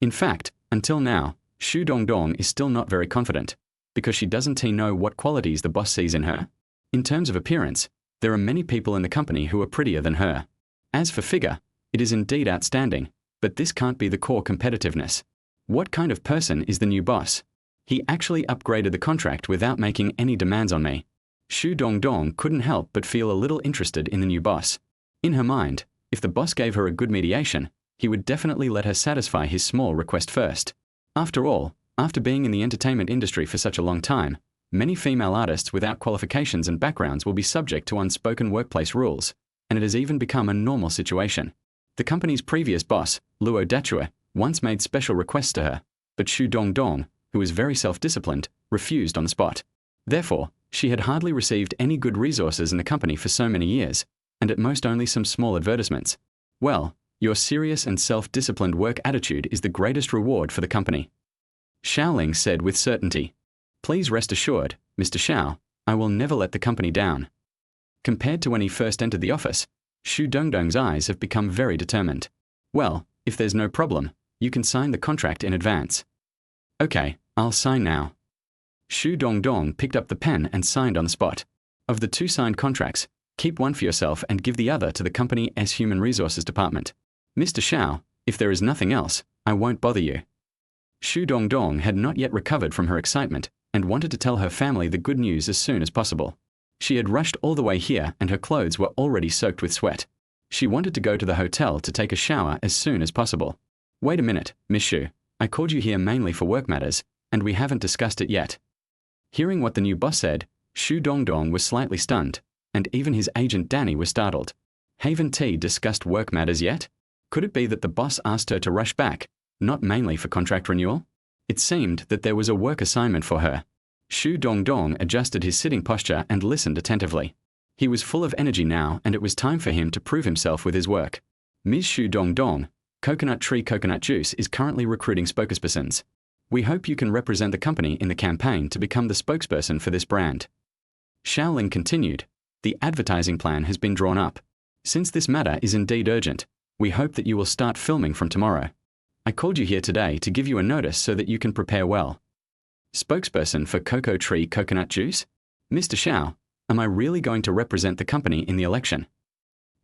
In fact, until now, Xu Dongdong is still not very confident, because she doesn't know what qualities the boss sees in her. In terms of appearance, there are many people in the company who are prettier than her. As for figure, it is indeed outstanding, but this can't be the core competitiveness. What kind of person is the new boss? He actually upgraded the contract without making any demands on me. Xu Dongdong couldn't help but feel a little interested in the new boss. In her mind, if the boss gave her a good mediation, he would definitely let her satisfy his small request first. After all, after being in the entertainment industry for such a long time, many female artists without qualifications and backgrounds will be subject to unspoken workplace rules, and it has even become a normal situation. The company's previous boss, Luo Dachue, once made special requests to her, but Xu Dongdong, who is very self-disciplined, refused on the spot. Therefore, she had hardly received any good resources in the company for so many years, and at most only some small advertisements. Well, your serious and self-disciplined work attitude is the greatest reward for the company. Xiao Ling said with certainty. Please rest assured, Mr. Xiao, I will never let the company down. Compared to when he first entered the office, Xu Dongdong's eyes have become very determined. Well, if there's no problem, you can sign the contract in advance. Okay, I'll sign now. Xu Dongdong picked up the pen and signed on the spot. Of the 2 signed contracts, keep one for yourself and give the other to the company's Human Resources Department. Mr. Xiao, if there is nothing else, I won't bother you. Xu Dongdong had not yet recovered from her excitement and wanted to tell her family the good news as soon as possible. She had rushed all the way here and her clothes were already soaked with sweat. She wanted to go to the hotel to take a shower as soon as possible. Wait a minute, Miss Xu. I called you here mainly for work matters, and we haven't discussed it yet. Hearing what the new boss said, Xu Dongdong was slightly stunned, and even his agent Danny was startled. Haven't discussed work matters yet? Could it be that the boss asked her to rush back, not mainly for contract renewal? It seemed that there was a work assignment for her. Xu Dongdong adjusted his sitting posture and listened attentively. He was full of energy now, and it was time for him to prove himself with his work. Ms. Xu Dongdong, Coconut Tree Coconut Juice is currently recruiting spokespersons. We hope you can represent the company in the campaign to become the spokesperson for this brand. Xiao Ling continued, the advertising plan has been drawn up. Since this matter is indeed urgent, we hope that you will start filming from tomorrow. I called you here today to give you a notice so that you can prepare well. Spokesperson for Cocoa Tree Coconut Juice? Mr. Xiao, am I really going to represent the company in the election?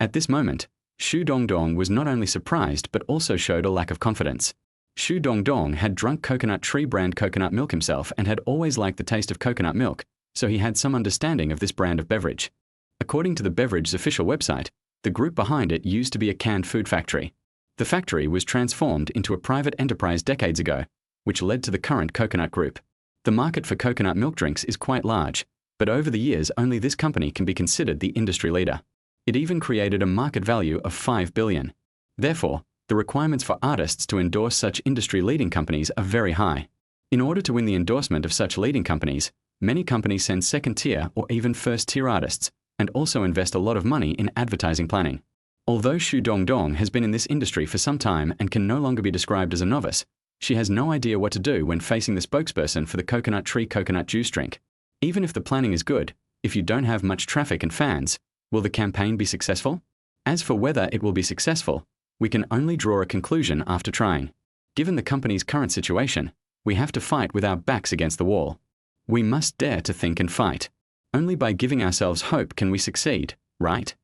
At this moment, Xu Dongdong was not only surprised but also showed a lack of confidence. Xu Dongdong had drunk Coconut Tree brand coconut milk himself and had always liked the taste of coconut milk, so he had some understanding of this brand of beverage. According to the beverage's official website, the group behind it used to be a canned food factory. The factory was transformed into a private enterprise decades ago, which led to the current Coconut Group. The market for coconut milk drinks is quite large, but over the years only this company can be considered the industry leader. It even created a market value of 5 billion. Therefore, the requirements for artists to endorse such industry-leading companies are very high. In order to win the endorsement of such leading companies, many companies send second-tier or even first-tier artists, and also invest a lot of money in advertising planning. Although Xu Dongdong has been in this industry for some time and can no longer be described as a novice, she has no idea what to do when facing the spokesperson for the Coconut Tree Coconut Juice drink. Even if the planning is good, if you don't have much traffic and fans, will the campaign be successful? As for whether it will be successful, we can only draw a conclusion after trying. Given the company's current situation, we have to fight with our backs against the wall. We must dare to think and fight. Only by giving ourselves hope can we succeed, right?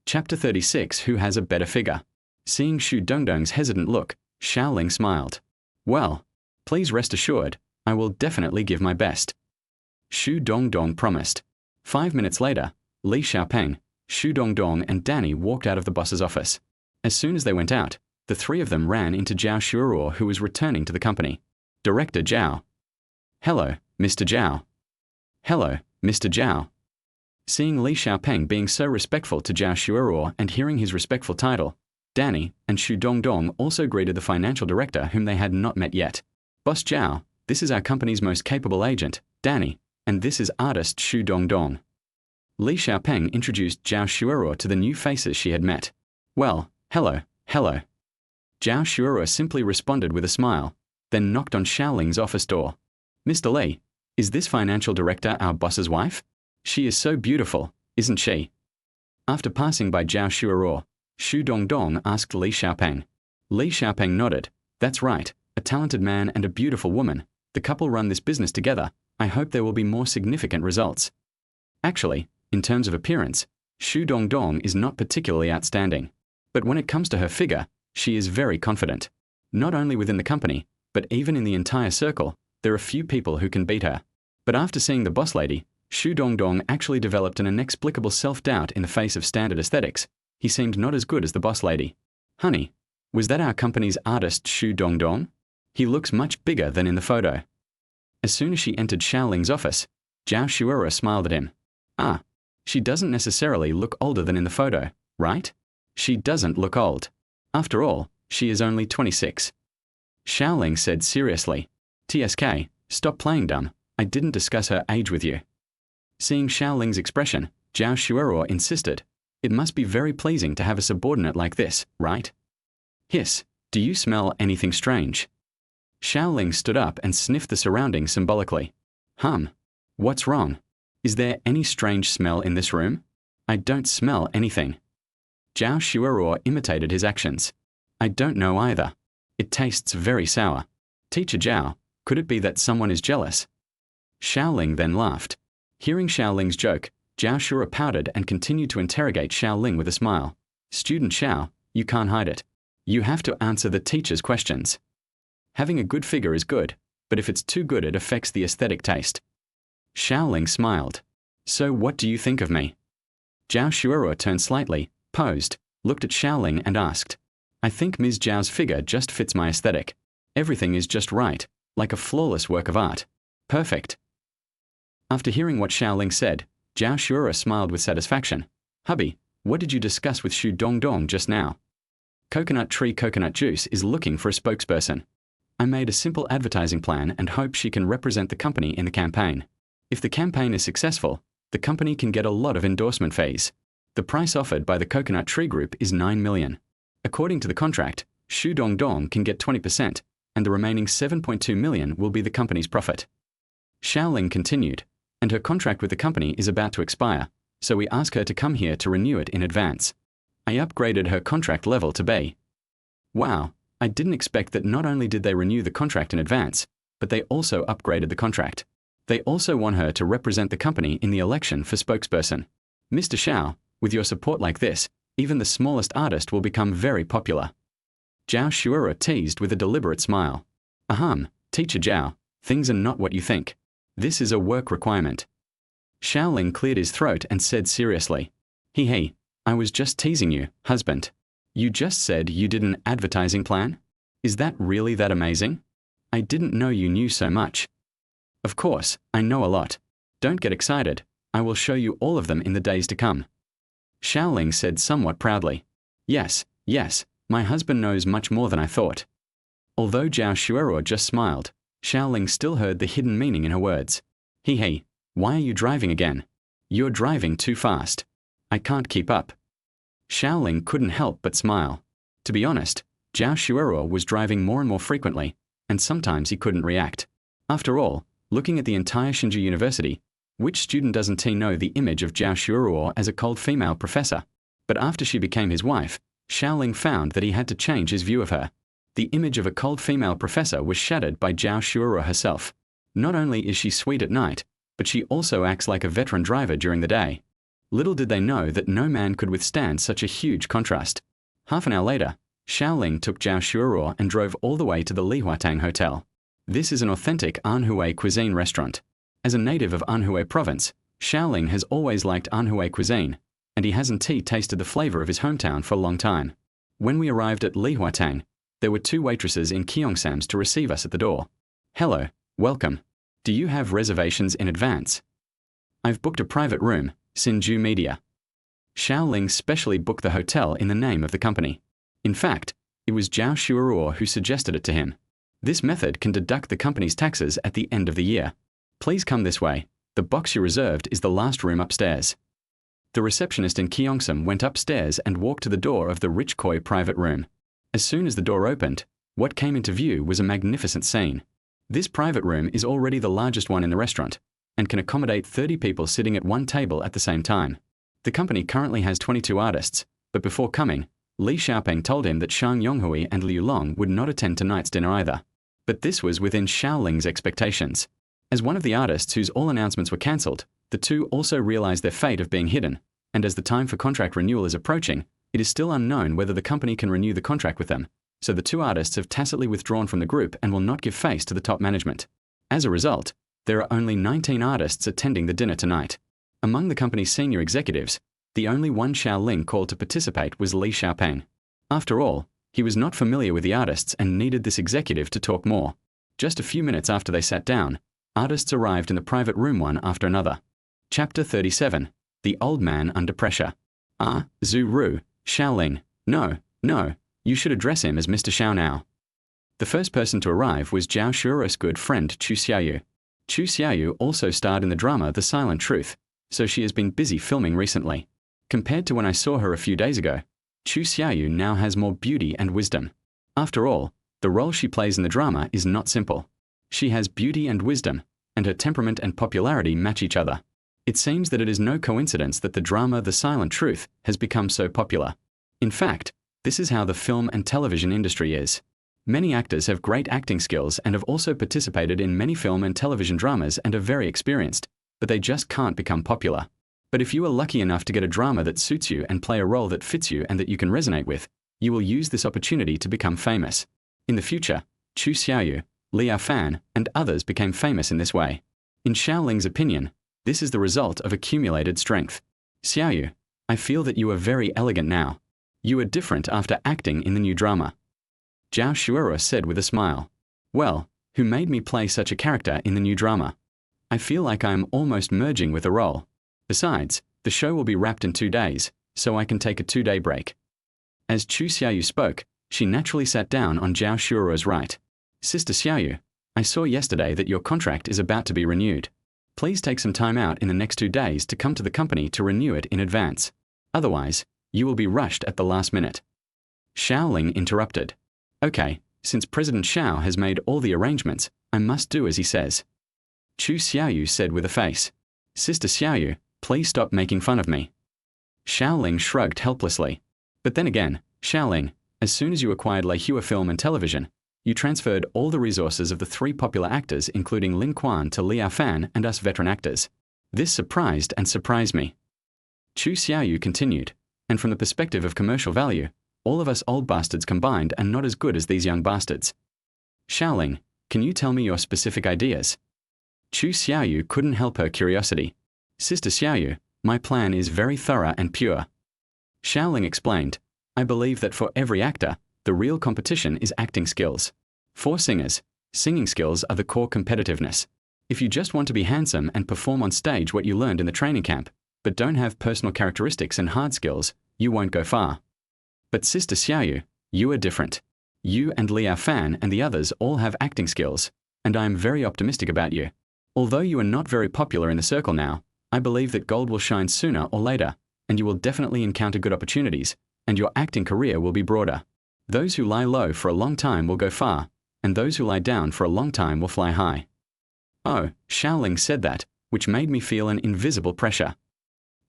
Chapter 36. Who has a better figure? Seeing Xu Dongdong's hesitant look, Xiao Ling smiled. Well, please rest assured, I will definitely give my best. Xu Dongdong promised. 5 minutes later, Li Xiaopeng, Xu Dongdong and Danny walked out of the boss's office. As soon as they went out, the three of them ran into Zhao Xuerou, who was returning to the company. Director Zhao. Hello, Mr. Zhao. Hello, Mr. Zhao. Seeing Li Xiaopeng being so respectful to Zhao Xuerou and hearing his respectful title, Danny and Xu Dongdong also greeted the financial director whom they had not met yet. Boss Zhao, this is our company's most capable agent, Danny, and this is artist Xu Dongdong. Li Xiaopeng introduced Zhao Xuerou to the new faces she had met. Well, hello. Zhao Xuerou simply responded with a smile, then knocked on Xiao Ling's office door. Mr. Li, is this financial director our boss's wife? She is so beautiful, isn't she? After passing by Zhao Xuerou, Xu Dongdong asked Li Xiaopeng. Li Xiaopeng nodded. That's right, a talented man and a beautiful woman. The couple run this business together. I hope there will be more significant results. Actually, in terms of appearance, Xu Dongdong is not particularly outstanding. But when it comes to her figure, she is very confident. Not only within the company, but even in the entire circle, there are few people who can beat her. But after seeing the boss lady, Xu Dongdong actually developed an inexplicable self-doubt in the face of standard aesthetics. He seemed not as good as the boss lady. Honey, was that our company's artist Xu Dongdong? He looks much bigger than in the photo. As soon as she entered Xiao Ling's office, Zhao Xuerou smiled at him. Ah, she doesn't necessarily look older than in the photo, right? She doesn't look old. After all, she is only 26. Xiao Ling said seriously. TSK, stop playing dumb. I didn't discuss her age with you. Seeing Xiao Ling's expression, Zhao Xuerou insisted. It must be very pleasing to have a subordinate like this, right? Hiss, do you smell anything strange? Xiao Ling stood up and sniffed the surroundings symbolically. What's wrong? Is there any strange smell in this room? I don't smell anything. Zhao Xuerou imitated his actions. I don't know either. It tastes very sour. Teacher Zhao, could it be that someone is jealous? Xiao Ling then laughed. Hearing Xiao Ling's joke, Zhao Xuerou pouted and continued to interrogate Xiao Ling with a smile. Student Xiao, you can't hide it. You have to answer the teacher's questions. Having a good figure is good, but if it's too good it affects the aesthetic taste. Xiao Ling smiled. So what do you think of me? Zhao Xuerou turned slightly, posed, looked at Xiao Ling and asked. I think Ms. Zhao's figure just fits my aesthetic. Everything is just right, like a flawless work of art. Perfect. After hearing what Xiao Ling said, Zhao Xuerou smiled with satisfaction. Hubby, what did you discuss with Xu Dongdong just now? Coconut Tree Coconut Juice is looking for a spokesperson. I made a simple advertising plan and hope she can represent the company in the campaign. If the campaign is successful, the company can get a lot of endorsement fees. The price offered by the Coconut Tree Group is 9 million. According to the contract, Xu Dongdong can get 20%, and the remaining 7.2 million will be the company's profit. Xiao Ling continued, and her contract with the company is about to expire, so we ask her to come here to renew it in advance. I upgraded her contract level to B. Wow, I didn't expect that not only did they renew the contract in advance, but they also upgraded the contract. They also want her to represent the company in the election for spokesperson. Mr. Xiao, with your support like this, even the smallest artist will become very popular. Zhao Xuerou teased with a deliberate smile. Ahem, Teacher Zhao, things are not what you think. This is a work requirement. Xiao Ling cleared his throat and said seriously, He, I was just teasing you, husband. You just said you did an advertising plan? Is that really that amazing? I didn't know you knew so much. Of course, I know a lot. Don't get excited. I will show you all of them in the days to come. Xiao Ling said somewhat proudly. Yes, my husband knows much more than I thought. Although Zhao Xuerou just smiled, Xiao Ling still heard the hidden meaning in her words. He, why are you driving again? You're driving too fast. I can't keep up. Xiao Ling couldn't help but smile. To be honest, Zhao Xuerou was driving more and more frequently, and sometimes he couldn't react. After all, looking at the entire Hsinchu University, which student doesn't know the image of Zhao Xuerou as a cold female professor? But after she became his wife, Xiao Ling found that he had to change his view of her. The image of a cold female professor was shattered by Zhao Xuerou herself. Not only is she sweet at night, but she also acts like a veteran driver during the day. Little did they know that no man could withstand such a huge contrast. Half an hour later, Xiao Ling took Zhao Xuerou and drove all the way to the Lihuatang Hotel. This is an authentic Anhui cuisine restaurant. As a native of Anhui province, Xiao Ling has always liked Anhui cuisine, and he hasn't tasted the flavor of his hometown for a long time. When we arrived at Lihuatang, there were 2 waitresses in Kyongsams to receive us at the door. Hello, welcome. Do you have reservations in advance? I've booked a private room, Hsinchu Media. Xiao Ling specially booked the hotel in the name of the company. In fact, it was Zhao Xuerou who suggested it to him. This method can deduct the company's taxes at the end of the year. Please come this way. The box you reserved is the last room upstairs. The receptionist in Kyongsam went upstairs and walked to the door of the rich koi private room. As soon as the door opened, what came into view was a magnificent scene. This private room is already the largest one in the restaurant, and can accommodate 30 people sitting at one table at the same time. The company currently has 22 artists, but before coming, Li Xiaopeng told him that Shang Yonghui and Liu Long would not attend tonight's dinner either. But this was within Xiao Ling's expectations. As one of the artists whose all announcements were cancelled, the 2 also realized their fate of being hidden, and as the time for contract renewal is approaching, it is still unknown whether the company can renew the contract with them, so the 2 artists have tacitly withdrawn from the group and will not give face to the top management. As a result, there are only 19 artists attending the dinner tonight. Among the company's senior executives, the only one Xiao Ling called to participate was Li Xiaopeng. After all, he was not familiar with the artists and needed this executive to talk more. Just a few minutes after they sat down, artists arrived in the private room one after another. Chapter 37. The Old Man Under Pressure. Zhu, Xiao Ling. No, you should address him as Mr. Xiao now. The first person to arrive was Zhao Xuerou's good friend Chu Xiaoyu. Chu Xiaoyu also starred in the drama The Silent Truth, so she has been busy filming recently. Compared to when I saw her a few days ago, Chu Xiaoyu now has more beauty and wisdom. After all, the role she plays in the drama is not simple. She has beauty and wisdom, and her temperament and popularity match each other. It seems that it is no coincidence that the drama The Silent Truth has become so popular. In fact, this is how the film and television industry is. Many actors have great acting skills and have also participated in many film and television dramas and are very experienced, but they just can't become popular. But if you are lucky enough to get a drama that suits you and play a role that fits you and that you can resonate with, you will use this opportunity to become famous. In the future, Chu Xiaoyu, Liao Fan, and others became famous in this way. In Xiao Ling's opinion, this is the result of accumulated strength. Xiaoyu, I feel that you are very elegant now. You are different after acting in the new drama. Zhao Xuerou said with a smile. Well, who made me play such a character in the new drama? I feel like I am almost merging with a role. Besides, the show will be wrapped in 2 days, so I can take a 2-day break. As Chu Xiaoyu spoke, she naturally sat down on Zhao Xuerou's right. Sister Xiaoyu, I saw yesterday that your contract is about to be renewed. Please take some time out in the next 2 days to come to the company to renew it in advance. Otherwise, you will be rushed at the last minute. Xiao Ling interrupted. Okay, since President Xiao has made all the arrangements, I must do as he says. Chu Xiaoyu said with a face. Sister Xiaoyu, please stop making fun of me. Xiao Ling shrugged helplessly. But then again, Xiao Ling, as soon as you acquired Leihua Film and Television, you transferred all the resources of the 3 popular actors including Lin Quan to Liao Fan and us veteran actors. This surprised me. Chu Xiaoyu continued, and from the perspective of commercial value, all of us old bastards combined are not as good as these young bastards. Xiao Ling, can you tell me your specific ideas? Chu Xiaoyu couldn't help her curiosity. Sister Xiaoyu, my plan is very thorough and pure. Xiao Ling explained, I believe that for every actor, the real competition is acting skills. For singers, singing skills are the core competitiveness. If you just want to be handsome and perform on stage what you learned in the training camp, but don't have personal characteristics and hard skills, you won't go far. But Sister Xiaoyu, you are different. You and Liao Fan and the others all have acting skills, and I am very optimistic about you. Although you are not very popular in the circle now, I believe that gold will shine sooner or later, and you will definitely encounter good opportunities, and your acting career will be broader. Those who lie low for a long time will go far, and those who lie down for a long time will fly high. Oh, Xiao Ling said that, which made me feel an invisible pressure.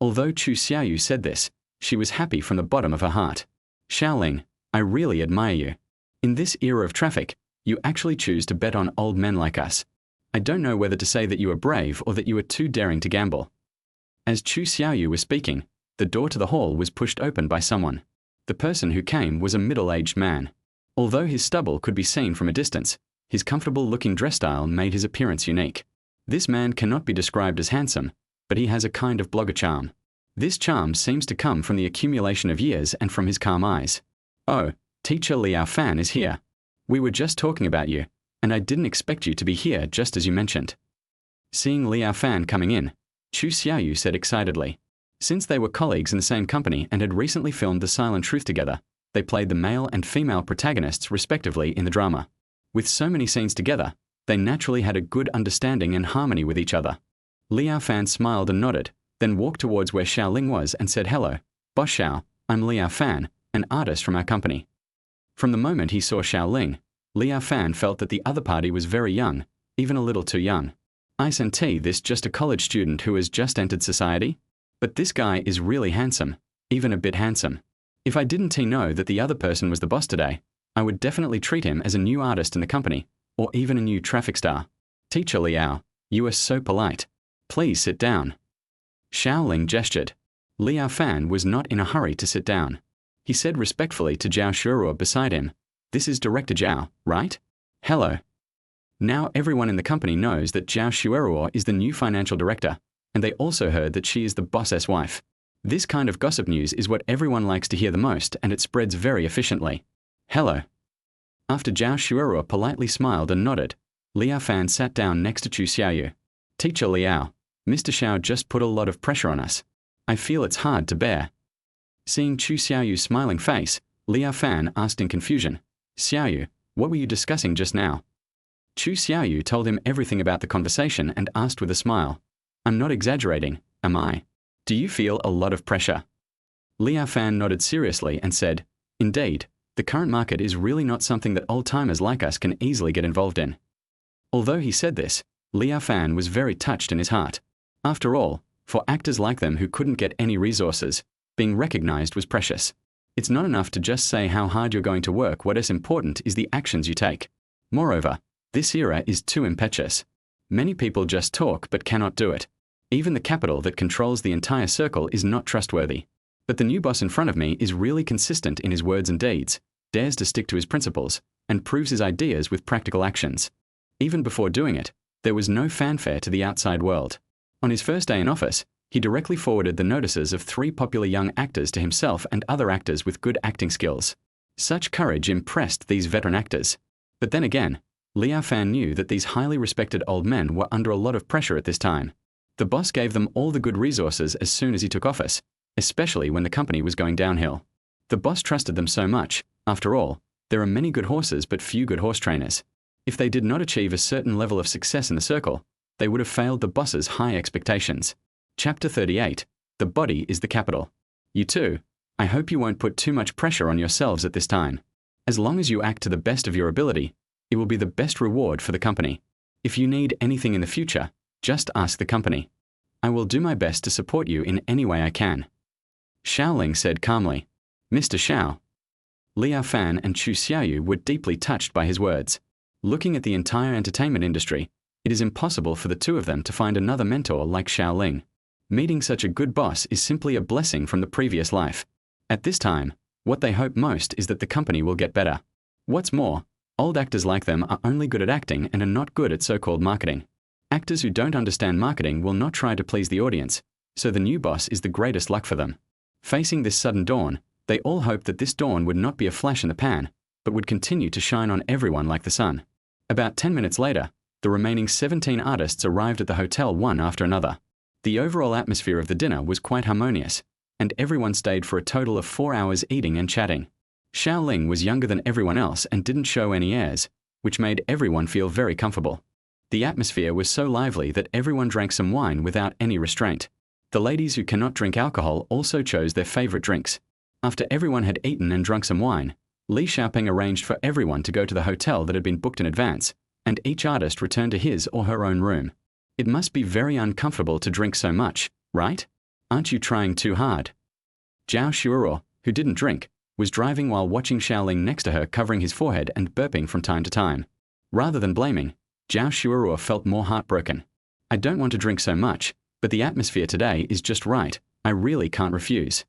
Although Chu Xiaoyu said this, she was happy from the bottom of her heart. Xiao Ling, I really admire you. In this era of traffic, you actually choose to bet on old men like us. I don't know whether to say that you are brave or that you are too daring to gamble. As Chu Xiaoyu was speaking, the door to the hall was pushed open by someone. The person who came was a middle-aged man. Although his stubble could be seen from a distance, his comfortable-looking dress style made his appearance unique. This man cannot be described as handsome, but he has a kind of blogger charm. This charm seems to come from the accumulation of years and from his calm eyes. Oh, Teacher Liao Fan is here. We were just talking about you, and I didn't expect you to be here just as you mentioned. Seeing Liao Fan coming in, Chu Xiaoyu said excitedly. Since they were colleagues in the same company and had recently filmed The Silent Truth together, they played the male and female protagonists respectively in the drama. With so many scenes together, they naturally had a good understanding and harmony with each other. Liao Fan smiled and nodded, then walked towards where Xiao Ling was and said, Hello, Boss Xiao, I'm Liao Fan, an artist from our company. From the moment he saw Xiao Ling, Liao Fan felt that the other party was very young, even a little too young. Isn't this just a college student who has just entered society? But this guy is really handsome, even a bit handsome. If I didn't know that the other person was the boss today, I would definitely treat him as a new artist in the company, or even a new traffic star. Teacher Liao, you are so polite. Please sit down. Xiao Ling gestured. Liao Fan was not in a hurry to sit down. He said respectfully to Zhao Xuerou beside him, This is Director Zhao, right? Hello. Now everyone in the company knows that Zhao Xuerou is the new financial director, and they also heard that she is the boss's wife. This kind of gossip news is what everyone likes to hear the most, and it spreads very efficiently. Hello. After Zhao Xuerou politely smiled and nodded, Liao Fan sat down next to Chu Xiaoyu. Teacher Liao, Mr. Xiao just put a lot of pressure on us. I feel it's hard to bear. Seeing Chu Xiaoyu's smiling face, Liao Fan asked in confusion, Xiaoyu, what were you discussing just now? Chu Xiaoyu told him everything about the conversation and asked with a smile, I'm not exaggerating, am I? Do you feel a lot of pressure? Liao Fan nodded seriously and said, Indeed, the current market is really not something that old-timers like us can easily get involved in. Although he said this, Liao Fan was very touched in his heart. After all, for actors like them who couldn't get any resources, being recognized was precious. It's not enough to just say how hard you're going to work. What is important is the actions you take. Moreover, this era is too impetuous. Many people just talk but cannot do it. Even the capital that controls the entire circle is not trustworthy. But the new boss in front of me is really consistent in his words and deeds, dares to stick to his principles, and proves his ideas with practical actions. Even before doing it, there was no fanfare to the outside world. On his first day in office, He directly forwarded the notices of 3 popular young actors to himself and other actors with good acting skills. Such courage impressed these veteran actors. But then again, Liao Fan knew that these highly respected old men were under a lot of pressure at this time. The boss gave them all the good resources as soon as he took office, especially when the company was going downhill. The boss trusted them so much. After all, there are many good horses but few good horse trainers. If they did not achieve a certain level of success in the circle, they would have failed the boss's high expectations. Chapter 38. The body is the capital. You too, I hope you won't put too much pressure on yourselves at this time. As long as you act to the best of your ability, it will be the best reward for the company. If you need anything in the future, just ask the company. I will do my best to support you in any way I can. Xiao Ling said calmly. Mr. Xiao. Liao Fan and Chu Xiaoyu were deeply touched by his words. Looking at the entire entertainment industry, it is impossible for the two of them to find another mentor like Xiao Ling. Meeting such a good boss is simply a blessing from the previous life. At this time, what they hope most is that the company will get better. What's more, old actors like them are only good at acting and are not good at so-called marketing. Actors who don't understand marketing will not try to please the audience, so the new boss is the greatest luck for them. Facing this sudden dawn, they all hoped that this dawn would not be a flash in the pan, but would continue to shine on everyone like the sun. About 10 minutes later, the remaining 17 artists arrived at the hotel one after another. The overall atmosphere of the dinner was quite harmonious, and everyone stayed for a total of 4 hours eating and chatting. Xiao Ling was younger than everyone else and didn't show any airs, which made everyone feel very comfortable. The atmosphere was so lively that everyone drank some wine without any restraint. The ladies who cannot drink alcohol also chose their favorite drinks. After everyone had eaten and drunk some wine, Li Xiaoping arranged for everyone to go to the hotel that had been booked in advance, and each artist returned to his or her own room. It must be very uncomfortable to drink so much, right? Aren't you trying too hard? Zhao Xuerou, who didn't drink, was driving while watching Xiao Ling next to her covering his forehead and burping from time to time. Rather than blaming, Zhao Xuerou felt more heartbroken. I don't want to drink so much, but the atmosphere today is just right. I really can't refuse.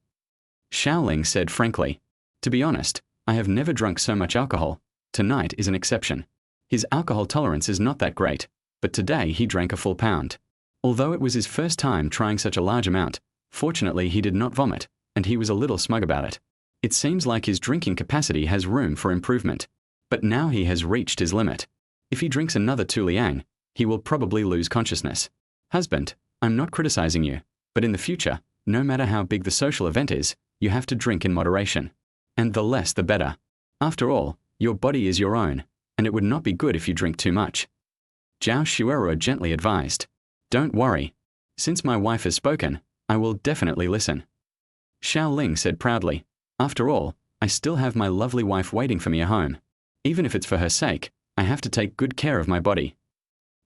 Xiao Ling said frankly. To be honest, I have never drunk so much alcohol. Tonight is an exception. His alcohol tolerance is not that great, but today he drank a full pound. Although it was his first time trying such a large amount, fortunately he did not vomit, and he was a little smug about it. It seems like his drinking capacity has room for improvement. But now he has reached his limit. If he drinks another 2 liang, he will probably lose consciousness. Husband, I'm not criticizing you, but in the future, no matter how big the social event is, you have to drink in moderation. And the less the better. After all, your body is your own, and it would not be good if you drink too much. Zhao Xuerou gently advised. Don't worry. Since my wife has spoken, I will definitely listen. Xiao Ling said proudly. After all, I still have my lovely wife waiting for me at home. Even if it's for her sake, I have to take good care of my body.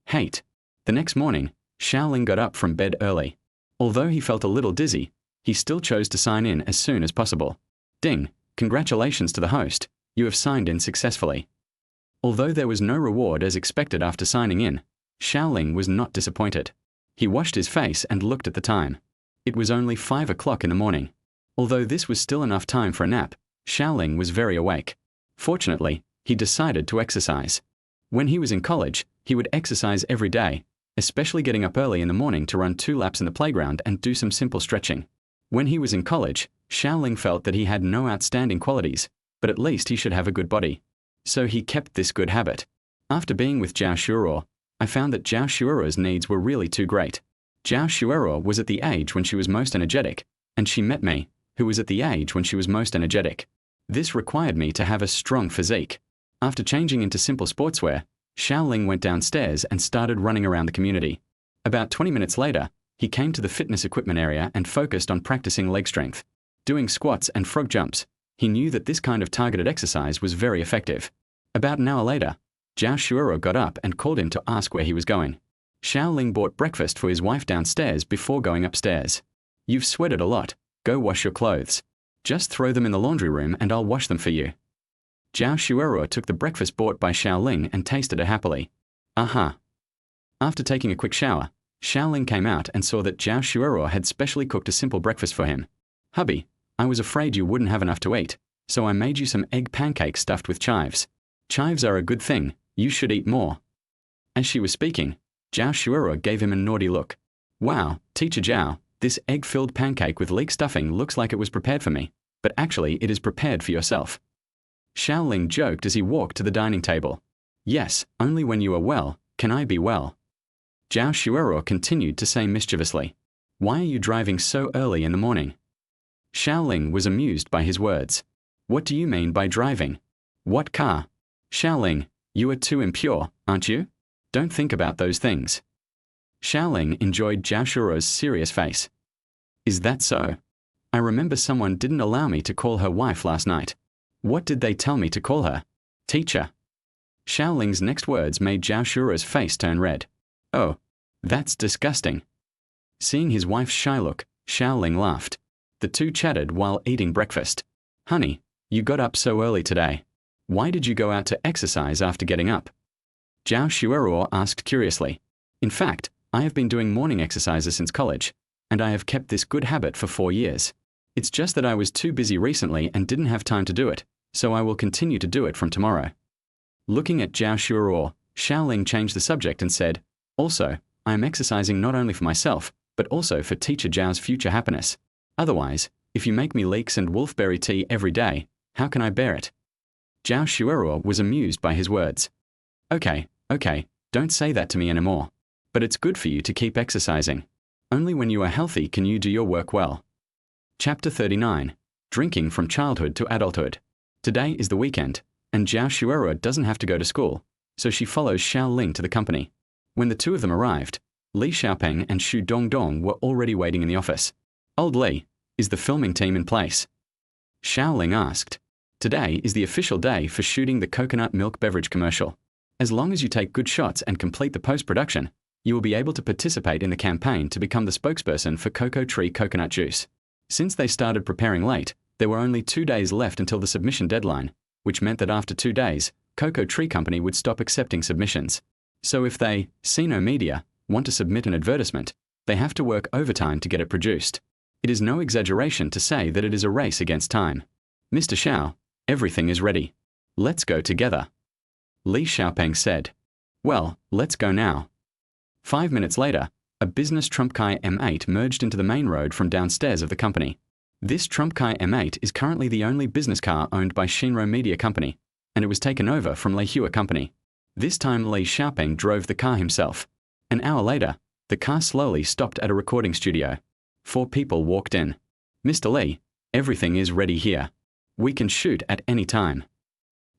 Hate. The next morning, Xiao Ling got up from bed early. Although he felt a little dizzy, he still chose to sign in as soon as possible. Ding, congratulations to the host, you have signed in successfully. Although there was no reward as expected after signing in, Xiao Ling was not disappointed. He washed his face and looked at the time. It was only 5 o'clock in the morning. Although this was still enough time for a nap, Xiao Ling was very awake. Fortunately, he decided to exercise. When he was in college, he would exercise every day, especially getting up early in the morning to run 2 laps in the playground and do some simple stretching. When he was in college, Xiao Ling felt that he had no outstanding qualities, but at least he should have a good body. So he kept this good habit. After being with Zhao Xuerou, I found that Zhao Xuerou's needs were really too great. Zhao Xuerou was at the age when she was most energetic, and she met me, who was at the age when she was most energetic. This required me to have a strong physique. After changing into simple sportswear, Xiao Ling went downstairs and started running around the community. About 20 minutes later, he came to the fitness equipment area and focused on practicing leg strength. Doing squats and frog jumps, he knew that this kind of targeted exercise was very effective. About an hour later, Zhao Xuerou got up and called him to ask where he was going. Xiao Ling bought breakfast for his wife downstairs before going upstairs. You've sweated a lot. Go wash your clothes. Just throw them in the laundry room and I'll wash them for you. Zhao Xuerou took the breakfast bought by Xiao Ling and tasted it happily. Aha. After taking a quick shower, Xiao Ling came out and saw that Zhao Xuerou had specially cooked a simple breakfast for him. Hubby, I was afraid you wouldn't have enough to eat, so I made you some egg pancakes stuffed with chives. Chives are a good thing, you should eat more. As she was speaking, Zhao Xuerou gave him a naughty look. Wow, Teacher Zhao, This egg-filled pancake with leek stuffing looks like it was prepared for me, but actually it is prepared for yourself. Xiao Ling joked as he walked to the dining table. Yes, only when you are well, can I be well. Zhao Xuerou continued to say mischievously, why are you driving so early in the morning? Xiao Ling was amused by his words. What do you mean by driving? What car? Xiao Ling, you are too impure, aren't you? Don't think about those things. Xiao Ling enjoyed Zhao Xuerou's serious face. Is that so? I remember someone didn't allow me to call her wife last night. What did they tell me to call her? Teacher. Xiao Ling's next words made Zhao Xuerou's face turn red. Oh, that's disgusting. Seeing his wife's shy look, Xiao Ling laughed. The two chatted while eating breakfast. Honey, you got up so early today. Why did you go out to exercise after getting up? Zhao Xuerou asked curiously. In fact, I have been doing morning exercises since college, and I have kept this good habit for 4 years. It's just that I was too busy recently and didn't have time to do it, so I will continue to do it from tomorrow. Looking at Zhao Xuerou, Xiao Ling changed the subject and said, also, I am exercising not only for myself, but also for teacher Zhao's future happiness. Otherwise, if you make me leeks and wolfberry tea every day, how can I bear it? Zhao Xuerou was amused by his words. Okay, don't say that to me anymore. But it's good for you to keep exercising. Only when you are healthy can you do your work well. Chapter 39. Drinking from Childhood to Adulthood. Today is the weekend, and Zhao Xuerou doesn't have to go to school, so she follows Xiao Ling to the company. When the two of them arrived, Li Xiaopeng and Xu Dongdong were already waiting in the office. Old Li, is the filming team in place? Xiao Ling asked. Today is the official day for shooting the coconut milk beverage commercial. As long as you take good shots and complete the post-production, you will be able to participate in the campaign to become the spokesperson for Cocoa Tree Coconut Juice. Since they started preparing late, there were only 2 days left until the submission deadline, which meant that after 2 days, Cocoa Tree Company would stop accepting submissions. So if they, Sino Media, want to submit an advertisement, they have to work overtime to get it produced. It is no exaggeration to say that it is a race against time. Mr. Xiao, everything is ready. Let's go together. Li Xiaopeng said. Well, let's go now. 5 minutes later, a business Trumpkai M8 merged into the main road from downstairs of the company. This Trumpkai M8 is currently the only business car owned by Shinro Media Company, and it was taken over from Leihua Company. This time Li Xiaopeng drove the car himself. An hour later, the car slowly stopped at a recording studio. 4 people walked in. Mr. Li, everything is ready here. We can shoot at any time.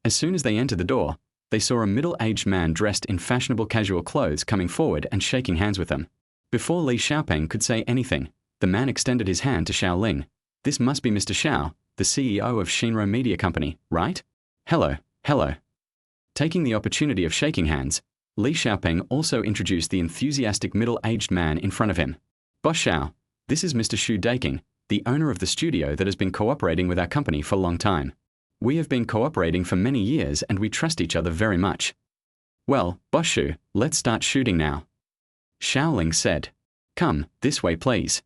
As soon as they entered the door, they saw a middle-aged man dressed in fashionable casual clothes coming forward and shaking hands with them. Before Li Xiaopeng could say anything, the man extended his hand to Xiao Ling. This must be Mr. Xiao, the CEO of Shinro Media Company, right? Hello. Taking the opportunity of shaking hands, Li Xiaopeng also introduced the enthusiastic middle-aged man in front of him. Boss Xiao, this is Mr. Xu Daking, the owner of the studio that has been cooperating with our company for a long time. We have been cooperating for many years and we trust each other very much. Well, Boss Xu, let's start shooting now. Xiao Ling said. Come, this way please.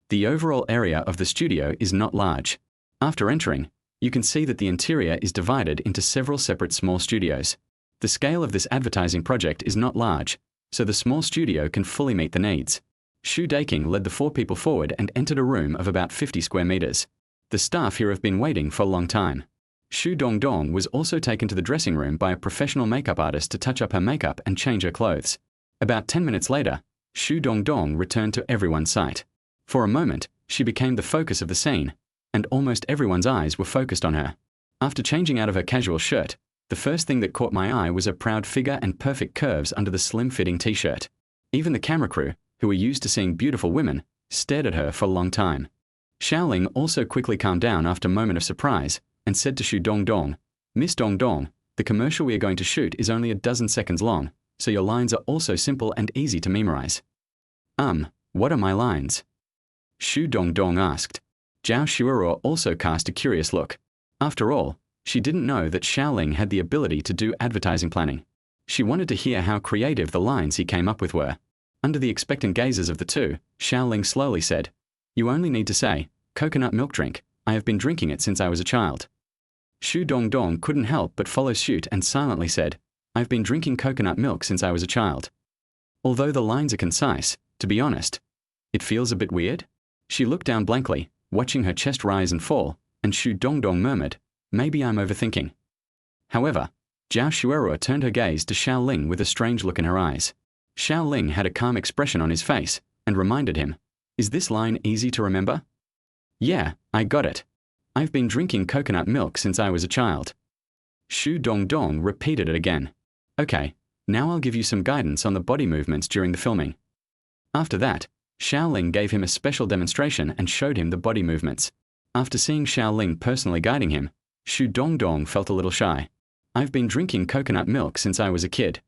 The overall area of the studio is not large. After entering, you can see that the interior is divided into several separate small studios. The scale of this advertising project is not large, so the small studio can fully meet the needs. Xu Daking led the 4 people forward and entered a room of about 50 square meters. The staff here have been waiting for a long time. Xu Dongdong was also taken to the dressing room by a professional makeup artist to touch up her makeup and change her clothes. About 10 minutes later, Xu Dongdong returned to everyone's sight. For a moment, she became the focus of the scene, and almost everyone's eyes were focused on her. After changing out of her casual shirt, the first thing that caught my eye was her proud figure and perfect curves under the slim-fitting t-shirt. Even the camera crew, who were used to seeing beautiful women, stared at her for a long time. Xiao Ling also quickly calmed down after a moment of surprise and said to Xu Dongdong, Miss Dongdong, the commercial we are going to shoot is only a dozen seconds long, so your lines are also simple and easy to memorize. What are my lines? Xu Dongdong asked. Zhao Xuerou also cast a curious look. After all, she didn't know that Xiao Ling had the ability to do advertising planning. She wanted to hear how creative the lines he came up with were. Under the expectant gazes of the two, Xiao Ling slowly said, You only need to say, coconut milk drink, I have been drinking it since I was a child. Xu Dongdong couldn't help but follow suit and silently said, I've been drinking coconut milk since I was a child. Although the lines are concise, to be honest, It feels a bit weird? She looked down blankly, watching her chest rise and fall, and Xu Dongdong murmured, maybe I'm overthinking. However, Zhao Xuerou turned her gaze to Xiao Ling with a strange look in her eyes. Xiao Ling had a calm expression on his face, and reminded him, is this line easy to remember? Yeah, I got it. I've been drinking coconut milk since I was a child. Xu Dongdong repeated it again. Okay, now I'll give you some guidance on the body movements during the filming. After that, Xiao Ling gave him a special demonstration and showed him the body movements. After seeing Xiao Ling personally guiding him, Xu Dongdong felt a little shy. I've been drinking coconut milk since I was a kid.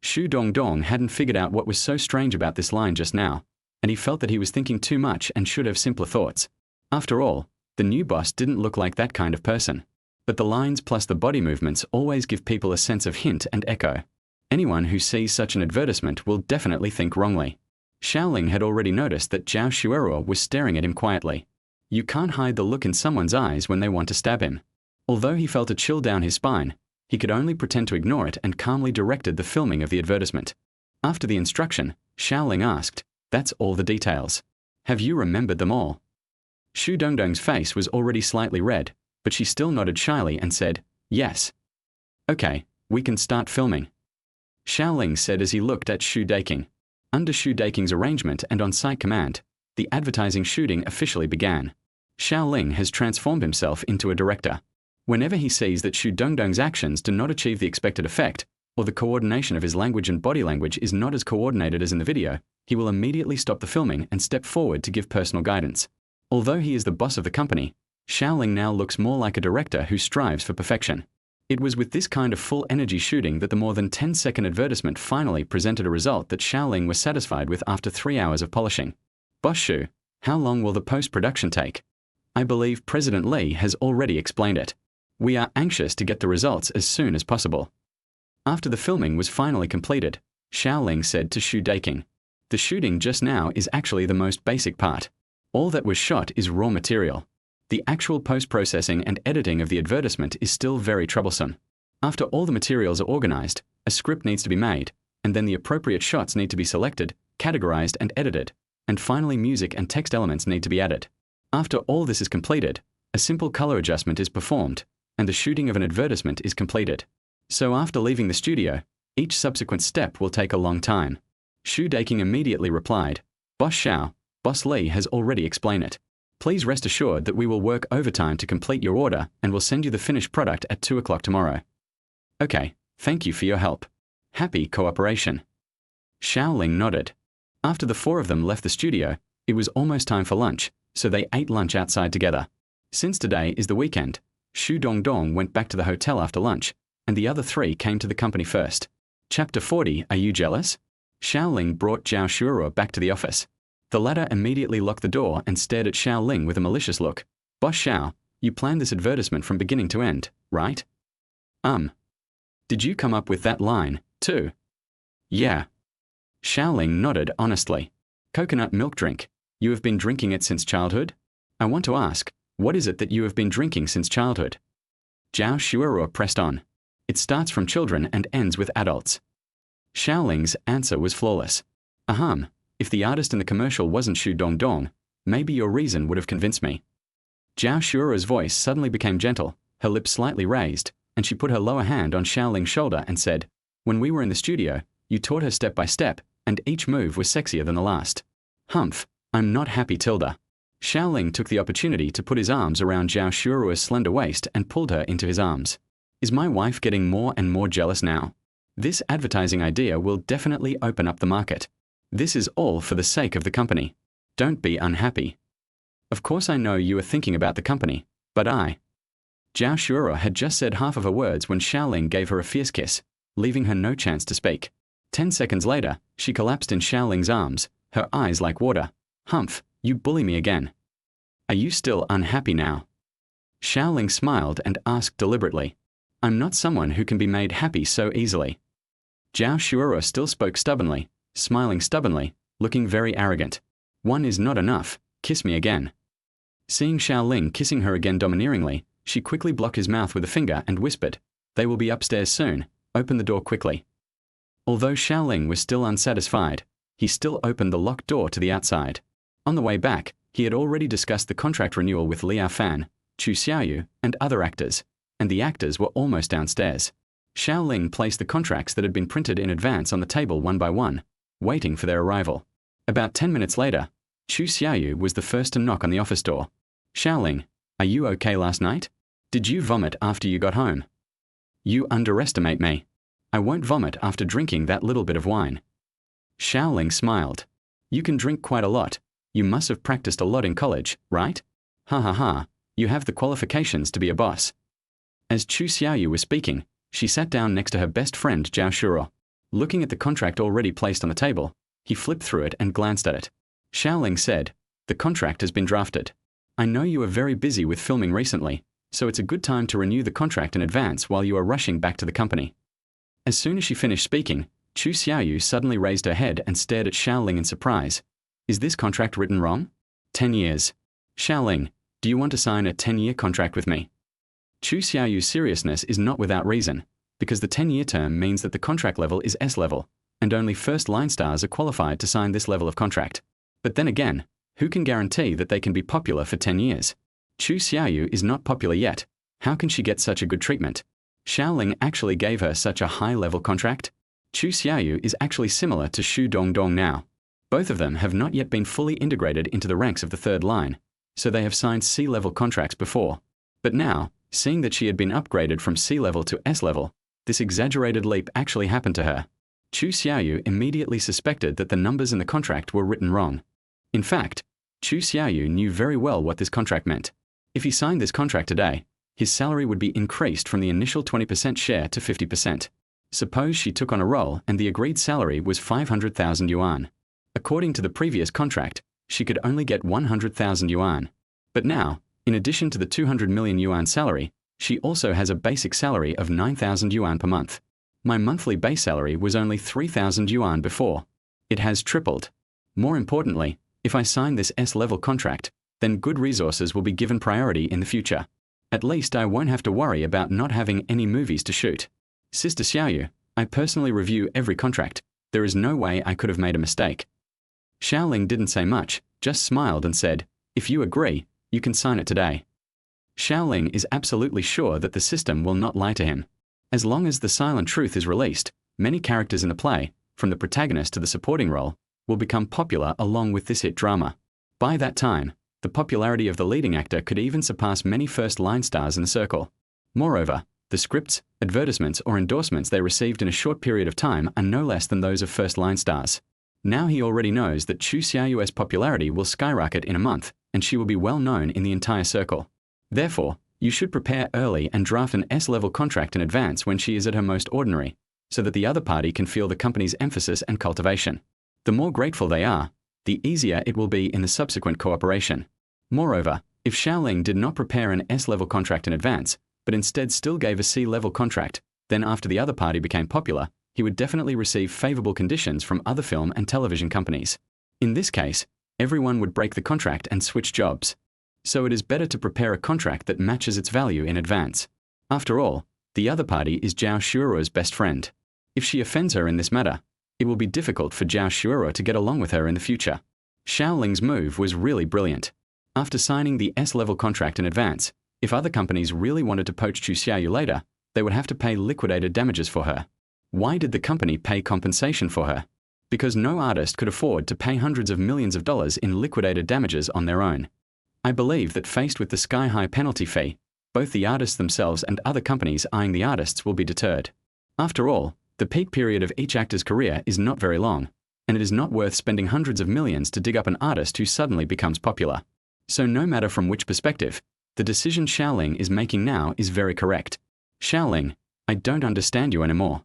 Xu Dongdong hadn't figured out what was so strange about this line just now, and he felt that he was thinking too much and should have simpler thoughts. After all, the new boss didn't look like that kind of person. But the lines plus the body movements always give people a sense of hint and echo. Anyone who sees such an advertisement will definitely think wrongly. Xiao Ling had already noticed that Zhao Xuerou was staring at him quietly. You can't hide the look in someone's eyes when they want to stab him. Although he felt a chill down his spine, he could only pretend to ignore it and calmly directed the filming of the advertisement. After the instruction, Xiao Ling asked, that's all the details. Have you remembered them all? Xu Dongdong's face was already slightly red, but she still nodded shyly and said, yes. Okay, we can start filming. Xiao Ling said as he looked at Xu Daking. Under Xu Daking's arrangement and on site command, the advertising shooting officially began. Xiao Ling has transformed himself into a director. Whenever he sees that Xu Dongdong's actions do not achieve the expected effect, or the coordination of his language and body language is not as coordinated as in the video, he will immediately stop the filming and step forward to give personal guidance. Although he is the boss of the company, Xiao Ling now looks more like a director who strives for perfection. It was with this kind of full-energy shooting that the more than 10-second advertisement finally presented a result that Xiao Ling was satisfied with after 3 hours of polishing. Boss Xu, how long will the post-production take? I believe President Li has already explained it. We are anxious to get the results as soon as possible. After the filming was finally completed, Xiao Ling said to Xu Daking, the shooting just now is actually the most basic part. All that was shot is raw material. The actual post-processing and editing of the advertisement is still very troublesome. After all the materials are organized, a script needs to be made, and then the appropriate shots need to be selected, categorized and edited, and finally music and text elements need to be added. After all this is completed, a simple color adjustment is performed, and the shooting of an advertisement is completed. So after leaving the studio, each subsequent step will take a long time. Xu Daking immediately replied, Boss Xiao, Boss Li has already explained it. Please rest assured that we will work overtime to complete your order and will send you the finished product at 2 o'clock tomorrow. Okay, thank you for your help. Happy cooperation. Xiao Ling nodded. After the 4 of them left the studio, it was almost time for lunch, so they ate lunch outside together. Since today is the weekend, Xu Dongdong went back to the hotel after lunch, and the other 3 came to the company first. Chapter 40, Are You Jealous? Xiao Ling brought Zhao Xuerou back to the office. The latter immediately locked the door and stared at Xiao Ling with a malicious look. Boss Xiao, you planned this advertisement from beginning to end, right? Did you come up with that line, too? Yeah. Xiao Ling nodded honestly. Coconut milk drink. You have been drinking it since childhood? I want to ask, what is it that you have been drinking since childhood? Zhao Xuerou pressed on. It starts from children and ends with adults. Xiao Ling's answer was flawless. If the artist in the commercial wasn't Xu Dongdong, maybe your reason would have convinced me. Zhao Xuerou's voice suddenly became gentle, her lips slightly raised, and she put her lower hand on Xiao Ling's shoulder and said, when we were in the studio, you taught her step by step, and each move was sexier than the last. Humph, I'm not happy, Tilda. Xiao Ling took the opportunity to put his arms around Zhao Xuerou's slender waist and pulled her into his arms. Is my wife getting more and more jealous now? This advertising idea will definitely open up the market. This is all for the sake of the company. Don't be unhappy. Of course I know you are thinking about the company, but Zhao Xuerou had just said half of her words when Xiao Ling gave her a fierce kiss, leaving her no chance to speak. 10 seconds later, she collapsed in Xiao Ling's arms, her eyes like water. Humph, you bully me again. Are you still unhappy now? Xiao Ling smiled and asked deliberately. I'm not someone who can be made happy so easily. Zhao Xuerou still spoke stubbornly, smiling stubbornly, looking very arrogant. One is not enough, kiss me again. Seeing Xiao Ling kissing her again domineeringly, she quickly blocked his mouth with a finger and whispered, they will be upstairs soon, open the door quickly. Although Xiao Ling was still unsatisfied, he still opened the locked door to the outside. On the way back, he had already discussed the contract renewal with Liao Fan, Chu Xiaoyu, and other actors, and the actors were almost downstairs. Xiao Ling placed the contracts that had been printed in advance on the table one by one, waiting for their arrival. About 10 minutes later, Chu Xiaoyu was the first to knock on the office door. Xiao Ling, are you okay last night? Did you vomit after you got home? You underestimate me. I won't vomit after drinking that little bit of wine. Xiao Ling smiled. You can drink quite a lot. You must have practiced a lot in college, right? Ha ha ha, you have the qualifications to be a boss. As Chu Xiaoyu was speaking, she sat down next to her best friend Zhao Xuerou. Looking at the contract already placed on the table, he flipped through it and glanced at it. Xiao Ling said, "The contract has been drafted. I know you are very busy with filming recently, so it's a good time to renew the contract in advance while you are rushing back to the company." As soon as she finished speaking, Chu Xiaoyu suddenly raised her head and stared at Xiao Ling in surprise. Is this contract written wrong? 10 years. Xiao Ling, do you want to sign a 10-year contract with me? Chu Xiaoyu's seriousness is not without reason, because the 10-year term means that the contract level is S level, and only first-line stars are qualified to sign this level of contract. But then again, who can guarantee that they can be popular for 10 years? Chu Xiaoyu is not popular yet. How can she get such a good treatment? Xiao Ling actually gave her such a high-level contract? Chu Xiaoyu is actually similar to Xu Dongdong now. Both of them have not yet been fully integrated into the ranks of the third line, so they have signed C-level contracts before. But now, seeing that she had been upgraded from C-level to S-level, this exaggerated leap actually happened to her. Chu Xiaoyu immediately suspected that the numbers in the contract were written wrong. In fact, Chu Xiaoyu knew very well what this contract meant. If he signed this contract today, his salary would be increased from the initial 20% share to 50%. Suppose she took on a role and the agreed salary was 500,000 yuan. According to the previous contract, she could only get 100,000 yuan. But now, in addition to the 200 million yuan salary, she also has a basic salary of 9,000 yuan per month. My monthly base salary was only 3,000 yuan before. It has tripled. More importantly, if I sign this S-level contract, then good resources will be given priority in the future. At least I won't have to worry about not having any movies to shoot. Sister Xiaoyu, I personally review every contract. There is no way I could have made a mistake. Xiao Ling didn't say much, just smiled and said, if you agree, you can sign it today. Xiao Ling is absolutely sure that the system will not lie to him. As long as the silent truth is released, many characters in the play, from the protagonist to the supporting role, will become popular along with this hit drama. By that time, the popularity of the leading actor could even surpass many first-line stars in the circle. Moreover, the scripts, advertisements, or endorsements they received in a short period of time are no less than those of first-line stars. Now he already knows that Chu Xiaoyu's popularity will skyrocket in a month, and she will be well known in the entire circle. Therefore, you should prepare early and draft an S-level contract in advance when she is at her most ordinary, so that the other party can feel the company's emphasis and cultivation. The more grateful they are, the easier it will be in the subsequent cooperation. Moreover, if Xiao Ling did not prepare an S-level contract in advance, but instead still gave a C-level contract, then after the other party became popular, he would definitely receive favorable conditions from other film and television companies. In this case, everyone would break the contract and switch jobs. So it is better to prepare a contract that matches its value in advance. After all, the other party is Zhao Xuerou's best friend. If she offends her in this matter, it will be difficult for Zhao Xuerou to get along with her in the future. Xiao Ling's move was really brilliant. After signing the S-level contract in advance, if other companies really wanted to poach Chu Xiaoyu later, they would have to pay liquidated damages for her. Why did the company pay compensation for her? Because no artist could afford to pay hundreds of millions of dollars in liquidated damages on their own. I believe that faced with the sky-high penalty fee, both the artists themselves and other companies eyeing the artists will be deterred. After all, the peak period of each actor's career is not very long, and it is not worth spending hundreds of millions to dig up an artist who suddenly becomes popular. So no matter from which perspective, the decision Xiao Ling is making now is very correct. Xiao Ling, I don't understand you anymore.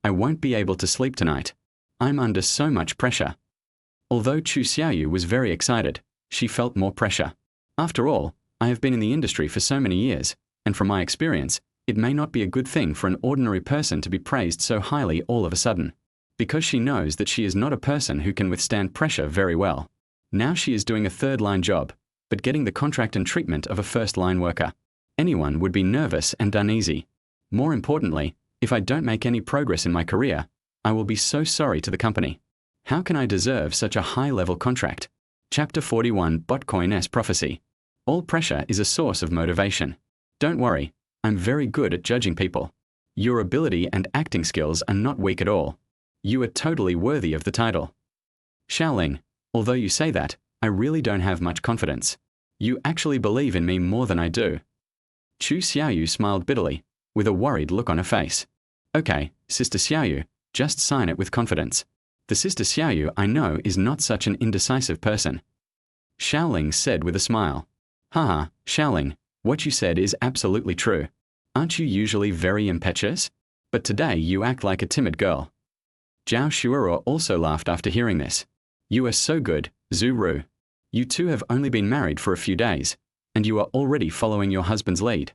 I won't be able to sleep tonight. I'm under so much pressure. Although Chu Xiaoyu was very excited, she felt more pressure. After all, I have been in the industry for so many years, and from my experience, it may not be a good thing for an ordinary person to be praised so highly all of a sudden. Because she knows that she is not a person who can withstand pressure very well. Now she is doing a third-line job, but getting the contract and treatment of a first-line worker. Anyone would be nervous and uneasy. More importantly, if I don't make any progress in my career, I will be so sorry to the company. How can I deserve such a high-level contract? Chapter 41 Botcoin's Prophecy. All pressure is a source of motivation. Don't worry, I'm very good at judging people. Your ability and acting skills are not weak at all. You are totally worthy of the title. Xiao Ling, although you say that, I really don't have much confidence. You actually believe in me more than I do. Chu Xiaoyu smiled bitterly, with a worried look on her face. Okay, Sister Xiaoyu, just sign it with confidence. The Sister Xiaoyu I know is not such an indecisive person. Xiao Ling said with a smile. Haha, Xiao Ling, what you said is absolutely true. Aren't you usually very impetuous? But today you act like a timid girl. Zhao Xuerou also laughed after hearing this. You are so good, Xuerou. You two have only been married for a few days, and you are already following your husband's lead.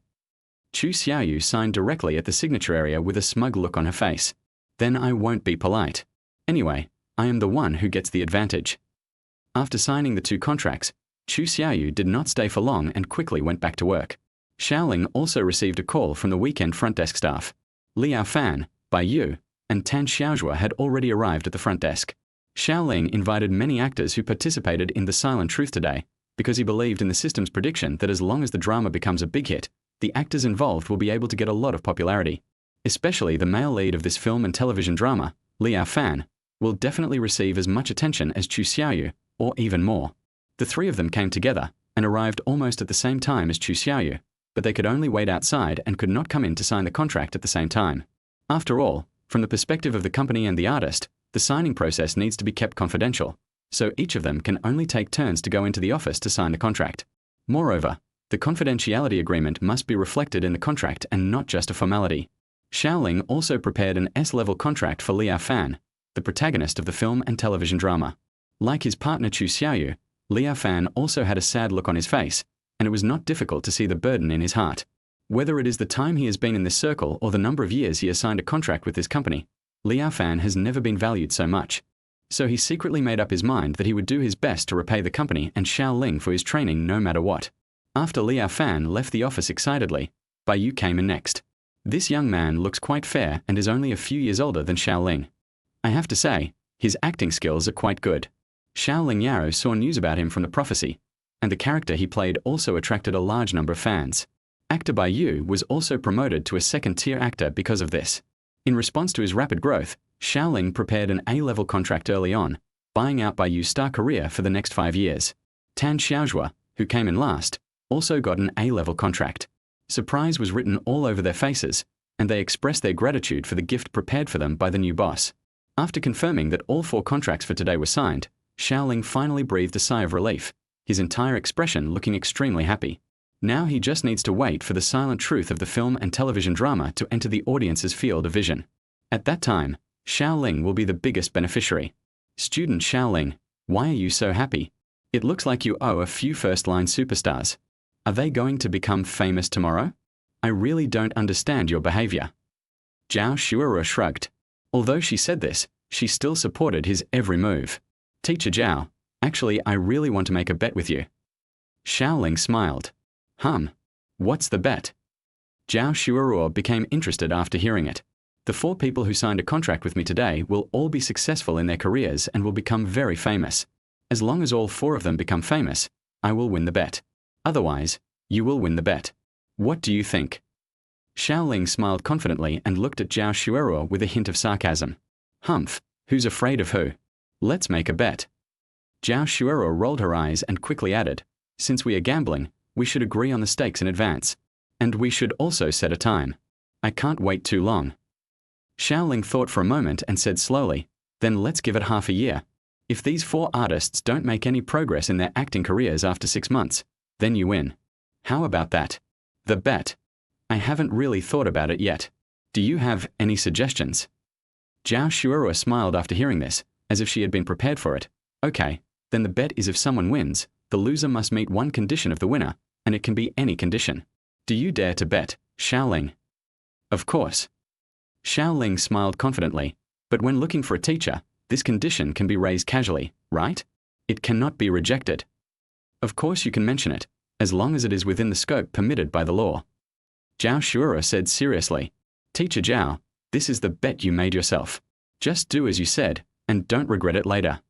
Chu Xiaoyu signed directly at the signature area with a smug look on her face. Then I won't be polite. Anyway, I am the one who gets the advantage. After signing the two contracts, Chu Xiaoyu did not stay for long and quickly went back to work. Xiao Ling also received a call from the weekend front desk staff. Liao Fan, Bai Yu, and Tan Xiaozhua had already arrived at the front desk. Xiao Ling invited many actors who participated in The Silent Truth today because he believed in the system's prediction that as long as the drama becomes a big hit, the actors involved will be able to get a lot of popularity. Especially the male lead of this film and television drama, Liao Fan, will definitely receive as much attention as Chu Xiaoyu, or even more. The three of them came together and arrived almost at the same time as Chu Xiaoyu, but they could only wait outside and could not come in to sign the contract at the same time. After all, from the perspective of the company and the artist, the signing process needs to be kept confidential, so each of them can only take turns to go into the office to sign the contract. Moreover, the confidentiality agreement must be reflected in the contract and not just a formality. Xiao Ling also prepared an S-level contract for Liao Fan, the protagonist of the film and television drama. Like his partner Chu Xiaoyu, Liao Fan also had a sad look on his face, and it was not difficult to see the burden in his heart. Whether it is the time he has been in this circle or the number of years he has signed a contract with this company, Liao Fan has never been valued so much. So he secretly made up his mind that he would do his best to repay the company and Xiao Ling for his training no matter what. After Liao Fan left the office excitedly, Bai Yu came in next. This young man looks quite fair and is only a few years older than Xiao Ling. I have to say, his acting skills are quite good. Xiao Ling Yaro saw news about him from the prophecy, and the character he played also attracted a large number of fans. Actor Bai Yu was also promoted to a second-tier actor because of this. In response to his rapid growth, Xiao Ling prepared an A-level contract early on, buying out Bai Yu's star career for the next 5 years. Tan Xiaozhua, who came in last, also got an A-level contract. Surprise was written all over their faces, and they expressed their gratitude for the gift prepared for them by the new boss. After confirming that all 4 contracts for today were signed, Xiao Ling finally breathed a sigh of relief, his entire expression looking extremely happy. Now he just needs to wait for the silent truth of the film and television drama to enter the audience's field of vision. At that time, Xiao Ling will be the biggest beneficiary. Student Xiao Ling, why are you so happy? It looks like you owe a few first-line superstars. Are they going to become famous tomorrow? I really don't understand your behavior. Zhao Xuerou shrugged. Although she said this, she still supported his every move. Teacher Zhao, actually I really want to make a bet with you. Xiao Ling smiled. What's the bet? Zhao Xuerou became interested after hearing it. The 4 people who signed a contract with me today will all be successful in their careers and will become very famous. As long as all 4 of them become famous, I will win the bet. Otherwise, you will win the bet. What do you think? Xiao Ling smiled confidently and looked at Zhao Xuerou with a hint of sarcasm. Who's afraid of who? Let's make a bet. Zhao Xuerou rolled her eyes and quickly added, since we are gambling, we should agree on the stakes in advance. And we should also set a time. I can't wait too long. Xiao Ling thought for a moment and said slowly, then let's give it half a year. If these 4 artists don't make any progress in their acting careers after 6 months, then you win. How about that? The bet. I haven't really thought about it yet. Do you have any suggestions? Zhao Xuerou smiled after hearing this, as if she had been prepared for it. Okay, then the bet is if someone wins, the loser must meet one condition of the winner, and it can be any condition. Do you dare to bet, Xiao Ling? Of course. Xiao Ling smiled confidently, but when looking for a teacher, this condition can be raised casually, right? It cannot be rejected. Of course you can mention it, as long as it is within the scope permitted by the law. Zhao Xuerou said seriously, Teacher Zhao, this is the bet you made yourself. Just do as you said, and don't regret it later.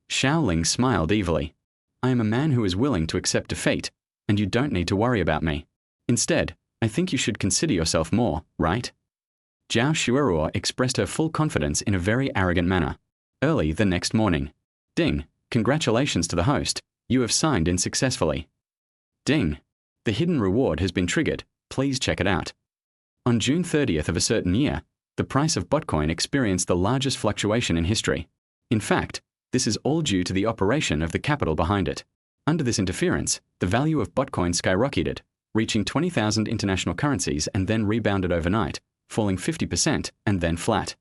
Xiao Ling smiled evilly. I am a man who is willing to accept defeat, and you don't need to worry about me. Instead, I think you should consider yourself more, right? Zhao Xuerou expressed her full confidence in a very arrogant manner. Early the next morning. Ding, congratulations to the host, you have signed in successfully. Ding, the hidden reward has been triggered, please check it out. On June 30th of a certain year, the price of Bitcoin experienced the largest fluctuation in history. In fact, this is all due to the operation of the capital behind it. Under this interference, the value of Bitcoin skyrocketed, reaching 20,000 international currencies and then rebounded overnight, falling 50% and then flat.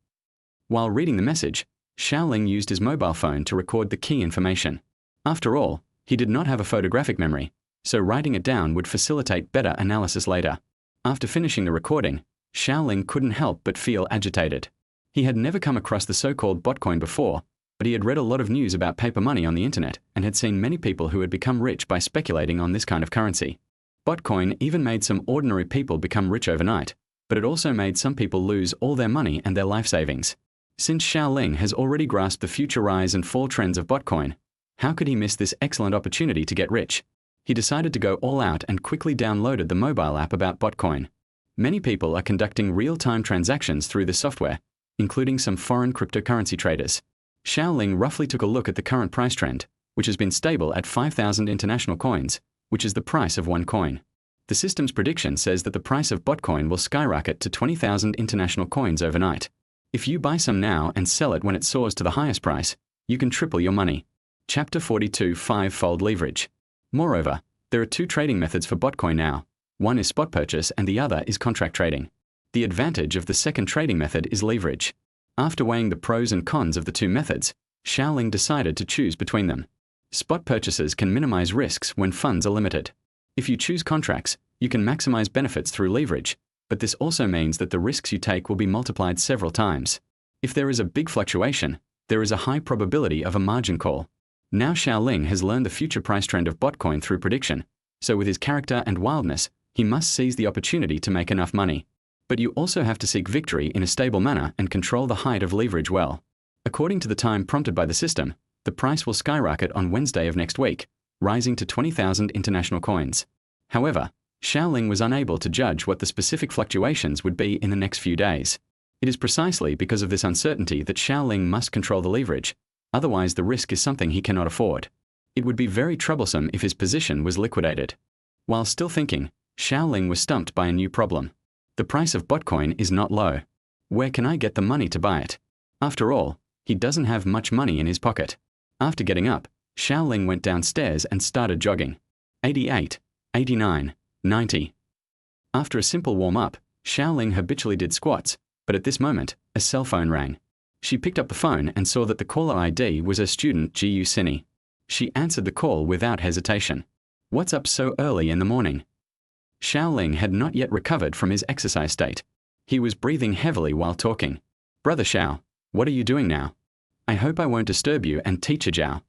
While reading the message, Xiao Ling used his mobile phone to record the key information. After all, he did not have a photographic memory, so writing it down would facilitate better analysis later. After finishing the recording, Xiao Ling couldn't help but feel agitated. He had never come across the so-called Bitcoin before, but he had read a lot of news about paper money on the internet and had seen many people who had become rich by speculating on this kind of currency. Bitcoin even made some ordinary people become rich overnight, but it also made some people lose all their money and their life savings. Since Xiao Ling has already grasped the future rise and fall trends of Bitcoin, how could he miss this excellent opportunity to get rich? He decided to go all out and quickly downloaded the mobile app about Bitcoin. Many people are conducting real-time transactions through this software, including some foreign cryptocurrency traders. Xiao Ling roughly took a look at the current price trend, which has been stable at 5,000 international coins, which is the price of one coin. The system's prediction says that the price of Bitcoin will skyrocket to 20,000 international coins overnight. If you buy some now and sell it when it soars to the highest price, you can triple your money. Chapter 42 5-Fold Leverage. Moreover, there are two trading methods for Bitcoin now. One is spot purchase and the other is contract trading. The advantage of the second trading method is leverage. After weighing the pros and cons of the two methods, Xiao Ling decided to choose between them. Spot purchases can minimize risks when funds are limited. If you choose contracts, you can maximize benefits through leverage, but this also means that the risks you take will be multiplied several times. If there is a big fluctuation, there is a high probability of a margin call. Now Xiao Ling has learned the future price trend of Bitcoin through prediction, so with his character and wildness, he must seize the opportunity to make enough money. But you also have to seek victory in a stable manner and control the height of leverage well. According to the time prompted by the system, the price will skyrocket on Wednesday of next week, rising to 20,000 international coins. However, Xiao Ling was unable to judge what the specific fluctuations would be in the next few days. It is precisely because of this uncertainty that Xiao Ling must control the leverage, otherwise the risk is something he cannot afford. It would be very troublesome if his position was liquidated. While still thinking, Xiao Ling was stumped by a new problem. The price of Bitcoin is not low. Where can I get the money to buy it? After all, he doesn't have much money in his pocket. After getting up, Xiao Ling went downstairs and started jogging. 88, 89, 90. After a simple warm-up, Xiao Ling habitually did squats, but at this moment, a cell phone rang. She picked up the phone and saw that the caller ID was her student Zhao Xuerou. She answered the call without hesitation. What's up so early in the morning? Xiao Ling had not yet recovered from his exercise state. He was breathing heavily while talking. Brother Xiao, what are you doing now? I hope I won't disturb you and teacher Zhao.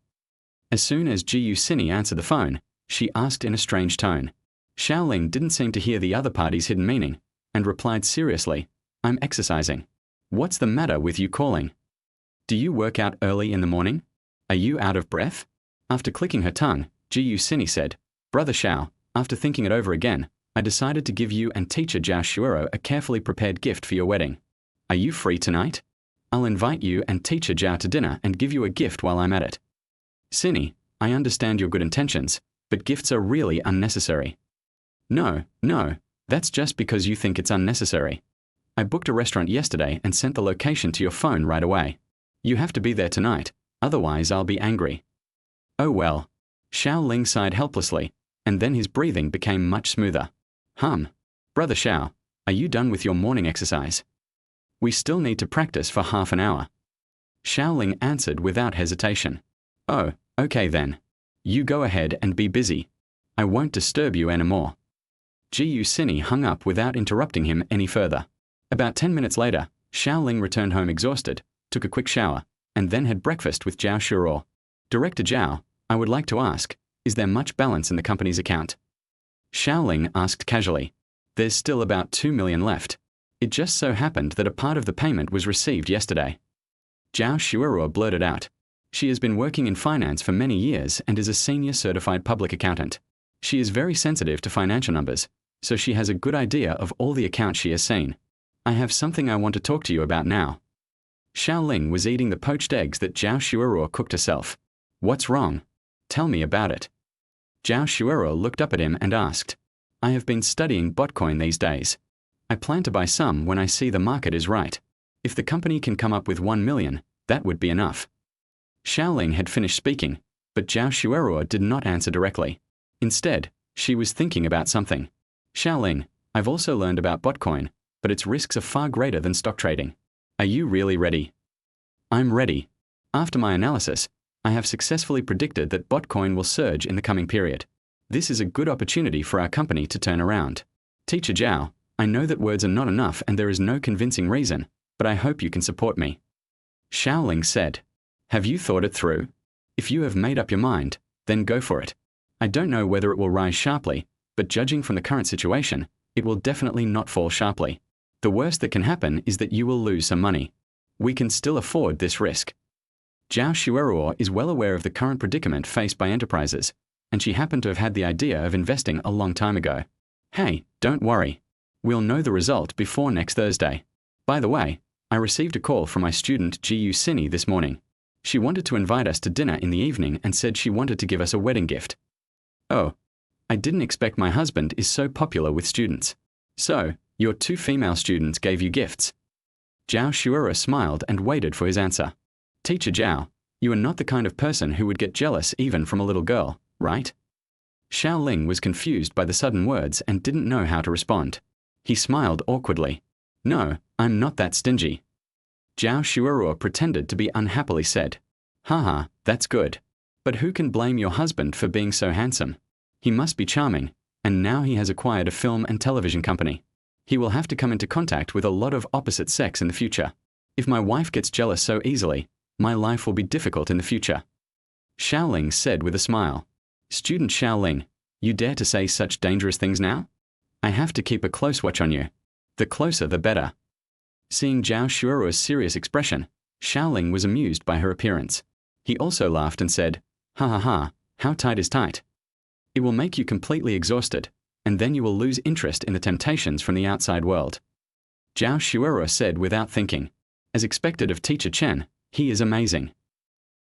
As soon as Zhao Xuerou answered the phone, she asked in a strange tone. Xiao Ling didn't seem to hear the other party's hidden meaning, and replied seriously, I'm exercising. What's the matter with you calling? Do you work out early in the morning? Are you out of breath? After clicking her tongue, Zhao Xuerou said, Brother Xiao, after thinking it over again, I decided to give you and teacher Zhao Xuerou a carefully prepared gift for your wedding. Are you free tonight? I'll invite you and teacher Zhao to dinner and give you a gift while I'm at it. Sini, I understand your good intentions, but gifts are really unnecessary. No, that's just because you think it's unnecessary. I booked a restaurant yesterday and sent the location to your phone right away. You have to be there tonight, otherwise I'll be angry. Oh well. Xiao Ling sighed helplessly, and then his breathing became much smoother. Brother Xiao, are you done with your morning exercise? We still need to practice for half an hour. Xiao Ling answered without hesitation. Oh, okay then. You go ahead and be busy. I won't disturb you anymore. Zhao Xuerou hung up without interrupting him any further. About 10 minutes later, Xiao Ling returned home exhausted, took a quick shower, and then had breakfast with Zhao Xuerou. Director Zhao, I would like to ask, is there much balance in the company's account? Xiao Ling asked casually. There's still about 2 million left. It just so happened that a part of the payment was received yesterday. Zhao Xuerou blurted out. She has been working in finance for many years and is a senior certified public accountant. She is very sensitive to financial numbers, so she has a good idea of all the accounts she has seen. I have something I want to talk to you about now. Xiao Ling was eating the poached eggs that Zhao Xuerou cooked herself. What's wrong? Tell me about it. Zhao Xuerou looked up at him and asked, I have been studying Bitcoin these days. I plan to buy some when I see the market is right. If the company can come up with 1 million, that would be enough. Xiao Ling had finished speaking, but Zhao Xuerou did not answer directly. Instead, she was thinking about something. Xiao Ling, I've also learned about Bitcoin, but its risks are far greater than stock trading. Are you really ready? I'm ready. After my analysis, I have successfully predicted that Bitcoin will surge in the coming period. This is a good opportunity for our company to turn around. Teacher Zhao, I know that words are not enough and there is no convincing reason, but I hope you can support me. Xiao Ling said, Have you thought it through? If you have made up your mind, then go for it. I don't know whether it will rise sharply, but judging from the current situation, it will definitely not fall sharply. The worst that can happen is that you will lose some money. We can still afford this risk. Zhao Xuerou is well aware of the current predicament faced by enterprises, and she happened to have had the idea of investing a long time ago. Hey, don't worry. We'll know the result before next Thursday. By the way, I received a call from my student Gu Sini this morning. She wanted to invite us to dinner in the evening and said she wanted to give us a wedding gift. Oh, I didn't expect my husband is so popular with students. So, your 2 female students gave you gifts. Zhao Xuerou smiled and waited for his answer. Teacher Zhao, you are not the kind of person who would get jealous even from a little girl, right? Xiao Ling was confused by the sudden words and didn't know how to respond. He smiled awkwardly. No, I'm not that stingy. Zhao Xuerou pretended to be unhappily said. Haha, that's good. But who can blame your husband for being so handsome? He must be charming, and now he has acquired a film and television company. He will have to come into contact with a lot of opposite sex in the future. If my wife gets jealous so easily, my life will be difficult in the future. Xiao Ling said with a smile. Student Xiao Ling, you dare to say such dangerous things now? I have to keep a close watch on you. The closer the better. Seeing Zhao Xuerou's serious expression, Xiao Ling was amused by her appearance. He also laughed and said, Ha ha ha, how tight is tight? It will make you completely exhausted, and then you will lose interest in the temptations from the outside world. Zhao Xuerou said without thinking. As expected of Teacher Chen, he is amazing.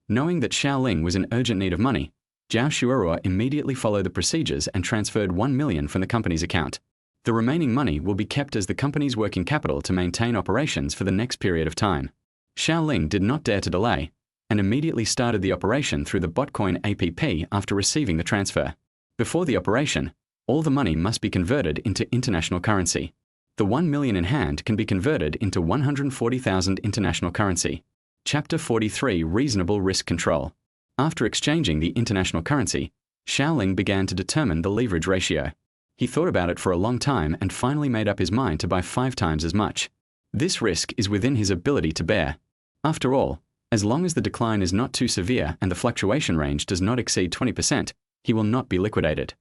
Knowing that Xiao Ling was in urgent need of money, Zhao Xuerou immediately followed the procedures and transferred 1 million from the company's account. The remaining money will be kept as the company's working capital to maintain operations for the next period of time. Xiao Ling did not dare to delay, and immediately started the operation through the Bitcoin app after receiving the transfer. Before the operation, all the money must be converted into international currency. The 1 million in hand can be converted into 140,000 international currency. Chapter 43 Reasonable Risk Control. After exchanging the international currency, Xiao Ling began to determine the leverage ratio. He thought about it for a long time and finally made up his mind to buy 5 times as much. This risk is within his ability to bear. After all, as long as the decline is not too severe and the fluctuation range does not exceed 20%, he will not be liquidated.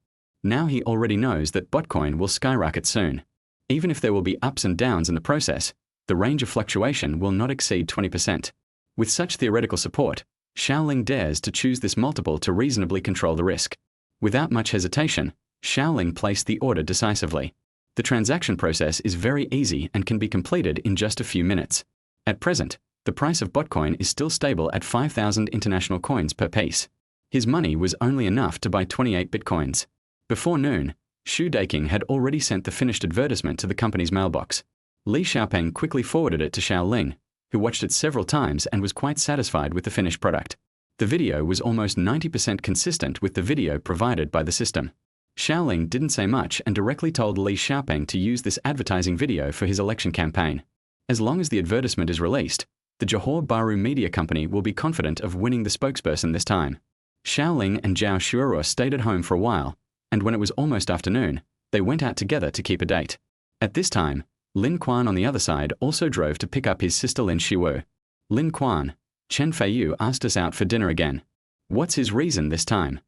Now he already knows that Bitcoin will skyrocket soon. Even if there will be ups and downs in the process, the range of fluctuation will not exceed 20%. With such theoretical support, Xiao Ling dares to choose this multiple to reasonably control the risk. Without much hesitation, Xiao Ling placed the order decisively. The transaction process is very easy and can be completed in just a few minutes. At present, the price of Bitcoin is still stable at 5,000 international coins per piece. His money was only enough to buy 28 Bitcoins. Before noon, Xu Daking had already sent the finished advertisement to the company's mailbox. Li Xiaopeng quickly forwarded it to Xiao Ling, who watched it several times and was quite satisfied with the finished product. The video was almost 90% consistent with the video provided by the system. Xiao Ling didn't say much and directly told Li Xiaopeng to use this advertising video for his election campaign. As long as the advertisement is released, the Johor Bahru Media Company will be confident of winning the spokesperson this time. Xiao Ling and Zhao Xuerou stayed at home for a while, and when it was almost afternoon, they went out together to keep a date. At this time, Lin Quan on the other side also drove to pick up his sister Lin Shiwu. Lin Quan, Chen Feiyu asked us out for dinner again. What's his reason this time?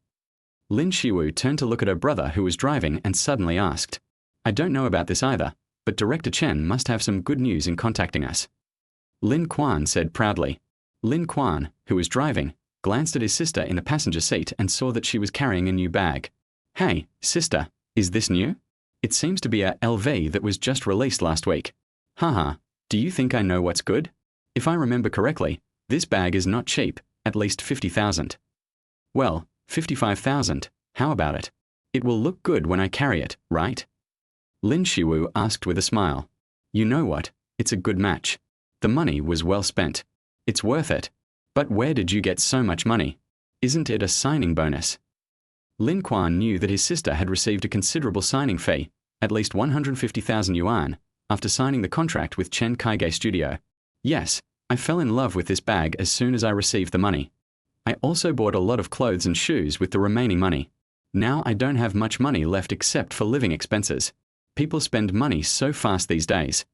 Lin Shiwu turned to look at her brother who was driving and suddenly asked, I don't know about this either, but Director Chen must have some good news in contacting us. Lin Quan said proudly, Lin Quan, who was driving, glanced at his sister in the passenger seat and saw that she was carrying a new bag. Hey, sister, is this new? It seems to be a LV that was just released last week. Haha, do you think I know what's good? If I remember correctly, this bag is not cheap, at least 50,000. Well, 55,000, how about it? It will look good when I carry it, right? Lin Xiaowu asked with a smile. You know what, it's a good match. The money was well spent. It's worth it. But where did you get so much money? Isn't it a signing bonus? Lin Quan knew that his sister had received a considerable signing fee, at least 150,000 yuan, after signing the contract with Chen Kaige Studio. Yes, I fell in love with this bag as soon as I received the money. I also bought a lot of clothes and shoes with the remaining money. Now I don't have much money left except for living expenses. People spend money so fast these days.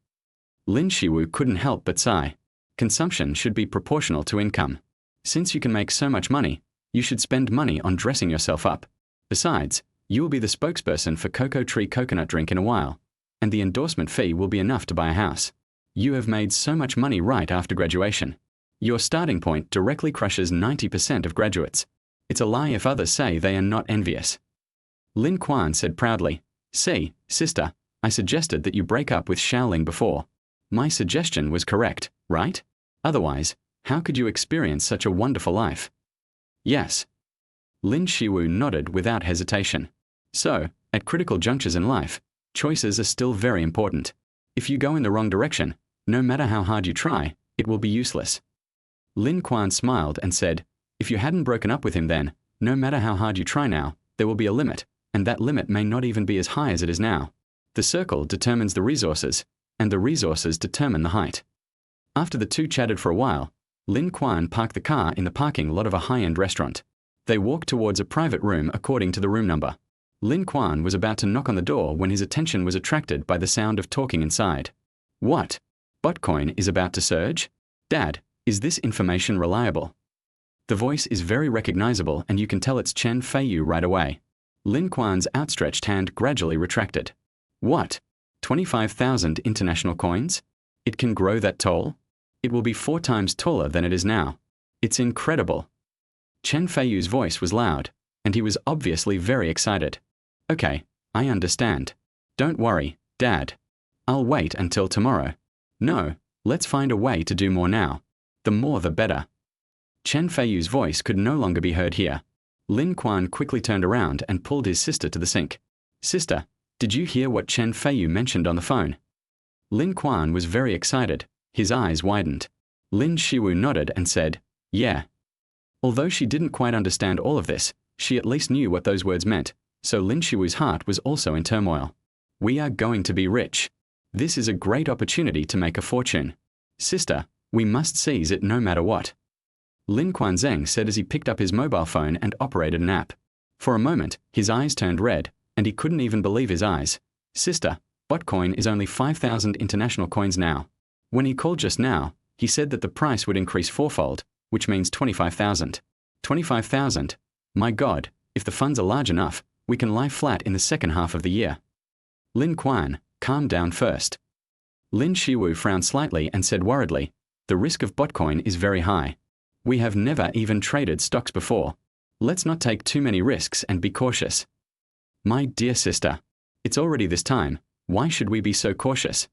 Lin Xiaowu couldn't help but sigh. Consumption should be proportional to income. Since you can make so much money, you should spend money on dressing yourself up. Besides, you will be the spokesperson for Cocoa Tree coconut drink in a while, and the endorsement fee will be enough to buy a house. You have made so much money right after graduation. Your starting point directly crushes 90% of graduates. It's a lie if others say they are not envious. Lin Quan said proudly, See, sister, I suggested that you break up with Xiao Ling before. My suggestion was correct, right? Otherwise, how could you experience such a wonderful life? Yes. Lin Xiaowu nodded without hesitation. So, at critical junctures in life, choices are still very important. If you go in the wrong direction, no matter how hard you try, it will be useless. Lin Quan smiled and said, If you hadn't broken up with him then, no matter how hard you try now, there will be a limit, and that limit may not even be as high as it is now. The circle determines the resources, and the resources determine the height. After the two chatted for a while, Lin Quan parked the car in the parking lot of a high-end restaurant. They walked towards a private room according to the room number. Lin Quan was about to knock on the door when his attention was attracted by the sound of talking inside. What? Bitcoin is about to surge? Dad, is this information reliable? The voice is very recognizable and you can tell it's Chen Feiyu right away. Lin Quan's outstretched hand gradually retracted. What? 25,000 international coins? It can grow that tall? It will be 4 times taller than it is now. It's incredible. Chen Feiyu's voice was loud, and he was obviously very excited. Okay, I understand. Don't worry, Dad. I'll wait until tomorrow. No, let's find a way to do more now. The more the better. Chen Feiyu's voice could no longer be heard here. Lin Quan quickly turned around and pulled his sister to the sink. Sister, did you hear what Chen Feiyu mentioned on the phone? Lin Quan was very excited. His eyes widened. Lin Xiaowu nodded and said, Yeah. Although she didn't quite understand all of this, she at least knew what those words meant, so Lin Xiaowu's heart was also in turmoil. We are going to be rich. This is a great opportunity to make a fortune. Sister, we must seize it no matter what. Lin Quanzheng said as he picked up his mobile phone and operated an app. For a moment, his eyes turned red, and he couldn't even believe his eyes. Sister, Bitcoin is only 5,000 international coins now. When he called just now, he said that the price would increase 4-fold, which means 25,000. 25,000? My God, if the funds are large enough, we can lie flat in the second half of the year. Lin Quan, calm down first. Lin Xiaowu frowned slightly and said worriedly, The risk of Bitcoin is very high. We have never even traded stocks before. Let's not take too many risks and be cautious. My dear sister, it's already this time. Why should we be so cautious?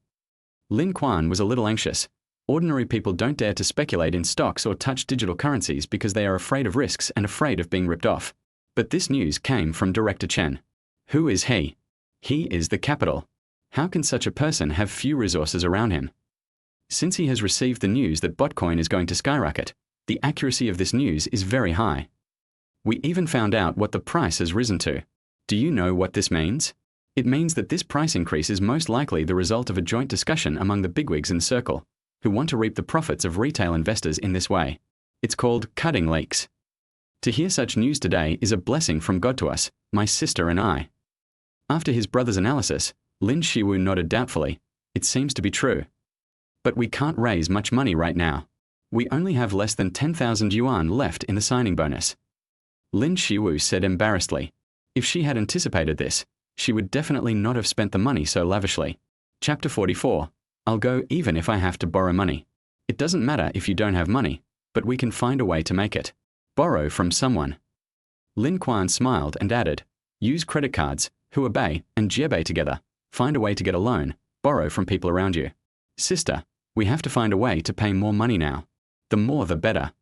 Lin Quan was a little anxious. Ordinary people don't dare to speculate in stocks or touch digital currencies because they are afraid of risks and afraid of being ripped off. But this news came from Director Chen. Who is he? He is the capital. How can such a person have few resources around him? Since he has received the news that Bitcoin is going to skyrocket, the accuracy of this news is very high. We even found out what the price has risen to. Do you know what this means? It means that this price increase is most likely the result of a joint discussion among the bigwigs in the circle, who want to reap the profits of retail investors in this way. It's called cutting leaks. To hear such news today is a blessing from God to us, my sister and I. After his brother's analysis, Lin Xiaowu nodded doubtfully. It seems to be true. But we can't raise much money right now. We only have less than 10,000 yuan left in the signing bonus. Lin Xiaowu said embarrassedly. If she had anticipated this, she would definitely not have spent the money so lavishly. Chapter 44. I'll go even if I have to borrow money. It doesn't matter if you don't have money. but we can find a way to make it. Borrow from someone. Lin Quan smiled and added, use credit cards, Huabei and Jiebei together. Find a way to get a loan, borrow from people around you. Sister, we have to find a way to pay more money now. The more the better.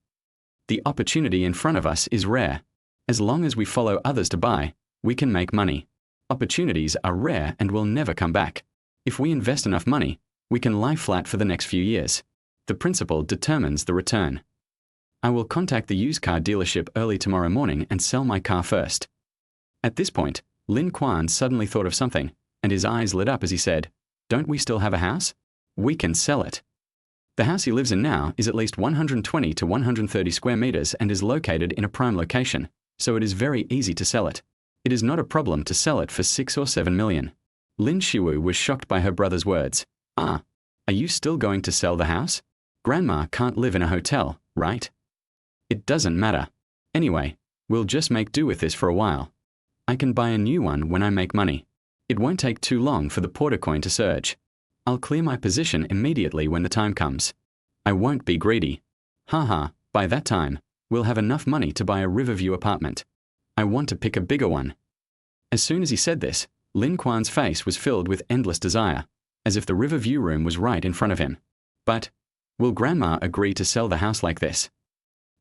The opportunity in front of us is rare. As long as we follow others to buy, we can make money. Opportunities are rare and will never come back. If we invest enough money, we can lie flat for the next few years. The principal determines the return. I will contact the used car dealership early tomorrow morning and sell my car first. At this point, Lin Quan suddenly thought of something, and his eyes lit up as he said, don't we still have a house? We can sell it. The house he lives in now is at least 120 to 130 square meters and is located in a prime location, so it is very easy to sell it. It is not a problem to sell it for 6 or 7 million. Lin Xiaowu was shocked by her brother's words. Ah, are you still going to sell the house? Grandma can't live in a hotel, right? It doesn't matter. Anyway, we'll just make do with this for a while. I can buy a new one when I make money. It won't take too long for the porter coin to surge. I'll clear my position immediately when the time comes. I won't be greedy. Haha, by that time, we'll have enough money to buy a Riverview apartment. I want to pick a bigger one. As soon as he said this, Lin Quan's face was filled with endless desire, as if the Riverview room was right in front of him. But, will Grandma agree to sell the house like this?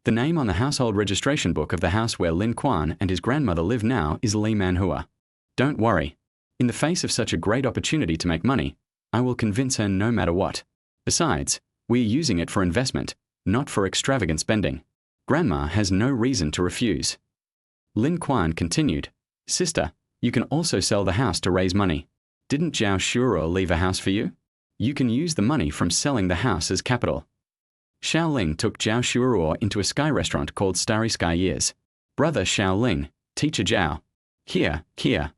The name on the household registration book of the house where Lin Quan and his grandmother live now is Li Manhua. Don't worry. In the face of such a great opportunity to make money, I will convince her no matter what. Besides, we are using it for investment, not for extravagant spending. Grandma has no reason to refuse. Lin Quan continued, Sister, you can also sell the house to raise money. Didn't Zhao Xuerou leave a house for you? You can use the money from selling the house as capital. Xiao Ling took Zhao Xuerou into a sky restaurant called Starry Sky Years. Brother Xiao Ling, teacher Zhao. Here, here.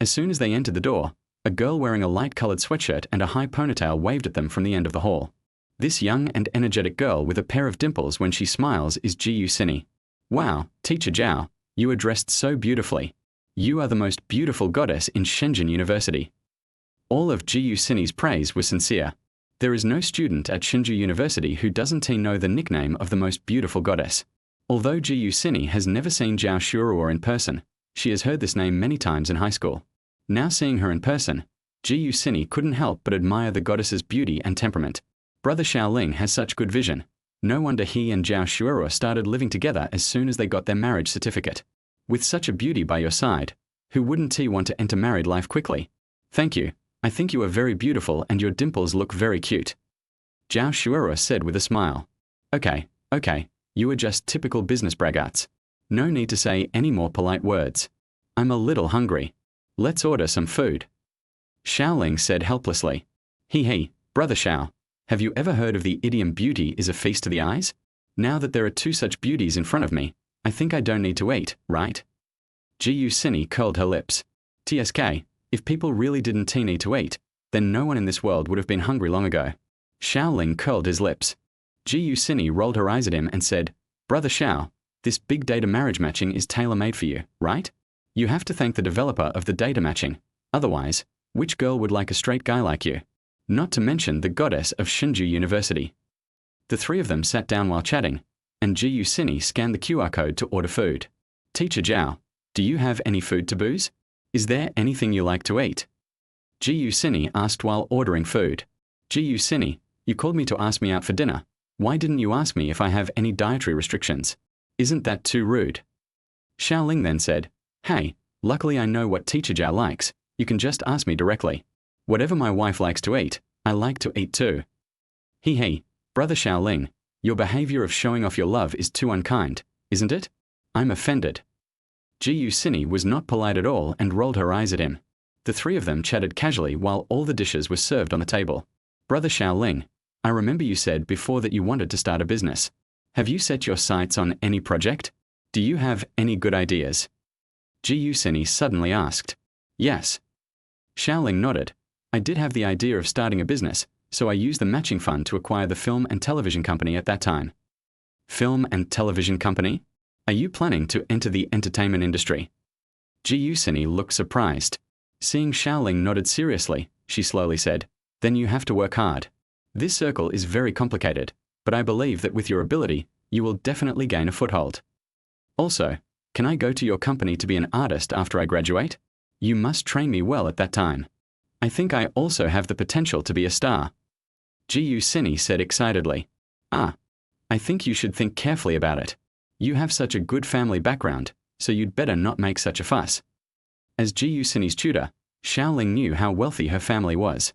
As soon as they entered the door, a girl wearing a light-colored sweatshirt and a high ponytail waved at them from the end of the hall. This young and energetic girl with a pair of dimples when she smiles is Zhao Xuerou. Wow, teacher Zhao, you are dressed so beautifully. You are the most beautiful goddess in Shenzhen University. All of Zhao Xuerou's praise was sincere. There is no student at Shenzhen University who doesn't know the nickname of the most beautiful goddess. Although Zhao Xuerou has never seen Zhao Xuerou in person, she has heard this name many times in high school. Now seeing her in person, Zhao Xuerou couldn't help but admire the goddess's beauty and temperament. Brother Xiao Ling has such good vision. No wonder he and Zhao Xuerou started living together as soon as they got their marriage certificate. With such a beauty by your side, who wouldn't want to enter married life quickly? Thank you. I think you are very beautiful and your dimples look very cute. Zhao Xuerou said with a smile. Okay, you are just typical business braggarts. No need to say any more polite words. I'm a little hungry. Let's order some food. Xiao Ling said helplessly. He, Brother Xiao, have you ever heard of the idiom beauty is a feast to the eyes? Now that there are two such beauties in front of me, I think I don't need to eat, right? Zhao Xuerou curled her lips. TSK, if people really didn't need to eat, then no one in this world would have been hungry long ago. Xiao Ling curled his lips. Zhao Xuerou rolled her eyes at him and said, Brother Xiao, this big data marriage matching is tailor-made for you, right? You have to thank the developer of the data matching. Otherwise, which girl would like a straight guy like you? Not to mention the goddess of Shenzhen University. The three of them sat down while chatting, and Zhao Xuerou scanned the QR code to order food. Teacher Zhao, do you have any food to booze? Is there anything you like to eat? Zhao Xuerou asked while ordering food. Zhao Xuerou, you called me to ask me out for dinner. Why didn't you ask me if I have any dietary restrictions? Isn't that too rude? Xiao Ling then said, Hey, luckily I know what teacher Zhao likes. You can just ask me directly. Whatever my wife likes to eat, I like to eat too. He, Brother Xiao Ling, your behavior of showing off your love is too unkind, isn't it? I'm offended. Zhao Xuerou was not polite at all and rolled her eyes at him. The three of them chatted casually while all the dishes were served on the table. Brother Xiao Ling, I remember you said before that you wanted to start a business. Have you set your sights on any project? Do you have any good ideas? Zhao Xuerou suddenly asked. Yes. Xiao Ling nodded. I did have the idea of starting a business, so I used the matching fund to acquire the film and television company at that time. Film and television company? Are you planning to enter the entertainment industry? Zhao Xuerou looked surprised. Seeing Xiao Ling nodded seriously, she slowly said, Then you have to work hard. This circle is very complicated. but I believe that with your ability, you will definitely gain a foothold. Also, can I go to your company to be an artist after I graduate? You must train me well at that time. I think I also have the potential to be a star. Xiao Ling said excitedly. I think you should think carefully about it. You have such a good family background, so you'd better not make such a fuss. As Xiao Ling's tutor, Xiao Ling knew how wealthy her family was.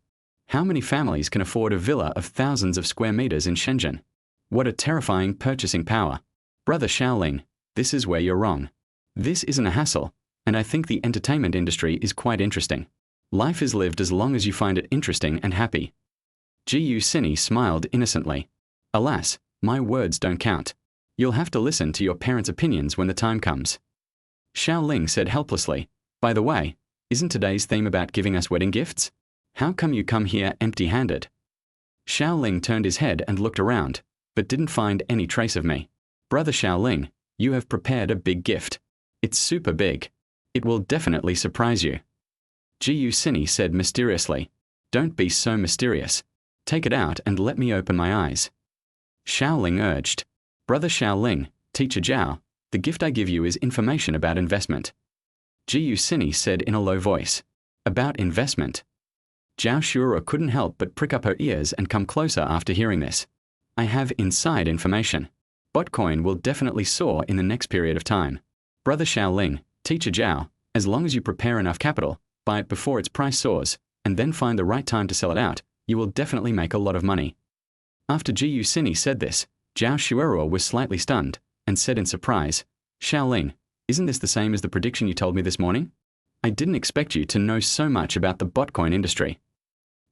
How many families can afford a villa of thousands of square meters in Shenzhen? What a terrifying purchasing power. Brother Xiao Ling, this is where you're wrong. This isn't a hassle, and I think the entertainment industry is quite interesting. Life is lived as long as you find it interesting and happy. Xiao Ling smiled innocently. Alas, my words don't count. You'll have to listen to your parents' opinions when the time comes. Xiao Ling said helplessly, by the way, isn't today's theme about giving us wedding gifts? How come you come here empty-handed? Xiao Ling turned his head and looked around, but didn't find any trace of me. Brother Xiao Ling, you have prepared a big gift. It's super big. It will definitely surprise you. Xiao Ling said mysteriously. Don't be so mysterious. Take it out and let me open my eyes. Xiao Ling urged. Brother Xiao Ling, Teacher Zhao, the gift I give you is information about investment. Xiao Ling said in a low voice. About investment. Zhao Xuerou couldn't help but prick up her ears and come closer after hearing this. I have inside information. Bitcoin will definitely soar in the next period of time. Brother Xiao Ling, Teacher Zhao, as long as you prepare enough capital, buy it before its price soars, and then find the right time to sell it out, you will definitely make a lot of money. After Xiao Ling said this, Zhao Xuerou was slightly stunned, and said in surprise, Xiao Ling, isn't this the same as the prediction you told me this morning? I didn't expect you to know so much about the Bitcoin industry.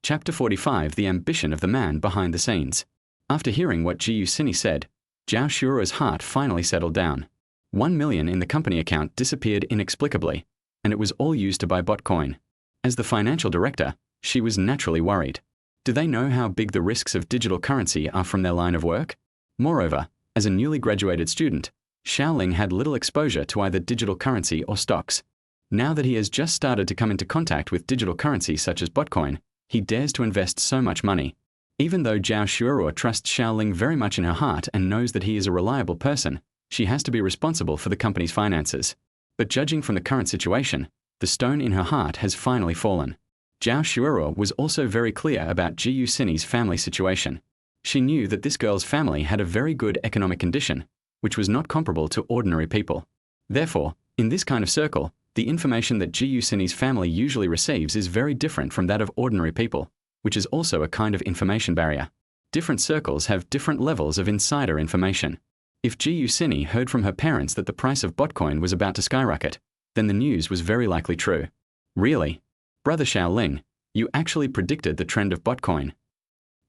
Chapter 45 The Ambition of the Man Behind the Scenes. After hearing what Xiao Ling said, Zhao Xuerou's heart finally settled down. 1 million in the company account disappeared inexplicably, and it was all used to buy Bitcoin. As the financial director, she was naturally worried. Do they know how big the risks of digital currency are from their line of work? Moreover, as a newly graduated student, Xiao Ling had little exposure to either digital currency or stocks. Now that he has just started to come into contact with digital currency such as Bitcoin, he dares to invest so much money. Even though Zhao Xuerou trusts Xiao Ling very much in her heart and knows that he is a reliable person, she has to be responsible for the company's finances. But judging from the current situation, the stone in her heart has finally fallen. Zhao Xuerou was also very clear about Xiao Ling's family situation. She knew that this girl's family had a very good economic condition, which was not comparable to ordinary people. Therefore, in this kind of circle, the information that Xiao Ling's family usually receives is very different from that of ordinary people, which is also a kind of information barrier. Different circles have different levels of insider information. If Xiao Ling heard from her parents that the price of Bitcoin was about to skyrocket, then the news was very likely true. Really? Brother Xiao Ling, you actually predicted the trend of Bitcoin.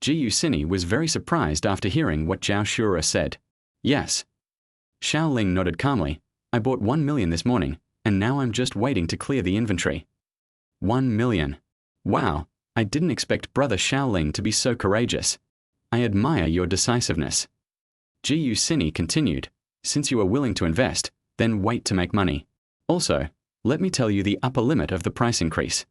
Xiao Ling was very surprised after hearing what Zhao Xuerou said. Yes. Xiao Ling nodded calmly. I bought 1 million this morning, and now I'm just waiting to clear the inventory. 1 million. Wow, I didn't expect Brother Xiao Ling to be so courageous. I admire your decisiveness. Xiao Ling continued, since you are willing to invest, then wait to make money. Also, let me tell you the upper limit of the price increase.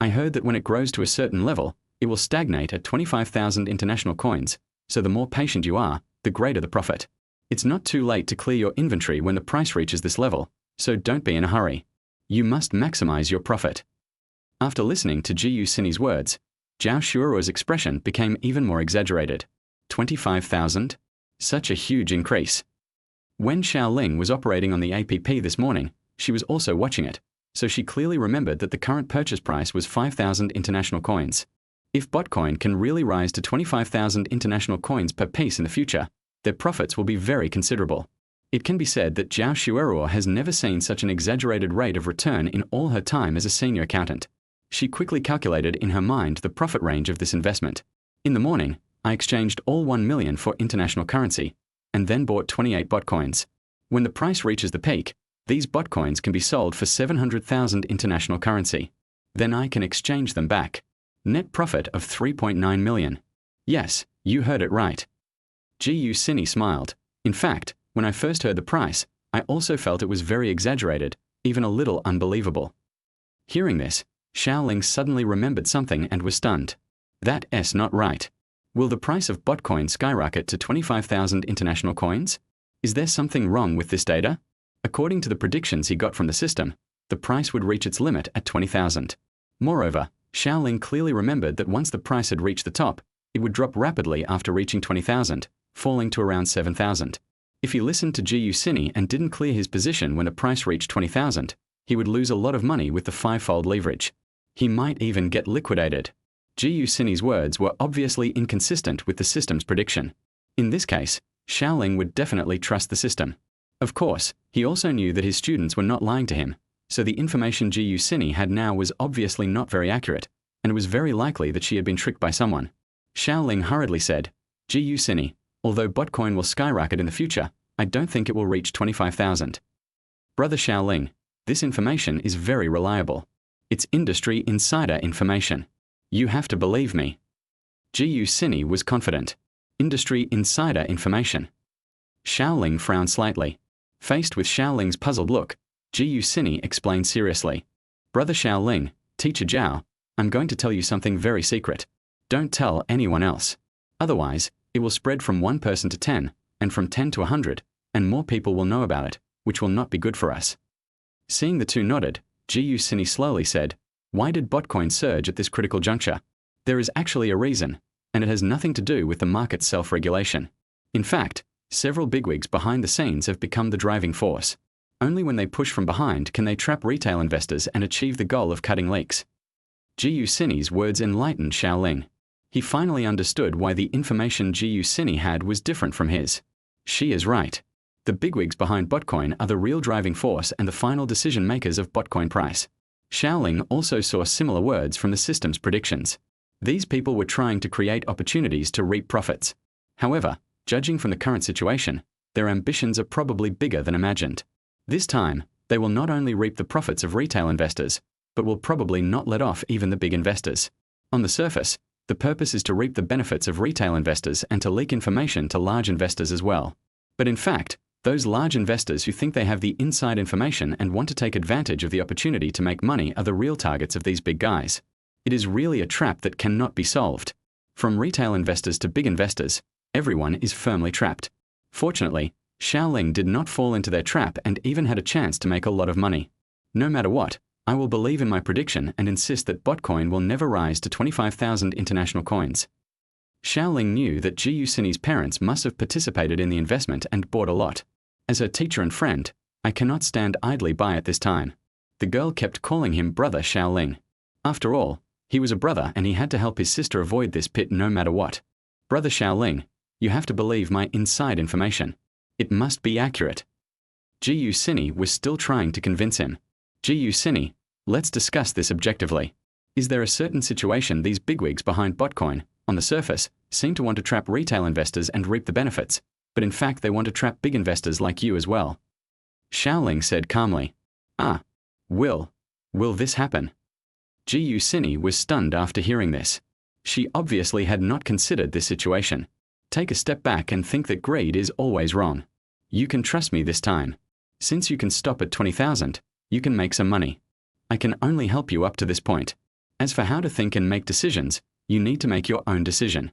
I heard that when it grows to a certain level, it will stagnate at 25,000 international coins, so the more patient you are, the greater the profit. It's not too late to clear your inventory when the price reaches this level, so don't be in a hurry. You must maximize your profit. After listening to Xiao Ling's words, Zhao Xuerou's expression became even more exaggerated. 25,000? Such a huge increase. When Xiao Ling was operating on the APP this morning, she was also watching it, so she clearly remembered that the current purchase price was 5,000 international coins. If Bitcoin can really rise to 25,000 international coins per piece in the future, their profits will be very considerable. It can be said that Zhao Xuerou has never seen such an exaggerated rate of return in all her time as a senior accountant. She quickly calculated in her mind the profit range of this investment. In the morning, I exchanged all 1 million for international currency, and then bought 28 Bitcoins. When the price reaches the peak, these Bitcoins can be sold for 700,000 international currency. Then I can exchange them back. Net profit of 3.9 million. Yes, you heard it right. Xiao Ling smiled. In fact, when I first heard the price, I also felt it was very exaggerated, even a little unbelievable. Hearing this, Xiao Ling suddenly remembered something and was stunned. That's not right. Will the price of Botcoin skyrocket to 25,000 international coins? Is there something wrong with this data? According to the predictions he got from the system, the price would reach its limit at 20,000. Moreover, Xiao Ling clearly remembered that once the price had reached the top, it would drop rapidly after reaching 20,000, falling to around 7,000. If he listened to Zhao Xuerou and didn't clear his position when a price reached 20,000, he would lose a lot of money with the five-fold leverage. He might even get liquidated. Zhao Xuerou's words were obviously inconsistent with the system's prediction. In this case, Xiao Ling would definitely trust the system. Of course, he also knew that his students were not lying to him, so the information Zhao Xuerou had now was obviously not very accurate, and it was very likely that she had been tricked by someone. Xiao Ling hurriedly said, "Zhao Xuerou, although Botcoin will skyrocket in the future, I don't think it will reach 25,000. Brother Xiao Ling, this information is very reliable. It's industry insider information. You have to believe me." Zhao Xuerou was confident. Industry insider information. Xiao Ling frowned slightly. Faced with Xiao Ling's puzzled look, Zhao Xuerou explained seriously, "Brother Xiao Ling, Teacher Zhao, I'm going to tell you something very secret. Don't tell anyone else. Otherwise, it will spread from 1 person to 10, and from 10 to 100, and more people will know about it, which will not be good for us." Seeing the two nodded, Zhao Xuerou slowly said, "Why did Botcoin surge at this critical juncture? There is actually a reason, and it has nothing to do with the market's self-regulation. In fact, several bigwigs behind the scenes have become the driving force. Only when they push from behind can they trap retail investors and achieve the goal of cutting leaks." Zhao Xuerou's words enlightened Xiao Ling. He finally understood why the information Zhao Xuerou had was different from his. She is right. The bigwigs behind Botcoin are the real driving force and the final decision makers of Botcoin price. Xiao Ling also saw similar words from the system's predictions. These people were trying to create opportunities to reap profits. However, judging from the current situation, their ambitions are probably bigger than imagined. This time, they will not only reap the profits of retail investors, but will probably not let off even the big investors. On the surface, the purpose is to reap the benefits of retail investors and to leak information to large investors as well. But in fact, those large investors who think they have the inside information and want to take advantage of the opportunity to make money are the real targets of these big guys. It is really a trap that cannot be solved. From retail investors to big investors, everyone is firmly trapped. Fortunately, Xiao Ling did not fall into their trap and even had a chance to make a lot of money. No matter what, I will believe in my prediction and insist that Botcoin will never rise to 25,000 international coins. Xiao Ling knew that Zhao Xuerou's parents must have participated in the investment and bought a lot. As her teacher and friend, I cannot stand idly by at this time. The girl kept calling him Brother Xiao Ling. After all, he was a brother and he had to help his sister avoid this pit no matter what. Brother Xiao Ling, you have to believe my inside information. It must be accurate. Zhao Xuerou was still trying to convince him. Zhao Xuerou, let's discuss this objectively. Is there a certain situation these bigwigs behind Botcoin, on the surface, seem to want to trap retail investors and reap the benefits, but in fact they want to trap big investors like you as well? Xiao Ling said calmly, Will this happen? Zhao Xuerou was stunned after hearing this. She obviously had not considered this situation. Take a step back and think that greed is always wrong. You can trust me this time. Since you can stop at 20,000, you can make some money. I can only help you up to this point. As for how to think and make decisions, you need to make your own decision.